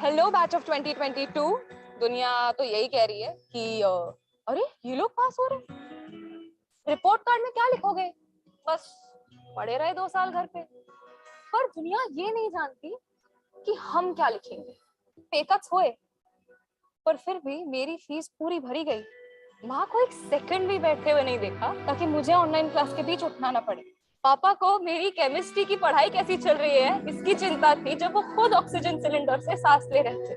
Hello batch of 2022 दुनिया तो यही कह रही है कि अरे ये लोग पास हो रहे, रिपोर्ट कार्ड में क्या लिखोगे, बस पढ़े रहे 2 साल घर पे। पर दुनिया ये नहीं जानती कि हम क्या लिखेंगे। पे कट्स हुए, पर फिर भी मेरी फीस पूरी भरी गई। माँ को एक सेकंड भी बैठते हुए नहीं देखा ताकि मुझे ऑनलाइन क्लास के बीच उठना ना पड़े। पापा को मेरी केमिस्ट्री की पढ़ाई कैसी चल रही है इसकी चिंता थी जब वो खुद ऑक्सीजन सिलेंडर से सांस ले रहे थे,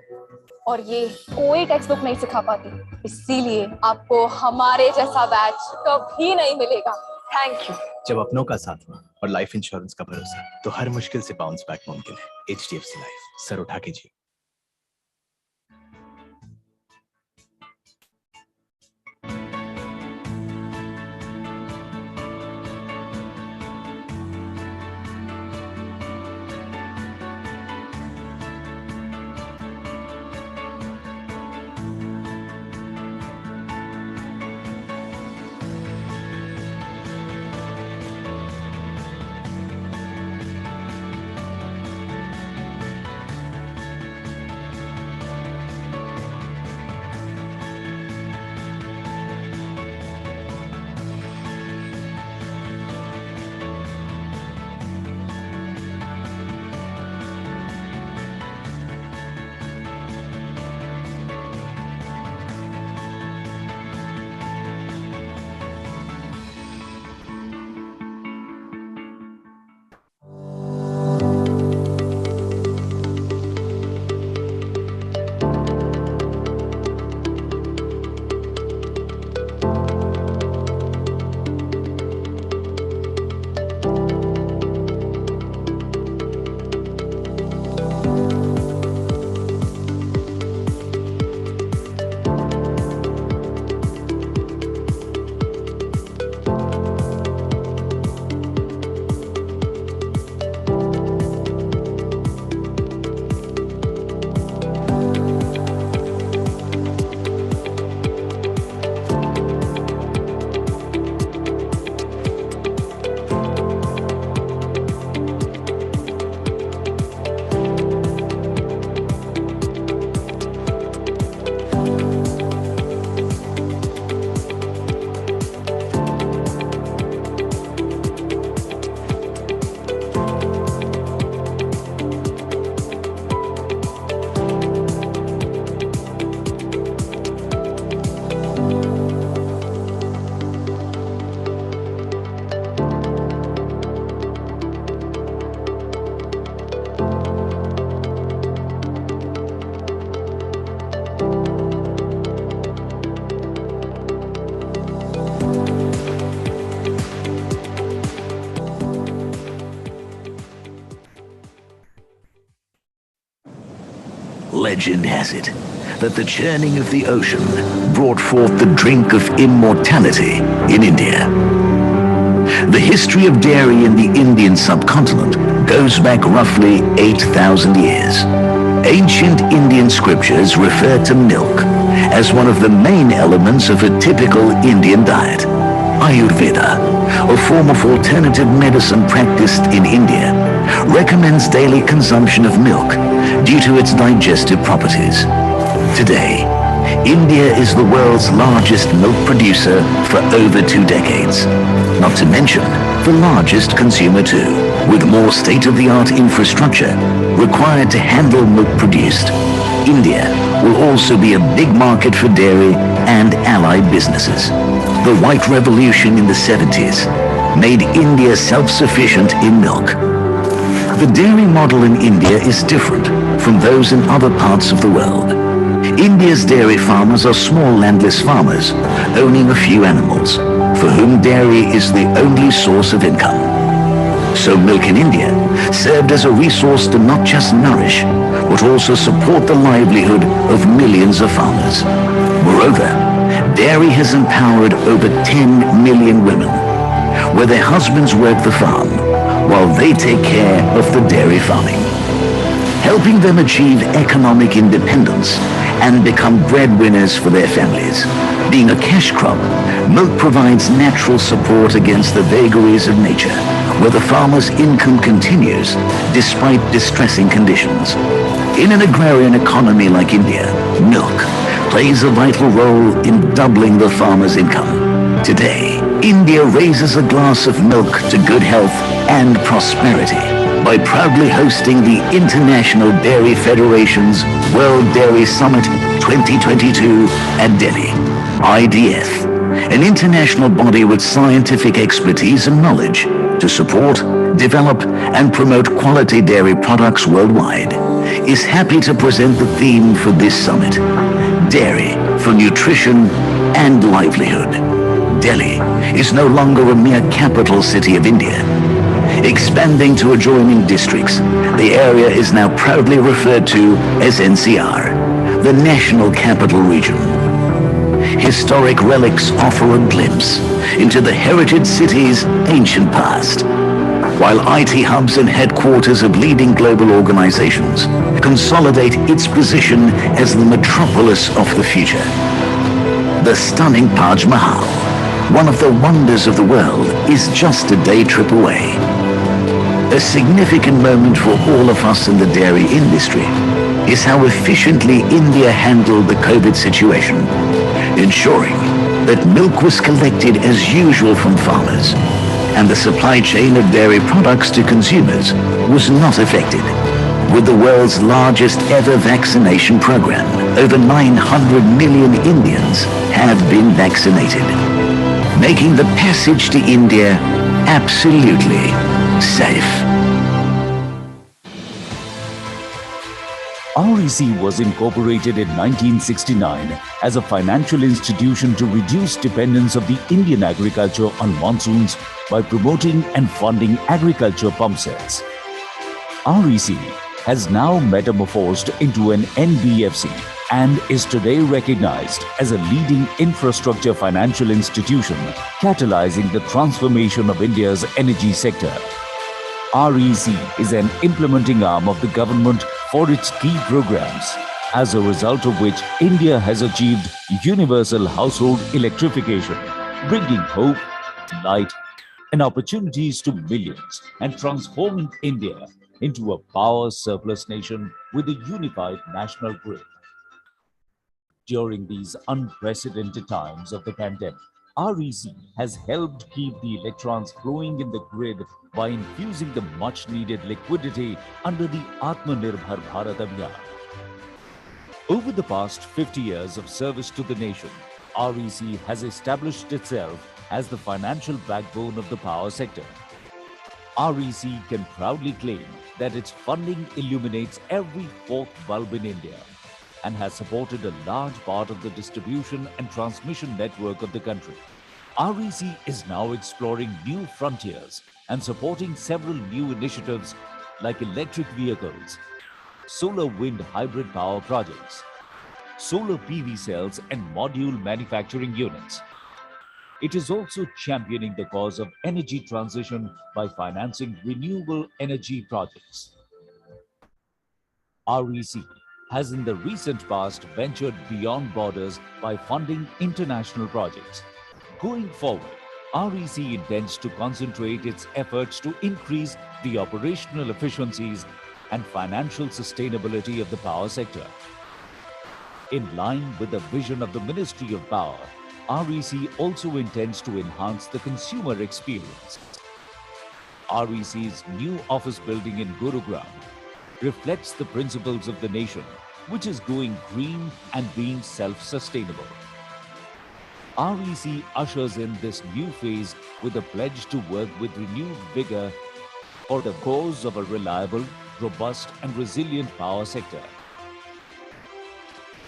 और ये कोई टेक्स्ट बुक नहीं सिखा पाती। इसीलिए आपको हमारे जैसा बैच कभी नहीं मिलेगा। Thank you. जब अपनों का साथ हो और लाइफ इंश्योरेंस का भरोसा, तो हर मुश्किल से बाउंस बैक मुमकिन है। HDFC लाइफ, सर उठा के जियो। Legend has it that the churning of the ocean brought forth the drink of immortality in India. The history of dairy in the Indian subcontinent goes back roughly 8,000 years. Ancient Indian scriptures refer to milk as one of the main elements of a typical Indian diet. Ayurveda, a form of alternative medicine practiced in India, recommends daily consumption of milk due to its digestive properties. Today, India is the world's largest milk producer for over 2 decades. Not to mention, the largest consumer too, with more state-of-the-art infrastructure required to handle milk produced. India will also be a big market for dairy and allied businesses. The White Revolution in the 70s made India self-sufficient in milk. The dairy model in India is different from those in other parts of the world. India's dairy farmers are small landless farmers owning a few animals, for whom dairy is the only source of income. So milk in India served as a resource to not just nourish, but also support the livelihood of millions of farmers. Moreover, dairy has empowered over 10 million women, where their husbands work the farm while they take care of the dairy farming, helping them achieve economic independence and become breadwinners for their families. Being a cash crop, milk provides natural support against the vagaries of nature, where the farmer's income continues despite distressing conditions. In an agrarian economy like India, milk plays a vital role in doubling the farmer's income. Today, India raises a glass of milk to good health and prosperity by proudly hosting the International Dairy Federation's World Dairy Summit 2022 at Delhi. IDF, an international body with scientific expertise and knowledge to support, develop, and promote quality dairy products worldwide, is happy to present the theme for this summit: Dairy for Nutrition and Livelihood. Delhi is no longer a mere capital city of India. Expanding to adjoining districts, the area is now proudly referred to as NCR, the National Capital Region. Historic relics offer a glimpse into the heritage city's ancient past, while IT hubs and headquarters of leading global organizations consolidate its position as the metropolis of the future. The stunning Taj Mahal, one of the wonders of the world, is just a day trip away. A significant moment for all of us in the dairy industry is how efficiently India handled the COVID situation, ensuring that milk was collected as usual from farmers, and the supply chain of dairy products to consumers was not affected. With the world's largest ever vaccination program, over 900 million Indians have been vaccinated, making the passage to India absolutely safe. REC was incorporated in 1969 as a financial institution to reduce dependence of the Indian agriculture on monsoons by promoting and funding agriculture pump sets. REC has now metamorphosed into an NBFC and is today recognized as a leading infrastructure financial institution catalyzing the transformation of India's energy sector. REC is an implementing arm of the government for its key programs, as a result of which India has achieved universal household electrification, bringing hope, light, and opportunities to millions and transforming India into a power surplus nation with a unified national grid. During these unprecedented times of the pandemic, REC has helped keep the electrons flowing in the grid by infusing the much-needed liquidity under the Atmanirbhar Bharat Abhiyan. Over the past 50 years of service to the nation, REC has established itself as the financial backbone of the power sector. REC can proudly claim that its funding illuminates every fourth bulb in India and has supported a large part of the distribution and transmission network of the country. REC is now exploring new frontiers and supporting several new initiatives like electric vehicles, solar wind hybrid power projects, solar PV cells and module manufacturing units. It is also championing the cause of energy transition by financing renewable energy projects. REC has in the recent past ventured beyond borders by funding international projects. Going forward, REC intends to concentrate its efforts to increase the operational efficiencies and financial sustainability of the power sector. In line with the vision of the Ministry of Power, REC also intends to enhance the consumer experience. REC's new office building in Gurugram reflects the principles of the nation, which is going green and being self-sustainable. REC ushers in this new phase with a pledge to work with renewed vigor for the cause of a reliable, robust and resilient power sector.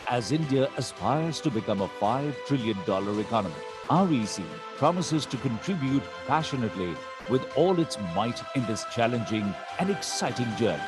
As India aspires to become a $5 trillion economy, REC promises to contribute passionately with all its might in this challenging and exciting journey.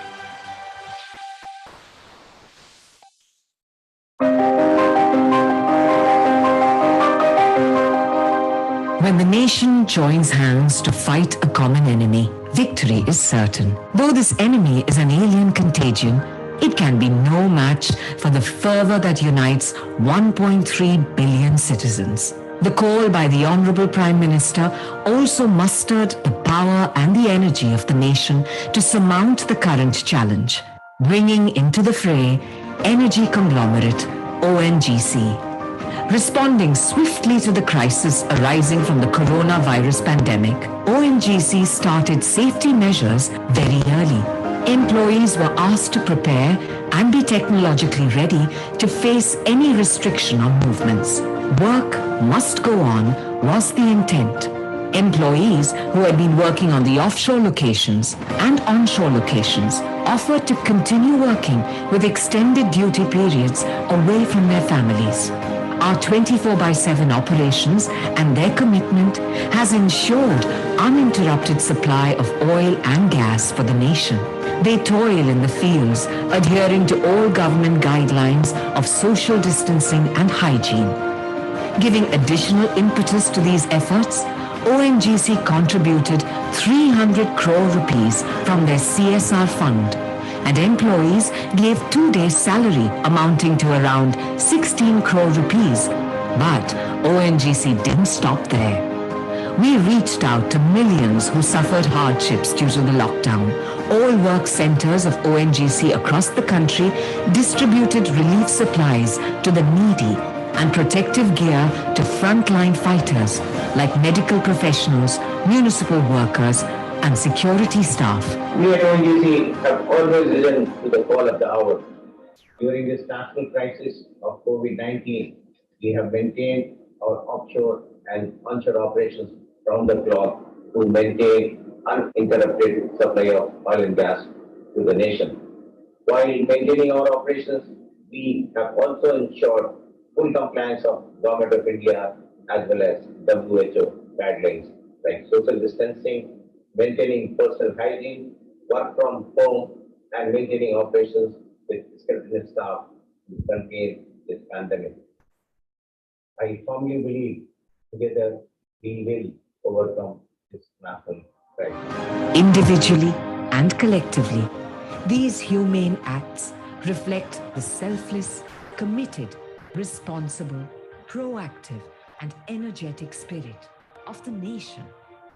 When the nation joins hands to fight a common enemy, victory is certain. Though this enemy is an alien contagion, it can be no match for the fervor that unites 1.3 billion citizens. The call by the Honorable Prime Minister also mustered the power and the energy of the nation to surmount the current challenge, bringing into the fray energy conglomerate ONGC. Responding swiftly to the crisis arising from the coronavirus pandemic, ONGC started safety measures very early. Employees were asked to prepare and be technologically ready to face any restriction on movements. Work must go on was the intent. Employees who had been working on the offshore locations and onshore locations offered to continue working with extended duty periods away from their families. Our 24/7 operations and their commitment has ensured uninterrupted supply of oil and gas for the nation. They toil in the fields, adhering to all government guidelines of social distancing and hygiene. Giving additional impetus to these efforts, ONGC contributed 300 crore rupees from their CSR fund, and employees gave 2 days' salary amounting to around 16 crore rupees. But ONGC didn't stop there. We reached out to millions who suffered hardships due to the lockdown. All work centers of ONGC across the country distributed relief supplies to the needy and protective gear to frontline fighters like medical professionals, municipal workers, and security staff. We at ONGC have always risen to the call of the hour. During this national crisis of COVID-19, we have maintained our offshore and onshore operations round the clock to maintain uninterrupted supply of oil and gas to the nation. While maintaining our operations, we have also ensured full compliance of Government of India as well as WHO guidelines like social distancing, maintaining personal hygiene, work from home, and maintaining operations with skilled staff to contain this pandemic. I firmly believe together we will overcome this national crisis. Individually and collectively, these humane acts reflect the selfless, committed, responsible, proactive, and energetic spirit of the nation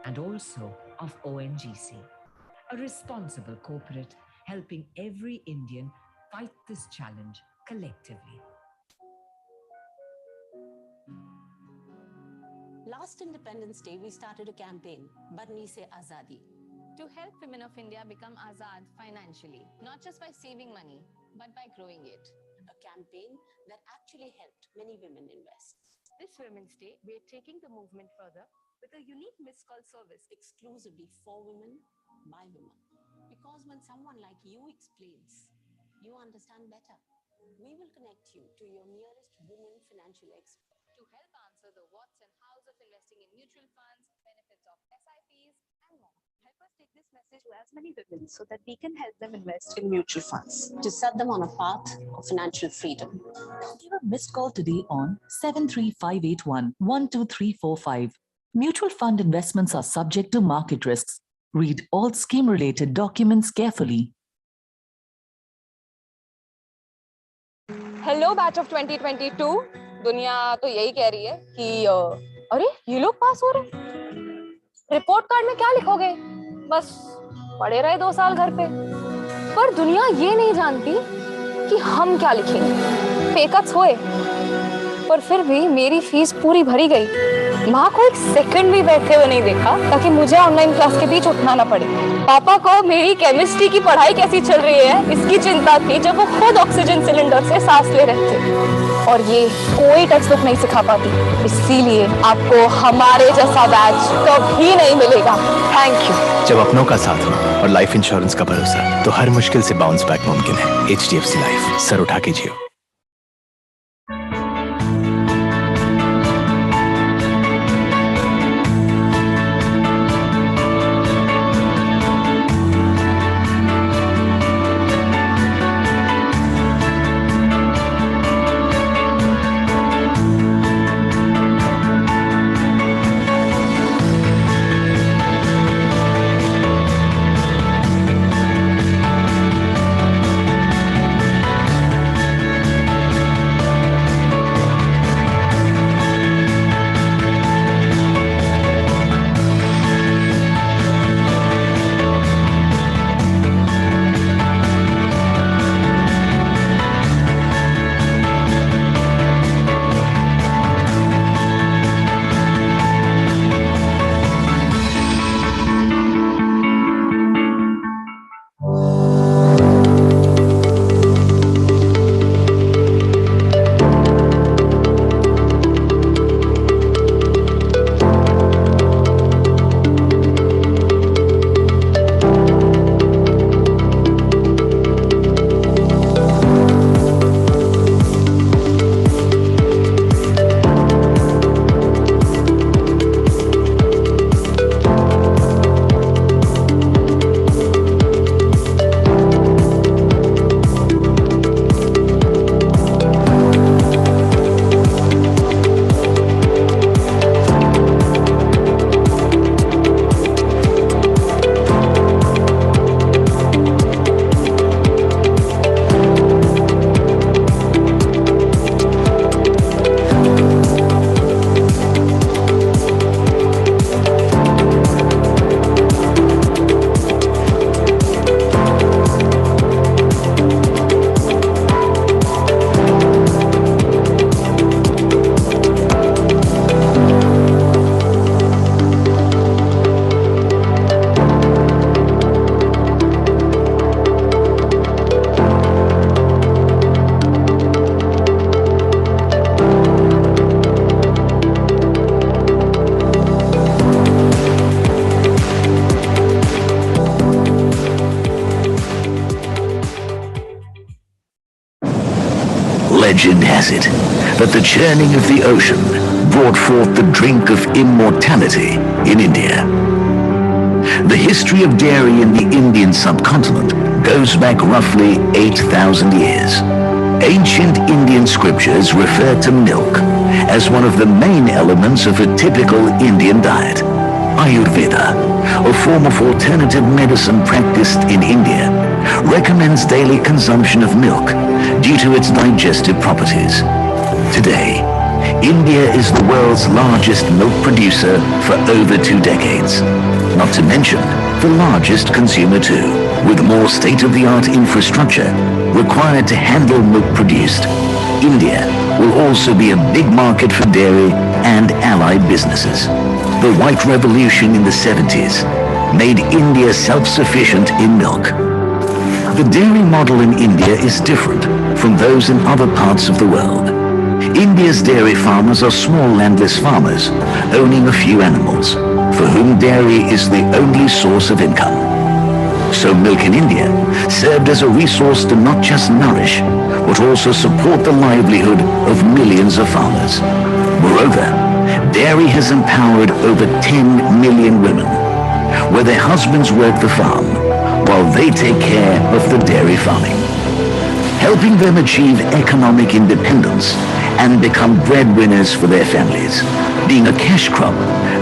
and also of ONGC, a responsible corporate helping every Indian fight this challenge collectively. Last Independence Day, we started a campaign, Barni Se Azadi, to help women of India become azad financially, not just by saving money, but by growing it. a campaign that actually helped many women invest. This Women's Day, we're taking the movement further with a unique missed call service exclusively for women, by women. Because when someone like you explains, you understand better. We will connect you to your nearest woman financial expert to help answer the what's and how's of investing in mutual funds, benefits of SIPs, and more. as many women so that we can help them invest in mutual funds to set them on a path of financial freedom. Give a missed call today on 73581 12345. Mutual fund investments are subject to market risks. Read all scheme-related documents carefully. Hello batch of 2022 दुनिया तो यही कह रही है कि अरे ये लोग पास हो रहे, रिपोर्ट कार्ड में क्या लिखोगे, बस पढ़े रहे 2 साल घर पे। पर दुनिया ये नहीं जानती कि हम क्या लिखेंगे। पे कट्स हुए पर फिर भी मेरी फीस पूरी भरी गई। माँ को एक सेकंड भी बैठे हुए नहीं देखा ताकि मुझे ऑनलाइन क्लास के बीच उठना ना पड़े। पापा को मेरी केमिस्ट्री की पढ़ाई कैसी चल रही है इसकी चिंता थी जब वो खुद ऑक्सीजन सिलेंडर से सांस ले रहे थे, और ये कोई टेक्स्ट बुक नहीं सिखा पाती। इसीलिए आपको हमारे जैसा बैच कभी नहीं मिलेगा। Thank you. जब अपनों का साथ हो और लाइफ इंश्योरेंस का भरोसा, तो हर मुश्किल से बाउंस बैक मुमकिन है। HDFC लाइफ, सर उठा के जियो। Legend has it that the churning of the ocean brought forth the drink of immortality in India. The history of dairy in the Indian subcontinent goes back roughly 8,000 years. Ancient Indian scriptures refer to milk as one of the main elements of a typical Indian diet. Ayurveda, a form of alternative medicine practiced in India, recommends daily consumption of milk due to its digestive properties. Today, India is the world's largest milk producer for over 2 decades. Not to mention, the largest consumer too, with more state-of-the-art infrastructure required to handle milk produced. India will also be a big market for dairy and allied businesses. The White Revolution in the 70s made India self-sufficient in milk. The dairy model in India is different from those in other parts of the world. India's dairy farmers are small landless farmers owning a few animals, for whom dairy is the only source of income. So milk in India served as a resource to not just nourish, but also support the livelihood of millions of farmers. Moreover, dairy has empowered over 10 million women, where their husbands work the farm while they take care of the dairy farming, helping them achieve economic independence and become breadwinners for their families. Being a cash crop,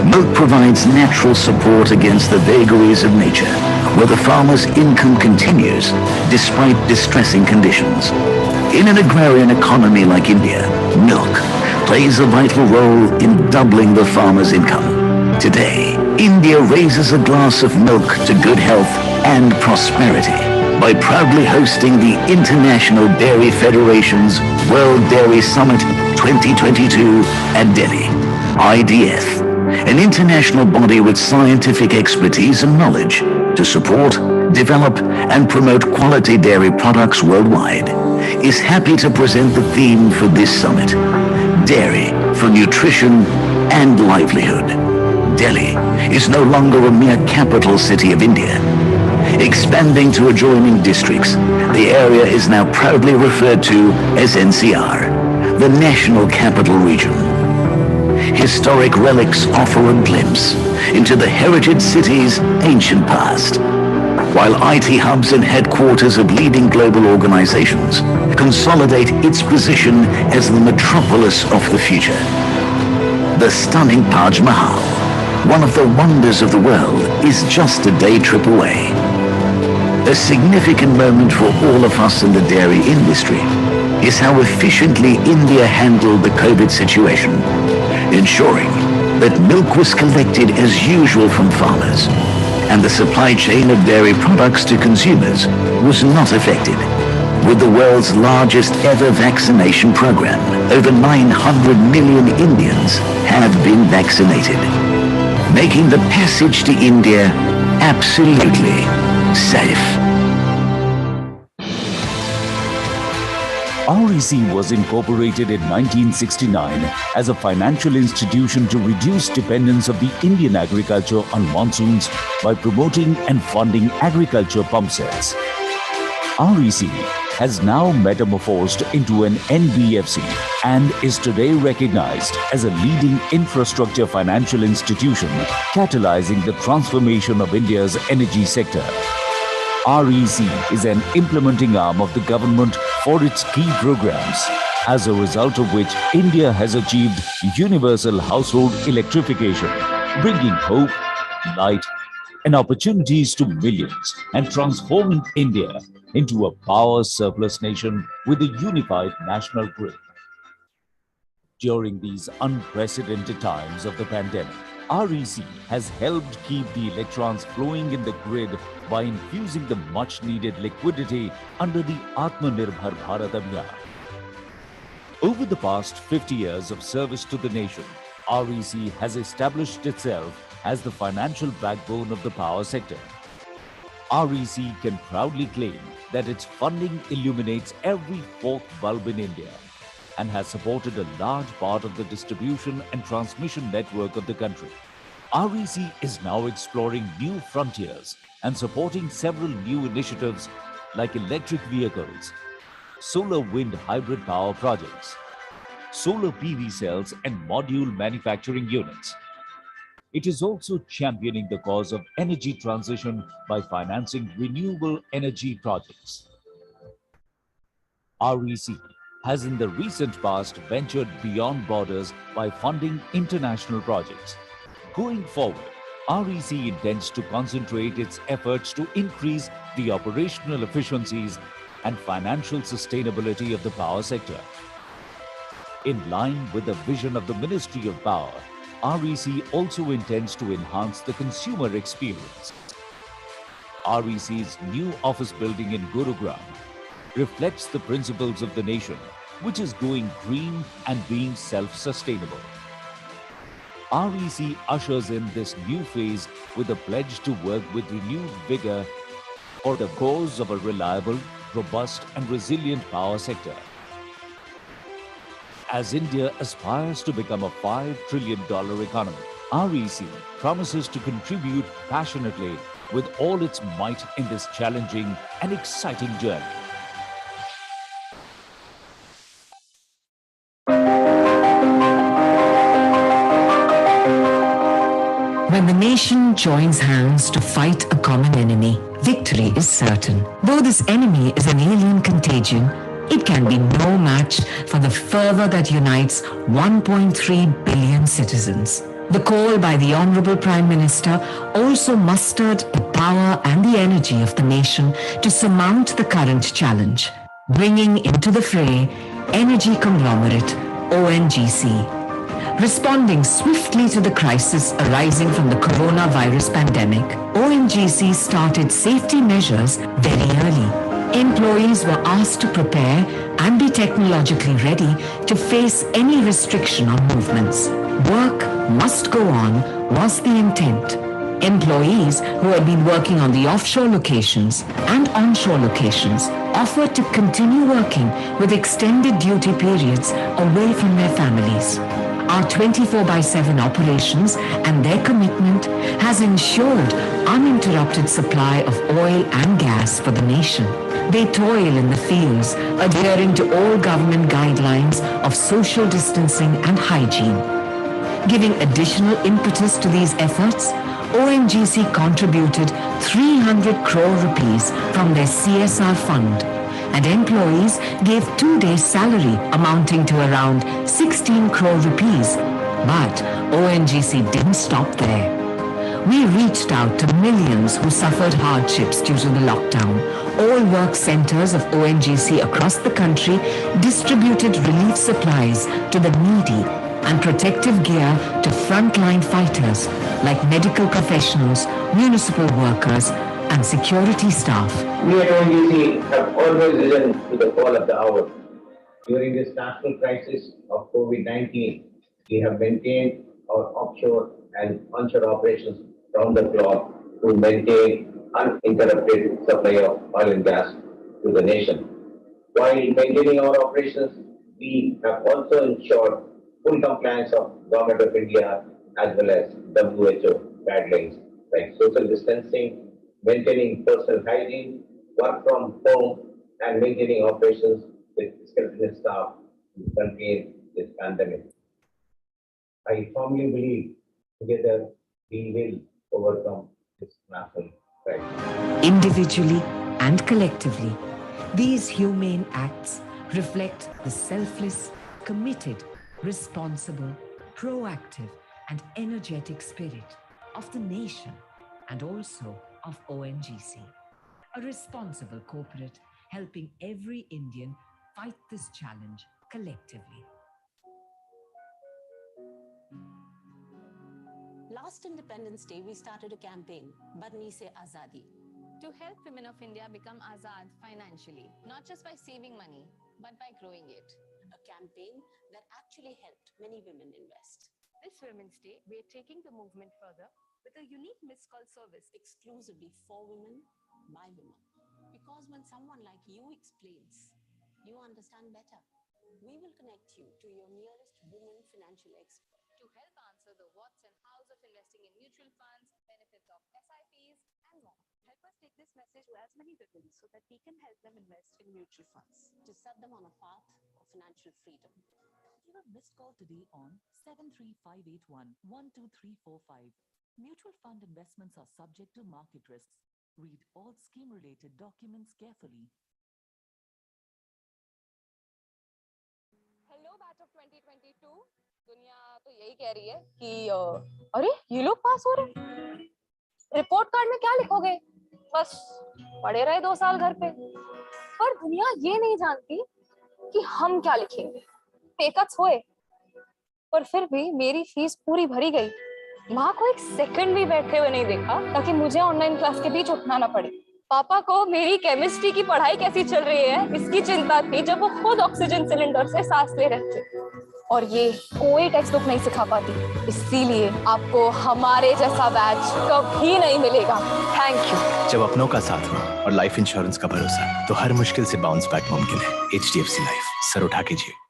milk provides natural support against the vagaries of nature, where the farmer's income continues despite distressing conditions. In an agrarian economy like India, milk plays a vital role in doubling the farmer's income. Today, India raises a glass of milk to good health and prosperity by proudly hosting the International Dairy Federation's World Dairy Summit 2022 at Delhi. IDF, an international body with scientific expertise and knowledge to support, develop, and promote quality dairy products worldwide, is happy to present the theme for this summit: Dairy for Nutrition and Livelihood. Delhi is no longer a mere capital city of India. Expanding to adjoining districts, the area is now proudly referred to as NCR, the National Capital Region. Historic relics offer a glimpse into the heritage city's ancient past, while IT hubs and headquarters of leading global organizations consolidate its position as the metropolis of the future. The stunning Taj Mahal, one of the wonders of the world, is just a day trip away. A significant moment for all of us in the dairy industry is how efficiently India handled the COVID situation, ensuring that milk was collected as usual from farmers, and the supply chain of dairy products to consumers was not affected. With the world's largest ever vaccination program, over 900 million Indians have been vaccinated, making the passage to India absolutely safe. REC was incorporated in 1969 as a financial institution to reduce dependence of the Indian agriculture on monsoons by promoting and funding agriculture pump sets. REC has now metamorphosed into an NBFC and is today recognized as a leading infrastructure financial institution catalyzing the transformation of India's energy sector. REC is an implementing arm of the government for its key programs, as a result of which India has achieved universal household electrification, bringing hope, light, and opportunities to millions and transforming India into a power surplus nation with a unified national grid. During these unprecedented times of the pandemic, REC has helped keep the electrons flowing in the grid by infusing the much-needed liquidity under the Atmanirbhar Bharat Abhiyan. Over the past 50 years of service to the nation, REC has established itself as the financial backbone of the power sector. REC can proudly claim that its funding illuminates every fourth bulb in India and has supported a large part of the distribution and transmission network of the country. REC is now exploring new frontiers and supporting several new initiatives like electric vehicles, solar wind hybrid power projects, solar PV cells and module manufacturing units. It is also championing the cause of energy transition by financing renewable energy projects. REC has in the recent past ventured beyond borders by funding international projects. Going forward, REC intends to concentrate its efforts to increase the operational efficiencies and financial sustainability of the power sector. In line with the vision of the Ministry of Power, REC also intends to enhance the consumer experience. REC's new office building in Gurugram reflects the principles of the nation, which is going green and being self-sustainable. REC ushers in this new phase with a pledge to work with renewed vigor for the cause of a reliable, robust and resilient power sector. As India aspires to become a $5 trillion economy, REC promises to contribute passionately with all its might in this challenging and exciting journey. When the nation nation joins hands to fight a common enemy, victory is certain. Though this enemy is an alien contagion, it can be no match for the fervor that unites 1.3 billion citizens. The call by the Honorable Prime Minister also mustered the power and the energy of the nation to surmount the current challenge, bringing into the fray energy conglomerate ONGC. Responding swiftly to the crisis arising from the coronavirus pandemic, ONGC started safety measures very early. Employees were asked to prepare and be technologically ready to face any restriction on movements. Work must go on was the intent. Employees who had been working on the offshore locations and onshore locations offered to continue working with extended duty periods away from their families. Our 24/7 operations and their commitment has ensured uninterrupted supply of oil and gas for the nation. They toil in the fields, adhering to all government guidelines of social distancing and hygiene. Giving additional impetus to these efforts, ONGC contributed 300 crore rupees from their CSR fund, and employees gave 2 days' salary amounting to around 16 crore rupees. But ONGC didn't stop there. We reached out to millions who suffered hardships due to the lockdown. All work centers of ONGC across the country distributed relief supplies to the needy and protective gear to frontline fighters like medical professionals, municipal workers, and security staff. We at ONGC have always risen to the call of the hour. During this national crisis of COVID-19, we have maintained our offshore and onshore operations round the clock to maintain uninterrupted supply of oil and gas to the nation. While maintaining our operations, we have also ensured full compliance of Government of India as well as WHO guidelines like social distancing, maintaining personal hygiene, work from home, and maintaining operations with skilled staff to contain this pandemic. I firmly believe together we will overcome this national crisis. Individually and collectively, these humane acts reflect the selfless, committed, responsible, proactive, and energetic spirit of the nation and also of ONGC, a responsible corporate helping every Indian fight this challenge collectively. Last Independence Day, we started a campaign, Badni Se Azadi, to help women of India become azad financially, not just by saving money, but by growing it. a campaign that actually helped many women invest. This Women's Day, we are taking the movement further with a unique missed call service exclusively for women, by women. Because when someone like you explains, you understand better. We will connect you to your nearest woman financial expert to help answer the what's and how's of investing in mutual funds, benefits of SIPs, and more. Help us take this message to as many women so that we can help them invest in mutual funds. to set them on a path of financial freedom. Give a missed call today on 73581 12345. Mutual fund investments are subject to market risks. Read all scheme-related documents carefully. Hello batch of 2022 दुनिया तो यही कह रही है कि अरे ये लोग पास हो रहे हैं रिपोर्ट कार्ड में क्या लिखोगे बस पढ़े रहे 2 साल घर पे पर दुनिया ये नहीं जानती कि हम क्या लिखेंगे पे कट्स हुए पर फिर भी मेरी फीस पूरी भरी गई माँ को एक सेकंड भी बैठे हुए नहीं देखा ताकि मुझे ऑनलाइन क्लास के बीच उठना ना पड़े पापा को मेरी केमिस्ट्री की पढ़ाई कैसी चल रही है इसकी चिंता थी जब वो खुद ऑक्सीजन सिलेंडर से सांस ले रहे थे और ये कोई टेक्स्ट बुक नहीं सिखा पाती इसीलिए आपको हमारे जैसा बैच कभी नहीं मिलेगा थैंक यू जब अपनों का साथ हो और लाइफ इंश्योरेंस का भरोसा तो हर मुश्किल से बाउंस बैक मुमकिन है। HDFC लाइफ, सर उठा के जियो।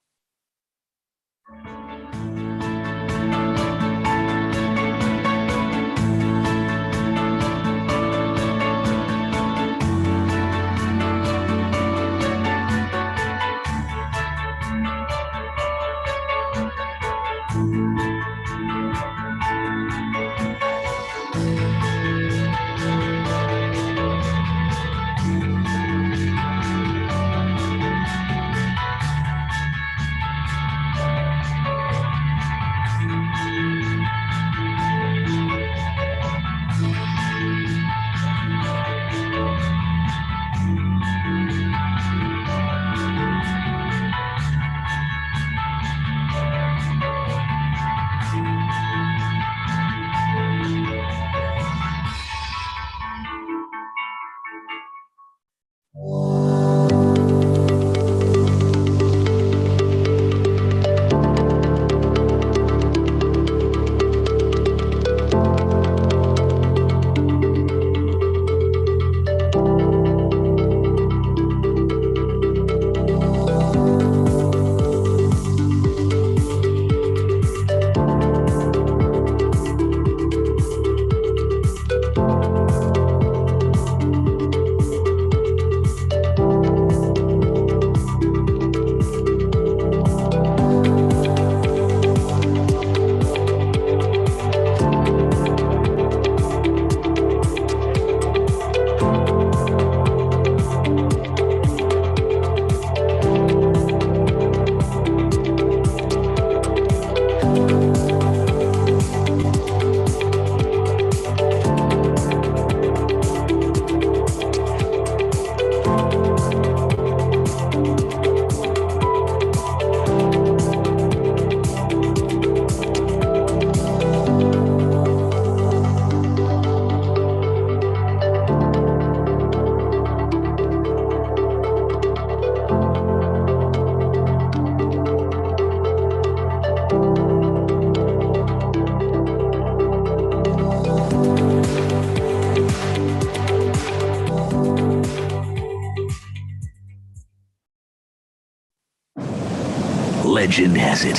Legend has it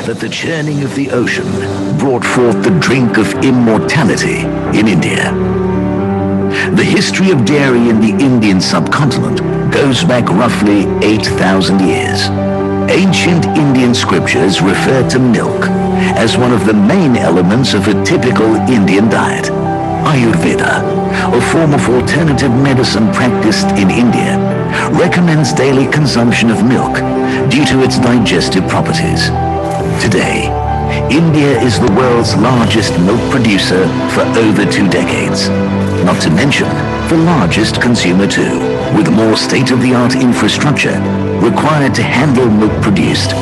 that the churning of the ocean brought forth the drink of immortality in India. The history of dairy in the Indian subcontinent goes back roughly 8,000 years. Ancient Indian scriptures refer to milk as one of the main elements of a typical Indian diet. Ayurveda, a form of alternative medicine practiced in India, recommends daily consumption of milk due to its digestive properties. Today, India is the world's largest milk producer for over 2 decades. Not to mention, the largest consumer too, with more state-of-the-art infrastructure required to handle milk produced.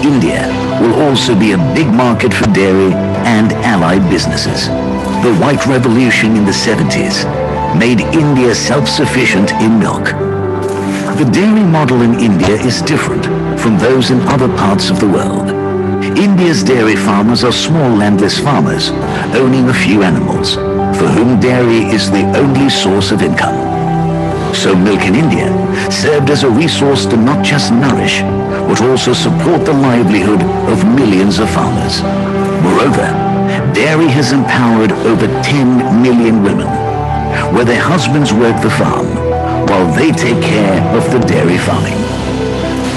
India will also be a big market for dairy and allied businesses. The White Revolution in the 70s made India self-sufficient in milk. The dairy model in India is different from those in other parts of the world. India's dairy farmers are small landless farmers owning a few animals, for whom dairy is the only source of income. So milk in India served as a resource to not just nourish, but also support the livelihood of millions of farmers. Moreover, dairy has empowered over 10 million women, where their husbands work the farm while they take care of the dairy farming,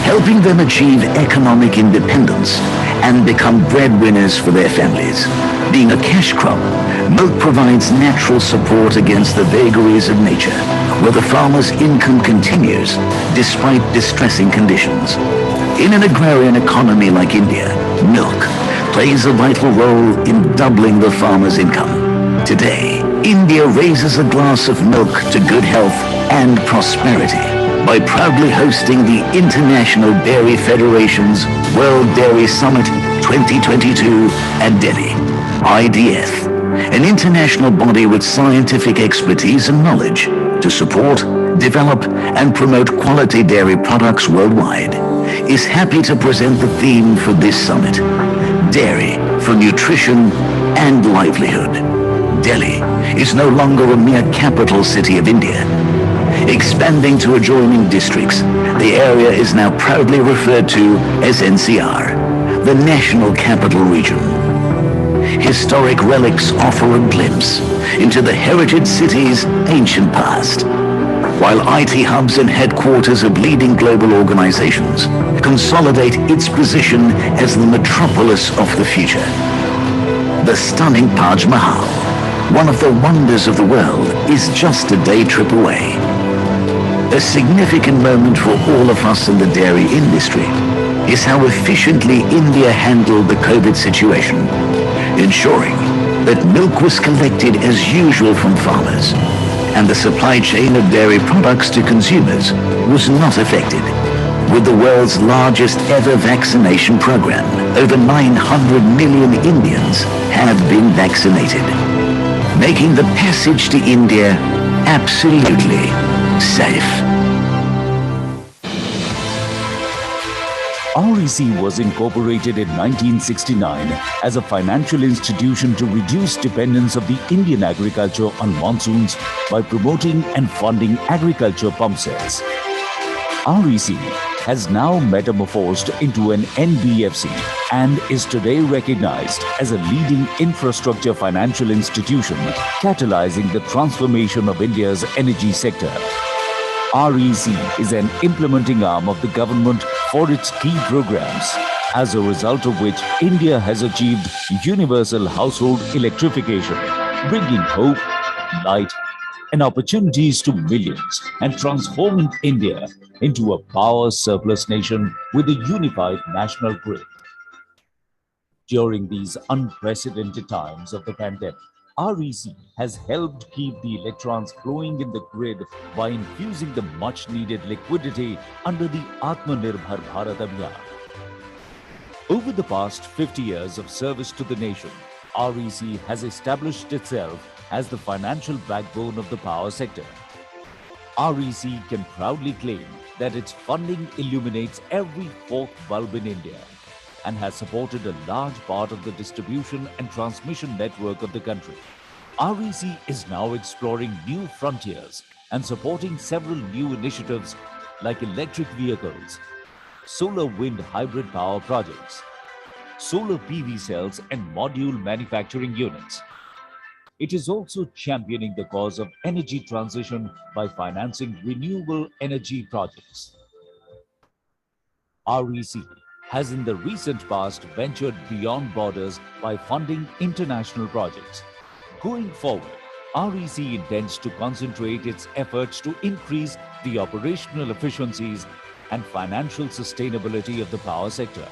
helping them achieve economic independence and become breadwinners for their families. Being a cash crop, milk provides natural support against the vagaries of nature, where the farmer's income continues despite distressing conditions. In an agrarian economy like India, milk plays a vital role in doubling the farmer's income. Today, India raises a glass of milk to good health and prosperity by proudly hosting the International Dairy Federation's World Dairy Summit 2022 at Delhi. IDF, an international body with scientific expertise and knowledge to support, develop, and promote quality dairy products worldwide, is happy to present the theme for this summit: Dairy for Nutrition and Livelihood. Delhi is no longer a mere capital city of India. Expanding to adjoining districts, the area is now proudly referred to as NCR, the National Capital Region. Historic relics offer a glimpse into the heritage city's ancient past, while IT hubs and headquarters of leading global organizations consolidate its position as the metropolis of the future. The stunning Taj Mahal, one of the wonders of the world, is just a day trip away. A significant moment for all of us in the dairy industry is how efficiently India handled the COVID situation, ensuring that milk was collected as usual from farmers, and the supply chain of dairy products to consumers was not affected. With the world's largest ever vaccination program, over 900 million Indians have been vaccinated, making the passage to India absolutely safe. REC was incorporated in 1969 as a financial institution to reduce dependence of the Indian agriculture on monsoons by promoting and funding agriculture pump sets. REC has now metamorphosed into an NBFC and is today recognized as a leading infrastructure financial institution catalyzing the transformation of India's energy sector. REC is an implementing arm of the government for its key programs, as a result of which India has achieved universal household electrification, bringing hope, light, and opportunities to millions and transforming India into a power surplus nation with a unified national grid. During these unprecedented times of the pandemic, REC has helped keep the electrons flowing in the grid by infusing the much-needed liquidity under the Atmanirbhar Bharat Abhiyan. Over the past 50 years of service to the nation, REC has established itself as the financial backbone of the power sector. REC can proudly claim that its funding illuminates every fourth bulb in India and has supported a large part of the distribution and transmission network of the country. REC is now exploring new frontiers and supporting several new initiatives like electric vehicles, solar wind hybrid power projects, solar PV cells and module manufacturing units. It is also championing the cause of energy transition by financing renewable energy projects. REC has in the recent past ventured beyond borders by funding international projects. Going forward, REC intends to concentrate its efforts to increase the operational efficiencies and financial sustainability of the power sector.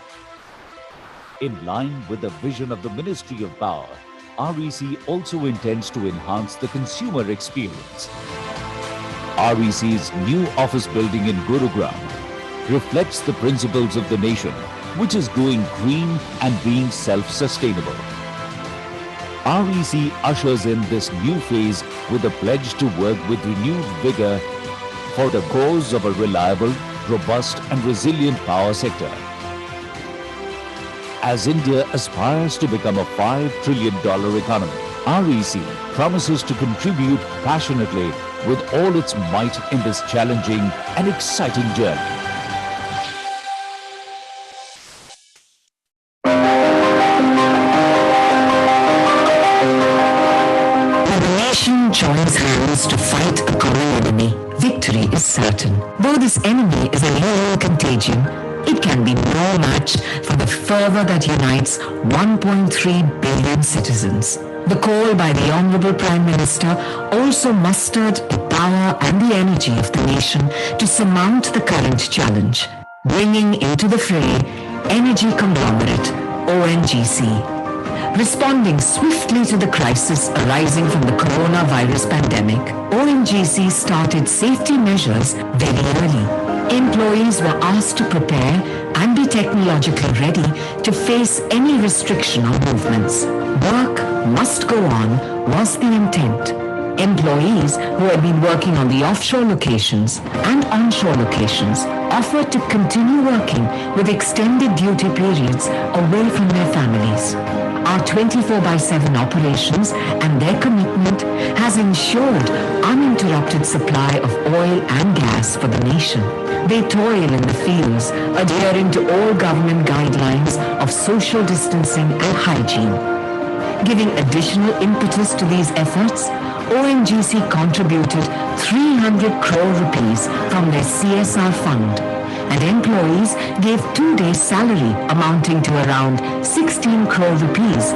In line with the vision of the Ministry of Power, REC also intends to enhance the consumer experience. REC's new office building in Gurugram reflects the principles of the nation, which is going green and being self-sustainable. REC ushers in this new phase with a pledge to work with renewed vigor for the cause of a reliable, robust and resilient power sector. As India aspires to become a $5 trillion economy, REC promises to contribute passionately with all its might in this challenging and exciting journey. When the nation joins hands to fight a common enemy, victory is certain. Though this enemy is a human contagion, it can be no match for the fervor that unites 1.3 billion citizens. The call by the Honorable Prime Minister also mustered the power and the energy of the nation to surmount the current challenge, bringing into the fray energy conglomerate ONGC. Responding swiftly to the crisis arising from the coronavirus pandemic, ONGC started safety measures very early. Employees were asked to prepare and be technologically ready to face any restriction on movements. Work must go on was the intent. Employees who had been working on the offshore locations and onshore locations offered to continue working with extended duty periods away from their families. Our 24/7 operations and their commitment has ensured uninterrupted supply of oil and gas for the nation. They toil in the fields, adhering to all government guidelines of social distancing and hygiene. Giving additional impetus to these efforts, ONGC contributed 300 crore rupees from their CSR fund, and employees gave 2 days' salary amounting to around 16 crore rupees.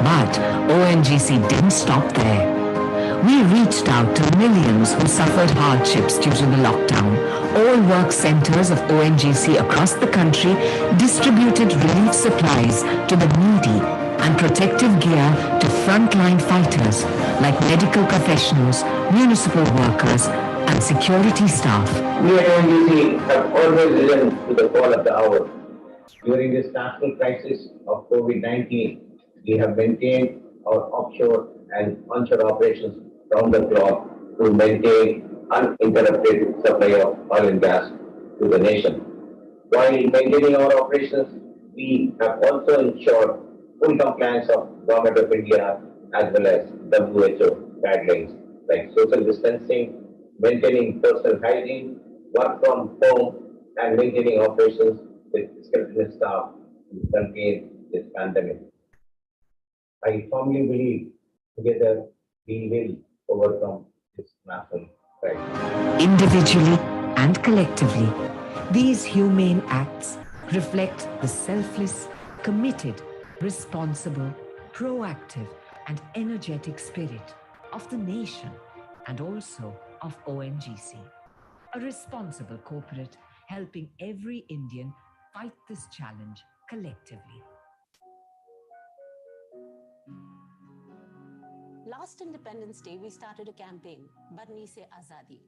But ONGC didn't stop there. We reached out to millions who suffered hardships due to the lockdown. All work centers of ONGC across the country distributed relief supplies to the needy and protective gear to frontline fighters like medical professionals, municipal workers, and security staff. We at ONGC have always risen to the call of the hour. During this national crisis of COVID-19, we have maintained our offshore and onshore operations round the clock to maintain uninterrupted supply of oil and gas to the nation. While maintaining our operations, we have also ensured full compliance of Government of India as well as WHO guidelines like social distancing, maintaining personal hygiene, work from home, and maintaining operations with skilled staff to contain this pandemic. I firmly believe together we will overcome this national crisis. Individually and collectively, these humane acts reflect the selfless, committed, responsible, proactive, and energetic spirit of the nation and also of ONGC, a responsible corporate helping every Indian fight this challenge collectively. Last Independence Day, we started a campaign, Badni Se Azadi,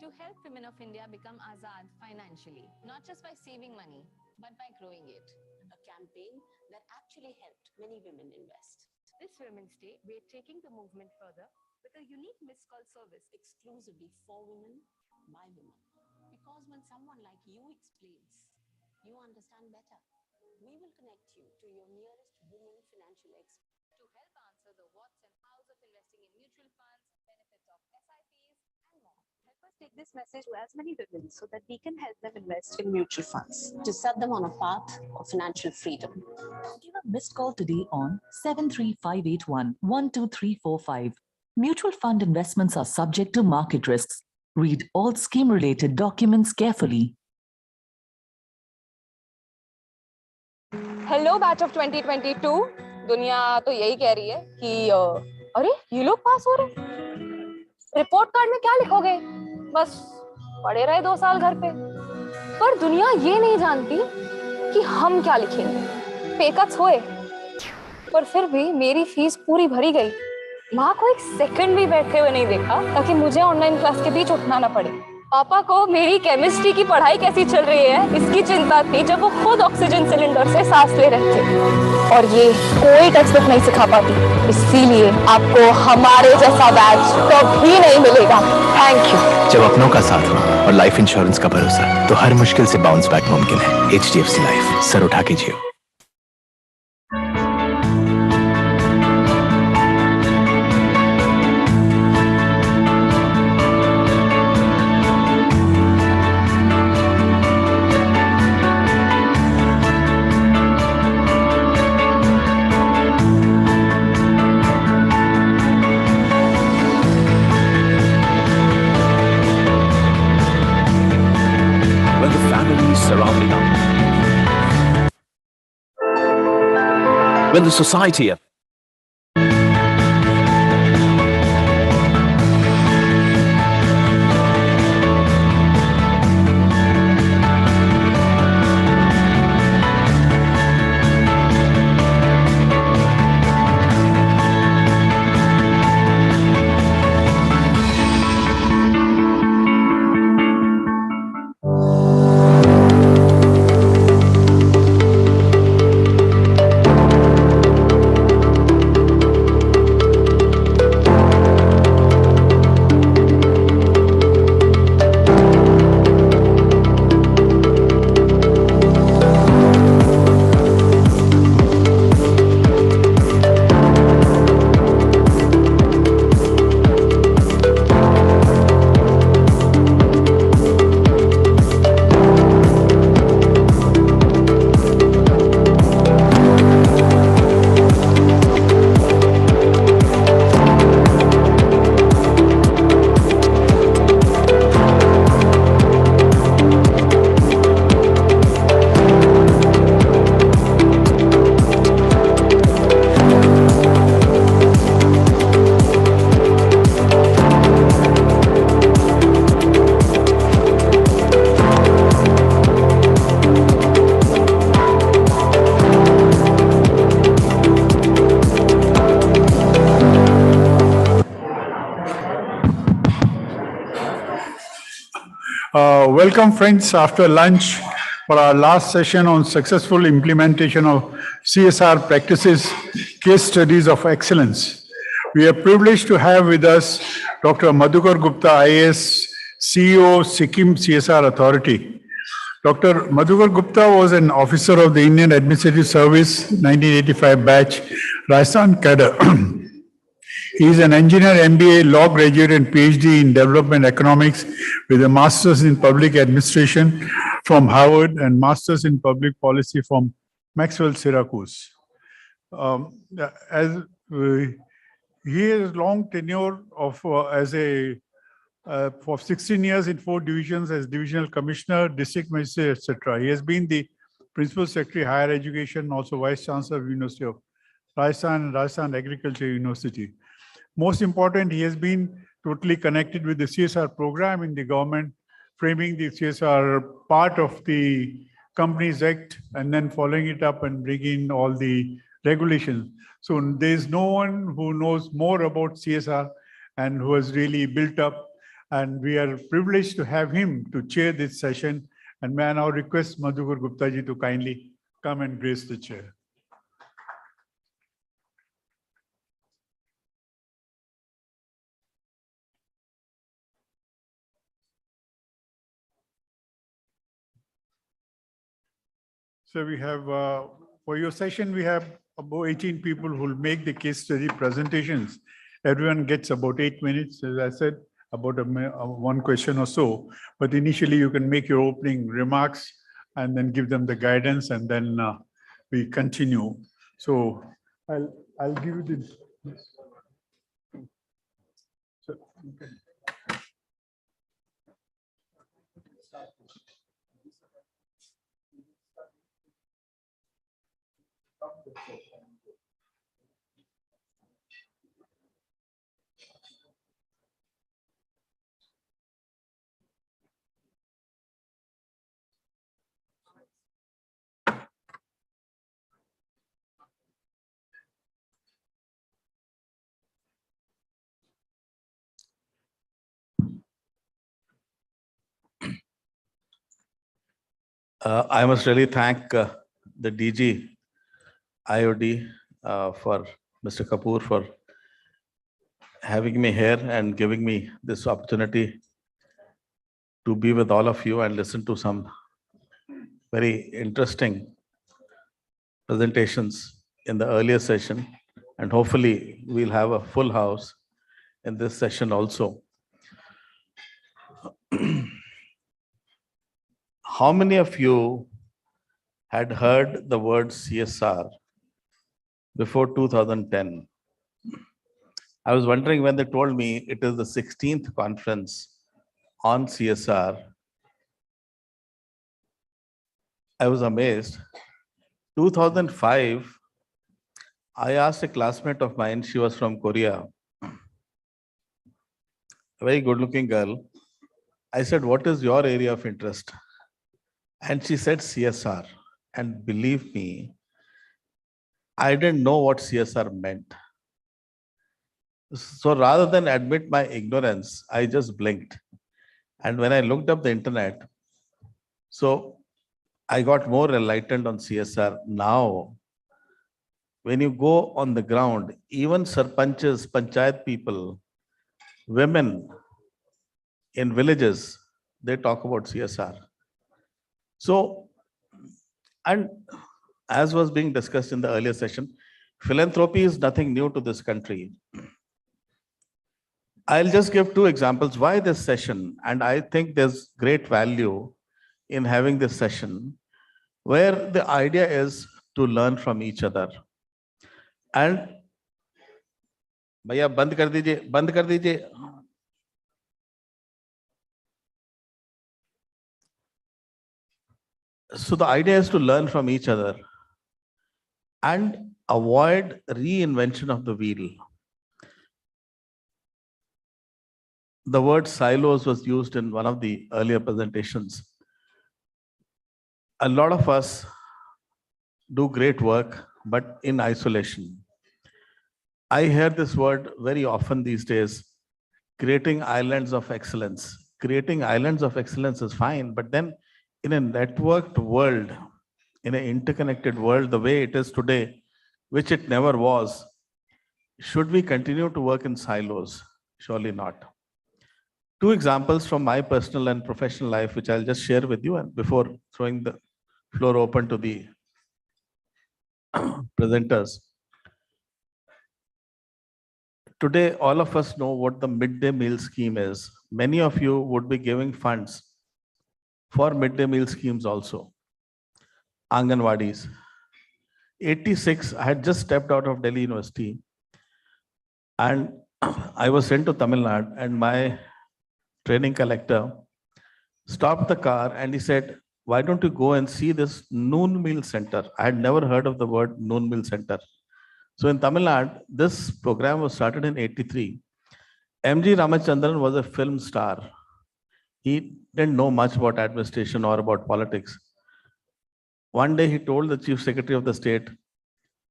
to help women of India become azad financially, not just by saving money, but by growing it. a campaign that actually helped many women invest. This Women's Day, we're taking the movement further with a unique missed call service Exclusively for women, by women. Because when someone like you explains, you understand better. We will connect you to your nearest women financial expert to help answer the what's and how's of investing in mutual funds, benefits of SIPs, and more. Help us take this message to as many women so that we can help them invest in mutual funds to set them on a path of financial freedom. Give a missed call today on 73581 12345. Mutual fund investments are subject to market risks. Read all scheme-related documents carefully. Hello batch of 2022 दुनिया तो यही कह रही है कि अरे ये लोग पास हो रहे, रिपोर्ट कार्ड में क्या लिखोगे, बस पढ़े रहे 2 साल घर पे। पर दुनिया ये नहीं जानती कि हम क्या लिखेंगे। पे कट्स हुए पर फिर भी मेरी फीस पूरी भरी गई। माँ को एक सेकंड भी बैठे हुए नहीं देखा ताकि मुझे ऑनलाइन क्लास के बीच उठना ना पड़े। पापा को मेरी केमिस्ट्री की पढ़ाई कैसी चल रही है इसकी चिंता थी जब वो खुद ऑक्सीजन सिलेंडर से सांस ले रहे थे, और ये कोई टेक्स्ट बुक नहीं सिखा पाती। इसीलिए आपको हमारे जैसा बैच कभी नहीं मिलेगा। Thank you. जब अपनों का साथ हो और लाइफ इंश्योरेंस का भरोसा, तो हर मुश्किल से बाउंस बैक मुमकिन है। HDFC लाइफ, सर उठा के जियो। When the society Welcome friends after lunch for our last session on successful implementation of CSR practices, case studies of excellence. We are privileged to have with us Dr. Madhukar Gupta, IAS, CEO, Sikkim CSR Authority. Dr. Madhukar Gupta was an officer of the Indian Administrative Service, 1985 batch, Rajasthan cadre. He is an engineer, MBA, law graduate, and PhD in development economics with a master's in public administration from Harvard and master's in public policy from Maxwell, Syracuse. He has long tenure of for 16 years in 4 divisions as divisional commissioner, district magistrate, etc. He has been the principal secretary higher education, also vice chancellor of University of Rajasthan and Rajasthan Agriculture University. Most important, he has been totally connected with the CSR program in the government, framing the CSR part of the Companies Act and then following it up and bringing in all the regulations. So there's no one who knows more about CSR and who has really built up. And we are privileged to have him to chair this session. And may I now request Madhukar Gupta ji to kindly come and grace the chair. So we have, for your session, we have about 18 people who will make the case study presentations. Everyone gets about 8 minutes, as I said, about one question or so. But initially you can make your opening remarks and then give them the guidance, and then we continue. So I'll give you the. So, okay. I must really thank the DG IOD for Mr. Kapoor for having me here and giving me this opportunity to be with all of you and listen to some very interesting presentations in the earlier session. And hopefully we'll have a full house in this session also. How many of you had heard the word CSR before 2010? I was wondering when they told me it is the 16th conference on CSR. I was amazed. 2005, I asked a classmate of mine, she was from Korea, a very good-looking girl. I said, what is your area of interest? And she said CSR. And believe me, I didn't know what CSR meant. So rather than admit my ignorance, I just blinked. And when I looked up the internet, so I got more enlightened on CSR. Now, when you go on the ground, even sarpanches, panchayat people, women in villages, they talk about CSR. So, and as was being discussed in the earlier session, philanthropy is nothing new to this country. I'll just give 2 examples why this session, and I think there's great value in having this session, where the idea is to learn from each other. And Bhaiya, band kar dijiye. So the idea is to learn from each other and avoid reinvention of the wheel. The word silos was used in one of the earlier presentations. A lot of us do great work, but in isolation. I hear this word very often these days, creating islands of excellence. Creating islands of excellence is fine, but then in a networked world, in an interconnected world, the way it is today, which it never was, should we continue to work in silos? Surely not. Two examples from my personal and professional life, which I'll just share with you, and before throwing the floor open to the presenters. Today, all of us know what the midday meal scheme is. Many of you would be giving funds for midday meal schemes also. Anganwadis. 86, I had just stepped out of Delhi University and I was sent to Tamil Nadu, and my training collector stopped the car and he said, why don't you go and see this noon meal center? I had never heard of the word noon meal center. So in Tamil Nadu, this program was started in 83. M.G. Ramachandran was a film star. He didn't know much about administration or about politics. One day he told the Chief Secretary of the State,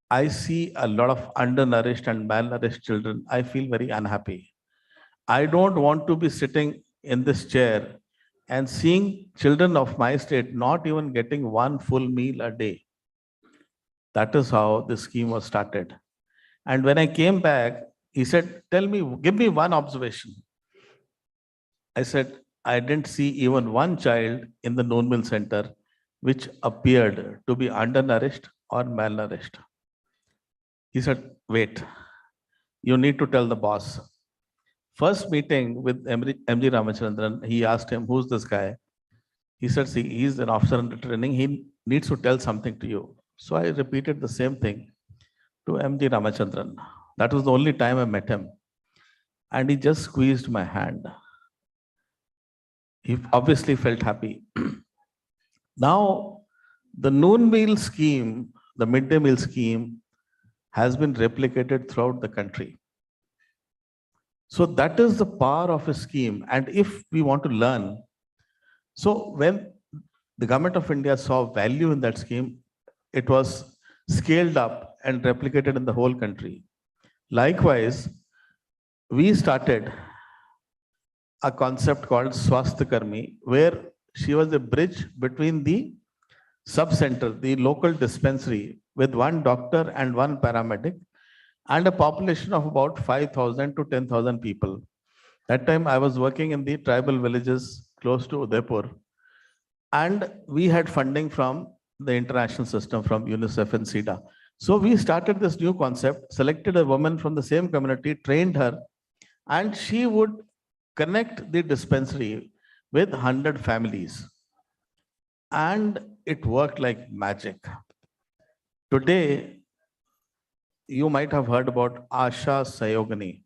I see a lot of undernourished and malnourished children. I feel very unhappy. I don't want to be sitting in this chair and seeing children of my state not even getting one full meal a day. That is how this scheme was started. And when I came back, he said, tell me, give me one observation. I said, I didn't see even one child in the noon meal center which appeared to be undernourished or malnourished. He said, wait, you need to tell the boss. First meeting with M.G. Ramachandran, he asked him, who's this guy? He said, see, he's an officer under training. He needs to tell something to you. So I repeated the same thing to M.G. Ramachandran. That was the only time I met him. And he just squeezed my hand. He obviously felt happy. Now, the noon meal scheme, the midday meal scheme, has been replicated throughout the country. So that is the power of a scheme. And if we want to learn, so when the government of India saw value in that scheme, it was scaled up and replicated in the whole country. Likewise, we started a concept called Swasthyakarmi, where she was a bridge between the sub-center, the local dispensary, with one doctor and one paramedic, and a population of about 5,000 to 10,000 people. That time I was working in the tribal villages close to Udaipur, and we had funding from the international system, from UNICEF and SIDA. So we started this new concept, selected a woman from the same community, trained her, and she would connect the dispensary with 100 families. And it worked like magic. Today, you might have heard about Asha Sayogani.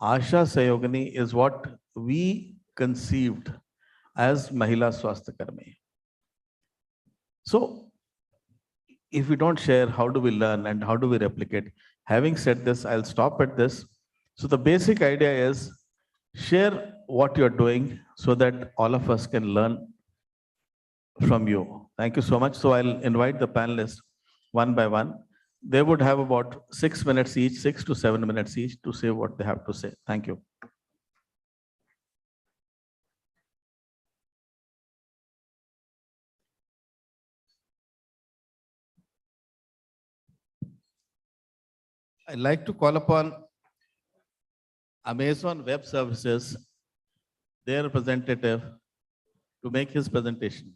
Asha Sayogani is what we conceived as Mahila Swasthyakarmi. So, if we don't share, how do we learn and how do we replicate? Having said this, I'll stop at this. So the basic idea is share what you're doing so that all of us can learn from you. Thank you so much. So I'll invite the panelists one by one. They would have about 6 minutes each, 6 to 7 minutes each to say what they have to say. Thank you. I'd like to call upon Amazon Web Services, their representative, to make his presentation.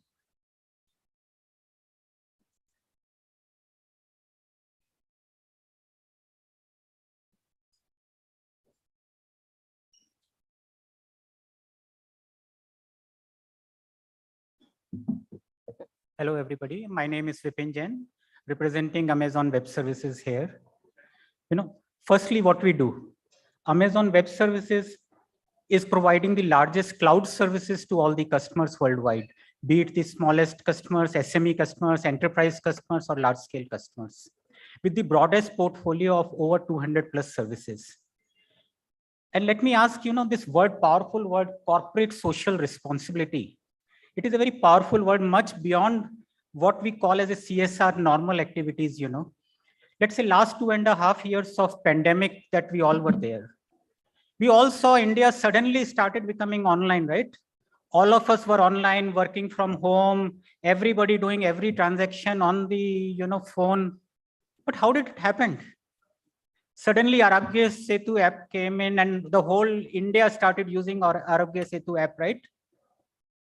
Hello, everybody. My name is Vipin Jain, representing Amazon Web Services here. Firstly, what we do. Amazon Web Services is providing the largest cloud services to all the customers worldwide, be it the smallest customers, SME customers, enterprise customers, or large-scale customers, with the broadest portfolio of over 200 plus services. And let me ask, this powerful word, corporate social responsibility. It is a very powerful word, much beyond what we call as a CSR normal activities, Let's say last 2.5 years of pandemic that we all were there. We all saw India suddenly started becoming online, right? All of us were online, working from home, everybody doing every transaction on the phone. But how did it happen? Suddenly Arogya Setu app came in and the whole India started using our Arogya Setu app, right?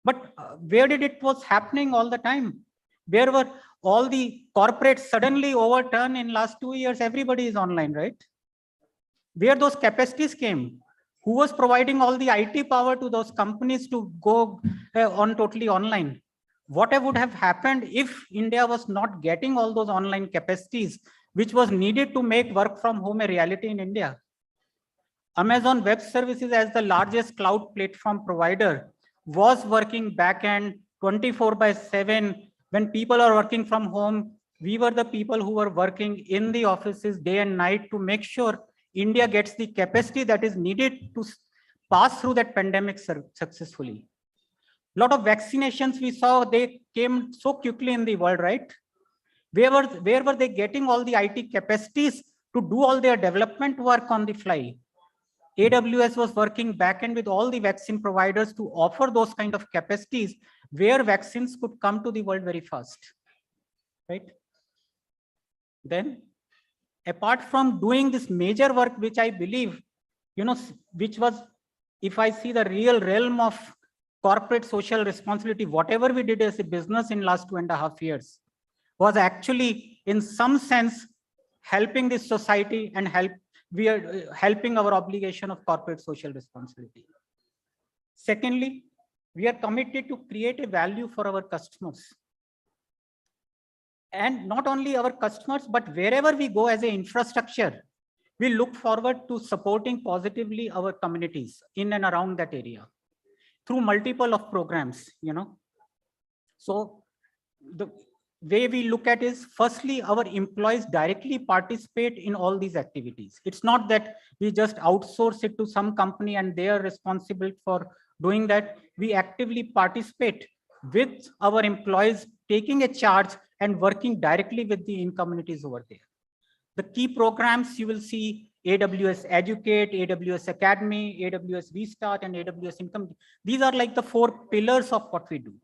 But where did it was happening all the time? Where were all the corporates suddenly overturned in last 2 years? Everybody is online, right? Where those capacities came? Who was providing all the IT power to those companies to go on totally online? What would have happened if India was not getting all those online capacities, which was needed to make work from home a reality in India? Amazon Web Services, as the largest cloud platform provider, was working backend 24/7. When people are working from home, we were the people who were working in the offices day and night to make sure India gets the capacity that is needed to pass through that pandemic successfully. A lot of vaccinations we saw, they came so quickly in the world, right? Where were they getting all the IT capacities to do all their development work on the fly? AWS was working backend with all the vaccine providers to offer those kind of capacities where vaccines could come to the world very fast, right? Then, apart from doing this major work, which I believe, which was, if I see the real realm of corporate social responsibility, whatever we did as a business in last 2.5 years, was actually in some sense helping this society and we are helping our obligation of corporate social responsibility. Secondly, we are committed to create a value for our customers. And not only our customers, but wherever we go as an infrastructure, we look forward to supporting positively our communities in and around that area through multiple of programs, So the way we look at is, firstly, our employees directly participate in all these activities. It's not that we just outsource it to some company and they are responsible for doing that. We actively participate with our employees, taking a charge and working directly with the in-communities over there. The key programs you will see: AWS Educate, AWS Academy, AWS Restart, and AWS Income. These are like the 4 pillars of what we do.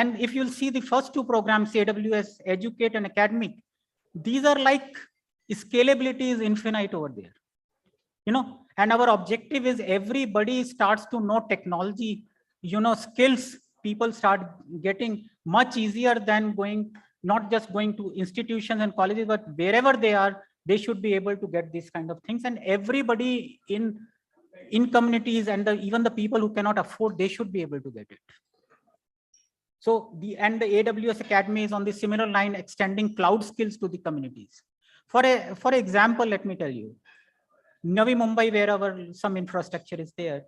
And if you'll see the first 2 programs, AWS Educate and Academic, these are like scalability is infinite over there. And our objective is everybody starts to know technology, skills. People start getting much easier than not just going to institutions and colleges, but wherever they are, they should be able to get these kind of things. And everybody in communities and even the people who cannot afford, they should be able to get it. So the AWS Academy is on the similar line, extending cloud skills to the communities. For example, let me tell you, Navi Mumbai, where some infrastructure is there,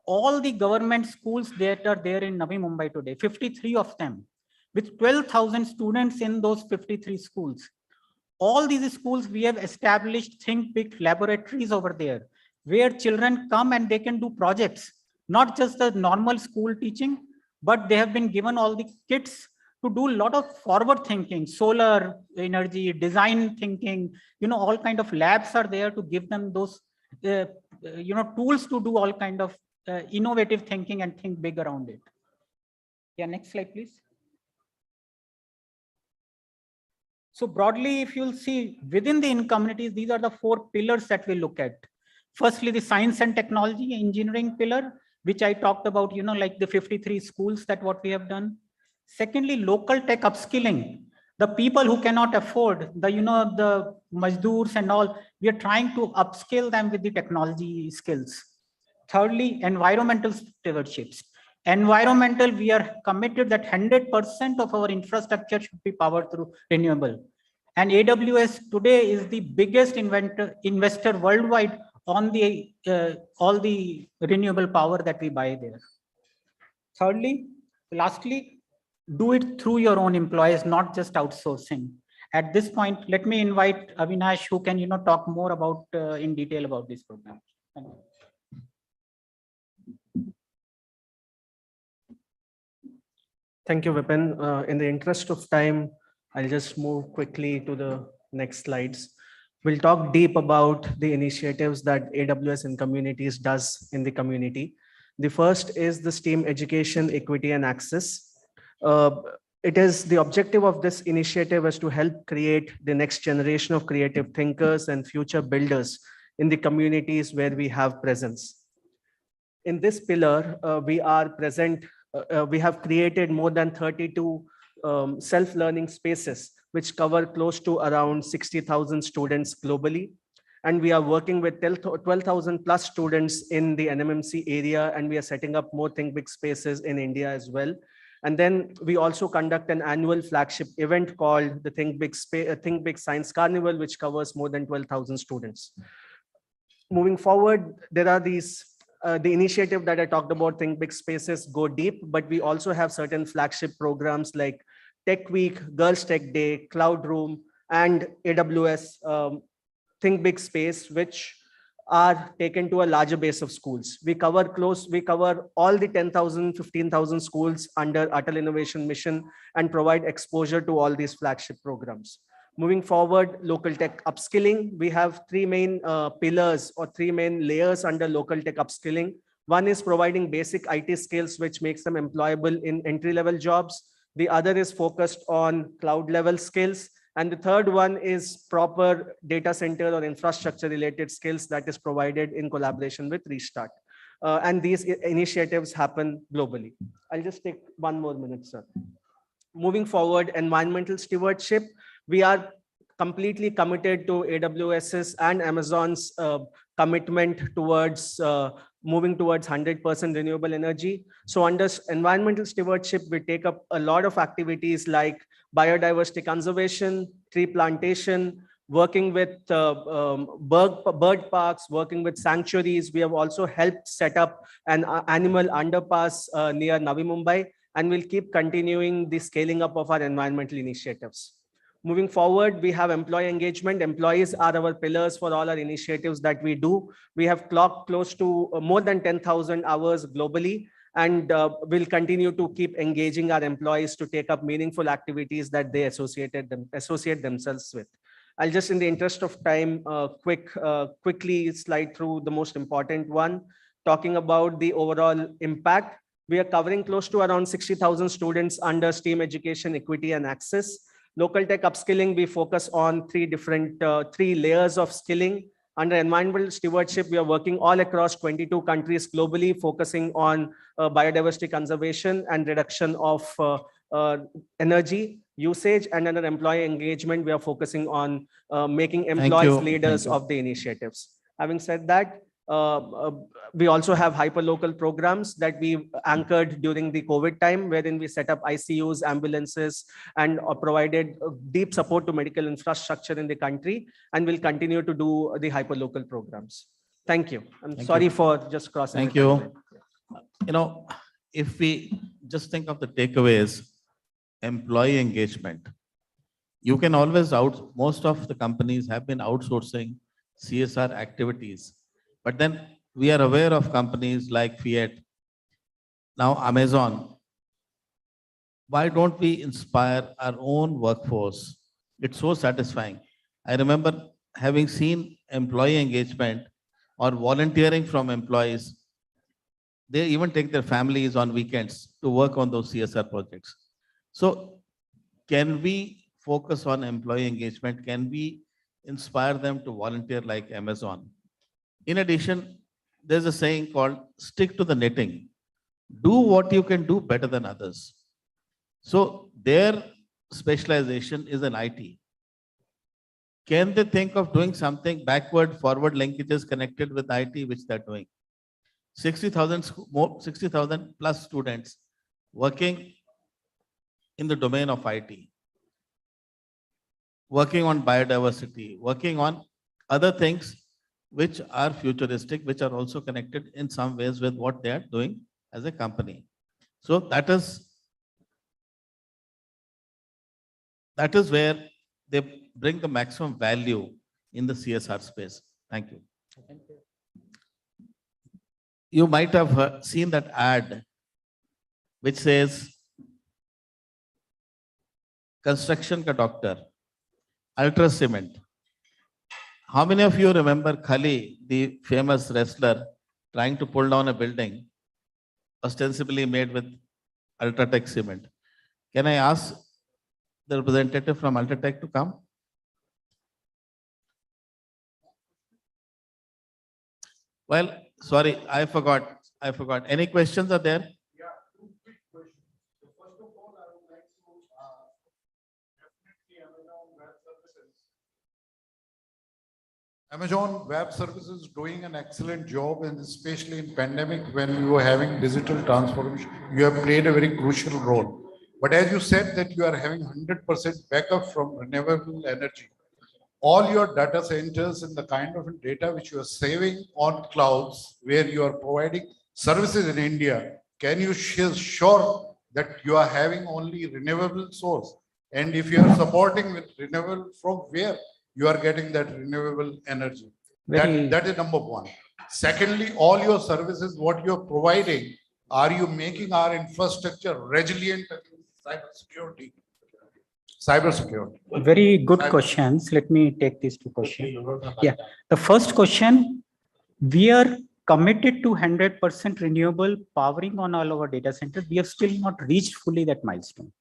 all the government schools that are there in Navi Mumbai today, 53 of them, with 12,000 students in those 53 schools. All these schools, we have established Think Big laboratories over there, where children come and they can do projects, not just the normal school teaching, but they have been given all the kits to do a lot of forward thinking, solar energy, design thinking, all kind of labs are there to give them those, tools to do all kind of innovative thinking and think big around it. Yeah, next slide, please. So broadly, if you'll see within the in-communities, these are the 4 pillars that we look at. Firstly, the science and technology engineering pillar, which I talked about, like the 53 schools that what we have done. Secondly, local tech upskilling. The people who cannot afford the mazdoors and all, we are trying to upskill them with the technology skills. Thirdly, environmental stewardships. Environmental, we are committed that 100% of our infrastructure should be powered through renewable. And AWS today is the biggest investor worldwide on the all the renewable power that we buy there. Lastly, do it through your own employees, not just outsourcing. At this point, let me invite Avinash, who can talk more about in detail about this program. Thank you. Thank you, Vipin. In the interest of time, I'll just move quickly to the next slides. We'll talk deep about the initiatives that AWS in Communities does in the community. The first is the STEAM education, equity, and access. The objective of this initiative is to help create the next generation of creative thinkers and future builders in the communities where we have presence. In this pillar, we have created more than 32 self-learning spaces, which cover close to around 60,000 students globally. And we are working with 12,000 plus students in the NMMC area, and we are setting up more Think Big spaces in India as well. And then we also conduct an annual flagship event called the Think Big Science Carnival, which covers more than 12,000 students. Moving forward, there are these, the initiative that I talked about, Think Big Spaces, go deep, but we also have certain flagship programs like Tech Week, Girls Tech Day, Cloud Room, and AWS Think Big Space, which are taken to a larger base of schools. We cover all the 10,000, 15,000 schools under Atal Innovation Mission and provide exposure to all these flagship programs. Moving forward, local tech upskilling. We have three main pillars or three main layers under local tech upskilling. One is providing basic IT skills, which makes them employable in entry-level jobs. The other is focused on cloud-level skills. And the third one is proper data center or infrastructure related skills that is provided in collaboration with Restart. And these initiatives happen globally. I'll just take one more minute, sir. Moving forward, environmental stewardship. We are completely committed to AWS's and Amazon's commitment towards moving towards 100% renewable energy. So under environmental stewardship, we take up a lot of activities like biodiversity conservation, tree plantation, working with bird parks, working with sanctuaries. We have also helped set up an animal underpass near Navi Mumbai, and we'll keep continuing the scaling up of our environmental initiatives. Moving forward, we have employee engagement. Employees are our pillars for all our initiatives that we do. We have clocked close to more than 10,000 hours globally, and we'll continue to keep engaging our employees to take up meaningful activities that they associate themselves with. I'll just, in the interest of time, quickly slide through the most important one, talking about the overall impact. We are covering close to around 60,000 students under STEAM education, equity, and access. Local tech upskilling, we focus on three layers of skilling. Under environmental stewardship, we are working all across 22 countries globally, focusing on biodiversity conservation and reduction of energy usage. And under employee engagement, we are focusing on making employees leaders of the initiatives. Having said that, we also have hyperlocal programs that we anchored during the COVID time, wherein we set up ICUs, ambulances, and provided deep support to medical infrastructure in the country, and will continue to do the hyperlocal programs. Thank you. I'm sorry for just crossing. Thank you. You know, if we just think of the takeaways, employee engagement, you can always most of the companies have been outsourcing CSR activities. But then we are aware of companies like Fiat, now Amazon. Why don't we inspire our own workforce? It's so satisfying. I remember having seen employee engagement or volunteering from employees. They even take their families on weekends to work on those CSR projects. So can we focus on employee engagement? Can we inspire them to volunteer like Amazon? In addition, there's a saying called stick to the knitting. Do what you can do better than others. So their specialization is in IT. Can they think of doing something backward, forward linkages connected with IT, which they're doing? 60,000 plus students working in the domain of IT, working on biodiversity, working on other things which are futuristic, which are also connected in some ways with what they are doing as a company. So that is where they bring the maximum value in the CSR space. Thank you. You might have seen that ad which says, construction ka doctor, ultra cement. How many of you remember Khali, the famous wrestler, trying to pull down a building ostensibly made with Ultratech cement? Can I ask the representative from Ultratech to come? Well, sorry, I forgot. Any questions are there? Amazon Web Services is doing an excellent job, and especially in pandemic when we were having digital transformation, you have played a very crucial role. But as you said that you are having 100% backup from renewable energy, all your data centers and the kind of data which you are saving on clouds where you are providing services in India, can you sure that you are having only renewable source? And if you are supporting with renewable, from where you are getting that renewable energy? That is number one. Secondly, all your services, what you are providing, are you making our infrastructure resilient against cybersecurity? Very good questions. Let me take these two questions. Yeah, the first question, we are committed to 100% renewable powering on all our data centers. We have still not reached fully that milestone.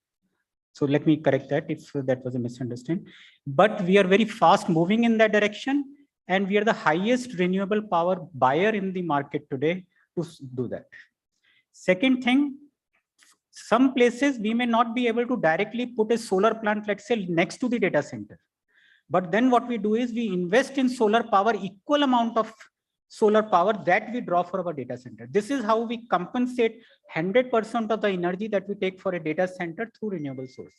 So let me correct that if that was a misunderstanding. But we are very fast moving in that direction, and we are the highest renewable power buyer in the market today to do that. Second thing, some places we may not be able to directly put a solar plant, let's say, next to the data center. But then what we do is we invest in solar power, equal amount of solar power that we draw for our data center. This is how we compensate 100% of the energy that we take for a data center through renewable sources.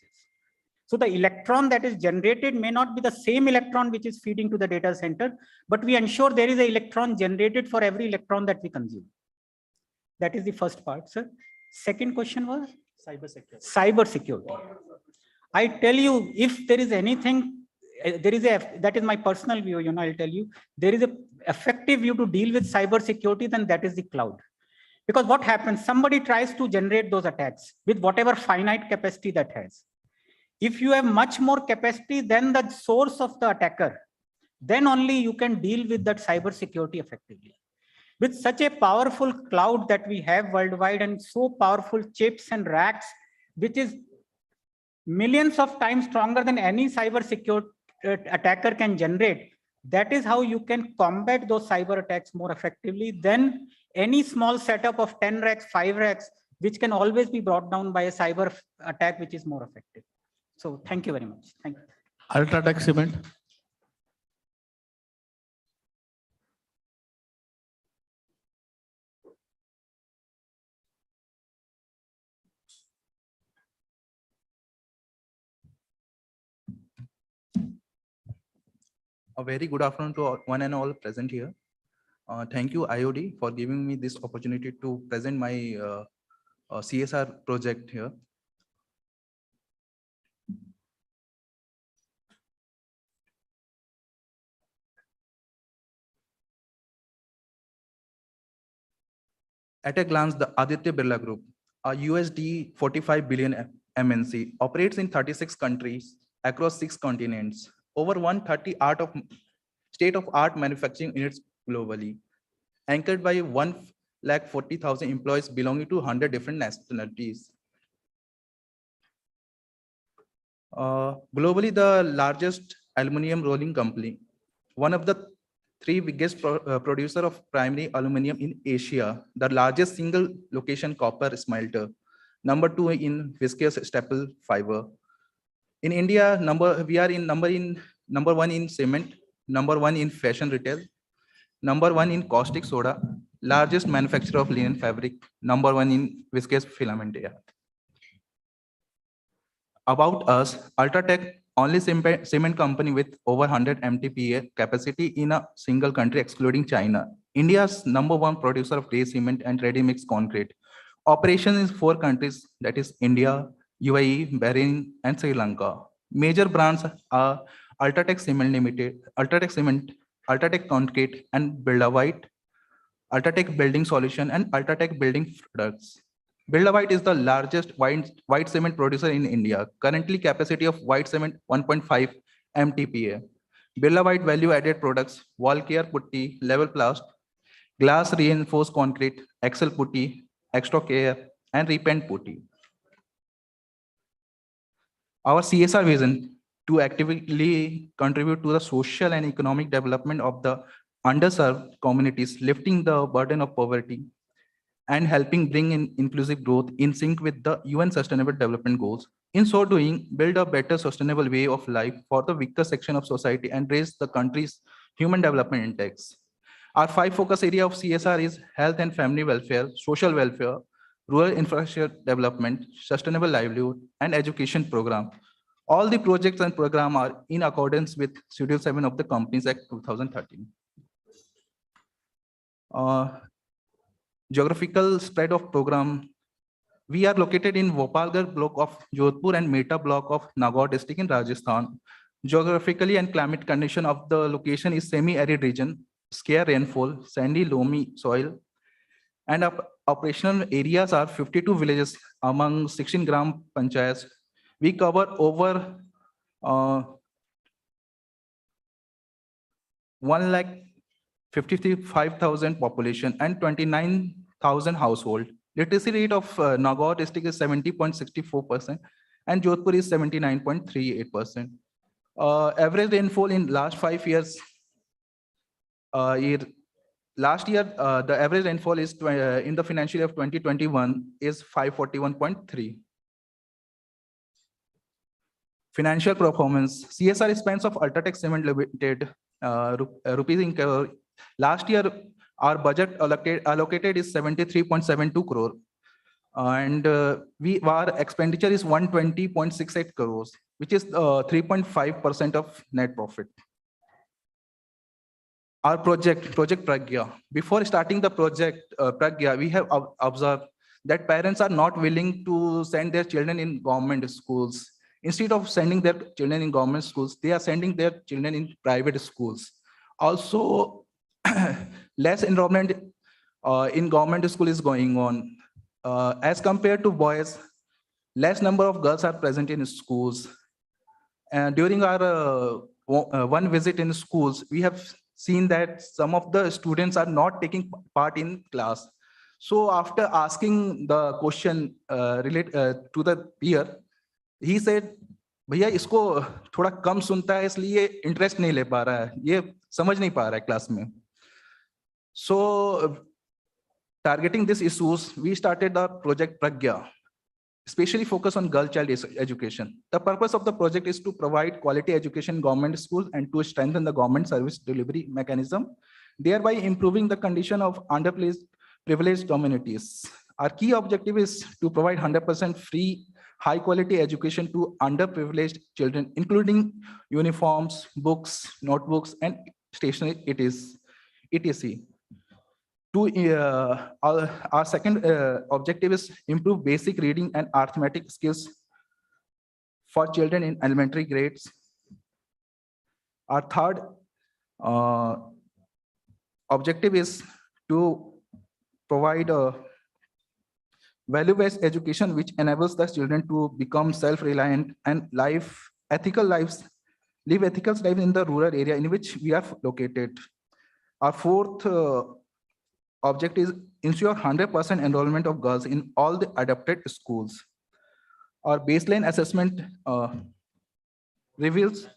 So the electron that is generated may not be the same electron which is feeding to the data center, but we ensure there is an electron generated for every electron that we consume. That is the first part, sir. Second question was? Cybersecurity. I tell you, if there is anything, that is my personal view, I'll tell you, there is a effective view to deal with cybersecurity, then that is the cloud. Because what happens, somebody tries to generate those attacks with whatever finite capacity that has. If you have much more capacity than the source of the attacker, then only you can deal with that cybersecurity effectively. With such a powerful cloud that we have worldwide and so powerful chips and racks, which is millions of times stronger than any cyber security attacker can generate, that is how you can combat those cyber attacks more effectively than any small setup of 10 racks, 5 racks, which can always be brought down by a cyber attack, which is more effective. So thank you very much. Thank you. Ultratech Cement. A very good afternoon to one and all present here. Thank you, IOD, for giving me this opportunity to present my CSR project here. At a glance, the Aditya Birla Group, a USD 45 billion MNC, operates in 36 countries across 6 continents. Over 130 state-of-art manufacturing units globally, anchored by 140,000 employees belonging to 100 different nationalities. Globally, the largest aluminum rolling company, one of the 3 biggest producer of primary aluminum in Asia, the largest single location copper smelter, number 2 in viscose staple fiber. In India, we are in number 1 in cement, number 1 in fashion retail, number 1 in caustic soda, largest manufacturer of linen fabric, number 1 in viscose filament. About us, Ultratech, only cement company with over 100 MTPA capacity in a single country excluding China. India's number 1 producer of grey cement and ready-mix concrete. Operation in 4 countries, that is India, UAE, Bahrain, and Sri Lanka. Major brands are Ultratech Cement Limited, Ultratech Cement, Ultratech Concrete, and Buildavite, Ultratech Building Solution, and Ultratech Building Products. Buildavite is the largest white cement producer in India. Currently, capacity of white cement 1.5 MTPA. Buildavite value-added products: wall care putty, level plast, glass reinforced concrete, axle putty, extra care, and repaint putty. Our CSR vision to actively contribute to the social and economic development of the underserved communities, lifting the burden of poverty and helping bring in inclusive growth in sync with the UN Sustainable Development Goals. In so doing, build a better sustainable way of life for the weaker section of society and raise the country's human development index. Our 5 focus area of CSR is health and family welfare, social welfare, rural infrastructure development, sustainable livelihood, and education program. All the projects and program are in accordance with Schedule 7 of the Companies Act 2013. Geographical spread of program. We are located in Bhopalgarh block of Jodhpur and Meta block of Nagaur district in Rajasthan. Geographically and climate condition of the location is semi-arid region, scarce rainfall, sandy loamy soil, and operational areas are 52 villages among 16 gram panchayats. We cover over 1,55,000 population and 29,000 household. Literacy rate of Nagaur district is 70.64% and Jodhpur is 79.38%. Average rainfall in last 5 years. Last year, the average rainfall is in the financial year of 2021 is 541.3. Financial performance. CSR expense of UltraTech Cement Limited rupees in crore. Last year, our budget allocated is 73.72 crore. And our expenditure is 120.68 crores, which is 3.5% of net profit. Our project Pragya. Before starting the project Pragya, we have observed that parents are not willing to send their children in government schools. Instead of sending their children in government schools, they are sending their children in private schools. Also, less enrollment in government school is going on. As compared to boys, less number of girls are present in schools. And during our one visit in schools, we have seen that some of the students are not taking part in class. So after asking the question related to the peer, he said, भैया इसको थोड़ा कम सुनता है इसलिए interest नहीं ले पा रहा है, ये समझ नहीं पा रहा है क्लास में. So targeting these issues, we started the project Pragya, especially focus on girl child education. The purpose of the project is to provide quality education in government schools and to strengthen the government service delivery mechanism, thereby improving the condition of underprivileged communities. Our key objective is to provide 100% free, high quality education to underprivileged children, including uniforms, books, notebooks, and stationery etc. Our second objective is improve basic reading and arithmetic skills for children in elementary grades. Our third objective is to provide a value-based education which enables the children to become self-reliant and live ethical lives in the rural area in which we are located. Our fourth objective is ensure 100% enrollment of girls in all the adapted schools. Our baseline assessment reveals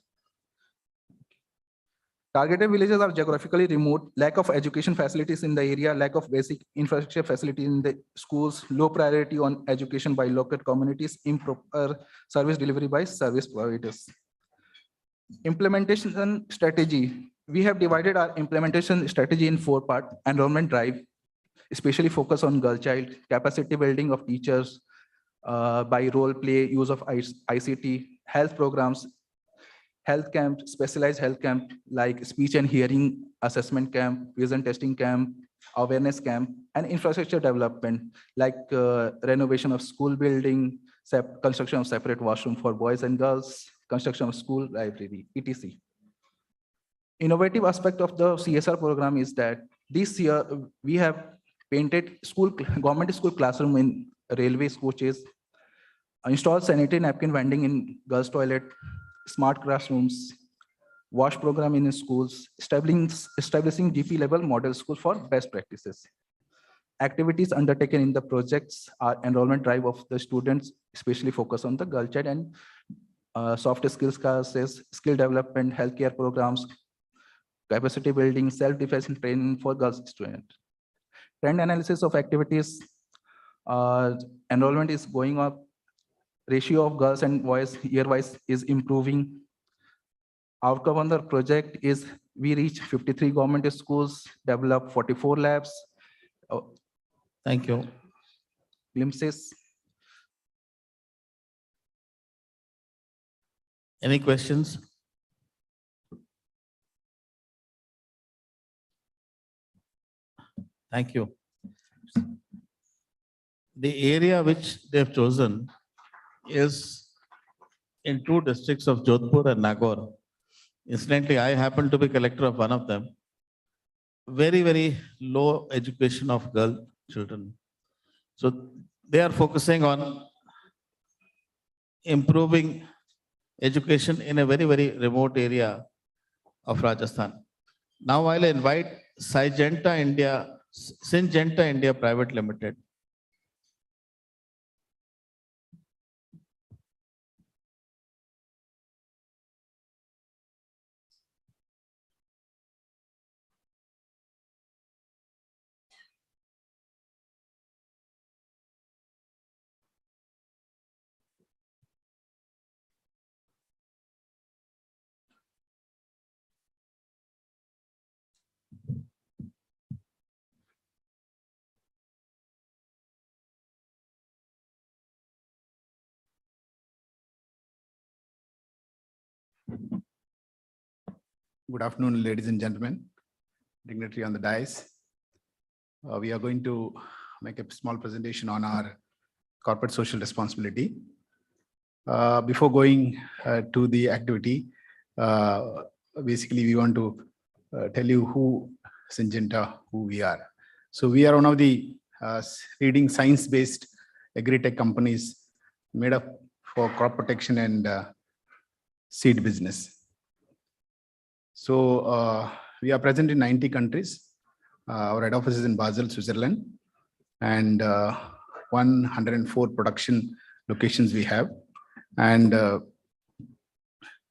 targeted villages are geographically remote, lack of education facilities in the area, lack of basic infrastructure facilities in the schools, low priority on education by local communities, improper service delivery by service providers. Implementation strategy. We have divided our implementation strategy in 4 parts: enrollment drive, especially focus on girl child, capacity building of teachers by role play, use of ICT, health programs, health camp, specialized health camp like speech and hearing assessment camp, vision testing camp, awareness camp, and infrastructure development like renovation of school building, construction of separate washroom for boys and girls, construction of school library, etc. Innovative aspect of the CSR program is that this year we have painted government school classroom in railways coaches, installed sanitary napkin vending in girls' toilet, smart classrooms, wash program in schools, establishing GP level model school for best practices. Activities undertaken in the projects are enrollment drive of the students, especially focus on the girl child and soft skills classes, skill development, healthcare programs, capacity building, self-defense training for girls students. Trend analysis of activities, enrollment is going up, ratio of girls and boys year-wise is improving. Outcome on the project is we reach 53 government schools, develop 44 labs. Thank you. Glimpses. Any questions? Thank you. The area which they have chosen is in 2 districts of Jodhpur and Nagaur. Incidentally, I happen to be collector of one of them. Very, very low education of girl children. So they are focusing on improving education in a very, very remote area of Rajasthan. Now I'll invite Syngenta India Private Limited. Good afternoon, ladies and gentlemen, dignitary on the dais. We are going to make a small presentation on our corporate social responsibility. Before going to the activity, basically we want to tell you who Syngenta, who we are. So we are one of the leading science-based agri-tech companies made up for crop protection and seed business. So we are present in 90 countries. Our head office is in Basel, Switzerland, and 104 production locations we have. And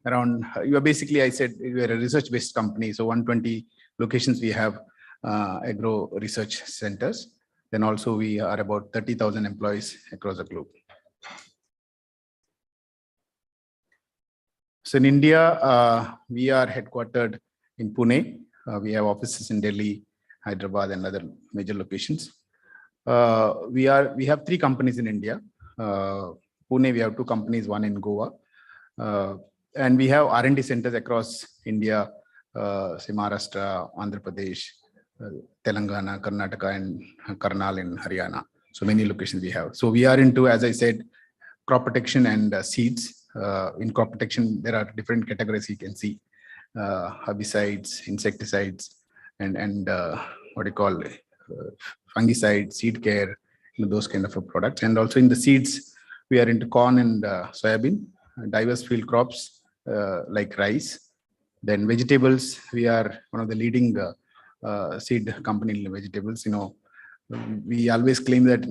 around, you are basically, I said, we are a research-based company. So 120 locations we have agro research centers. Then also we are about 30,000 employees across the globe. So in India, we are headquartered in Pune. We have offices in Delhi, Hyderabad, and other major locations. We have 3 companies in India. Pune, we have 2 companies, one in Goa. And we have R&D centers across India, say Maharashtra, Andhra Pradesh, Telangana, Karnataka, and Karnal in Haryana. So many locations we have. So we are into, as I said, crop protection and seeds. In crop protection, there are different categories you can see, herbicides, insecticides, and what you call fungicides, seed care, those kind of products. And also in the seeds, we are into corn and soybean, diverse field crops like rice. Then vegetables, we are one of the leading seed company in vegetables. You know, we always claim that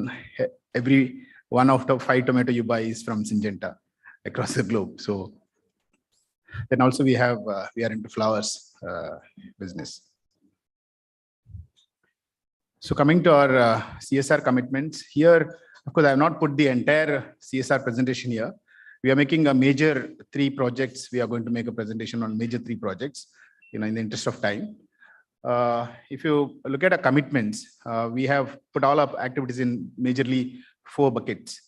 every 1 out of 5 tomato you buy is from Syngenta across the globe. So then also we are into flowers business. So coming to our CSR commitments here, of course, I have not put the entire CSR presentation here. We are making a major 3 projects. We are going to make a presentation on major 3 projects, in the interest of time. If you look at our commitments, we have put all our activities in majorly 4 buckets.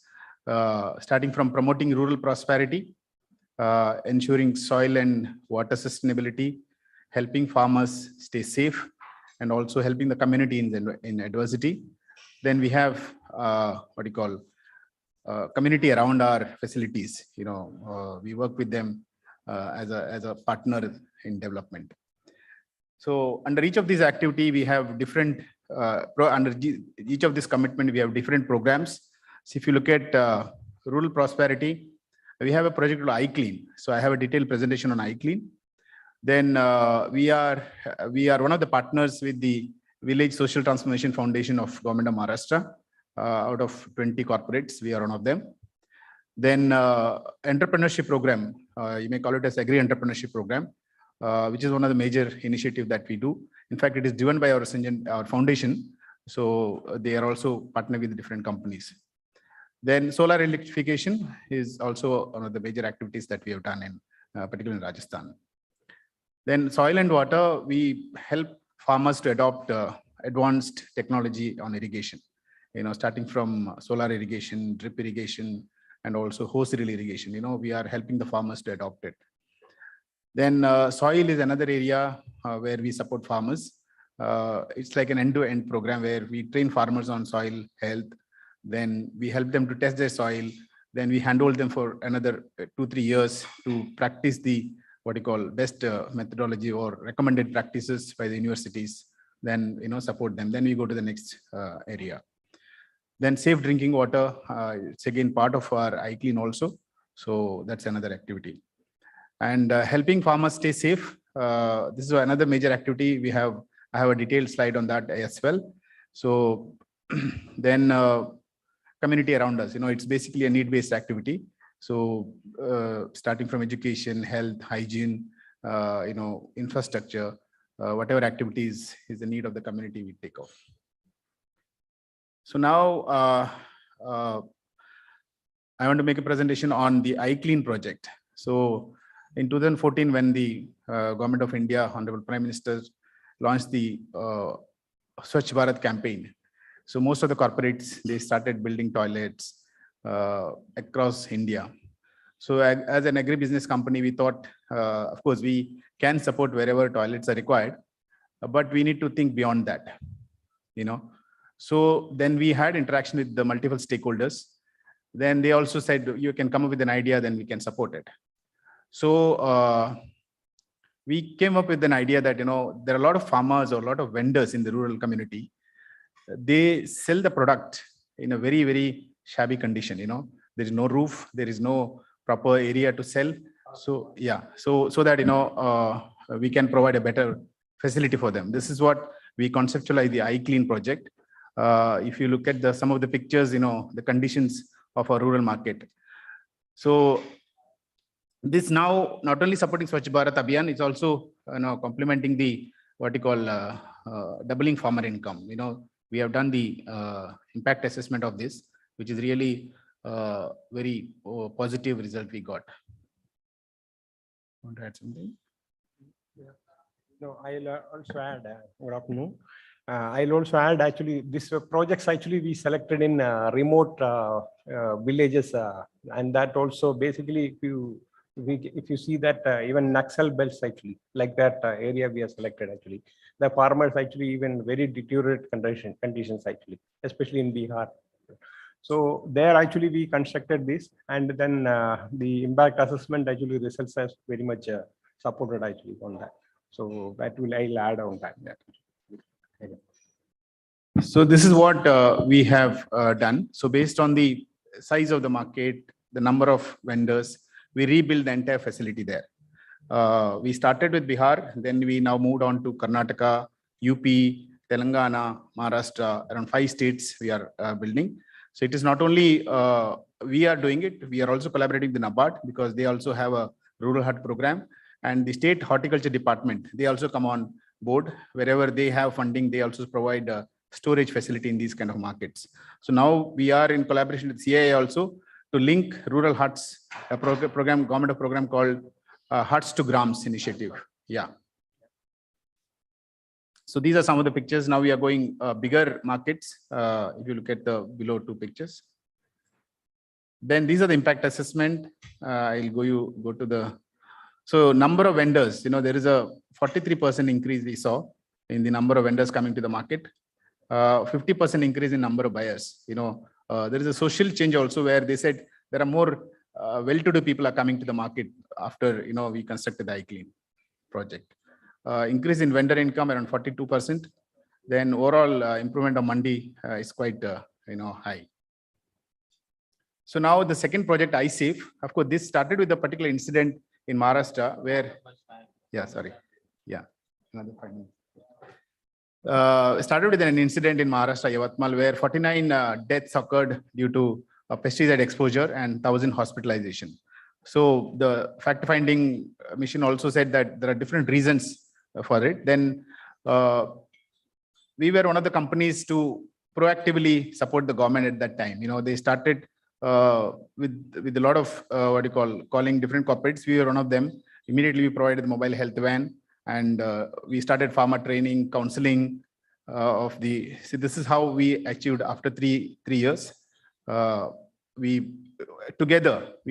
Starting from promoting rural prosperity, ensuring soil and water sustainability, helping farmers stay safe, and also helping the community in adversity. Then we have what you call community around our facilities. We work with them as a partner in development. So under each of these activity, we have different under each of this commitment, we have different programs. So if you look at rural prosperity, we have a project called iClean. So I have a detailed presentation on iClean. Then we are one of the partners with the Village Social Transformation Foundation of Government of Maharashtra. Out of 20 corporates, we are one of them. Then entrepreneurship program, you may call it as agri entrepreneurship program, which is one of the major initiatives that we do. In fact, it is driven by our foundation. So they are also partnering with different companies. Then solar electrification is also one of the major activities that we have done in particularly in Rajasthan. Then soil and water, we help farmers to adopt advanced technology on irrigation, starting from solar irrigation, drip irrigation, and also hose reel irrigation. We are helping the farmers to adopt it. Then soil is another area where we support farmers. It's like an end-to-end program where we train farmers on soil health. Then we help them to test their soil. Then we handhold them for another 2-3 years to practice the what you call best methodology or recommended practices by the universities. Then support them. Then we go to the next area. Then safe drinking water. It's again part of our iClean also. So that's another activity. And helping farmers stay safe. This is another major activity we have. I have a detailed slide on that as well. So then community around us, it's basically a need-based activity. So starting from education, health, hygiene, infrastructure, whatever activities is the need of the community, we take off. So now I want to make a presentation on the iClean project. So in 2014, when the Government of India, Honorable Prime Minister, launched the Swachh Bharat campaign. So most of the corporates, they started building toilets across India. So as an agribusiness company, we thought, of course, we can support wherever toilets are required, but we need to think beyond that, So then we had interaction with the multiple stakeholders. Then they also said, you can come up with an idea, then we can support it. So we came up with an idea that, there are a lot of farmers or a lot of vendors in the rural community. They sell the product in a very, very shabby condition. There is no roof, there is no proper area to sell. So yeah, so that we can provide a better facility for them. This is what we conceptualize the iClean project. If you look at some of the pictures, the conditions of our rural market. So this now not only supporting Swachh Bharat Abhiyan, it's also complementing the what you call doubling farmer income. We have done the impact assessment of this, which is really very positive result we got. Want to add something? No, I'll also add. Good afternoon. I'll also add. Actually, this projects we selected in remote villages, and that also basically if you see that even Naxal belts like that area we have selected the farmers even very deteriorated conditions especially in Bihar. So there we constructed this, and then the impact assessment results has very much supported on that. So that I'll add on that. So this is what we have done. So based on the size of the market, the number of vendors, we rebuild the entire facility there. We started with Bihar, then we now moved on to Karnataka, UP, Telangana, Maharashtra, around 5 states we are building. So it is not only we are doing it, we are also collaborating with NABARD because they also have a rural hut program, and the state horticulture department, they also come on board. Wherever they have funding, they also provide a storage facility in these kind of markets. So now we are in collaboration with CIA also to link rural huts, a government program called Huts to Grams initiative. Yeah. So these are some of the pictures. Now we are going bigger markets. If you look at the below 2 pictures. Then these are the impact assessment. I'll go to the, so number of vendors, there is a 43% increase we saw in the number of vendors coming to the market, 50% increase in number of buyers. There is a social change also where they said there are more well-to-do people are coming to the market after, we constructed the iClean project. Increase in vendor income around 42%. Then overall improvement of mandi is quite, high. So now the second project, iSafe, of course, this started with a particular incident in Maharashtra where, another 5 minutes. Started with an incident in Maharashtra, Yavatmal, where 49 deaths occurred due to pesticide exposure and 1,000 hospitalization. So the fact-finding mission also said that there are different reasons for it. Then we were one of the companies to proactively support the government at that time. They started with a lot of calling different corporates. We were one of them. Immediately we provided the mobile health van, and we started farmer training, counseling so this is how we achieved after three years. We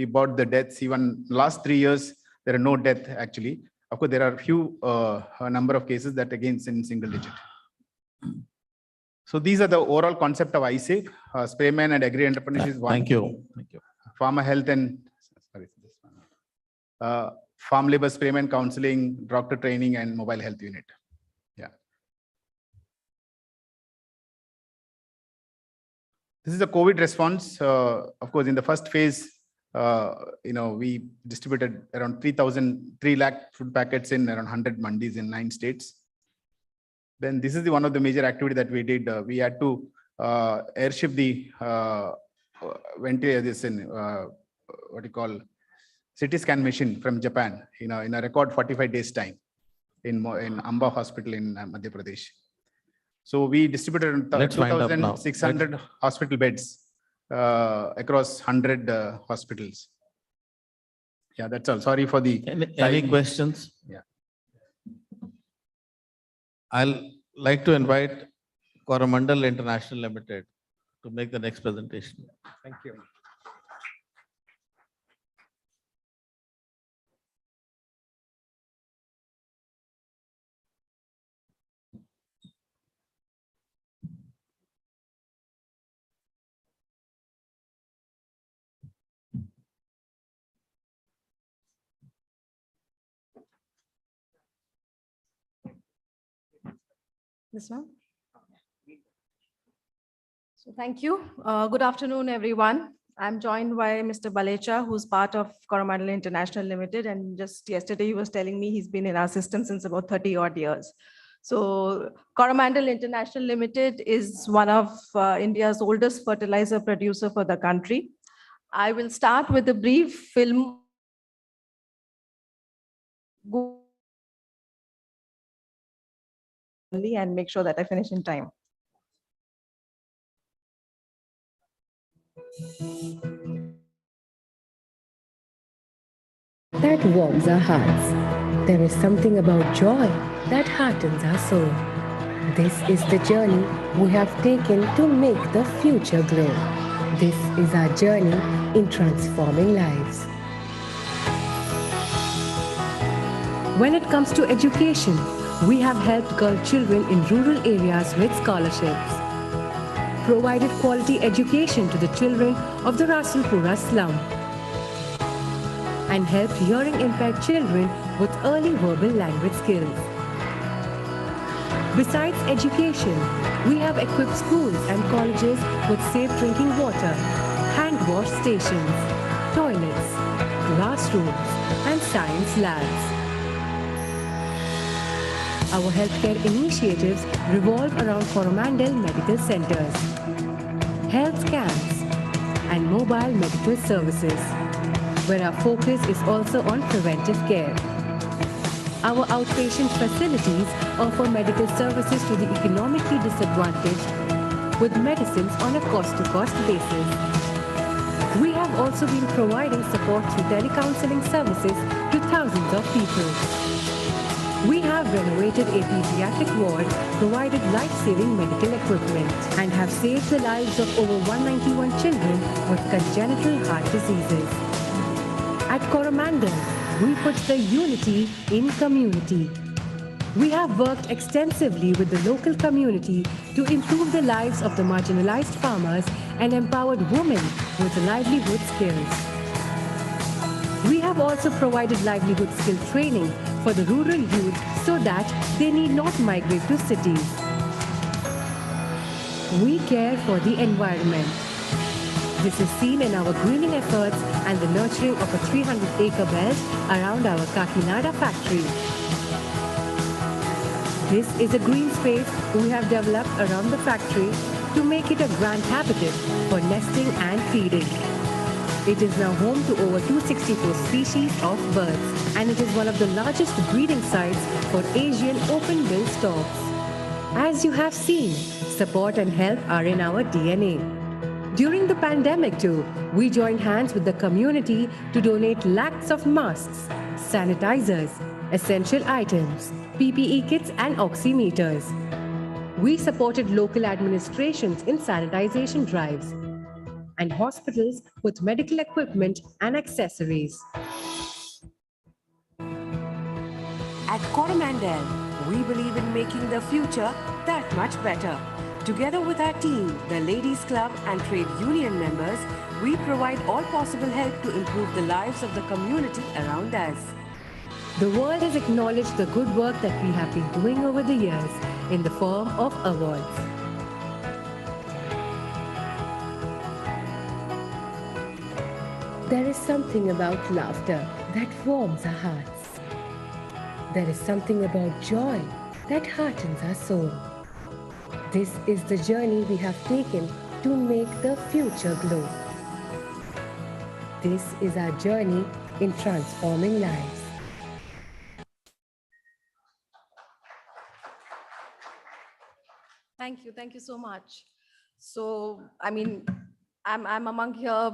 bought the deaths. Even last 3 years, there are no death actually. Of course, there are few number of cases that again in single digit. So these are the overall concept of iSafe, Sprayman and Agri Entrepreneurship is one. Thank you. Farmer health and farm labor Sprayman counseling, doctor training, and mobile health unit. Yeah. This is the COVID response. Of course, in the first phase, we distributed around 3 lakh food packets in around 100 mandis in 9 states. Then this is one of the major activity that we did. We had to airship the CT scan machine from Japan in a record 45 days time in Amba hospital in Madhya Pradesh. So we distributed 2,600 hospital beds across 100 hospitals. Yeah, that's all. Sorry for the any questions? Yeah. I'll like to invite Coromandel International Limited to make the next presentation. Thank you. This one. So thank you. Good afternoon, everyone. I'm joined by Mr. Balecha, who's part of Coromandel International Limited. And just yesterday, he was telling me he's been in our system since about 30 odd years. So Coromandel International Limited is one of India's oldest fertilizer producer for the country. I will start with a brief film and make sure that I finish in time. That warms our hearts. There is something about joy that heartens our soul. This is the journey we have taken to make the future glow. This is our journey in transforming lives. When it comes to education, we have helped girl children in rural areas with scholarships, provided quality education to the children of the Rasulpura slum, and helped hearing impaired children with early verbal language skills. Besides education, we have equipped schools and colleges with safe drinking water, hand wash stations, toilets, classrooms, and science labs. Our healthcare initiatives revolve around Coromandel medical centers, health camps, and mobile medical services, where our focus is also on preventive care. Our outpatient facilities offer medical services to the economically disadvantaged with medicines on a cost-to-cost basis. We have also been providing support through telecounseling services to thousands of people. We have renovated a pediatric ward, provided life-saving medical equipment, and have saved the lives of over 191 children with congenital heart diseases. At Coromandel, we put the unity in community. We have worked extensively with the local community to improve the lives of the marginalized farmers and empowered women with livelihood skills. We have also provided livelihood skill training for the rural youth so that they need not migrate to cities. We care for the environment. This is seen in our greening efforts and the nurturing of a 300-acre belt around our Kakinada factory. This is a green space we have developed around the factory to make it a grand habitat for nesting and feeding. It is now home to over 264 species of birds, and it is one of the largest breeding sites for Asian open-bill storks. As you have seen, support and help are in our DNA. During the pandemic too, we joined hands with the community to donate lakhs of masks, sanitizers, essential items, PPE kits and oximeters. We supported local administrations in sanitization drives and hospitals with medical equipment and accessories. At Coromandel, we believe in making the future that much better. Together with our team, the Ladies Club and trade union members, we provide all possible help to improve the lives of the community around us. The world has acknowledged the good work that we have been doing over the years in the form of awards. There is something about laughter that warms our hearts. There is something about joy that heartens our soul. This is the journey we have taken to make the future glow. This is our journey in transforming lives. Thank you so much. So, I mean, I'm among here,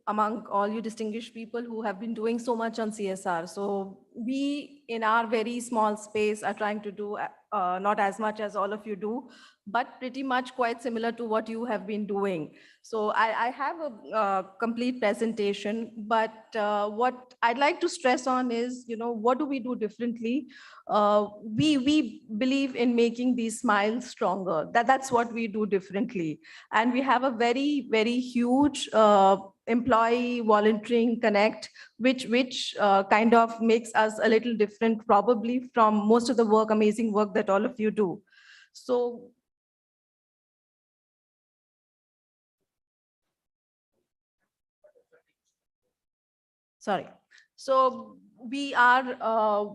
among all you distinguished people who have been doing so much on CSR. So we, in our very small space, are trying to do not as much as all of you do, but pretty much quite similar to what you have been doing. So I have a complete presentation, but what I'd like to stress on is, what do we do differently? We believe in making these smiles stronger. That's what we do differently. And we have a very, very huge employee volunteering connect, which kind of makes us a little different probably from most of the work, amazing work that all of you do. So sorry. So we are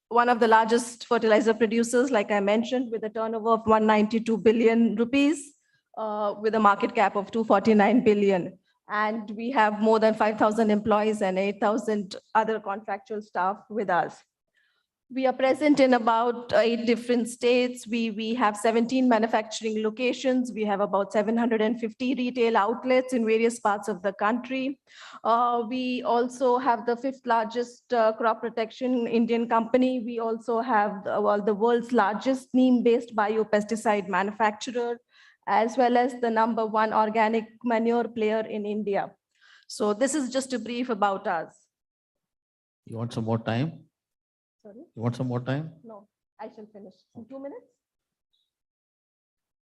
one of the largest fertilizer producers, like I mentioned, with a turnover of 192 billion rupees, with a market cap of 249 billion. And we have more than 5,000 employees and 8,000 other contractual staff with us. We are present in about 8 different states. We have 17 manufacturing locations. We have about 750 retail outlets in various parts of the country. We also have the 5th largest crop protection Indian company. We also have the world's largest neem-based biopesticide manufacturer, as well as the #1 organic manure player in India. So this is just a brief about us. You want some more time? Sorry? You want some more time? No, I shall finish in 2 minutes.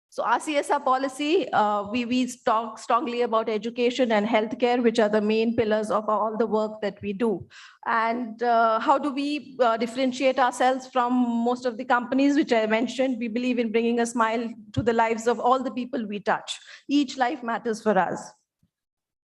So our CSR policy, we talk strongly about education and healthcare, which are the main pillars of all the work that we do. And how do we differentiate ourselves from most of the companies which I mentioned? We believe in bringing a smile to the lives of all the people we touch. Each life matters for us.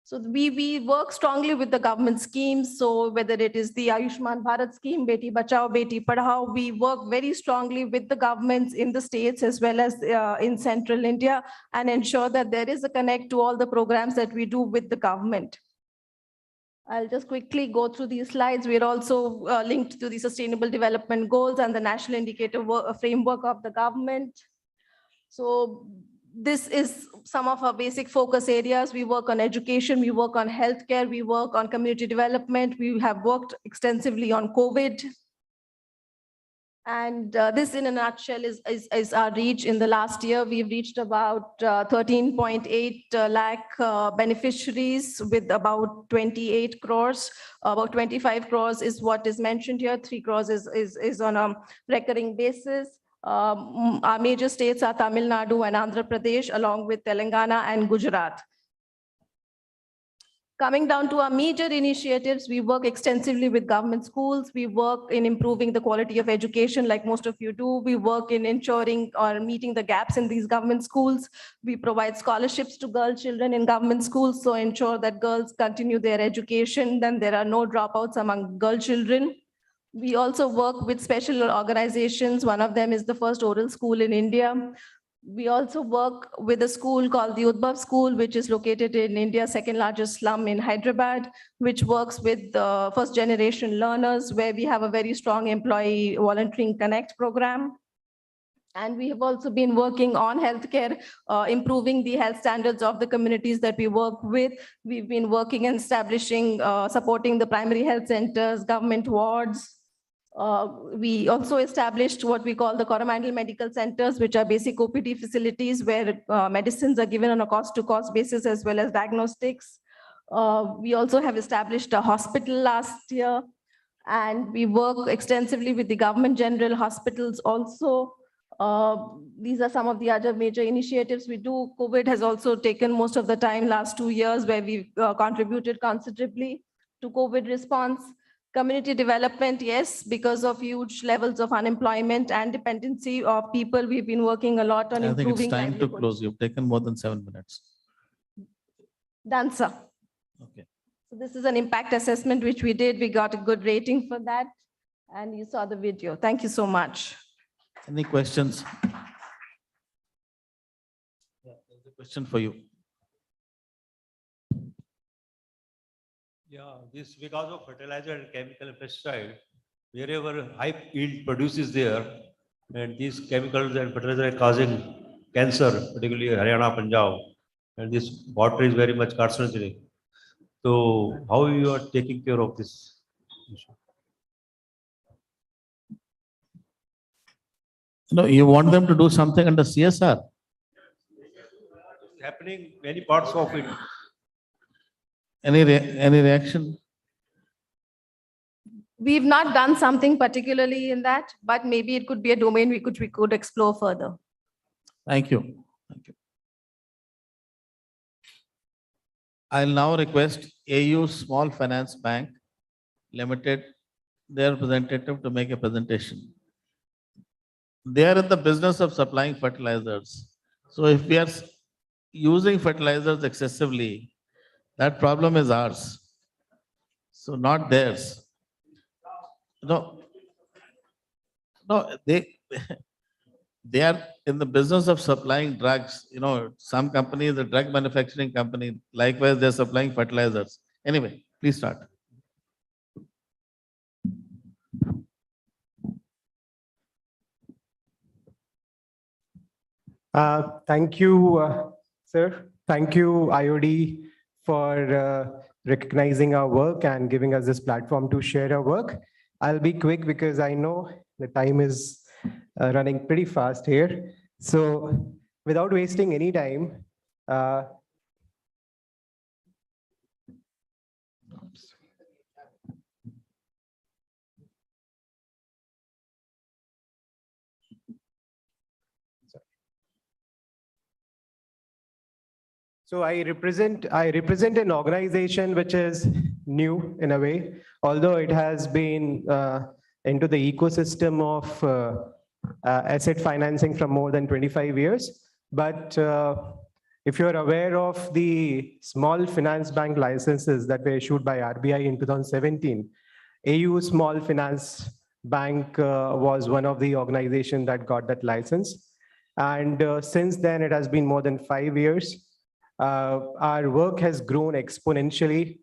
So we work strongly with the government schemes. So whether it is the Ayushman Bharat scheme, Beti Bachao, Beti Padhao, we work very strongly with the governments in the states as well as in central India, and ensure that there is a connect to all the programs that we do with the government. I'll just quickly go through these slides. We are also linked to the Sustainable Development Goals and the National Indicator Framework of the government. So this is some of our basic focus areas. We work on education, we work on healthcare, we work on community development. We have worked extensively on COVID. And this in a nutshell is our reach. In the last year, we've reached about 13.8 lakh beneficiaries with about 28 crores. About 25 crores is what is mentioned here. 3 crores is on a recurring basis. Our major states are Tamil Nadu and Andhra Pradesh, along with Telangana and Gujarat. Coming down to our major initiatives, we work extensively with government schools. We work in improving the quality of education like most of you do. We work in ensuring or meeting the gaps in these government schools. We provide scholarships to girl children in government schools, so ensure that girls continue their education, then there are no dropouts among girl children. We also work with special organizations. One of them is the first oral school in India. We also work with a school called the Udbhav School, which is located in India's second largest slum in Hyderabad, which works with first generation learners, where we have a very strong employee volunteering connect program. And we have also been working on healthcare, improving the health standards of the communities that we work with. We've been working and establishing, supporting the primary health centers, government wards. We also established what we call the Coromandel medical centers, which are basic OPD facilities where medicines are given on a cost-to-cost basis as well as diagnostics. We also have established a hospital last year, and we work extensively with the government general hospitals also. These are some of the other major initiatives we do. COVID has also taken most of the time last 2 years, where we've contributed considerably to COVID response. Community development, yes, because of huge levels of unemployment and dependency of people, we've been working a lot on I think improving it's time to livelihood. close. You've taken more than 7 minutes. Done, sir. Okay. So this is an impact assessment which we did. We got a good rating for that. And you saw the video. Thank you so much. Any questions? Yeah, there's a question for you. Yeah, this because of fertilizer and chemical and pesticide, wherever high yield produce is there, and these chemicals and fertilizer are causing cancer, particularly Haryana, Punjab, and this water is very much carcinogenic. So how you are taking care of this issue? No, you want them to do something under CSR? It's happening many parts of it. Any reaction? We've not done something particularly in that, but maybe it could be a domain we could explore further. Thank you. Thank you. I'll now request AU Small Finance Bank Limited, their representative, to make a presentation. They are in the business of supplying fertilizers. So if we are using fertilizers excessively, that problem is ours. So not theirs. No, they are in the business of supplying drugs. You know, some companies, the drug manufacturing company, likewise, they're supplying fertilizers. Anyway, please start. Thank you, sir. Thank you, IOD, for recognizing our work and giving us this platform to share our work. I'll be quick because I know the time is running pretty fast here. So without wasting any time, so I represent an organization which is new in a way, although it has been into the ecosystem of asset financing from more than 25 years. But if you're aware of the small finance bank licenses that were issued by RBI in 2017, AU Small Finance Bank was one of the organizations that got that license. And since then, it has been more than 5 years. Our work has grown exponentially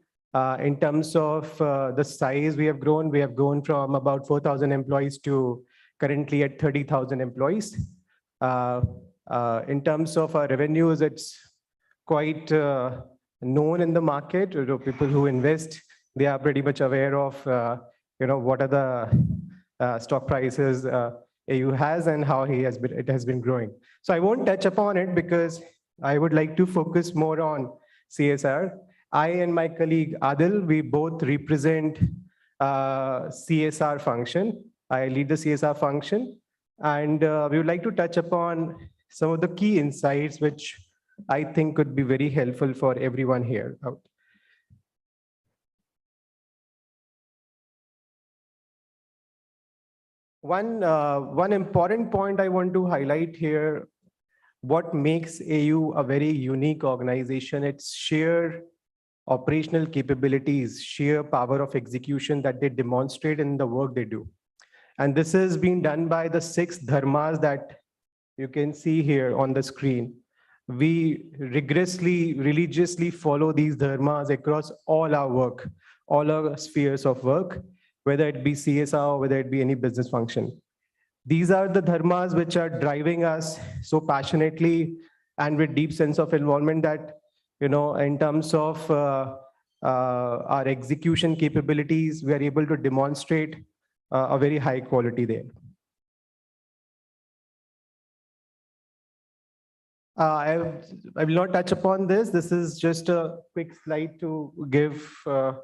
in terms of the size we have grown. We have grown from about 4,000 employees to currently at 30,000 employees. In terms of our revenues, it's quite known in the market. People who invest, they are pretty much aware of what are the stock prices AU has and how it has been growing. So I won't touch upon it because I would like to focus more on CSR. I and my colleague Adil, we both represent CSR function. I lead the CSR function, and we would like to touch upon some of the key insights which I think could be very helpful for everyone here. One important point I want to highlight here, what makes AU a very unique organization, its sheer operational capabilities, sheer power of execution that they demonstrate in the work they do. And this has been done by the 6 dharmas that you can see here on the screen. We religiously follow these dharmas across all our work, all our spheres of work, whether it be CSR, whether it be any business function. These are the dharmas which are driving us so passionately and with deep sense of involvement that, in terms of our execution capabilities, we are able to demonstrate a very high quality there. I will not touch upon this. This is just a quick slide to give a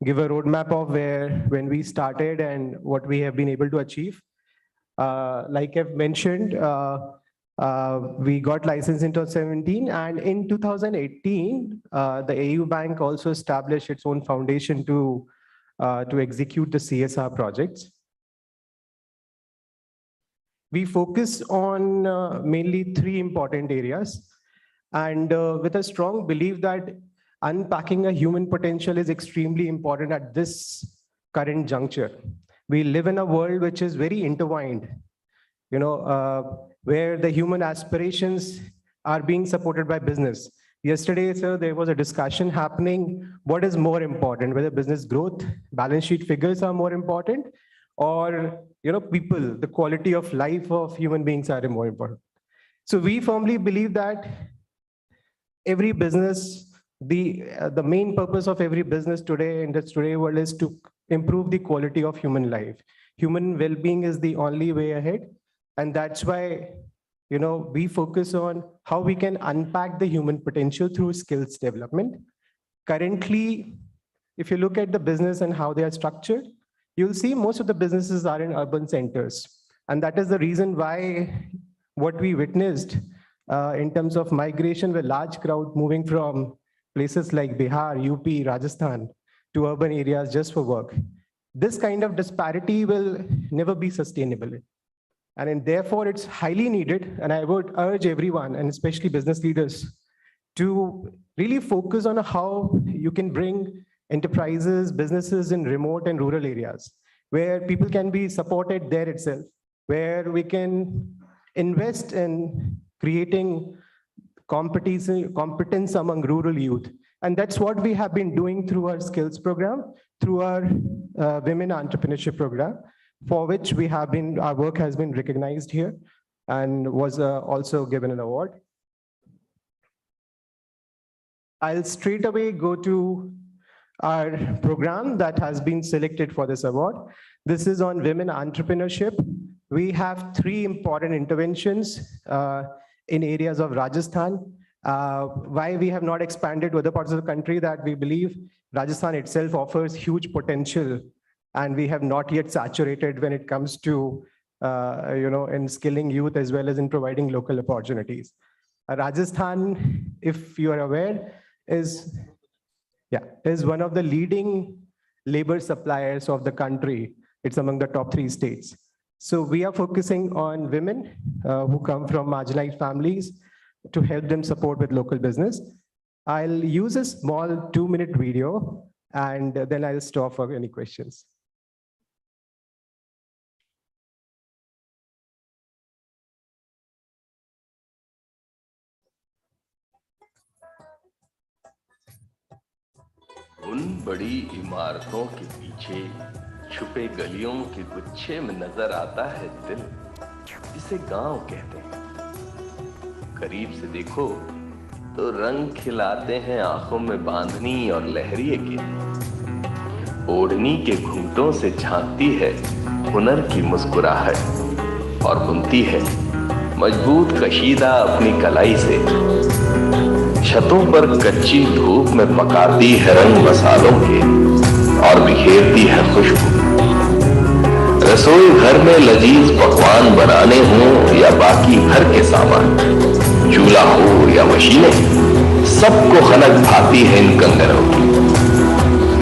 roadmap of when we started and what we have been able to achieve. Like I've mentioned, we got licensed in 2017, and in 2018, the AU Bank also established its own foundation to execute the CSR projects. We focus on mainly 3 important areas, and with a strong belief that unpacking a human potential is extremely important at this current juncture. We live in a world which is very intertwined, where the human aspirations are being supported by business. Yesterday, sir, there was a discussion happening. What is more important, whether business growth, balance sheet figures are more important, or people, the quality of life of human beings are more important. So we firmly believe that every business, the main purpose of every business today in this world is to improve the quality of human life. Human well-being is the only way ahead, and that's why we focus on how we can unpack the human potential through skills development. Currently, if you look at the business and how they are structured, you'll see most of the businesses are in urban centers. And that is the reason why what we witnessed in terms of migration with large crowd moving from places like Bihar, UP, Rajasthan to urban areas just for work. This kind of disparity will never be sustainable. And therefore, it's highly needed. And I would urge everyone, and especially business leaders, to really focus on how you can bring enterprises, businesses in remote and rural areas, where people can be supported there itself, where we can invest in creating competence among rural youth. And that's what we have been doing through our skills program, through our women entrepreneurship program, for which our work has been recognized here and was also given an award. I'll straight away go to our program that has been selected for this award. This is on women entrepreneurship. We have 3 important interventions in areas of Rajasthan. Why we have not expanded to other parts of the country, that we believe Rajasthan itself offers huge potential, and we have not yet saturated when it comes to in skilling youth as well as in providing local opportunities. Rajasthan, if you are aware, is one of the leading labor suppliers of the country. It's among the top 3 states. So we are focusing on women who come from marginalized families to help them support with local business. I'll use a small 2-minute video, and then I'll stop for any questions. उन बड़ी इमारतों के पीछे छुपे गलियों के गुच्छे में नजर आता है दिल, जिसे गांव कहते हैं। करीब से देखो तो रंग खिलाते हैं आंखों में बांधनी और लहरिए के। ओढ़नी के घूंटों से झांकती है हुनर की मुस्कुराहट और बुनती है मजबूत कशीदा अपनी कलाई से। छतों पर कच्ची धूप में पकाती है रंग मसालों के और बिखेरती है खुशबू। रसोई घर में लजीज पकवान बनाने हों या बाकी घर के सामान, चूल्हा हो या मशीनें, सबको खनक भाती है इन कंगनों की।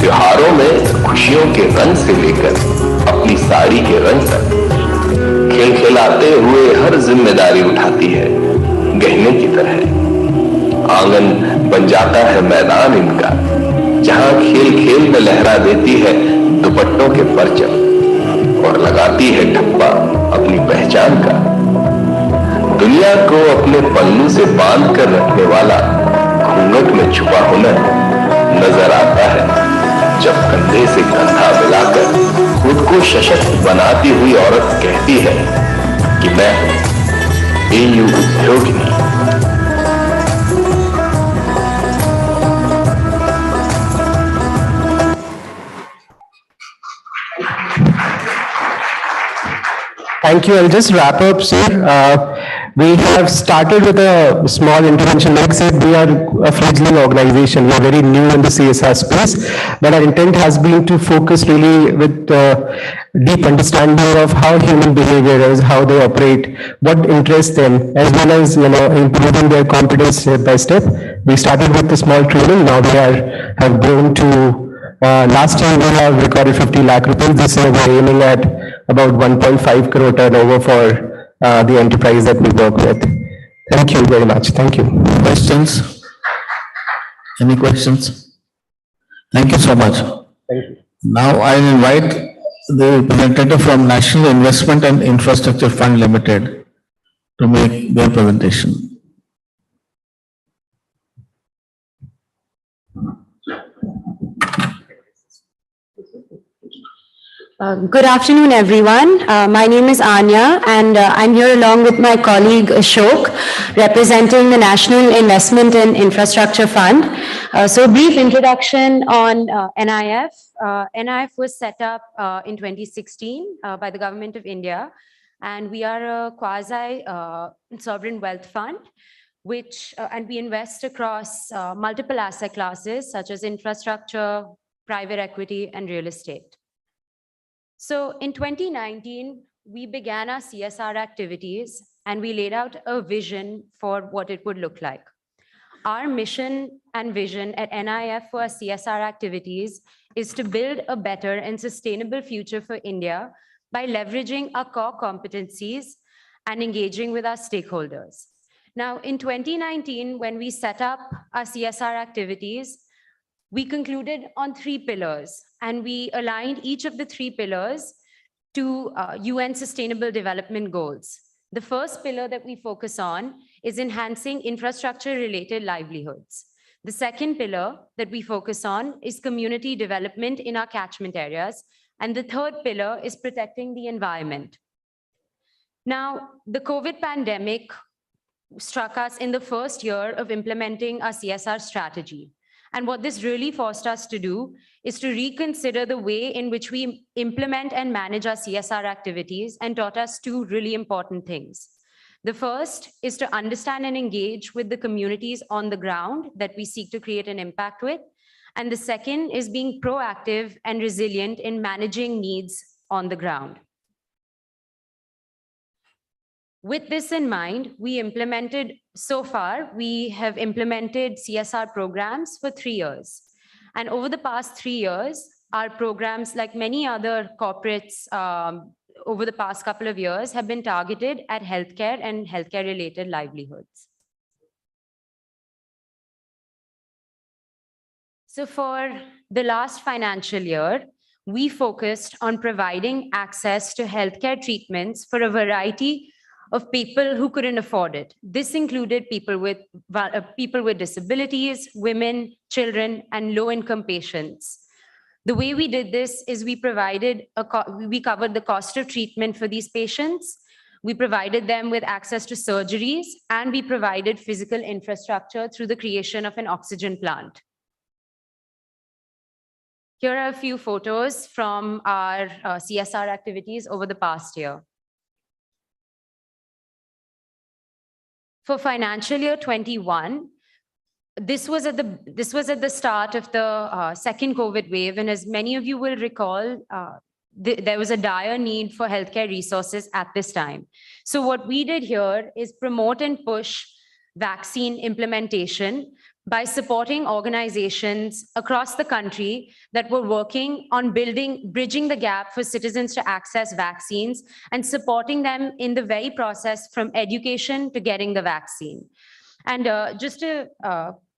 त्योहारों में खुशियों के रंग से लेकर अपनी साड़ी के रंग तक खिलखिलाते हुए हर जिम्मेदारी उठाती है गहने की तरह। आंगन बन जाता है मैदान इनका, जहां खेल खेल में लहरा देती है दुपट्टों के परचम। और लगाती है ठप्पा अपनी पहचान का। दुनिया को अपने पल्लू से बांध कर रखने वाला घूंघट में छुपा हुनर नजर आता है जब कंधे से कंधा मिलाकर खुद को सशक्त बनाती हुई औरत कहती है कि मैं PU उद्योगिनी। Thank you. I'll just wrap up, sir. We have started with a small intervention. Like I said, we are a fledgling organization. We are very new in the CSR space, but our intent has been to focus really with deep understanding of how human behavior is, how they operate, what interests them, as well as improving their competence step by step. We started with a small training. Now we have grown to. Last year we have recorded 50 lakh rupees. This year we're aiming at about 1.5 crore turnover for the enterprise that we work with. Thank you very much. Thank you. Questions? Any questions? Thank you so much. Thank you. Now I invite the representative from National Investment and Infrastructure Fund Limited to make their presentation. Good afternoon, everyone. My name is Anya, and I'm here along with my colleague Ashok, representing the National Investment and Infrastructure Fund. So a brief introduction on NIF. NIF was set up in 2016 by the Government of India, and we are a quasi-sovereign wealth fund, and we invest across multiple asset classes such as infrastructure, private equity, and real estate. So in 2019, we began our CSR activities and we laid out a vision for what it would look like. Our mission and vision at NIF for our CSR activities is to build a better and sustainable future for India by leveraging our core competencies and engaging with our stakeholders. Now, in 2019, when we set up our CSR activities, we concluded on 3 pillars, and we aligned each of the 3 pillars to UN Sustainable Development Goals. The first pillar that we focus on is enhancing infrastructure-related livelihoods. The second pillar that we focus on is community development in our catchment areas. And the third pillar is protecting the environment. Now, the COVID pandemic struck us in the first year of implementing our CSR strategy. And what this really forced us to do is to reconsider the way in which we implement and manage our CSR activities, and taught us 2 really important things. The first is to understand and engage with the communities on the ground that we seek to create an impact with. And the second is being proactive and resilient in managing needs on the ground. With this in mind, we have implemented CSR programs for 3 years. And over the past 3 years, our programs, like many other corporates over the past couple of years, have been targeted at healthcare and healthcare-related livelihoods. So for the last financial year, we focused on providing access to healthcare treatments for a variety of people who couldn't afford it. This included people with disabilities, women, children, and low-income patients. The way we did this is we covered the cost of treatment for these patients. We provided them with access to surgeries, and we provided physical infrastructure through the creation of an oxygen plant. Here are a few photos from our CSR activities over the past year. For financial year 21, this was at the start of the second COVID wave, and as many of you will recall, there was a dire need for healthcare resources at this time. So what we did here is promote and push vaccine implementation by supporting organizations across the country that were working on bridging the gap for citizens to access vaccines, and supporting them in the very process from education to getting the vaccine. And just to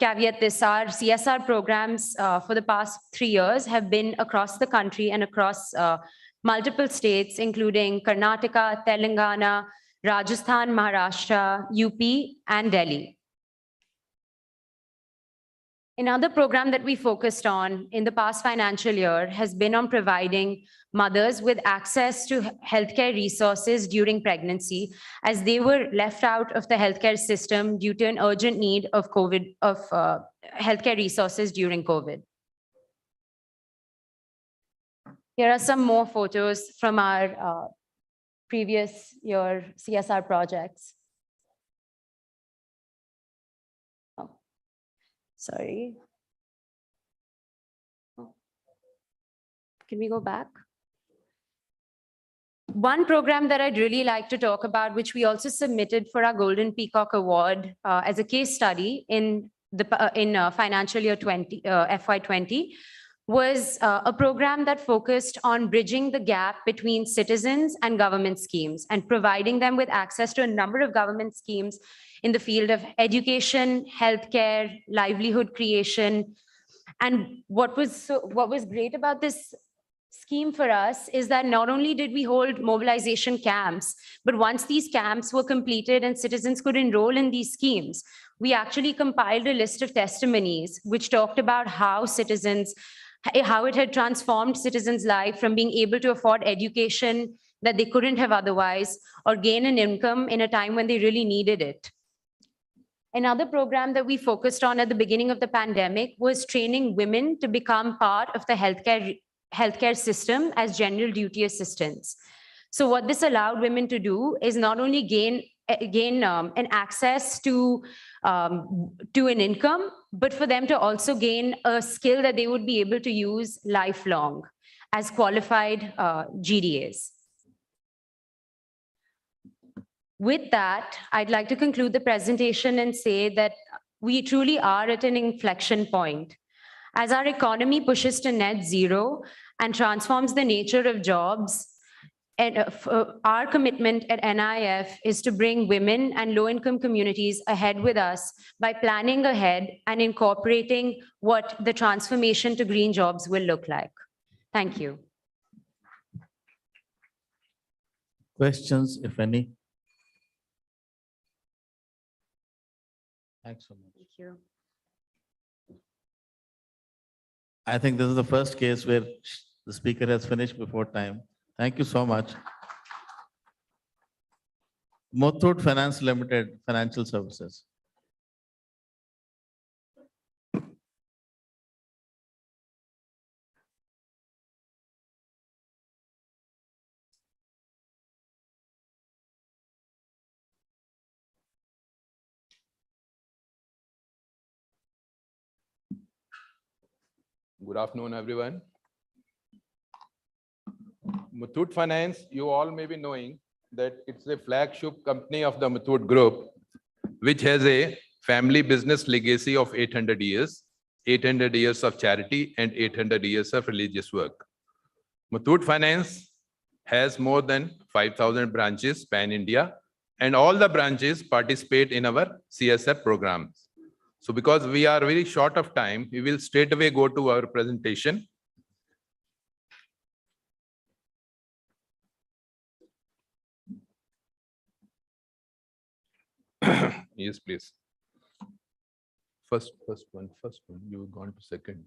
caveat this, our CSR programs for the past 3 years have been across the country and across multiple states, including Karnataka, Telangana, Rajasthan, Maharashtra, UP, and Delhi. Another program that we focused on in the past financial year has been on providing mothers with access to healthcare resources during pregnancy, as they were left out of the healthcare system due to an urgent need of healthcare resources during COVID. Here are some more photos from our previous year CSR projects. Sorry. Can we go back? One program that I'd really like to talk about, which we also submitted for our Golden Peacock Award as a case study in financial year FY20, was a program that focused on bridging the gap between citizens and government schemes and providing them with access to a number of government schemes in the field of education, healthcare, livelihood creation. And what was great about this scheme for us is that not only did we hold mobilization camps, but once these camps were completed and citizens could enroll in these schemes, we actually compiled a list of testimonies which talked about how it had transformed citizens' life from being able to afford education that they couldn't have otherwise, or gain an income in a time when they really needed it. Another program that we focused on at the beginning of the pandemic was training women to become part of the healthcare system as general duty assistants. So what this allowed women to do is not only gain an access to an income, but for them to also gain a skill that they would be able to use lifelong as qualified GDAs. With that, I'd like to conclude the presentation and say that we truly are at an inflection point. As our economy pushes to net zero and transforms the nature of jobs, and our commitment at NIF is to bring women and low-income communities ahead with us by planning ahead and incorporating what the transformation to green jobs will look like. Thank you. Questions, if any? Thanks so much. Thank you. I think this is the first case where the speaker has finished before time. Thank you so much. Muthoot Finance Limited, Financial Services. Good afternoon, everyone. Muthoot Finance, you all may be knowing that it's a flagship company of the Muthoot Group, which has a family business legacy of 800 years, 800 years of charity, and 800 years of religious work. Muthoot Finance has more than 5,000 branches pan-India, and all the branches participate in our CSR programs. So because we are very short of time, we will straight away go to our presentation. Yes, please. First one, you've gone to second.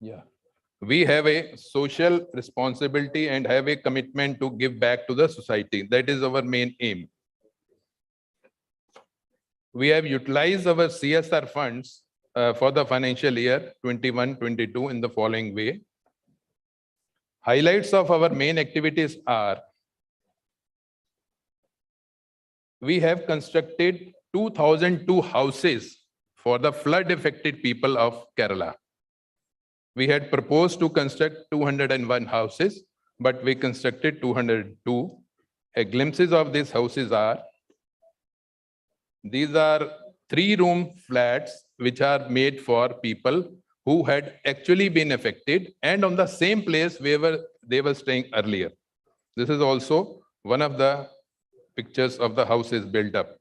Yeah. We have a social responsibility and have a commitment to give back to the society. That is our main aim. We have utilized our CSR funds for the financial year 21-22 in the following way. Highlights of our main activities are: we have constructed 2,002 houses for the flood-affected people of Kerala. We had proposed to construct 201 houses, but we constructed 202. Glimpses of these houses are: these are 3-room flats which are made for people who had actually been affected and on the same place where they were staying earlier. This is also one of the pictures of the houses built up.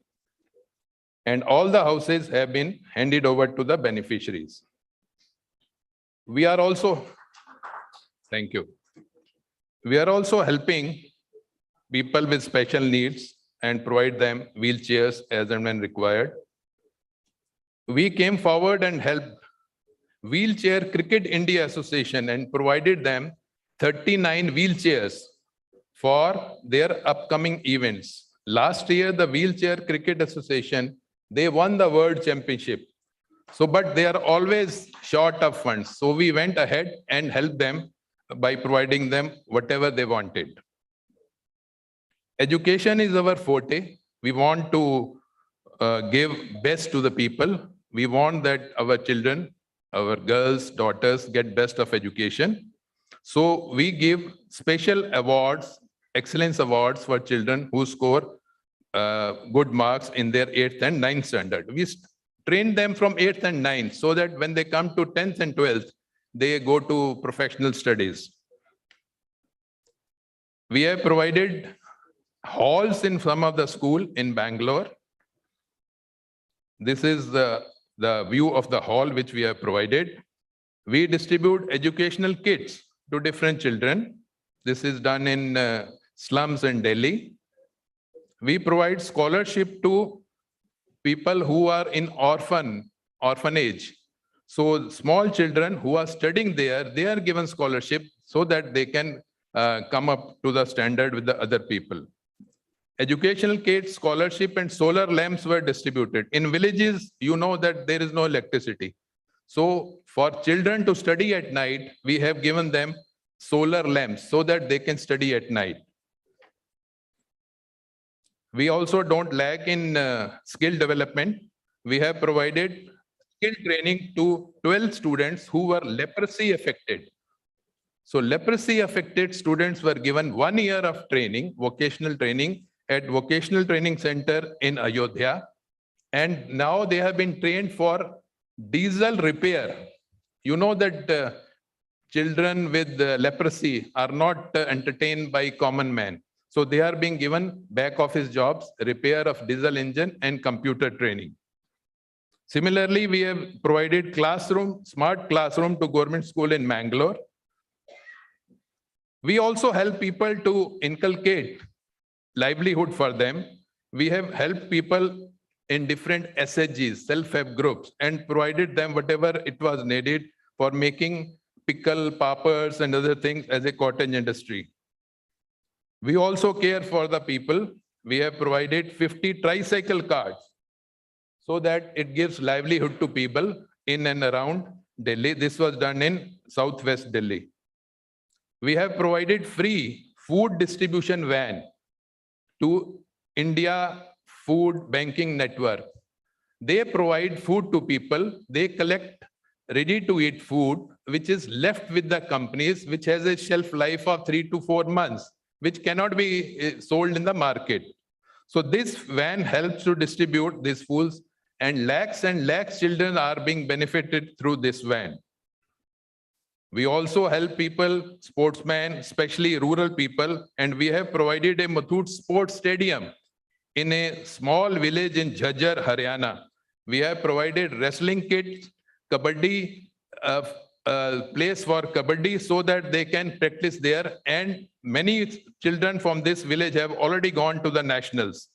And all the houses have been handed over to the beneficiaries. We are also, thank you. We are also helping people with special needs and provide them wheelchairs as and when required. We came forward and helped Wheelchair Cricket India Association and provided them 39 wheelchairs for their upcoming events. Last year, the Wheelchair Cricket Association, they won the World Championship. So, but they are always short of funds. So we went ahead and helped them by providing them whatever they wanted. Education is our forte. We want to give best to the people. We want that our children, our girls, daughters get best of education. So we give special awards, excellence awards for children who score good marks in their 8th and 9th standard. We train them from 8th and 9th so that when they come to 10th and 12th, they go to professional studies. We have provided halls in some of the school in Bangalore. This is the view of the hall which we have provided. We distribute educational kits to different children. This is done in slums in Delhi. We provide scholarship to people who are in orphanage. So small children who are studying there, they are given scholarship so that they can come up to the standard with the other people. Educational kits, scholarship, and solar lamps were distributed. In villages, you know that there is no electricity. So for children to study at night, we have given them solar lamps so that they can study at night. We also don't lack in skill development. We have provided skill training to 12 students who were leprosy affected. So leprosy affected students were given 1 year of training, vocational training, at Vocational Training Center in Ayodhya. And now they have been trained for diesel repair. You know that children with leprosy are not entertained by common man. So they are being given back office jobs, repair of diesel engine and computer training. Similarly, we have provided smart classroom to government school in Mangalore. We also help people to inculcate livelihood for them. We have helped people in different SHGs, self-help groups, and provided them whatever it was needed for making pickle, pappers, and other things as a cottage industry. We also care for the people. We have provided 50 tricycle cards so that it gives livelihood to people in and around Delhi. This was done in Southwest Delhi. We have provided free food distribution van to India Food Banking Network. They provide food to people. They collect ready-to-eat food, which is left with the companies, which has a shelf life of 3 to 4 months, which cannot be sold in the market. So this van helps to distribute these foods, and lakhs children are being benefited through this van. We also help people, sportsmen, especially rural people, and we have provided a Mathur sports stadium in a small village in Jhajjar, Haryana. We have provided wrestling kits, kabaddi, place for kabaddi so that they can practice there, and many children from this village have already gone to the nationals.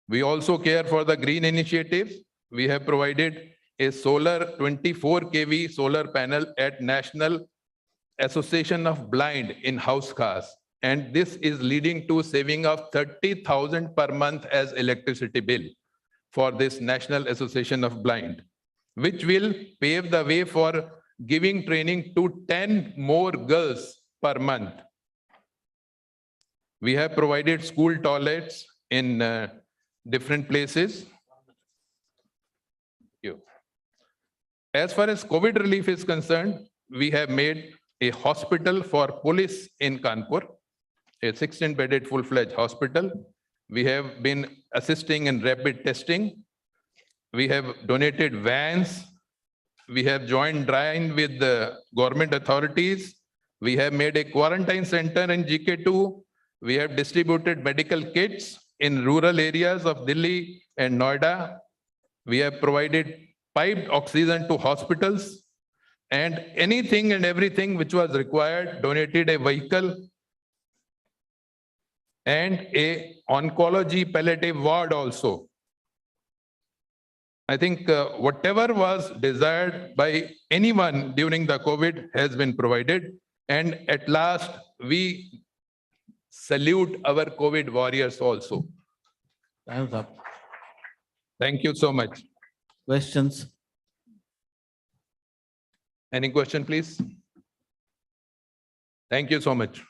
We also care for the green initiatives. We have provided a solar 24 kV solar panel at National Association of Blind in house cars. And this is leading to saving of 30,000 per month as electricity bill for this National Association of Blind, which will pave the way for giving training to 10 more girls per month. We have provided school toilets in different places. As far as COVID relief is concerned, we have made a hospital for police in Kanpur, a 16-bedded full-fledged hospital. We have been assisting in rapid testing. We have donated vans. We have joined with the government authorities. We have made a quarantine center in GK2. We have distributed medical kits in rural areas of Delhi and Noida. We have provided piped oxygen to hospitals, and anything and everything which was required, donated a vehicle and a oncology palliative ward also. I think whatever was desired by anyone during the COVID has been provided. And at last, we salute our COVID warriors also. Time's up. Thank you so much. Questions? Any question, please? Thank you so much.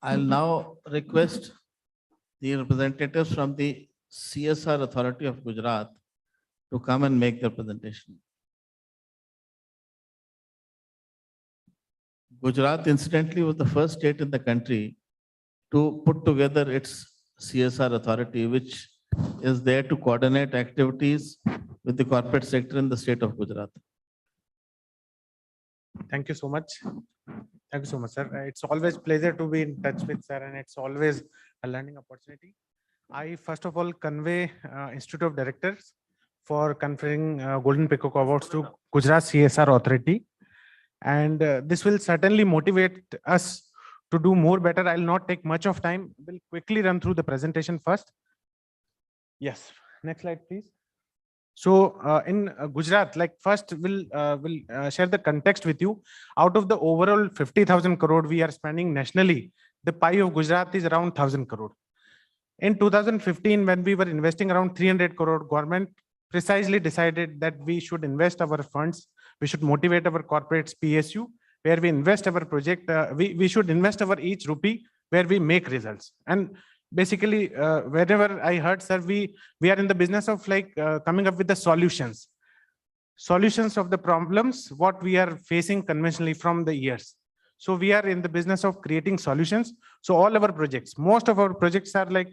I'll now request the representatives from the CSR Authority of Gujarat to come and make their presentation. Gujarat, incidentally, was the first state in the country to put together its CSR authority, which is there to coordinate activities with the corporate sector in the state of Gujarat. Thank you so much. Thank you so much, sir. It's always pleasure to be in touch with sir, and it's always a learning opportunity. I first of all convey Institute of Directors for conferring Golden Peacock Awards to Gujarat CSR Authority. And this will certainly motivate us to do more better. I'll not take much of time. We'll quickly run through the presentation first. Yes, next slide, please. So in Gujarat, like first we'll share the context with you. Out of the overall 50,000 crore we are spending nationally, the pie of Gujarat is around 1,000 crore. In 2015, when we were investing around 300 crore, government precisely decided that we should invest our funds. We should motivate our corporates PSU, where we invest our project. We should invest our each rupee where we make results. And basically, wherever I heard, sir, we are in the business of like coming up with the solutions of the problems, what we are facing conventionally from the years. So we are in the business of creating solutions. So all our projects, most of our projects are like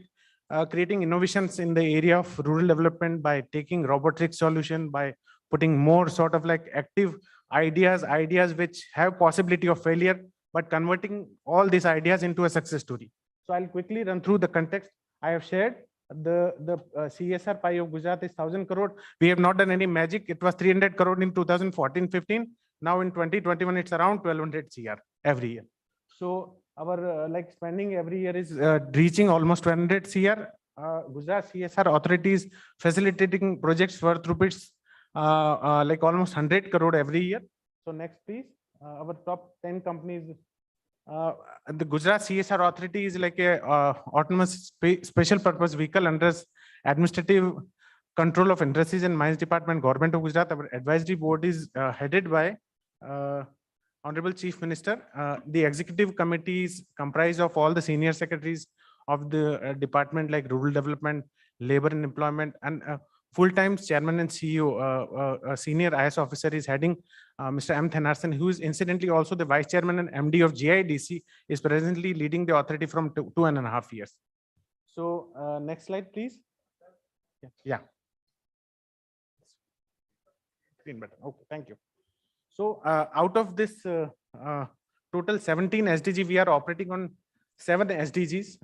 creating innovations in the area of rural development by taking robotic solution, by putting more sort of like active ideas which have possibility of failure, but converting all these ideas into a success story. So I'll quickly run through the context. I have shared the CSR pie of Gujarat is 1,000 crore. We have not done any magic. It was 300 crore in 2014-15. Now in 2021, it's around 1,200 CR every year. So our like spending every year is reaching almost 100 CR. Gujarat CSR authorities facilitating projects worth rupees like almost 100 crore every year. So next, please. Our top 10 companies. The Gujarat CSR Authority is like a autonomous special purpose vehicle under administrative control of Industries and Mines Department, Government of Gujarat. Our advisory board is headed by Honorable Chief Minister. The executive committees comprise of all the senior secretaries of the department like rural development, labor and employment, and full-time chairman and CEO, a senior IS officer is heading, Mr. M. Thenarson, who is incidentally also the vice chairman and MD of GIDC, is presently leading the authority from 2.5 years. So next slide, please. Yeah. Okay, thank you. So out of this total 17 SDG, we are operating on 7 SDGs.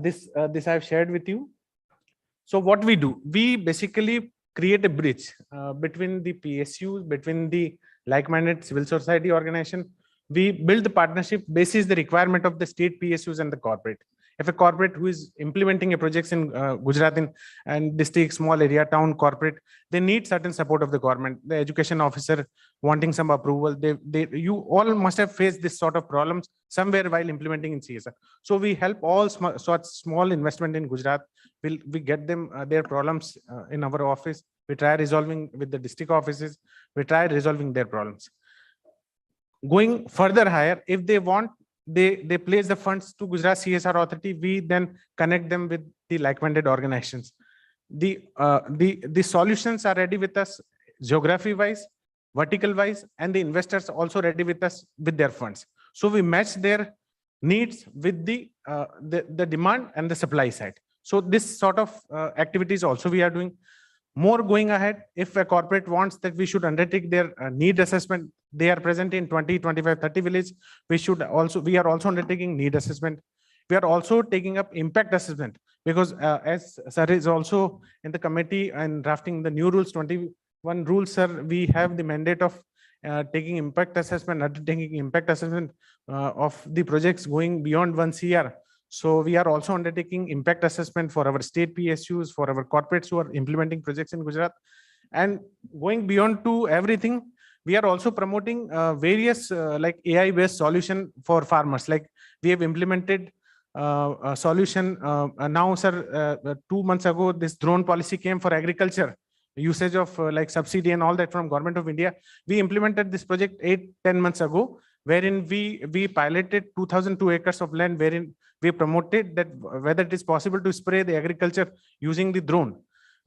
This I have shared with you. So what we do, we basically create a bridge between the PSUs, between the like-minded civil society organization. We build the partnership basis the requirement of the state PSUs and the corporate. If a corporate who is implementing a project in Gujarat and district, small area, town, corporate, they need certain support of the government. The education officer wanting some approval. You all must have faced this sort of problems somewhere while implementing in CSR. So we help all small investment in Gujarat. We get them their problems in our office. We try resolving with the district offices. We try resolving their problems. Going further higher, if they want, they place the funds to Gujarat CSR Authority. We then connect them with the like-minded organizations. The solutions are ready with us geography-wise, vertical-wise, and the investors also ready with us with their funds. So we match their needs with the demand and the supply side. So this sort of activities also we are doing. More going ahead, if a corporate wants that we should undertake their need assessment, they are present in 20, 25, 30 villages. We are also undertaking need assessment. We are also taking up impact assessment because as sir is also in the committee and drafting the new rules 20 one rule, sir, we have the mandate of taking impact assessment, undertaking impact assessment of the projects going beyond 1 CR. So we are also undertaking impact assessment for our state PSUs, for our corporates who are implementing projects in Gujarat. And going beyond to everything, we are also promoting various like AI-based solution for farmers. Like we have implemented a solution now, sir. 2 months ago, this drone policy came for agriculture, usage of like subsidy and all that from Government of India. We implemented this project 8-10 months ago, wherein we piloted 2,002 acres of land, wherein we promoted that whether it is possible to spray the agriculture using the drone.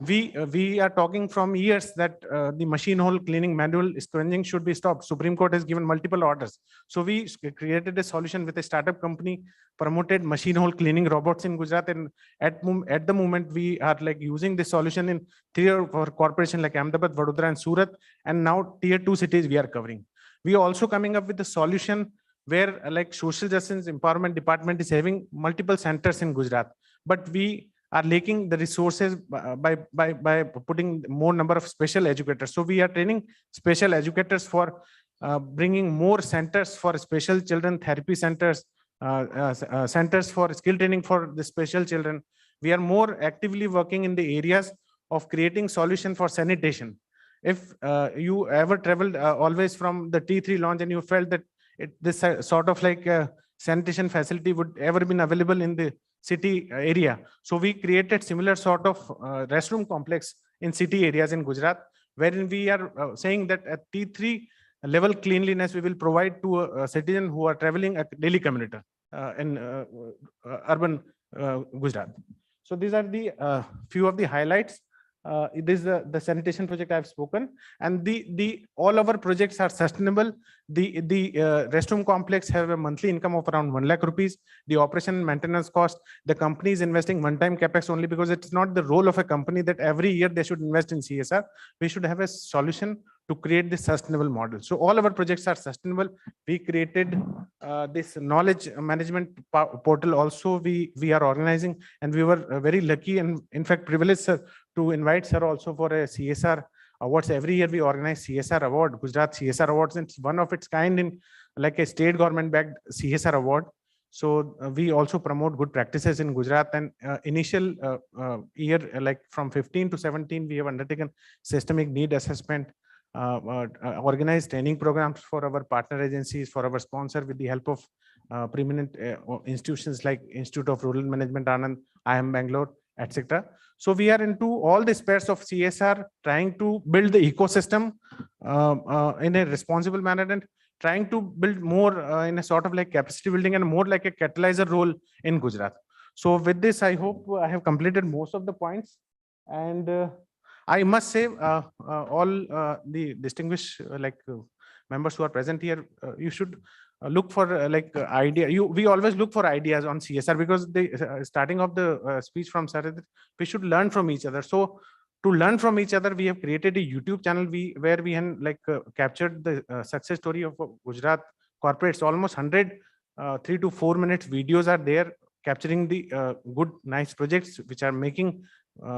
We are talking from years that the machine hole cleaning, manual scavenging should be stopped. Supreme Court has given multiple orders. So we created a solution with a startup company, promoted machine hole cleaning robots in Gujarat. And at the moment, we are like using this solution in 3 or 4 corporations like Ahmedabad, Vadodara, and Surat. And now tier 2 cities we are covering. We are also coming up with a solution where like social justice empowerment department is having multiple centers in Gujarat, but we are lacking the resources by putting more number of special educators. So we are training special educators for bringing more centers for special children, therapy centers, centers for skill training for the special children. We are more actively working in the areas of creating solution for sanitation. If you ever traveled always from the T3 launch and you felt that this sort of like sanitation facility would ever been available in the city area. So we created similar sort of restroom complex in city areas in Gujarat, wherein we are saying that at T3 level cleanliness we will provide to a citizen who are traveling a daily commuter in urban Gujarat. So these are the few of the highlights. This is the sanitation project I've spoken, and the all our projects are sustainable. The restroom complex have a monthly income of around 1 lakh rupees. The operation and maintenance cost, the company is investing one-time capex only because it's not the role of a company that every year they should invest in CSR. We should have a solution to create this sustainable model. So all our projects are sustainable. We created this knowledge management portal also we are organizing, and we were very lucky and in fact privileged, sir, to invite sir also for a CSR awards. Every year we organize CSR award, Gujarat CSR awards, and it's one of its kind in like a state government backed CSR award. So we also promote good practices in Gujarat, and initial year like from 15 to 17 we have undertaken systemic need assessment, organized training programs for our partner agencies, for our sponsor with the help of preeminent institutions like Institute of Rural Management, Anand, IIM Bangalore, etc. So we are into all the spheres of CSR, trying to build the ecosystem in a responsible manner and trying to build more in a sort of like capacity building and more like a catalyzer role in Gujarat. So with this, I hope I have completed most of the points. And I must say all the distinguished members who are present here, you should look for we always look for ideas on CSR, because the starting of the speech from Sir, we should learn from each other. So to learn from each other, we have created a YouTube channel where we can captured the success story of Gujarat corporates. Almost 100 3 to 4 minutes videos are there capturing the good nice projects which are making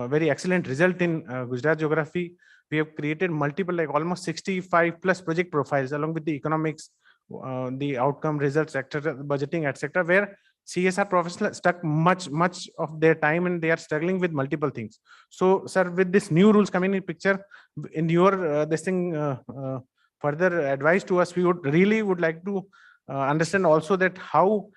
very excellent result in Gujarat geography. We have created multiple almost 65 plus project profiles along with the economics, the outcome results, etc., budgeting, etc., where CSR professionals stuck much of their time and they are struggling with multiple things. So sir, with this new rules coming in picture, in your further advice to us, we would like to understand also that how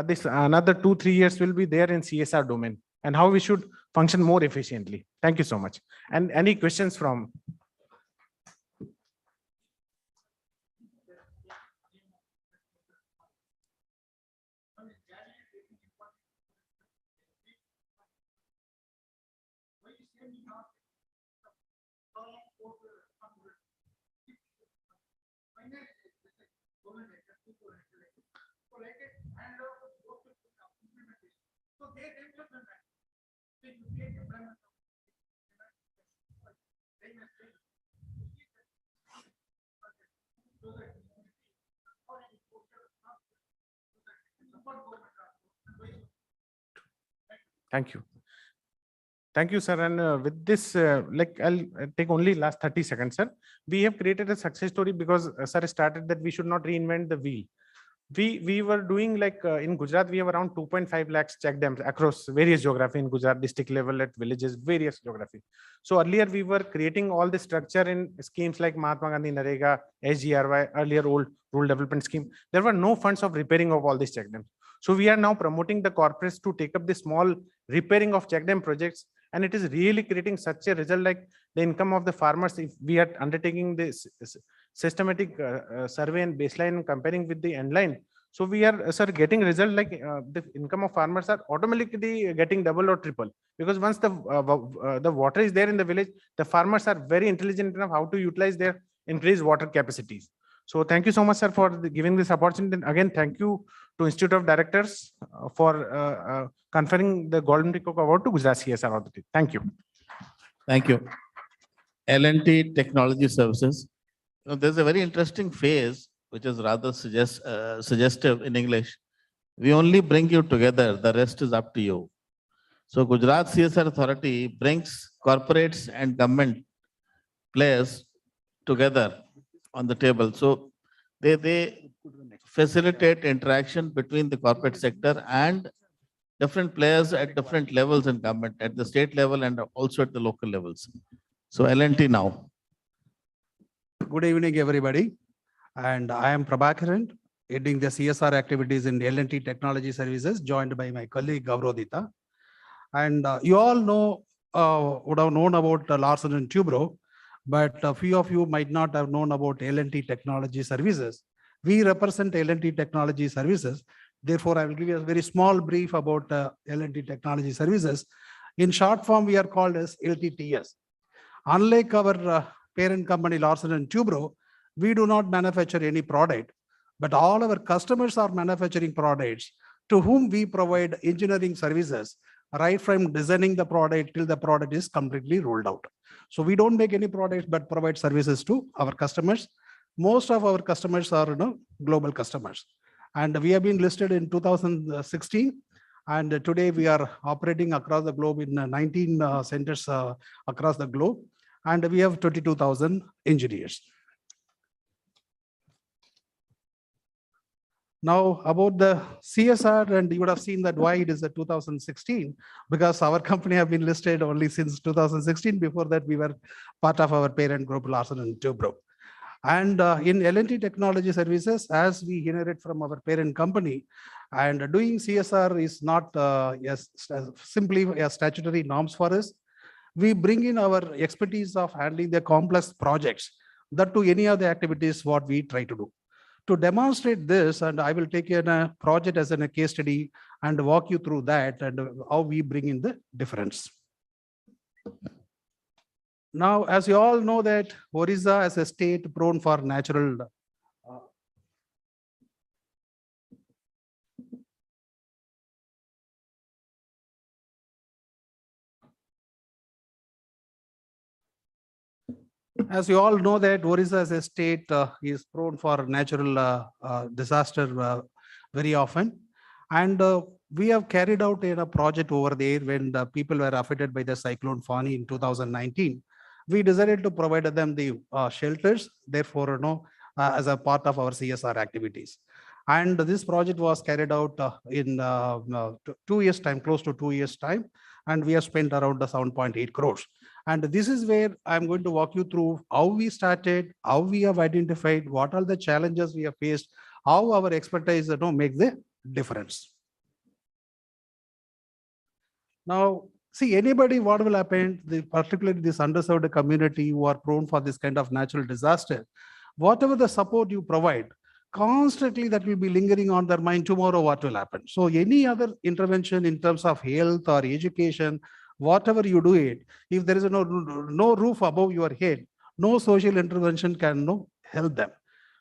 this another 2-3 years will be there in CSR domain and how we should function more efficiently. Thank you so much. And any questions from? Thank you. Thank you, sir. And with this, I'll take only last 30 seconds, sir. We have created a success story because sir started that we should not reinvent the wheel. We were doing in Gujarat, we have around 2.5 lakhs check dams across various geography in Gujarat, district level, at villages, various geography. So earlier we were creating all the structure in schemes like Mahatma Gandhi, Narega, SGRY, earlier old rural development scheme. There were no funds of repairing of all these check dams. So we are now promoting the corporates to take up the small repairing of check dam projects. And it is really creating such a result, like the income of the farmers. If we are undertaking this systematic survey and baseline and comparing with the end line, so we are, sir, getting result like the income of farmers are automatically getting double or triple, because once the water is there in the village, the farmers are very intelligent enough how to utilize their increased water capacities. So thank you so much, sir, for giving this opportunity. And again, thank you to Institute of Directors for conferring the Golden Peacock Award to Gujarat CSR Authority. Thank you. Thank you. L&T Technology Services. Now, there's a very interesting phase, which is rather suggestive in English. We only bring you together, the rest is up to you. So Gujarat CSR Authority brings corporates and government players together on the table. So they facilitate interaction between the corporate sector and different players at different levels in government, at the state level and also at the local levels. So L&T now. Good evening, everybody. And I am Prabhakaran, heading the CSR activities in L&T Technology Services, joined by my colleague Gavrodita. And you all know, would have known about Larsen and Toubro, but a few of you might not have known about L&T Technology Services. We represent L&T Technology Services. Therefore, I will give you a very small brief about L&T Technology Services. In short form, we are called as LTTS. Unlike our parent company Larsen and Toubro, we do not manufacture any product, but all our customers are manufacturing products to whom we provide engineering services, right from designing the product till the product is completely rolled out. So we don't make any products, but provide services to our customers. Most of our customers are global customers. And we have been listed in 2016. And today we are operating across the globe in 19 centers across the globe. And we have 22,000 engineers. Now about the CSR, and you would have seen that why it is a 2016, because our company have been listed only since 2016. Before that, we were part of our parent group, Larsen and Toubro. And in L&T Technology Services, as we inherit from our parent company, and doing CSR is not simply a statutory norms for us. We bring in our expertise of handling the complex projects, that to any other activities what we try to do. To demonstrate this, and I will take a project as a case study and walk you through that and how we bring in the difference. Now, as you all know that Orissa as a state prone for natural as you all know that Orissa as a state is prone for natural disaster very often. And we have carried out a project over there when the people were affected by the cyclone Fani in 2019. We decided to provide them the shelters, therefore, as a part of our CSR activities. And this project was carried out in 2 years' time, close to 2 years' time. And we have spent around 7.8 crores. And this is where I'm going to walk you through how we started, how we have identified, what are the challenges we have faced, how our expertise make the difference. Now, see, anybody, what will happen, particularly this underserved community who are prone for this kind of natural disaster, whatever the support you provide, constantly that will be lingering on their mind tomorrow, what will happen. So any other intervention in terms of health or education, whatever you do it, if there is no roof above your head, no social intervention can help them.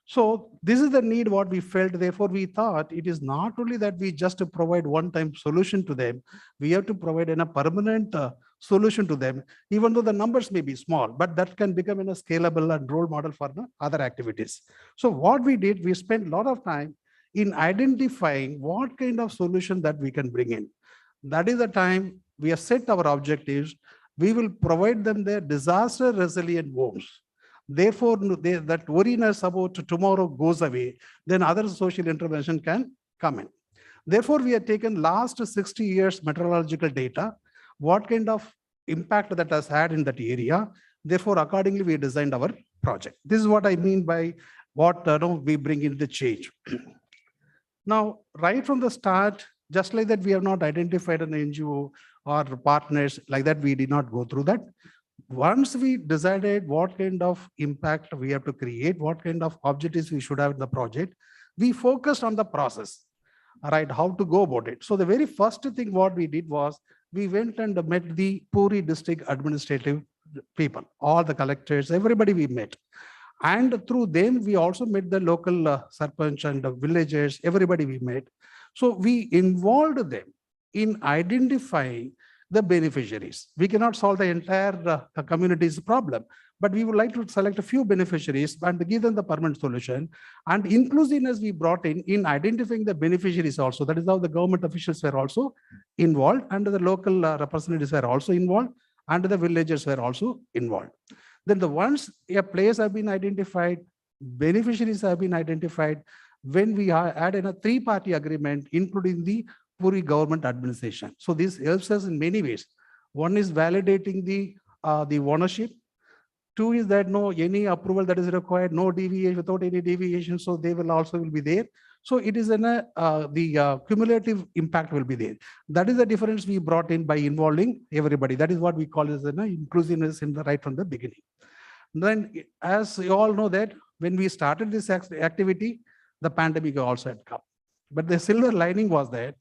So this is the need what we felt. Therefore, we thought it is not only that we just provide one-time solution to them, we have to provide a permanent solution to them, even though the numbers may be small, but that can become a scalable and role model for other activities. So what we did, we spent a lot of time in identifying what kind of solution that we can bring in. That is the time we have set our objectives, we will provide them their disaster resilient homes. Therefore, that worriness about tomorrow goes away, then other social intervention can come in. Therefore, we have taken last 60 years meteorological data, what kind of impact that has had in that area. Therefore, accordingly, we designed our project. This is what I mean by what we bring in the change. Now, right from the start, just like that, we have not identified an NGO or partners like that. We did not go through that. Once we decided what kind of impact we have to create, what kind of objectives we should have in the project, we focused on the process, right? How to go about it. So the very first thing what we did was we went and met the Puri district administrative people, all the collectors, everybody we met. And through them, we also met the local sarpanch and the villagers, everybody we met. So we involved them in identifying the beneficiaries. We cannot solve the entire community's problem, but we would like to select a few beneficiaries and give them the permanent solution. And inclusiveness we brought in identifying the beneficiaries also. That is how the government officials were also involved, and the local representatives were also involved, and the villagers were also involved. Then the once a place have been identified, beneficiaries have been identified, when we add in a three-party agreement, including the Puri government administration. So this helps us in many ways. One is validating the ownership. Two is that no any approval that is required, no deviation, without any deviation. So they will also be there. So it is the cumulative impact will be there. That is the difference we brought in by involving everybody. That is what we call as inclusiveness in the right from the beginning. Then, as you all know that when we started this activity, the pandemic also had come. But the silver lining was that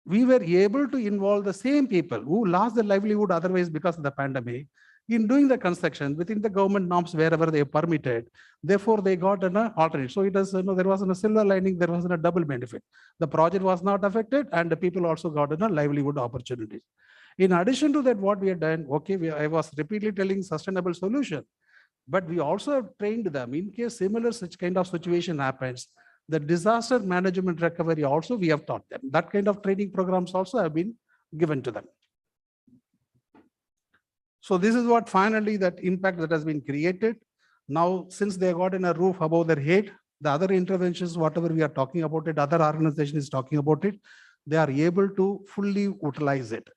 we were able to involve the same people who lost their livelihood otherwise because of the pandemic in doing the construction within the government norms wherever they permitted. Therefore, they got an alternate. So it was, there wasn't a silver lining, there wasn't a double benefit. The project was not affected and the people also got a livelihood opportunities. In addition to that, what we had done, I was repeatedly telling sustainable solution, but we also have trained them in case similar such kind of situation happens. The disaster management recovery also we have taught them. That kind of training programs also have been given to them. So this is what finally that impact that has been created. Now, since they got in a roof above their head, the other interventions, whatever we are talking about it, other organization is talking about it, they are able to fully utilize it.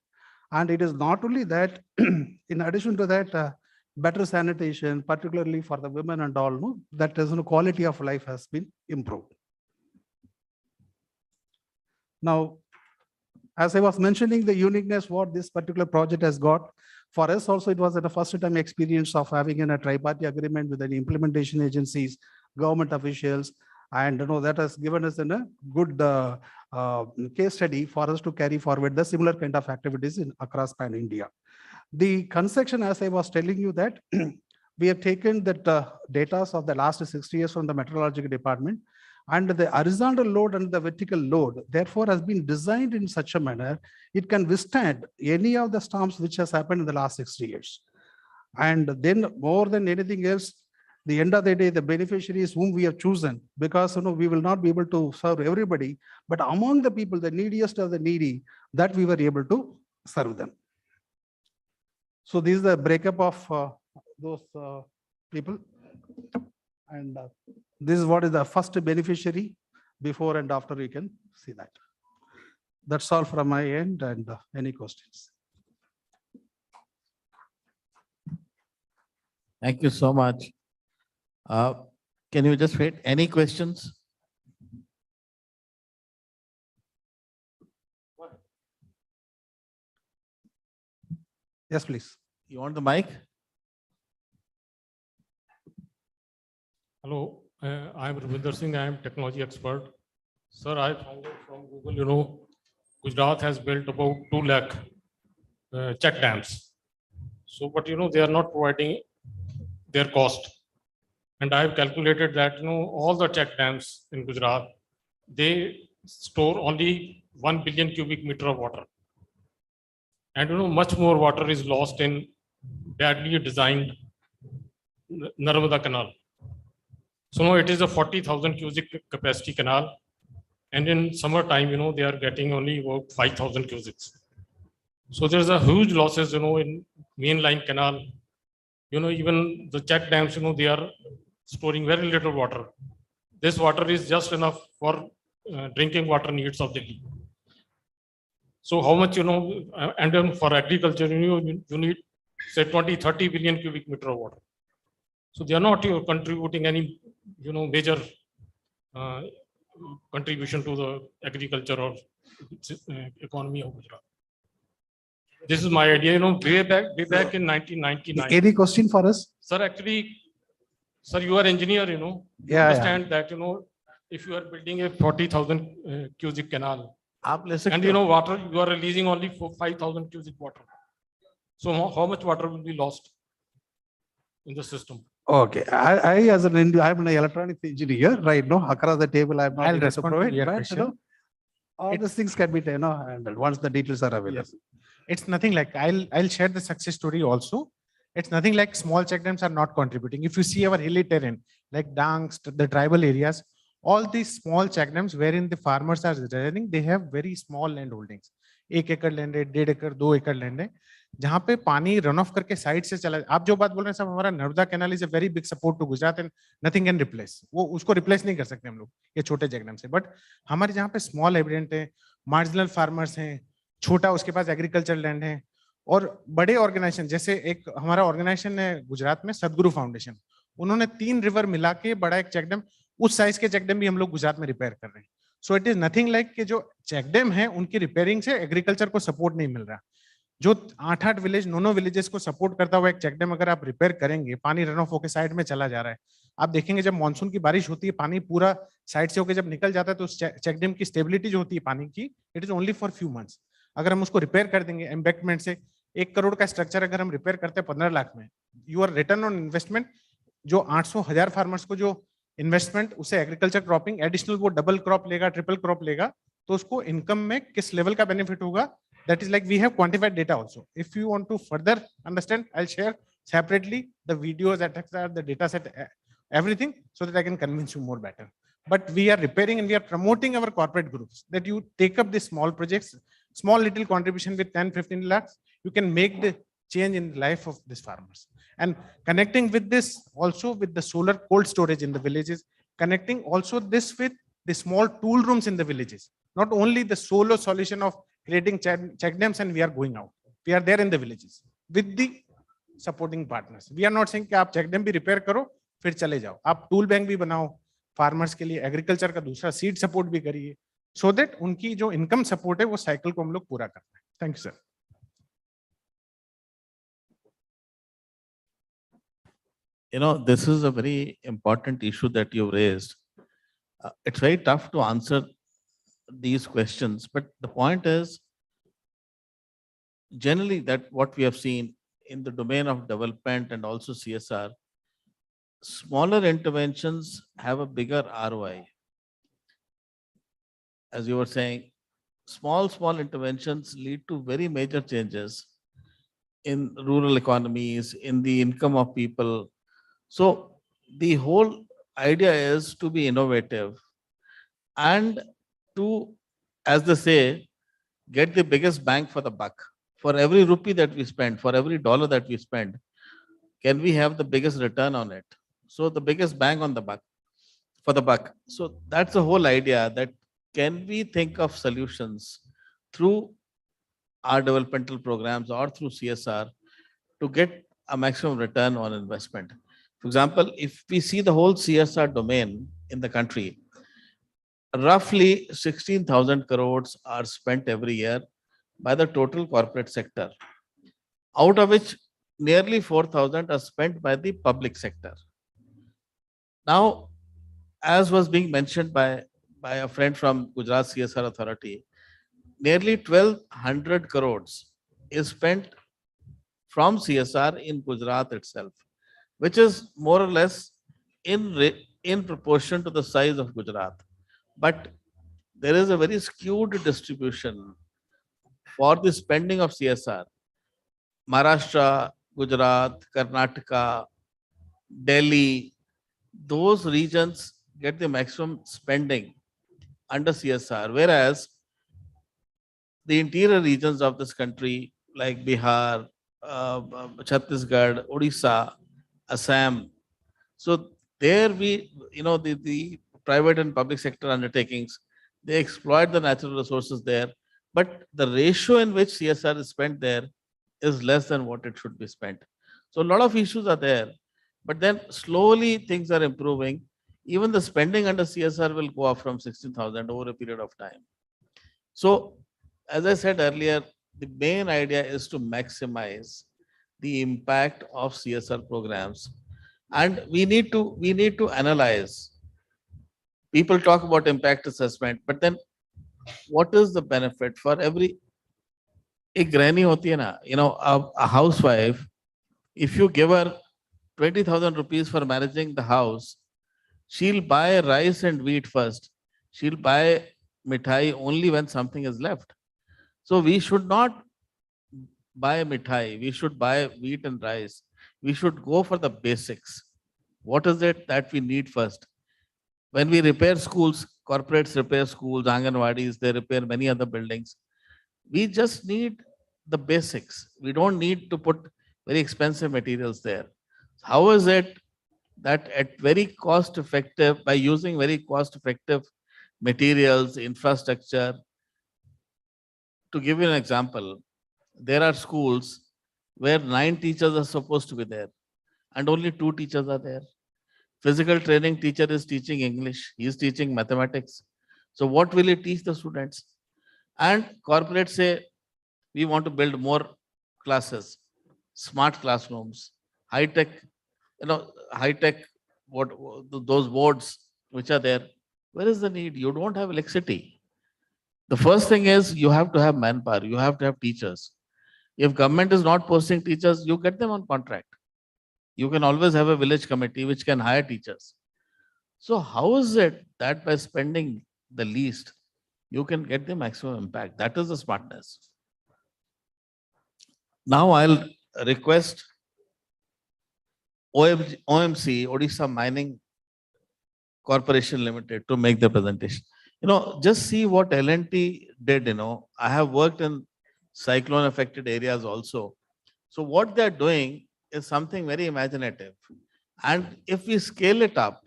And it is not only that, in addition to that, better sanitation, particularly for the women and all, that is, quality of life has been improved. Now, as I was mentioning, the uniqueness what this particular project has got, for us also it was the first time experience of having a tri-party agreement with the implementation agencies, government officials, and that has given us a good case study for us to carry forward the similar kind of activities across pan-India. The construction, as I was telling you that, we have taken that data of the last 60 years from the meteorological department, and the horizontal load and the vertical load, therefore, has been designed in such a manner, it can withstand any of the storms which has happened in the last 60 years. And then more than anything else, the end of the day, the beneficiaries whom we have chosen, because we will not be able to serve everybody, but among the people, the neediest of the needy, that we were able to serve them. So this is the breakup of those people. And this is what is the first beneficiary. Before and after you can see that. That's all from my end, and any questions? Thank you so much. Can you just wait? Any questions? Yes, please. You want the mic? Hello, I'm Ravinder Singh. I am technology expert. Sir, I found out from Google, Gujarat has built about 2 lakh check dams. So, but they are not providing their cost. And I have calculated that, all the check dams in Gujarat, they store only 1 billion cubic meter of water. And, much more water is lost in badly designed Narmada Canal. So now it is a 40,000 cubic capacity canal. And in summertime, they are getting only about 5,000 cubics. So there's a huge losses, in mainline canal. Even the check dams, they are storing very little water. This water is just enough for drinking water needs of the people. So how much, and then for agriculture, you need say 20, 30 billion cubic meter of water. So they are not contributing any, major contribution to the agriculture or economy of Gujarat. This is my idea, way back in 1999. Any question for us? Sir, actually, sir, you are engineer, you Yeah, understand that, if you are building a 40,000 cubic canal, and सकते water, you are releasing only for 5,000 cubic water. So how much water will be lost in the system? Okay, I as an I'm an electronics engineer, right? No, across the table, I'm not I'll able to respond to provide, your but question. all these things can be, handled once the details are available. Yes. It's nothing like, I'll share the success story also. It's nothing like small check dams are not contributing. If you see our hilly terrain, like Dangs, the tribal areas, all these small check dams wherein the farmers are residing, they have very small land holdings. 1 acre land है, 1.5 acre, 2 acre land है, जहाँ पे पानी run of करके side से चला। आप जो बात बोल रहे हैं साहब, हमारा Narmada canal is a very big support to Gujarat and nothing can replace. वो उसको रिप्लेस नहीं कर सकते हम लोग ये छोटे चेक डैम से। बट हमारे जहाँ पे स्मॉल एविडेंट है, मार्जिनल फार्मर्स हैं, छोटा उसके पास एग्रीकल्चर लैंड है, और बड़े ऑर्गेनाइजेशन जैसे एक हमारा ऑर्गेनाइजेशन है गुजरात में सदगुरु फाउंडेशन, उन्होंने 3 रिवर मिला के बड़ा एक चेक डैम, उस साइज के चेक डैम भी हम लोग गुजरात में रिपेयर कर रहे हैं। So it is nothing like कि जो चेक डैम है उनकी रिपेयरिंग से एग्रीकल्चर को सपोर्ट नहीं मिल रहा। जो 8-8 विलेज 9 विलेजेस को सपोर्ट करता हुआ एक चेक डैम अगर आप रिपेयर करेंगे, पानी रन ऑफ होकर साइड में चला जा रहा है। आप देखेंगे जब मानसून की बारिश होती है, पानी पूरा साइड से होकर जब निकल जाता है, तो चेक डैम की स्टेबिलिटी जो होती है पानी की, it is only for few months. अगर हम उसको रिपेयर कर देंगे एम्बैंकमेंट से, 1 करोड़ का स्ट्रक्चर अगर हम रिपेयर करते हैं 15 लाख में, यूर रिटर्न ऑन इन्वेस्टमेंट जो 800,000 फार्मर्स को जो इन्वेस्टमेंट उसे एग्रीकल्चर क्रॉपिंग एडिशनल वो डबल क्रॉप लेगा, ट्रिपल क्रॉप लेगा, तो उसको इनकम में किस लेवल का बेनिफिट होगा। That is like we have quantified data also. If you want to further understand, I'll share separately the videos, the data set, everything, so that I can convince you more better. But we are repairing and we are promoting our corporate groups that you take up these small projects, small little contribution with 10-15 lakhs, you can make the change in the life of these farmers. And connecting with this also with the solar cold storage in the villages, connecting also this with the small tool rooms in the villages, not only the solo solution of creating check dams and we are going out. We are there in the villages with the supporting partners. We are not saying कि आप check dam भी repair करो फिर चले जाओ, आप tool bank भी बनाओ farmers के लिए, agriculture का दूसरा seed support भी करिए, so that उनकी जो income support है वो cycle को हम लोग पूरा करते हैं। Thank you sir. This is a very important issue that you raised. It's very tough to answer these questions, but the point is generally that what we have seen in the domain of development and also CSR, smaller interventions have a bigger ROI. As you were saying, small interventions lead to very major changes in rural economies, in the income of people. So the whole idea is to be innovative and to, as they say, get the biggest bang for the buck. For every rupee that we spend, for every dollar that we spend, can we have the biggest return on it? So the biggest bang on the buck, for the buck. So that's the whole idea, that can we think of solutions through our developmental programs or through CSR to get a maximum return on investment. For example, if we see the whole CSR domain in the country, roughly 16,000 crores are spent every year by the total corporate sector, out of which nearly 4,000 are spent by the public sector. Now, as was being mentioned by a friend from Gujarat CSR Authority, nearly 1,200 crores is spent from CSR in Gujarat itself, which is more or less in proportion to the size of Gujarat. But there is a very skewed distribution for the spending of CSR. Maharashtra, Gujarat, Karnataka, Delhi, those regions get the maximum spending under CSR, whereas the interior regions of this country, like Bihar, Chhattisgarh, Odisha, Assam. So there the private and public sector undertakings, they exploit the natural resources there, but the ratio in which CSR is spent there is less than what it should be spent. So a lot of issues are there, but then slowly things are improving. Even the spending under CSR will go up from 16,000 over a period of time. So as I said earlier, the main idea is to maximize the impact of CSR programs. And we need to analyze. People talk about impact assessment, but then what is the benefit for every एक granny होती है ना, a housewife, if you give her 20,000 rupees for managing the house, she'll buy rice and wheat first. She'll buy mithai only when something is left. So we should not buy mithai. We should buy wheat and rice. We should go for the basics. What is it that we need first? When we repair schools, corporates repair schools, Anganwadis, they repair many other buildings. We just need the basics. We don't need to put very expensive materials there. How is it that at very cost effective, by using very cost effective materials, infrastructure, to give you an example, there are schools where 9 teachers are supposed to be there and only 2 teachers are there. Physical training teacher is teaching English, he is teaching mathematics. So what will he teach the students? And corporates say, we want to build more classes, smart classrooms, high-tech, those boards which are there. Where is the need? You don't have electricity. The first thing is you have to have manpower, you have to have teachers. If government is not posting teachers, you get them on contract. You can always have a village committee which can hire teachers. So how is it that by spending the least, you can get the maximum impact? That is the smartness. Now I'll request OMC, Odisha Mining Corporation Limited, to make the presentation. Just see what L&T did. I have worked in cyclone affected areas also. So what they're doing is something very imaginative. And if we scale it up,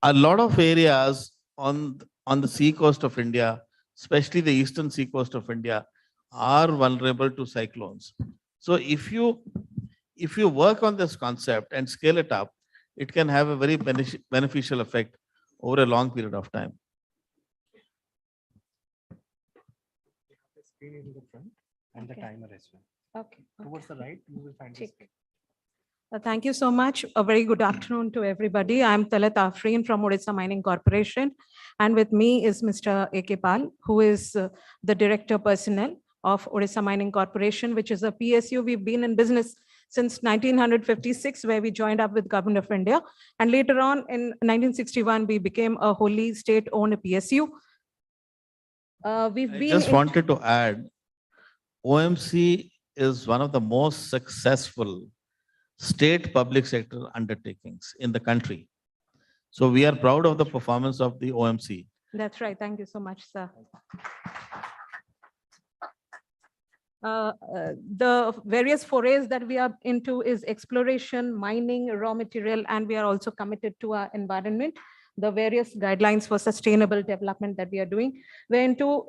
a lot of areas on the sea coast of India, especially the eastern sea coast of India, are vulnerable to cyclones. So if you work on this concept and scale it up, it can have a very beneficial effect over a long period of time. In the front and the timer as well. Okay. Towards the right, you will find this. Thank you so much. A very good afternoon to everybody. I'm Talat Afreen from Odisha Mining Corporation. And with me is Mr. A.K. Pal, who is the Director Personnel of Odisha Mining Corporation, which is a PSU. We've been in business since 1956, where we joined up with Government of India. And later on in 1961, we became a wholly state-owned PSU. I just wanted to add, OMC is one of the most successful state public sector undertakings in the country. So we are proud of the performance of the OMC. That's right. Thank you so much, sir. The various forays that we are into is exploration, mining, raw material, and we are also committed to our environment. The various guidelines for sustainable development that we are doing. We're into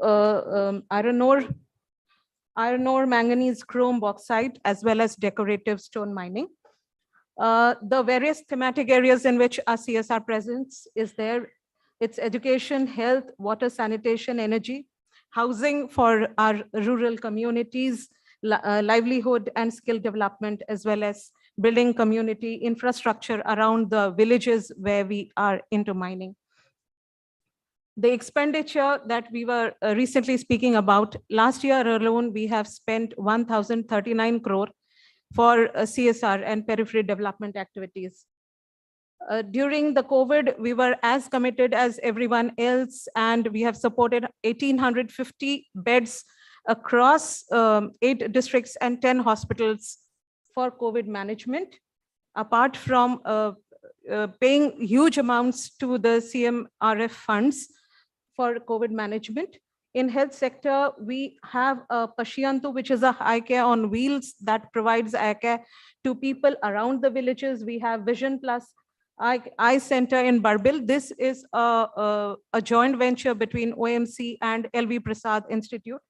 iron ore, manganese, chrome, bauxite, as well as decorative stone mining. The various thematic areas in which our CSR presence is there, it's education, health, water, sanitation, energy, housing for our rural communities, livelihood and skill development, as well as building community infrastructure around the villages where we are into mining. The expenditure that we were recently speaking about, last year alone, we have spent 1,039 crore for CSR and periphery development activities. During the COVID, we were as committed as everyone else, and we have supported 1,850 beds across 8 districts and 10 hospitals for COVID management, apart from paying huge amounts to the CMRF funds for COVID management. In health sector, we have Pashiyantu, which is a eye care on wheels that provides eye care to people around the villages. We have Vision Plus Eye Center in Barbil. This is a joint venture between OMC and LV Prasad Institute.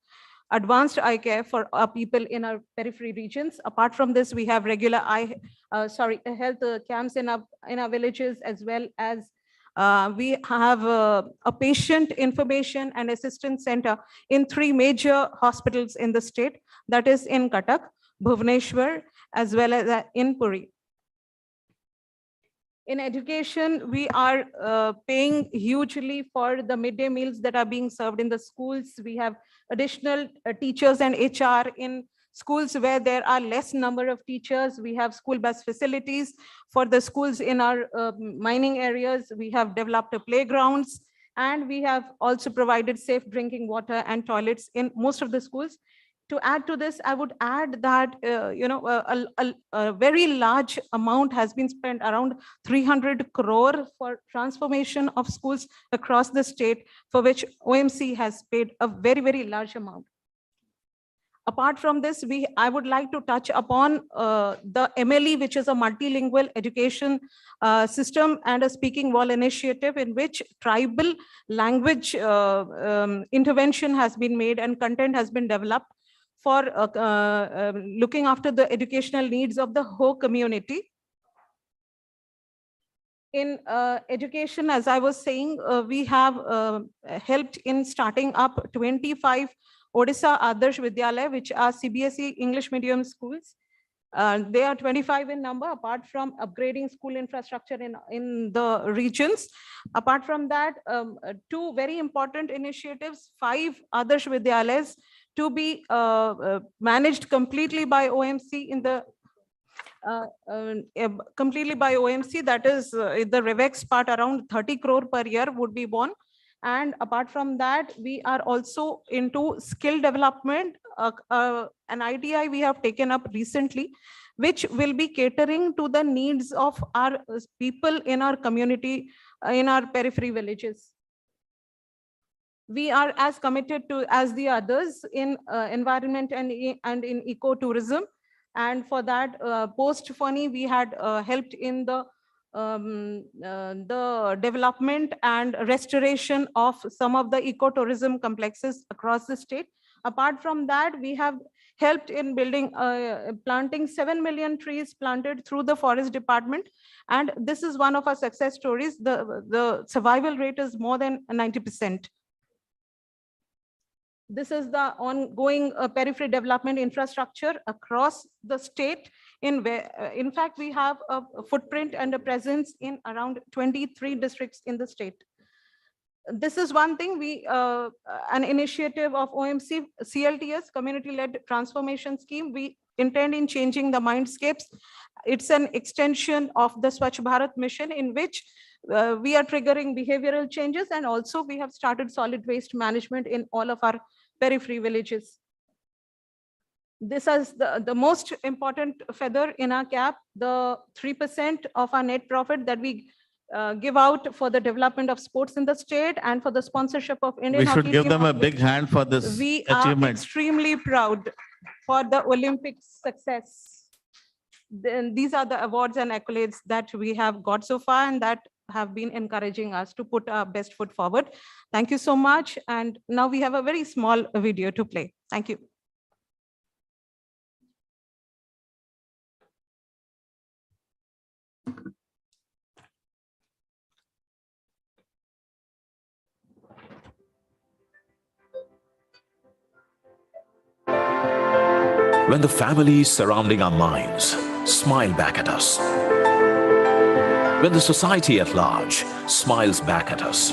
Advanced eye care for our people in our periphery regions. Apart from this, we have regular health camps in our villages, as well as we have a patient information and assistance center in 3 major hospitals in the state, that is in Cuttack, Bhubaneswar, as well as in Puri. In education, we are paying hugely for the midday meals that are being served in the schools. We have additional teachers and HR in schools where there are less number of teachers. We have school bus facilities for the schools in our mining areas. We have developed playgrounds, and we have also provided safe drinking water and toilets in most of the schools. To add to this, I would add that a very large amount has been spent, around 300 crore, for transformation of schools across the state, for which OMC has paid a very, very large amount. Apart from this, I would like to touch upon the MLE, which is a multilingual education system and a speaking wall initiative, in which tribal language intervention has been made and content has been developed for looking after the educational needs of the whole community. In education, as I was saying, we have helped in starting up 25 Odisha Adarsh Vidyalaya, which are CBSE English medium schools. They are 25 in number, apart from upgrading school infrastructure in the regions. Apart from that, 2 very important initiatives, 5 Adarsh Vidyalayas to be managed completely by OMC in the completely by OMC, that is the REVEX part, around 30 crore per year would be borne. And apart from that, we are also into skill development, an ITI we have taken up recently, which will be catering to the needs of our people in our community, in our periphery villages. We are as committed as the others in environment and in ecotourism. And for that, post-Fani, we had helped in the development and restoration of some of the ecotourism complexes across the state. Apart from that, we have helped in building, planting 7 million trees planted through the forest department. And this is one of our success stories. The survival rate is more than 90%. This is the ongoing periphery development infrastructure across the state, in fact, we have a footprint and a presence in around 23 districts in the state. This is one thing, an initiative of OMC, CLTS, Community-Led Transformation Scheme. We intend in changing the mindscapes. It's an extension of the Swachh Bharat mission, in which we are triggering behavioral changes, and also we have started solid waste management in all of our periphery villages. This is the most important feather in our cap, the 3% of our net profit that we give out for the development of sports in the state and for the sponsorship of Indian We hockey should give team. them a big hand for this We are achievement. extremely proud for the Olympic success. Then these are the awards and accolades that we have got so far, and that have been encouraging us to put our best foot forward. Thank you so much. And now we have a very small video to play. Thank you. When the families surrounding our minds smile back at us, when the society at large smiles back at us,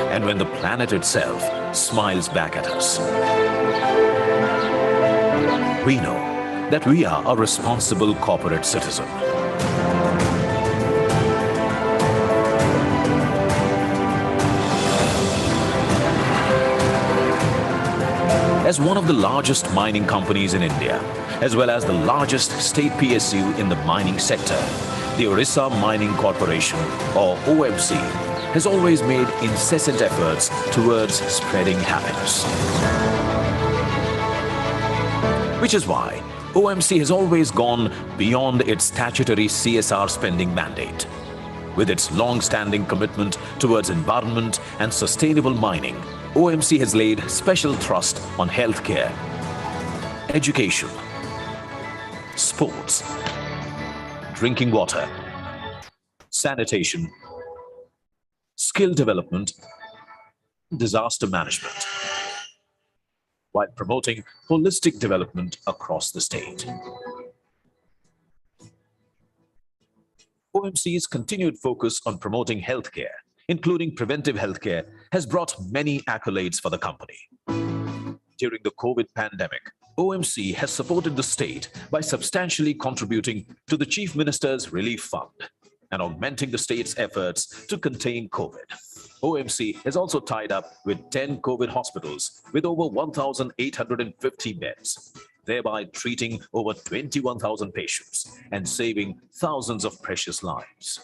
and when the planet itself smiles back at us, we know that we are a responsible corporate citizen. As one of the largest mining companies in India, as well as the largest state PSU in the mining sector, the Orissa Mining Corporation, or OMC, has always made incessant efforts towards spreading happiness. Which is why OMC has always gone beyond its statutory CSR spending mandate. With its long-standing commitment towards environment and sustainable mining, OMC has laid special thrust on healthcare, education, sports, drinking water, sanitation, skill development, disaster management, while promoting holistic development across the state. OMC's continued focus on promoting healthcare, including preventive healthcare, has brought many accolades for the company. During the COVID pandemic, OMC has supported the state by substantially contributing to the Chief Minister's Relief Fund and augmenting the state's efforts to contain COVID. OMC has also tied up with 10 COVID hospitals with over 1,850 beds, thereby treating over 21,000 patients and saving thousands of precious lives.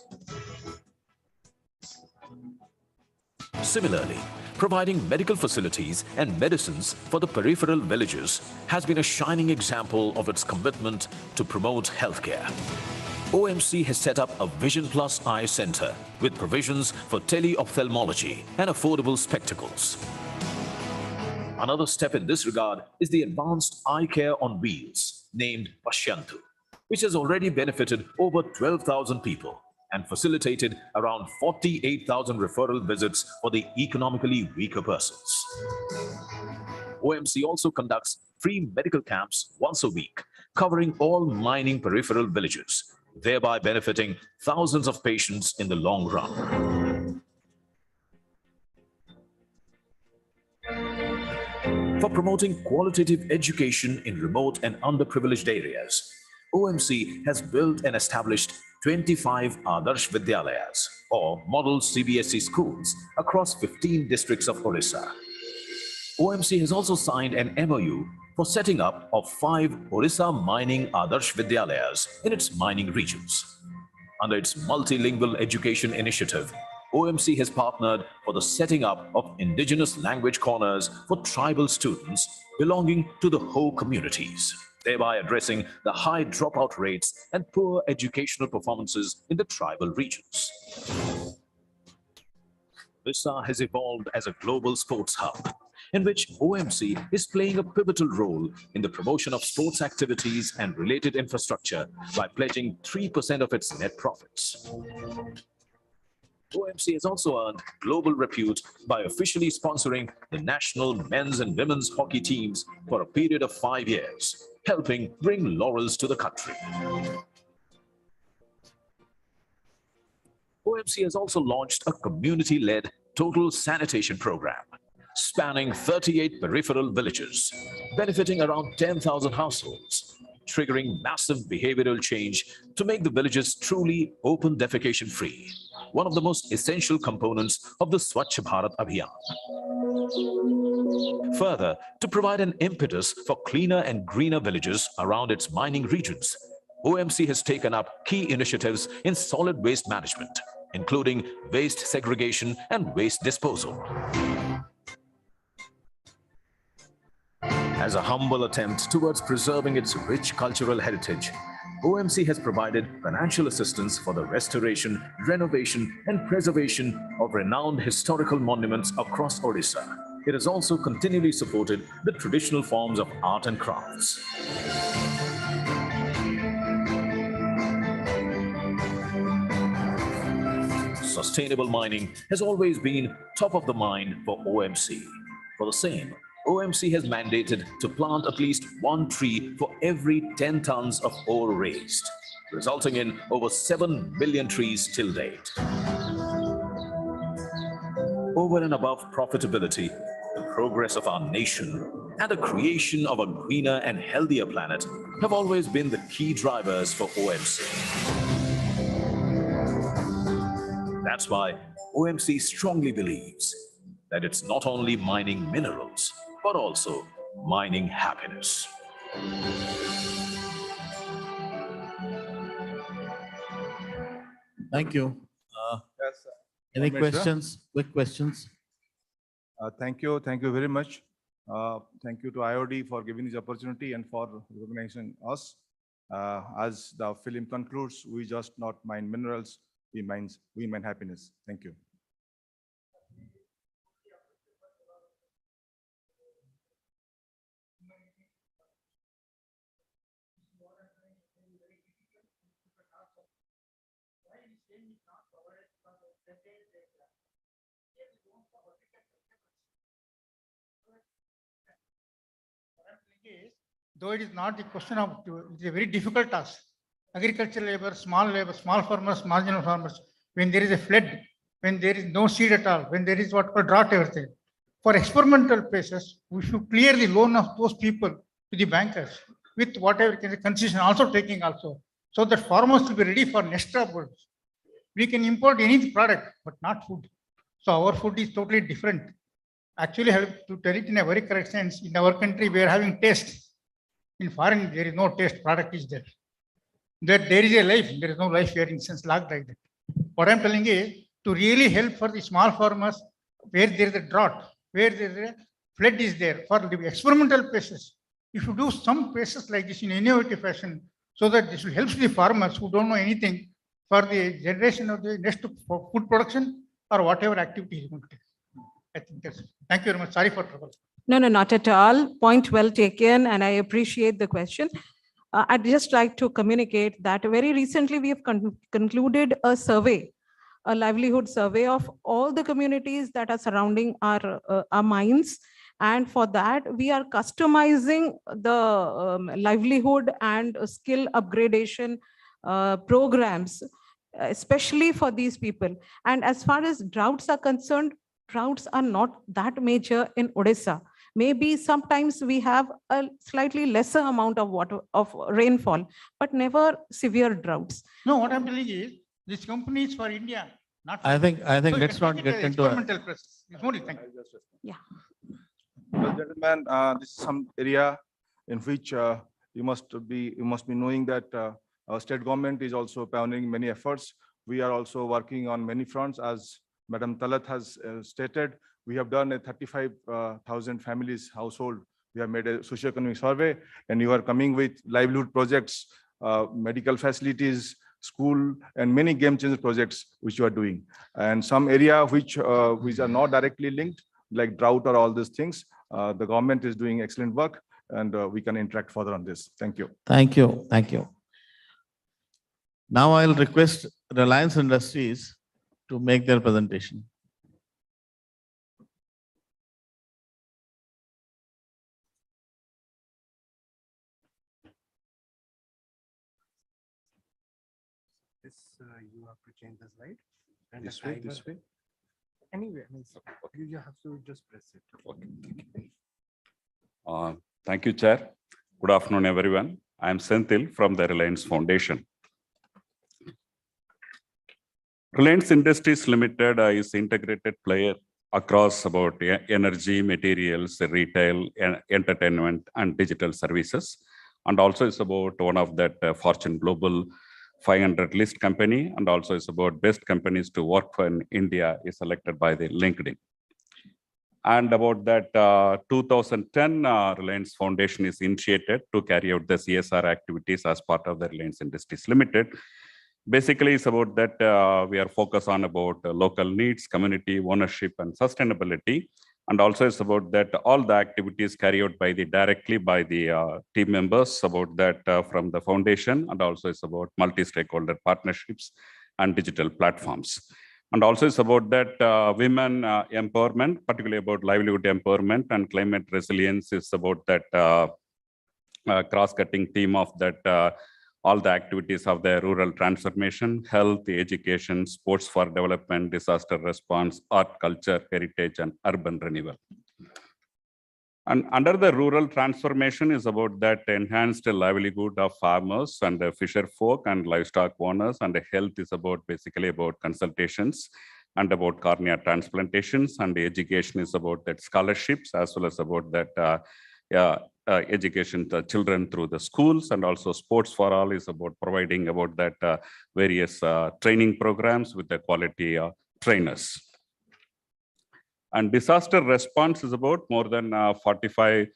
Similarly, providing medical facilities and medicines for the peripheral villages has been a shining example of its commitment to promote healthcare. OMC has set up a Vision Plus Eye Center with provisions for teleophthalmology and affordable spectacles. Another step in this regard is the advanced eye care on wheels, named Pashyantu, which has already benefited over 12,000 people and facilitated around 48,000 referral visits for the economically weaker persons. OMC also conducts free medical camps once a week, covering all mining peripheral villages, thereby benefiting thousands of patients in the long run. For promoting qualitative education in remote and underprivileged areas, OMC has built and established 25 Adarsh Vidyalayas, or model CBSE schools, across 15 districts of Orissa. OMC has also signed an MOU for setting up of 5 Orissa mining Adarsh Vidyalayas in its mining regions. Under its multilingual education initiative, OMC has partnered for the setting up of indigenous language corners for tribal students belonging to the Ho communities, thereby addressing the high dropout rates and poor educational performances in the tribal regions. Orissa has evolved as a global sports hub, in which OMC is playing a pivotal role in the promotion of sports activities and related infrastructure by pledging 3% of its net profits. OMC has also earned global repute by officially sponsoring the national men's and women's hockey teams for a period of 5 years, helping bring laurels to the country. OMC has also launched a community-led total sanitation program, spanning 38 peripheral villages, benefiting around 10,000 households, triggering massive behavioral change to make the villages truly open defecation-free, one of the most essential components of the Swachh Bharat Abhiyan. Further, to provide an impetus for cleaner and greener villages around its mining regions, OMC has taken up key initiatives in solid waste management, including waste segregation and waste disposal. As a humble attempt towards preserving its rich cultural heritage, OMC has provided financial assistance for the restoration, renovation, and preservation of renowned historical monuments across Orissa. It has also continually supported the traditional forms of art and crafts. Sustainable mining has always been top of the mind for OMC. For the same, OMC has mandated to plant at least 1 tree for every 10 tons of ore raised, resulting in over 7 million trees till date. Over and above profitability, the progress of our nation and the creation of a greener and healthier planet have always been the key drivers for OMC. That's why OMC strongly believes that it's not only mining minerals, but also mining happiness. Thank you. Any One minute, sir. questions, quick questions? Thank you very much. Thank you to IOD for giving this opportunity and for recognizing us. As the film concludes, we just not mine minerals, we mine happiness. Thank you. Though it is not the question of, it's a very difficult task. Agricultural labor, small farmers, marginal farmers, when there is a flood, when there is no seed at all, when there is what called drought everything. For experimental phases, we should clear the loan of those people to the bankers with whatever concession also taking also, so that farmers will be ready for next crop. We can import any product, but not food. So our food is totally different. Actually, have to tell it in a very correct sense, in our country, we are having taste. In foreign, there is no taste, product is there. There is a life, there is no life here in sense like that. What I'm telling is, to really help for the small farmers, where there is a drought, where there is a flood is there, for the experimental phases, if you do some phases like this in innovative fashion, so that this will help the farmers who don't know anything for the generation of the next food production or whatever activity is going to take. I think that's, thank you very much. Sorry for trouble. No, not at all. Point well taken, and I appreciate the question. I'd just like to communicate that very recently we have concluded a survey, a livelihood survey of all the communities that are surrounding our mines. And for that, we are customizing the livelihood and skill upgradation programs, especially for these people. And as far as droughts are concerned, droughts are not that major in Odisha. Maybe sometimes we have a slightly lesser amount of water, of rainfall, but never severe droughts. No, what I'm telling is, this company is for India, not for I think so let's not get into experimental process. It's only, thank you. Yeah. Well, gentlemen, this is some area in which you must be knowing that our state government is also pioneering many efforts. We are also working on many fronts, as Madam Talat has stated. We have done a 35,000 families household. We have made a socio-economic survey, and you are coming with livelihood projects, medical facilities, school, and many game changer projects which you are doing. And some area which are not directly linked, like drought or all these things, the government is doing excellent work, and we can interact further on this. Thank you. Thank you. Thank you. Now I'll request Reliance Industries to make their presentation. You have to change the slide. And This way, this way. Anyway, I mean, you have to just press it. Okay. Thank you, Chair. Good afternoon, everyone. I am Senthil from the Reliance Foundation. Reliance Industries Limited is integrated player across about energy, materials, retail, entertainment, and digital services. And also it's about one of that Fortune Global 500 list company, and also it's about best companies to work for in India is selected by the LinkedIn. And about that 2010 Reliance Foundation is initiated to carry out the CSR activities as part of the Reliance Industries Limited. Basically, it's about that we are focused on about local needs, community ownership, and sustainability. And also it's about that all the activities carried out by directly by the team members about that from the foundation, and also it's about multi-stakeholder partnerships and digital platforms. And also it's about that women empowerment, particularly about livelihood empowerment and climate resilience. Is about that cross-cutting theme of that all the activities of the rural transformation, health, education, sports for development, disaster response, art, culture, heritage, and urban renewal. And under the rural transformation is about that enhanced livelihood of farmers and fisher folk and livestock owners, and the health is about basically about consultations and about cornea transplantations, and the education is about that scholarships, as well as about that education to children through the schools, and also sports for all is about providing about that various training programs with the quality trainers. And disaster response is about more than 45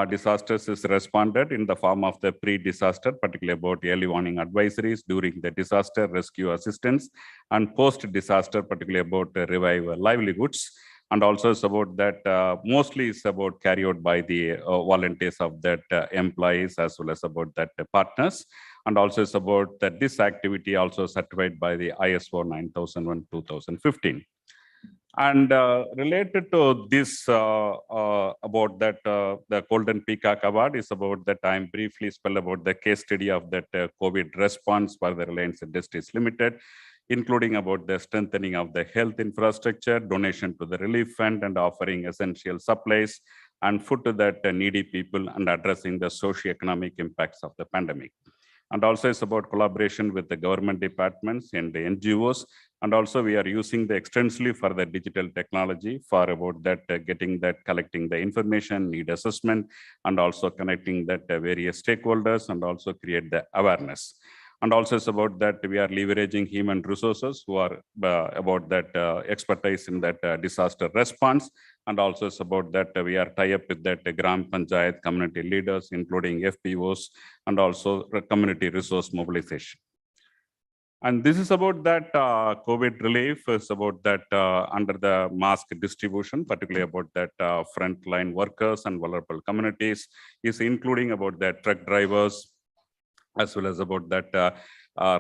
disasters is responded in the form of the pre-disaster, particularly about early warning advisories during the disaster, rescue assistance, and post-disaster, particularly about revive livelihoods. And also it's about that mostly it's about carried out by the volunteers of that employees as well as about that partners. And also it's about that this activity also certified by the ISO 9001-2015. And related to this about that the Golden Peacock Award is about that I'm briefly spell about the case study of that COVID response for the Reliance Industries Limited, including about the strengthening of the health infrastructure, donation to the relief fund, and offering essential supplies and food to that needy people, and addressing the socio-economic impacts of the pandemic. And also it's about collaboration with the government departments and the NGOs. And also we are using the extensively for the digital technology for about that getting that, collecting the information, need assessment, and also connecting that various stakeholders, and also create the awareness. And also it's about that we are leveraging human resources who are about that expertise in that disaster response. And also it's about that we are tie up with that Gram Panchayat community leaders, including FPOs, and also community resource mobilization. And this is about that COVID relief, is about that under the mask distribution, particularly about that frontline workers and vulnerable communities, is including about that truck drivers, as well as about that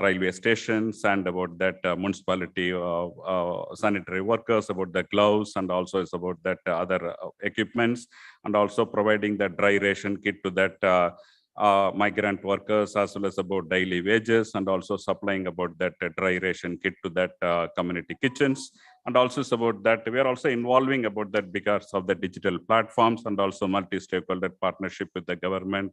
railway stations, and about that municipality sanitary workers, about the gloves, and also it's about that other equipments, and also providing the dry ration kit to that migrant workers, as well as about daily wages, and also supplying about that dry ration kit to that community kitchens. And also it's about that we are also involving about that because of the digital platforms, and also multi-stakeholder partnership with the government,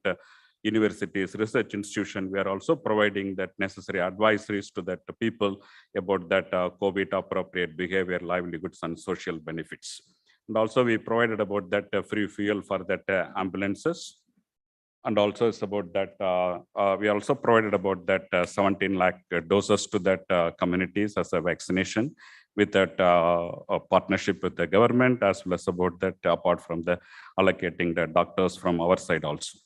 universities, research institution. We are also providing that necessary advisories to that people about that COVID appropriate behavior, livelihoods, and social benefits. And also we provided about that free fuel for that ambulances. And also it's about that we also provided about that 17 lakh doses to that communities as a vaccination, with that partnership with the government, as well as about that apart from the allocating the doctors from our side also.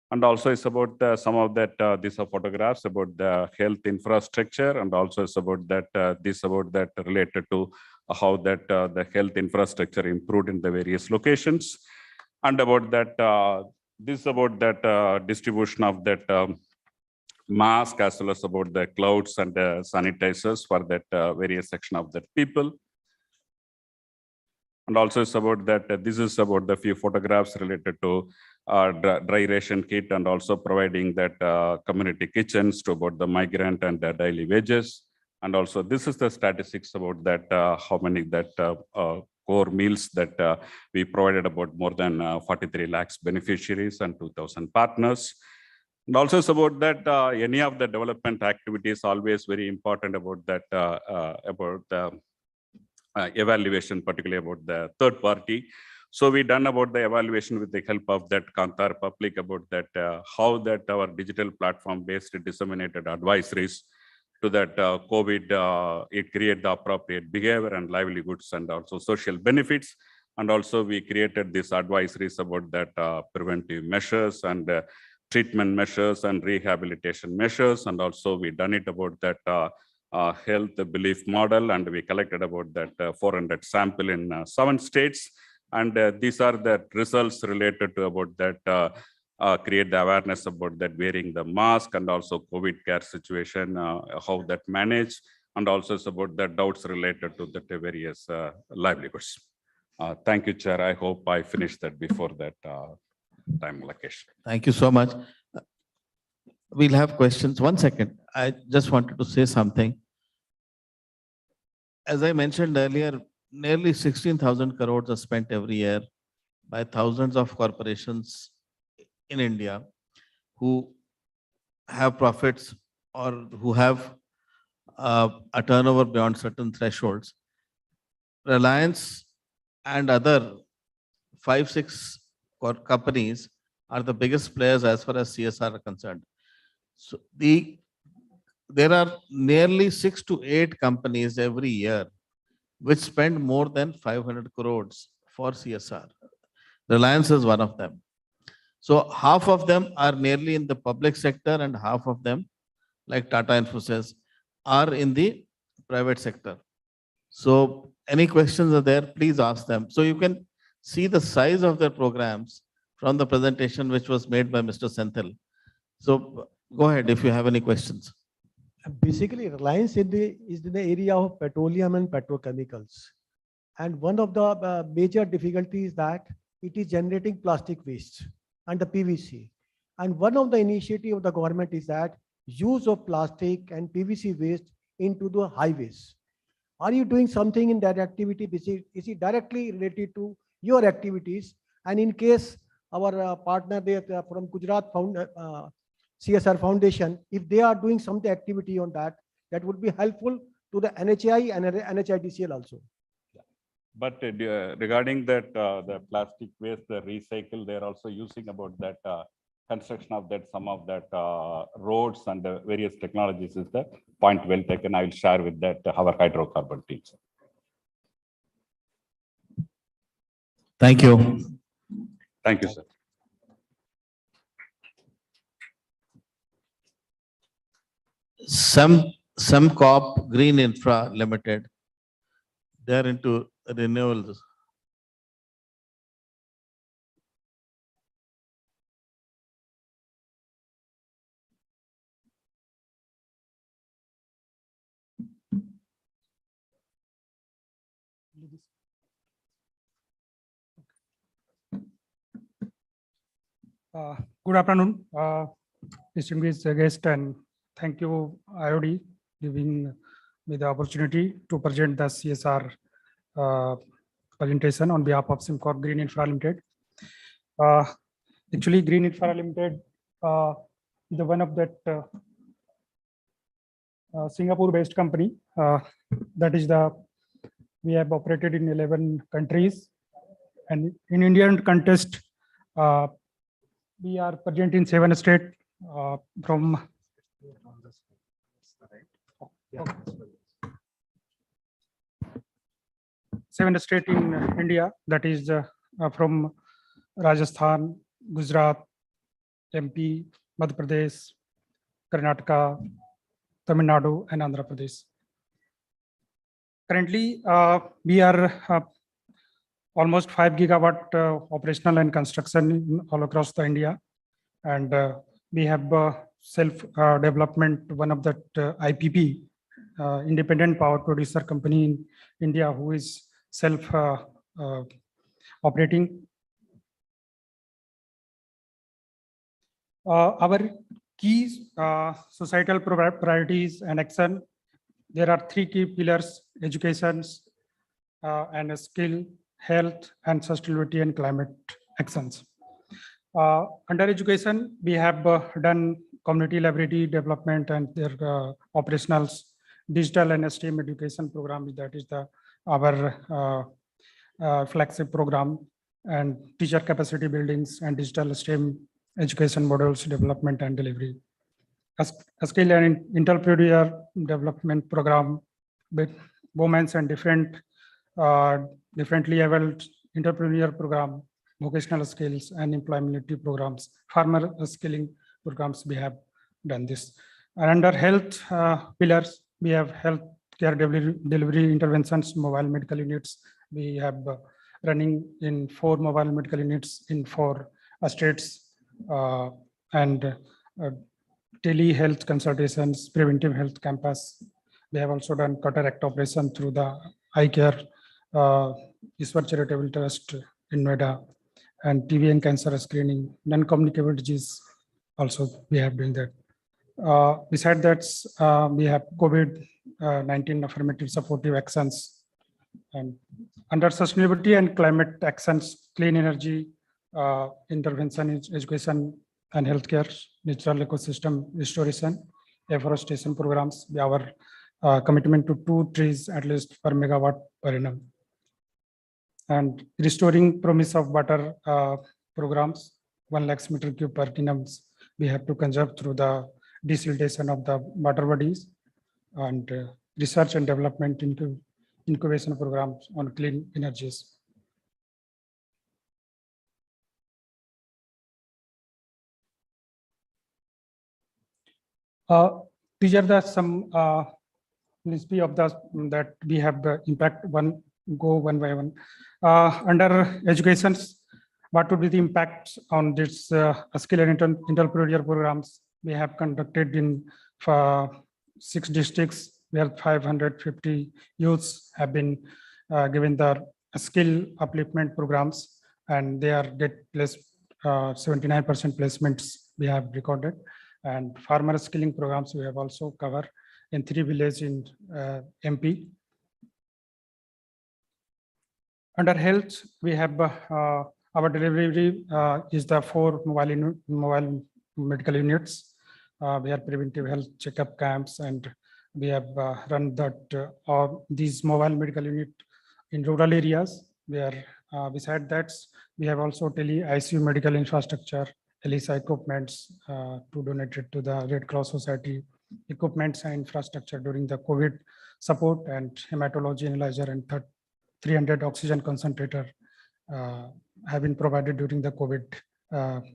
And also it's about some of that these are photographs about the health infrastructure, and also it's about that this about that related to how that the health infrastructure improved in the various locations, and about that this about that distribution of that mask, as well as about the clouds and the sanitizers for that various section of the people. And also it's about that this is about the few photographs related to dry ration kit, and also providing that community kitchens to about the migrant and the daily wages. And also this is the statistics about that how many that core meals that we provided about more than 43 lakhs beneficiaries and 2,000 partners. And also it's about that any of the development activities always very important about that about the evaluation, particularly about the third party. So we done about the evaluation with the help of that Kantar Public about that how that our digital platform based disseminated advisories to that COVID, it create the appropriate behavior and livelihoods and also social benefits. And also we created these advisories about that preventive measures and treatment measures and rehabilitation measures. And also we done it about that health belief model, and we collected about that 400 sample in 7 states. And these are the results related to about that create the awareness about that wearing the mask, and also COVID care situation, how that manage, and also it's about the doubts related to the various livelihoods. Thank you, Chair. I hope I finished that before that time allocation. Thank you so much. We'll have questions. 1 second. I just wanted to say something. As I mentioned earlier, nearly 16,000 crores are spent every year by thousands of corporations in India who have profits or who have a turnover beyond certain thresholds. Reliance and other 5-6 companies are the biggest players as far as CSR are concerned. So the there are nearly 6 to 8 companies every year which spend more than 500 crores for CSR. Reliance is one of them. So half of them are nearly in the public sector and half of them, like Tata Infosys, are in the private sector. So any questions are there, please ask them. So you can see the size of their programs from the presentation which was made by Mr. Senthil. So go ahead if you have any questions. Basically, Reliance is in the area of petroleum and petrochemicals. And one of the major difficulties is that it is generating plastic waste and the PVC. And one of the initiative of the government is that use of plastic and PVC waste into the highways. Are you doing something in that activity? Is it directly related to your activities? And in case our partner there from Gujarat CSR Foundation, if they are doing some activity on that, that would be helpful to the NHI and NHIDCL also. But regarding that, the plastic waste, the recycle, they're also using about that construction of that, some of that roads and the various technologies is the point well taken. I will share with that our hydrocarbon teams. Thank you. Thank you, sir. Semcorp Green Infra Limited, they are into renewables. Good afternoon, distinguished guest, and thank you, IOD, giving me the opportunity to present the CSR presentation on behalf of Semcorp Green Infra Limited. Actually, Green Infra Limited is the one of that Singapore-based company. That is we have operated in 11 countries, and in Indian context, we are present in 7 states from 7 states in India, that is from Rajasthan, Gujarat, MP, Madhya Pradesh, Karnataka, Tamil Nadu, and Andhra Pradesh. Currently, we are almost 5 gigawatt operational and construction all across the India. And we have self-development, one of that IPP, independent power producer company in India, who is self-operating. Our key societal priorities and action, there are 3 key pillars: education and skill, health, and sustainability and climate actions. Under education, we have done community library development and their operationals, digital and STEM education program. That is our flagship program, and teacher capacity buildings and digital STEM education models development and delivery. A skill and entrepreneur development program with women's and differently abled entrepreneur program, vocational skills and employability programs, farmer skilling programs. We have done this. And under health pillars, we have health care delivery interventions, mobile medical units. We have running in 4 mobile medical units in 4 states, and telehealth consultations, preventive health campus. We have also done cataract operation through the eye care Iswar Charitable Trust in Noida, and TB and cancer screening, non-communicable disease. Also, we have done that. Besides that, we have COVID-19 affirmative supportive actions, and under sustainability and climate actions, clean energy intervention in education and healthcare, natural ecosystem restoration, afforestation programs. Our commitment to 2 trees at least per megawatt per annum, and restoring promise of water programs, 1 lakh meter cube per annum. We have to conserve through the desiltation of the water bodies, and research and development into incubation programs on clean energies. These are the some list of the that we have the impact one by one. Under educations, what would be the impacts on this skill and entrepreneurial programs we have conducted in 6 districts where 550 youths have been given the skill upliftment programs, and they are get placed 79% placements we have recorded. And farmer skilling programs we have also covered in 3 villages in MP. Under health, we have our delivery is the 4 mobile medical units. We have preventive health checkup camps, and we have run that these mobile medical unit in rural areas. Where beside that, we have also tele ICU medical infrastructure, ELISA equipments to donate it to the Red Cross Society, equipments and infrastructure during the COVID support, and hematology analyzer and 300 oxygen concentrator have been provided during the COVID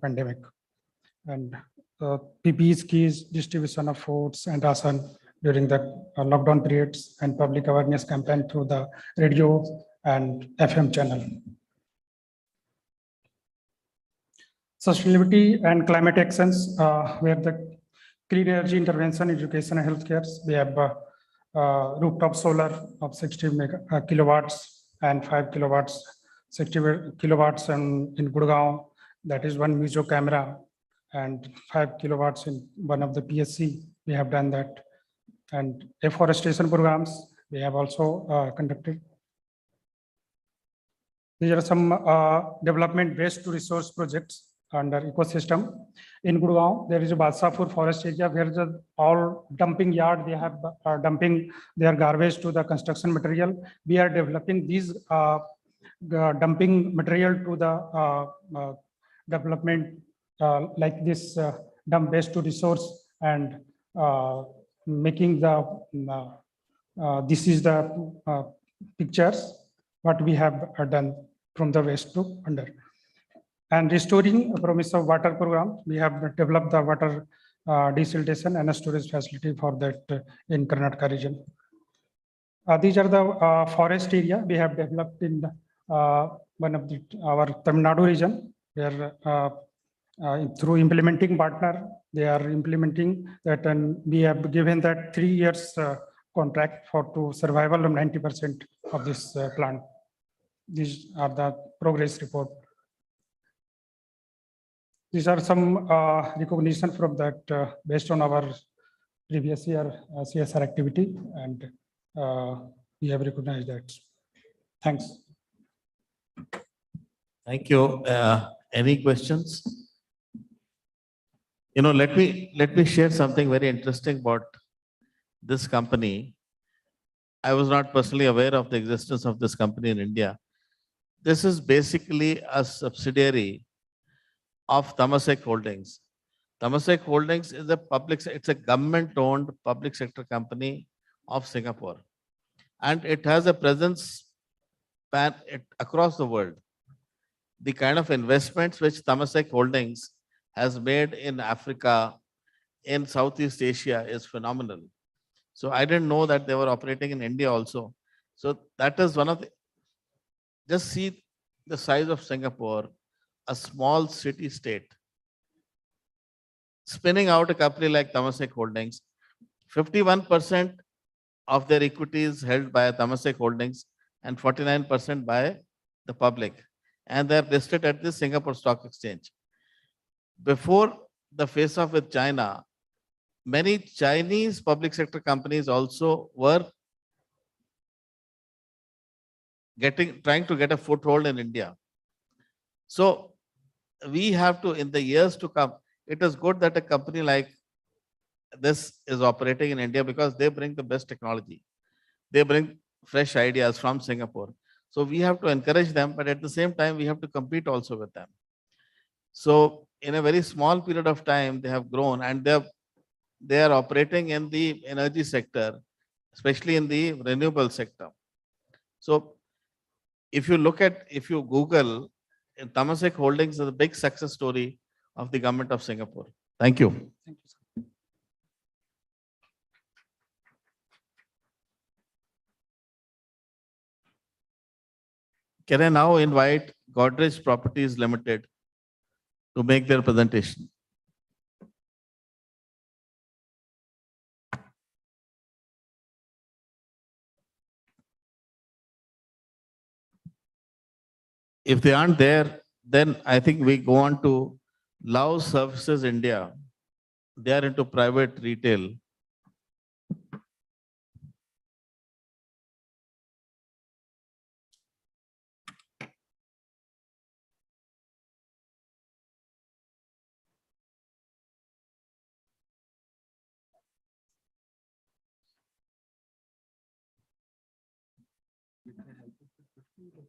pandemic. And PPE skis, distribution of foods and ration during the lockdown periods, and public awareness campaign through the radio and FM channel. Sustainability and climate actions, where the clean energy intervention, education and healthcare. We have rooftop solar of 60 kilowatts and 5 kilowatts, 60 kilowatts in Gurgaon. That is 1 Mizo camera, and 5 kilowatts in one of the PSC. We have done that. And afforestation programs we have also conducted. These are some development waste to resource projects under ecosystem. In Gurgaon, there is a Balsapur forest area where the all dumping yard, they have dumping their garbage to the construction material. We are developing these dumping material to the development like this dump waste to resource, and making the this is the pictures what we have done from the waste to under. And restoring a promise of water program, we have developed the water desiltation and a storage facility for that in Karnataka region. These are the forest area we have developed in one of our Tamil Nadu region, where through implementing partner, they are implementing that, and we have given that 3 years contract for to survival of 90% of this plant. These are the progress report. These are some recognition from that based on our previous year CSR activity, and we have recognized that. Thanks. Thank you. Any questions? You know, let me share something very interesting about this company. I was not personally aware of the existence of this company in India. This is basically a subsidiary of Temasek Holdings. Temasek Holdings is it's a government-owned public sector company of Singapore, and it has a presence across the world. The kind of investments which Temasek Holdings has made in Africa, in Southeast Asia is phenomenal. So I didn't know that they were operating in India also. So that is one of the, just see the size of Singapore, a small city state, spinning out a company like Temasek Holdings. 51% of their equity is held by Temasek Holdings and 49% by the public. And they're listed at the Singapore Stock Exchange. Before the face-off with China, many Chinese public sector companies also were trying to get a foothold in India. So we have to, in the years to come, it is good that a company like this is operating in India because they bring the best technology. They bring fresh ideas from Singapore. So we have to encourage them, but at the same time, we have to compete also with them. So in a very small period of time, they have grown, and they are operating in the energy sector, especially in the renewable sector. So if you Google, Temasek Holdings is a big success story of the government of Singapore. Thank you. Thank you, sir. Can I now invite Godrej Properties Limited to make their presentation? If they aren't there, then I think we go on to Love Services India. They are into private retail.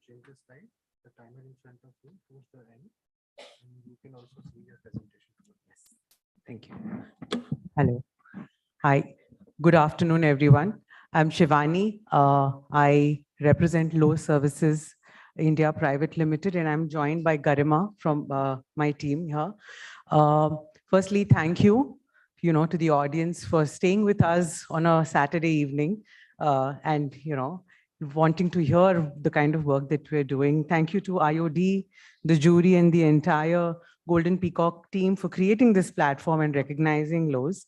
Change the slide, the timer in front of you, towards the end, and you can also see your presentation. Yes. Thank you. Hello. Hi. Good afternoon, everyone. I'm Shivani. I represent Low Services India Private Limited, and I'm joined by Garima from my team here. Firstly, thank you, to the audience for staying with us on a Saturday evening, and wanting to hear the kind of work that we're doing. Thank you to IOD, the jury, and the entire Golden Peacock team for creating this platform and recognizing Lowe's.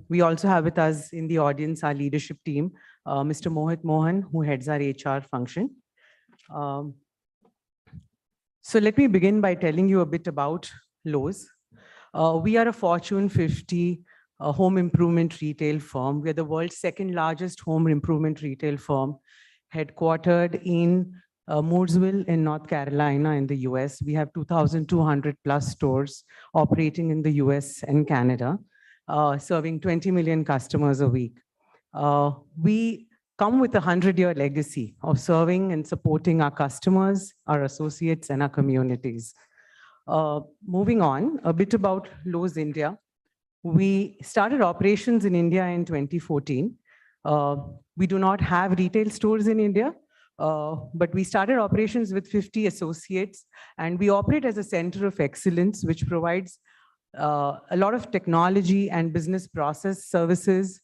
We also have with us in the audience our leadership team, Mr. Mohit Mohan, who heads our HR function. So let me begin by telling you a bit about Lowe's. We are a Fortune 50 home improvement retail firm. We are the world's second largest home improvement retail firm, headquartered in Mooresville in North Carolina in the US. We have 2,200 plus stores operating in the US and Canada, serving 20 million customers a week. We come with a 100-year legacy of serving and supporting our customers, our associates, and our communities. Moving on, a bit about Lowe's India. We started operations in India in 2014. We do not have retail stores in India, but we started operations with 50 associates, and we operate as a center of excellence, which provides a lot of technology and business process services,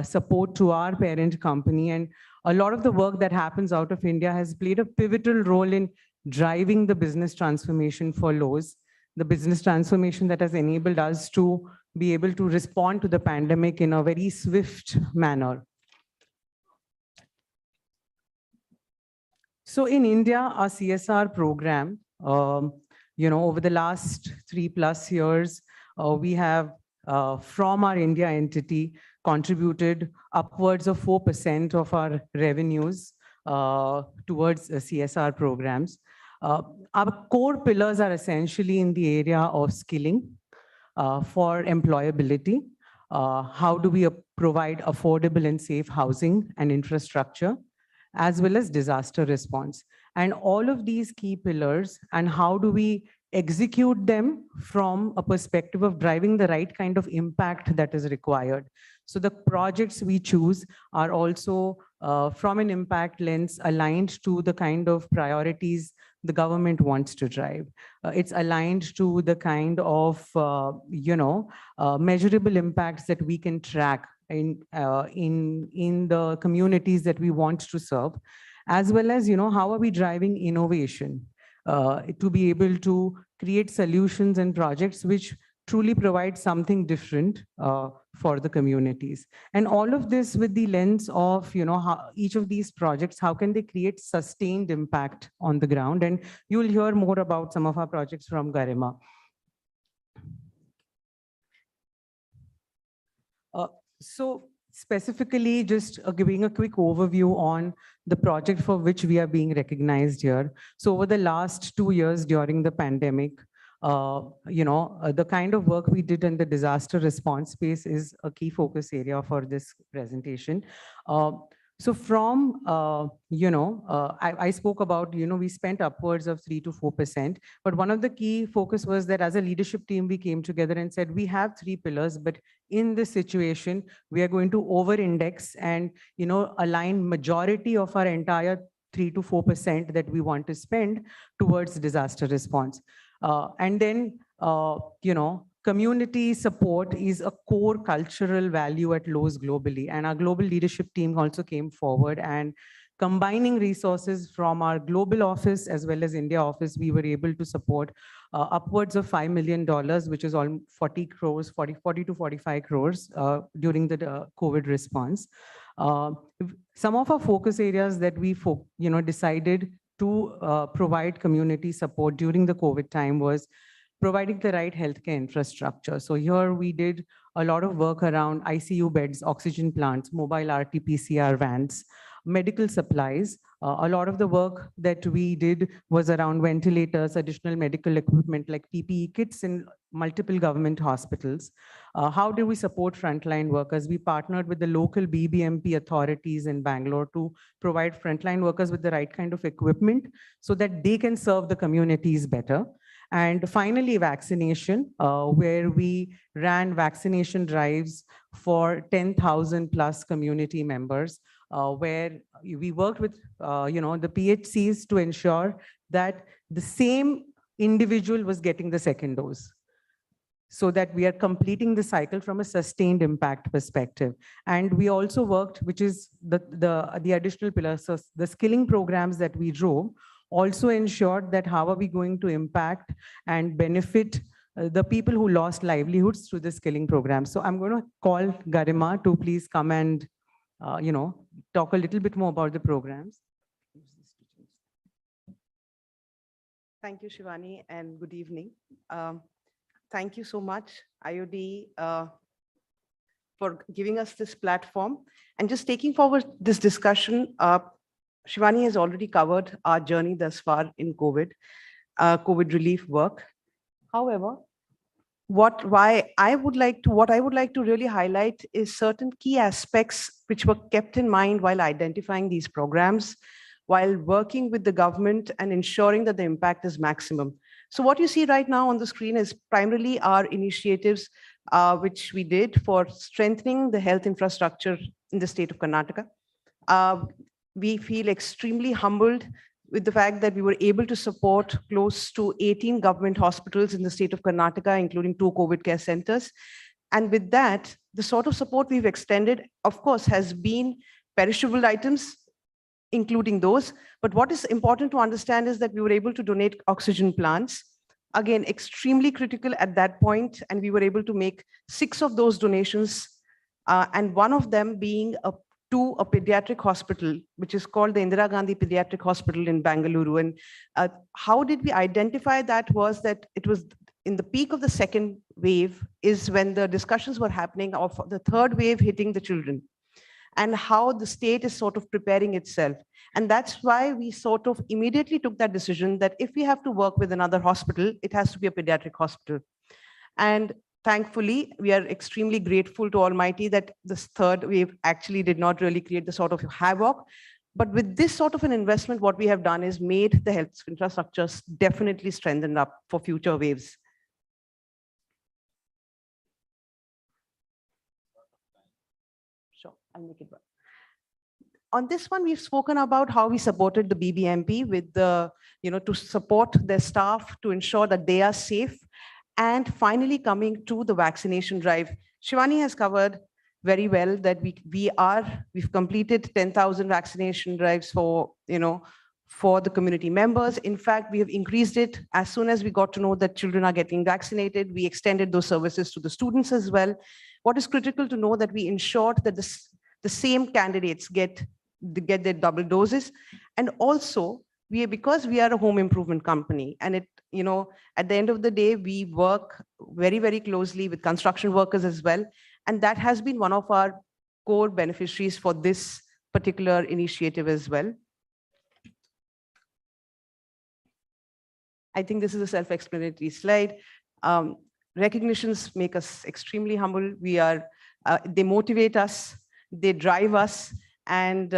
support to our parent company. And a lot of the work that happens out of India has played a pivotal role in driving the business transformation for Lowe's, the business transformation that has enabled us to be able to respond to the pandemic in a very swift manner. So in India, our CSR program, over the last 3+ years, we have, from our India entity, contributed upwards of 4% of our revenues towards CSR programs. Our core pillars are essentially in the area of skilling for employability. How do we provide affordable and safe housing and infrastructure, as well as disaster response? And all of these key pillars, and how do we execute them from a perspective of driving the right kind of impact that is required. So the projects we choose are also from an impact lens aligned to the kind of priorities the government wants to drive. It's aligned to the kind of measurable impacts that we can track in the communities that we want to serve, as well as how are we driving innovation to be able to create solutions and projects which truly provide something different for the communities. And all of this with the lens of, how each of these projects, how can they create sustained impact on the ground? And you'll hear more about some of our projects from Garima. So specifically, just giving a quick overview on the project for which we are being recognized here. So over the last 2 years during the pandemic, the kind of work we did in the disaster response space is a key focus area for this presentation. So from, I spoke about, we spent upwards of 3 to 4%, but one of the key focus was that as a leadership team, we came together and said, we have 3 pillars, but in this situation, we are going to over-index and, align majority of our entire 3 to 4% that we want to spend towards disaster response. And then, community support is a core cultural value at Lowe's globally. And our global leadership team also came forward, and combining resources from our global office as well as India office, we were able to support upwards of $5 million, which is all 40 crores, 40 to 45 crores during the COVID response. Some of our focus areas that we decided to provide community support during the COVID time was providing the right healthcare infrastructure. So here we did a lot of work around ICU beds, oxygen plants, mobile RT-PCR vans, medical supplies. A lot of the work that we did was around ventilators, additional medical equipment like PPE kits in multiple government hospitals. How do we support frontline workers? We partnered with the local BBMP authorities in Bangalore to provide frontline workers with the right kind of equipment so that they can serve the communities better. And finally, vaccination, where we ran vaccination drives for 10,000 plus community members, where we worked with the PHCs to ensure that the same individual was getting the second dose, so that we are completing the cycle from a sustained impact perspective. And we also worked, which is the additional pillars, so the skilling programs that we drove also ensured that how are we going to impact and benefit the people who lost livelihoods through the skilling program. So I'm going to call Garima to please come and talk a little bit more about the programs. Thank you, Shivani, and good evening. Thank you so much, IOD, for giving us this platform and just taking forward this discussion. Shivani has already covered our journey thus far in COVID relief work. However, what I would like to really highlight is certain key aspects which were kept in mind while identifying these programs, while working with the government and ensuring that the impact is maximum. So what you see right now on the screen is primarily our initiatives which we did for strengthening the health infrastructure in the state of Karnataka. We feel extremely humbled with the fact that we were able to support close to 18 government hospitals in the state of Karnataka, including 2 COVID care centers. And with that, the sort of support we've extended, of course, has been perishable items, including those. But what is important to understand is that we were able to donate oxygen plants. Again, extremely critical at that point, and we were able to make 6 of those donations, and one of them being to a pediatric hospital, which is called the Indira Gandhi Pediatric Hospital in Bangalore. And how did we identify that was that it was in the peak of the second wave is when the discussions were happening of the third wave hitting the children and how the state is sort of preparing itself. And that's why we sort of immediately took that decision that if we have to work with another hospital, it has to be a pediatric hospital. And thankfully, we are extremely grateful to Almighty that this third wave actually did not really create the sort of havoc. But with this sort of an investment, what we have done is made the health infrastructures definitely strengthened up for future waves. Sure, I'll make it work. On this one, we've spoken about how we supported the BBMP with the, to support their staff to ensure that they are safe. And finally, coming to the vaccination drive, Shivani has covered very well that we've completed 10,000 vaccination drives for the community members. In fact, we have increased it as soon as we got to know that children are getting vaccinated. We extended those services to the students as well. What is critical to know that we ensured that the same candidates get their double doses, and also because we are a home improvement company, and at the end of the day, we work very, very closely with construction workers as well. And that has been one of our core beneficiaries for this particular initiative as well. I think this is a self-explanatory slide. Recognitions make us extremely humble. They motivate us, they drive us, And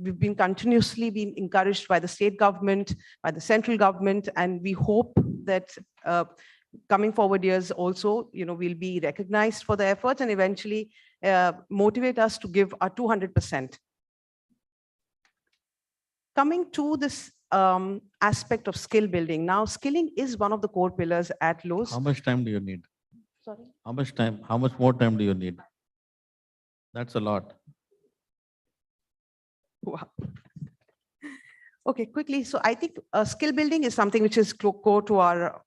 we've been continuously being encouraged by the state government, by the central government, and we hope that coming forward years also, we'll be recognized for the efforts and eventually motivate us to give our 200%. Coming to this aspect of skill building. Now, skilling is one of the core pillars at Lowe's. How much time do you need? Sorry? How much time? How much more time do you need? That's a lot. Wow. Okay, quickly. So I think skill building is something which is core to our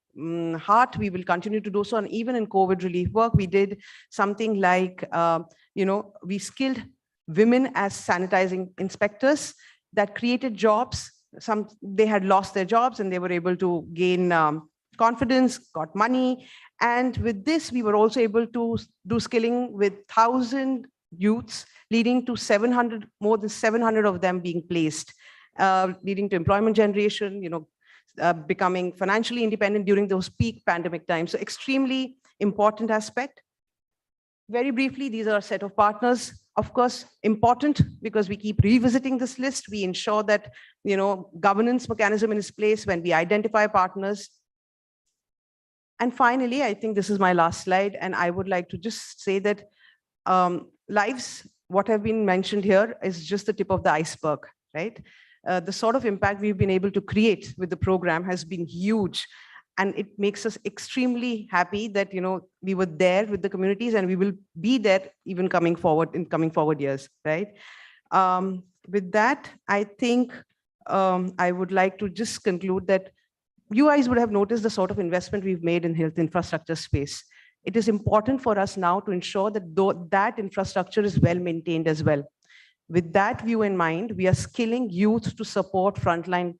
heart. We will continue to do so. And even in COVID relief work, we did something like, we skilled women as sanitizing inspectors that created jobs. They had lost their jobs and they were able to gain confidence, got money. And with this, we were also able to do skilling with 1,000 youths, leading to 700, more than 700 of them being placed, leading to employment generation, becoming financially independent during those peak pandemic times. So extremely important aspect. Very briefly, these are a set of partners. Of course, important because we keep revisiting this list. We ensure that, governance mechanism is in place when we identify partners. And finally, I think this is my last slide, and I would like to just say that lives, what have been mentioned here is just the tip of the iceberg, right? The sort of impact we've been able to create with the program has been huge. And it makes us extremely happy that, we were there with the communities and we will be there even coming forward in coming forward years, right? With that, I think I would like to just conclude that you guys would have noticed the sort of investment we've made in health infrastructure space. It is important for us now to ensure that that infrastructure is well maintained as well. With that view in mind, we are skilling youth to support frontline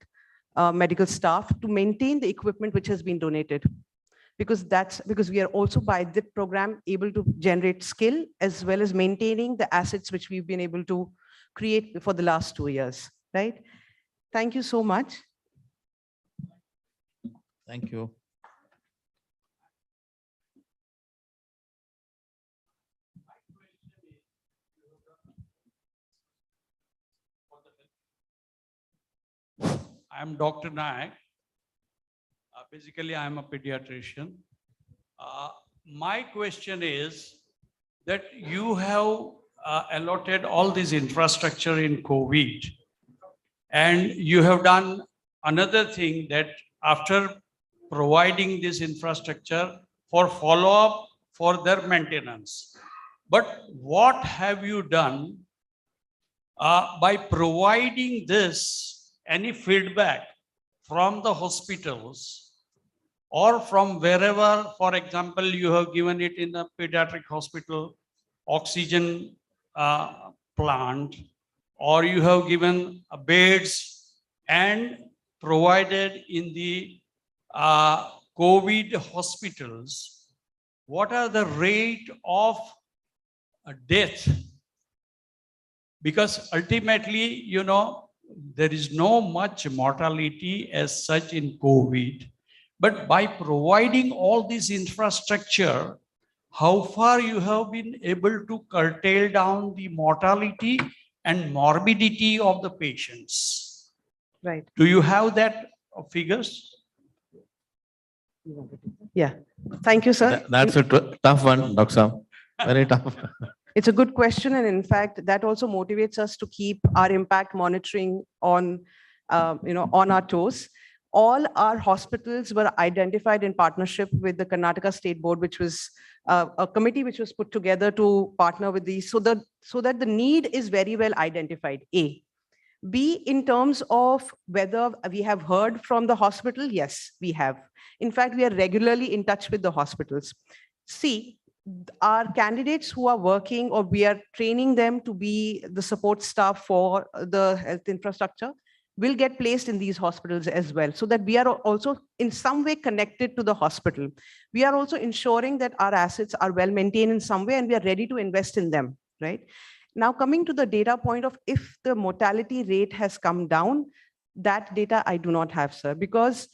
medical staff to maintain the equipment which has been donated. Because we are also by this program able to generate skill as well as maintaining the assets which we've been able to create for the last 2 years, right? Thank you so much. Thank you. I'm Dr. Nayak. Basically, I'm a pediatrician. My question is that you have allotted all this infrastructure in COVID, and you have done another thing that after providing this infrastructure for follow-up for their maintenance. But what have you done by providing this? Any feedback from the hospitals or from wherever, for example, you have given it in the pediatric hospital, oxygen plant, or you have given beds and provided in the COVID hospitals, what are the rate of death? Because ultimately, there is no much mortality as such in COVID, but by providing all this infrastructure, how far you have been able to curtail down the mortality and morbidity of the patients? Right. Do you have that figures? Yeah. Thank you, sir. That's a tough one, Dr. Sam. Very tough. It's a good question. And in fact, that also motivates us to keep our impact monitoring on, on our toes. All our hospitals were identified in partnership with the Karnataka State Board, which was a committee which was put together to partner with these so that the need is very well identified, A. B, in terms of whether we have heard from the hospital, yes, we have. In fact, we are regularly in touch with the hospitals. C, our candidates who are working or we are training them to be the support staff for the health infrastructure will get placed in these hospitals as well, so that we are also in some way connected to the hospital. We are also ensuring that our assets are well maintained in some way and we are ready to invest in them, right? Now, coming to the data point of if the mortality rate has come down, that data I do not have, sir, because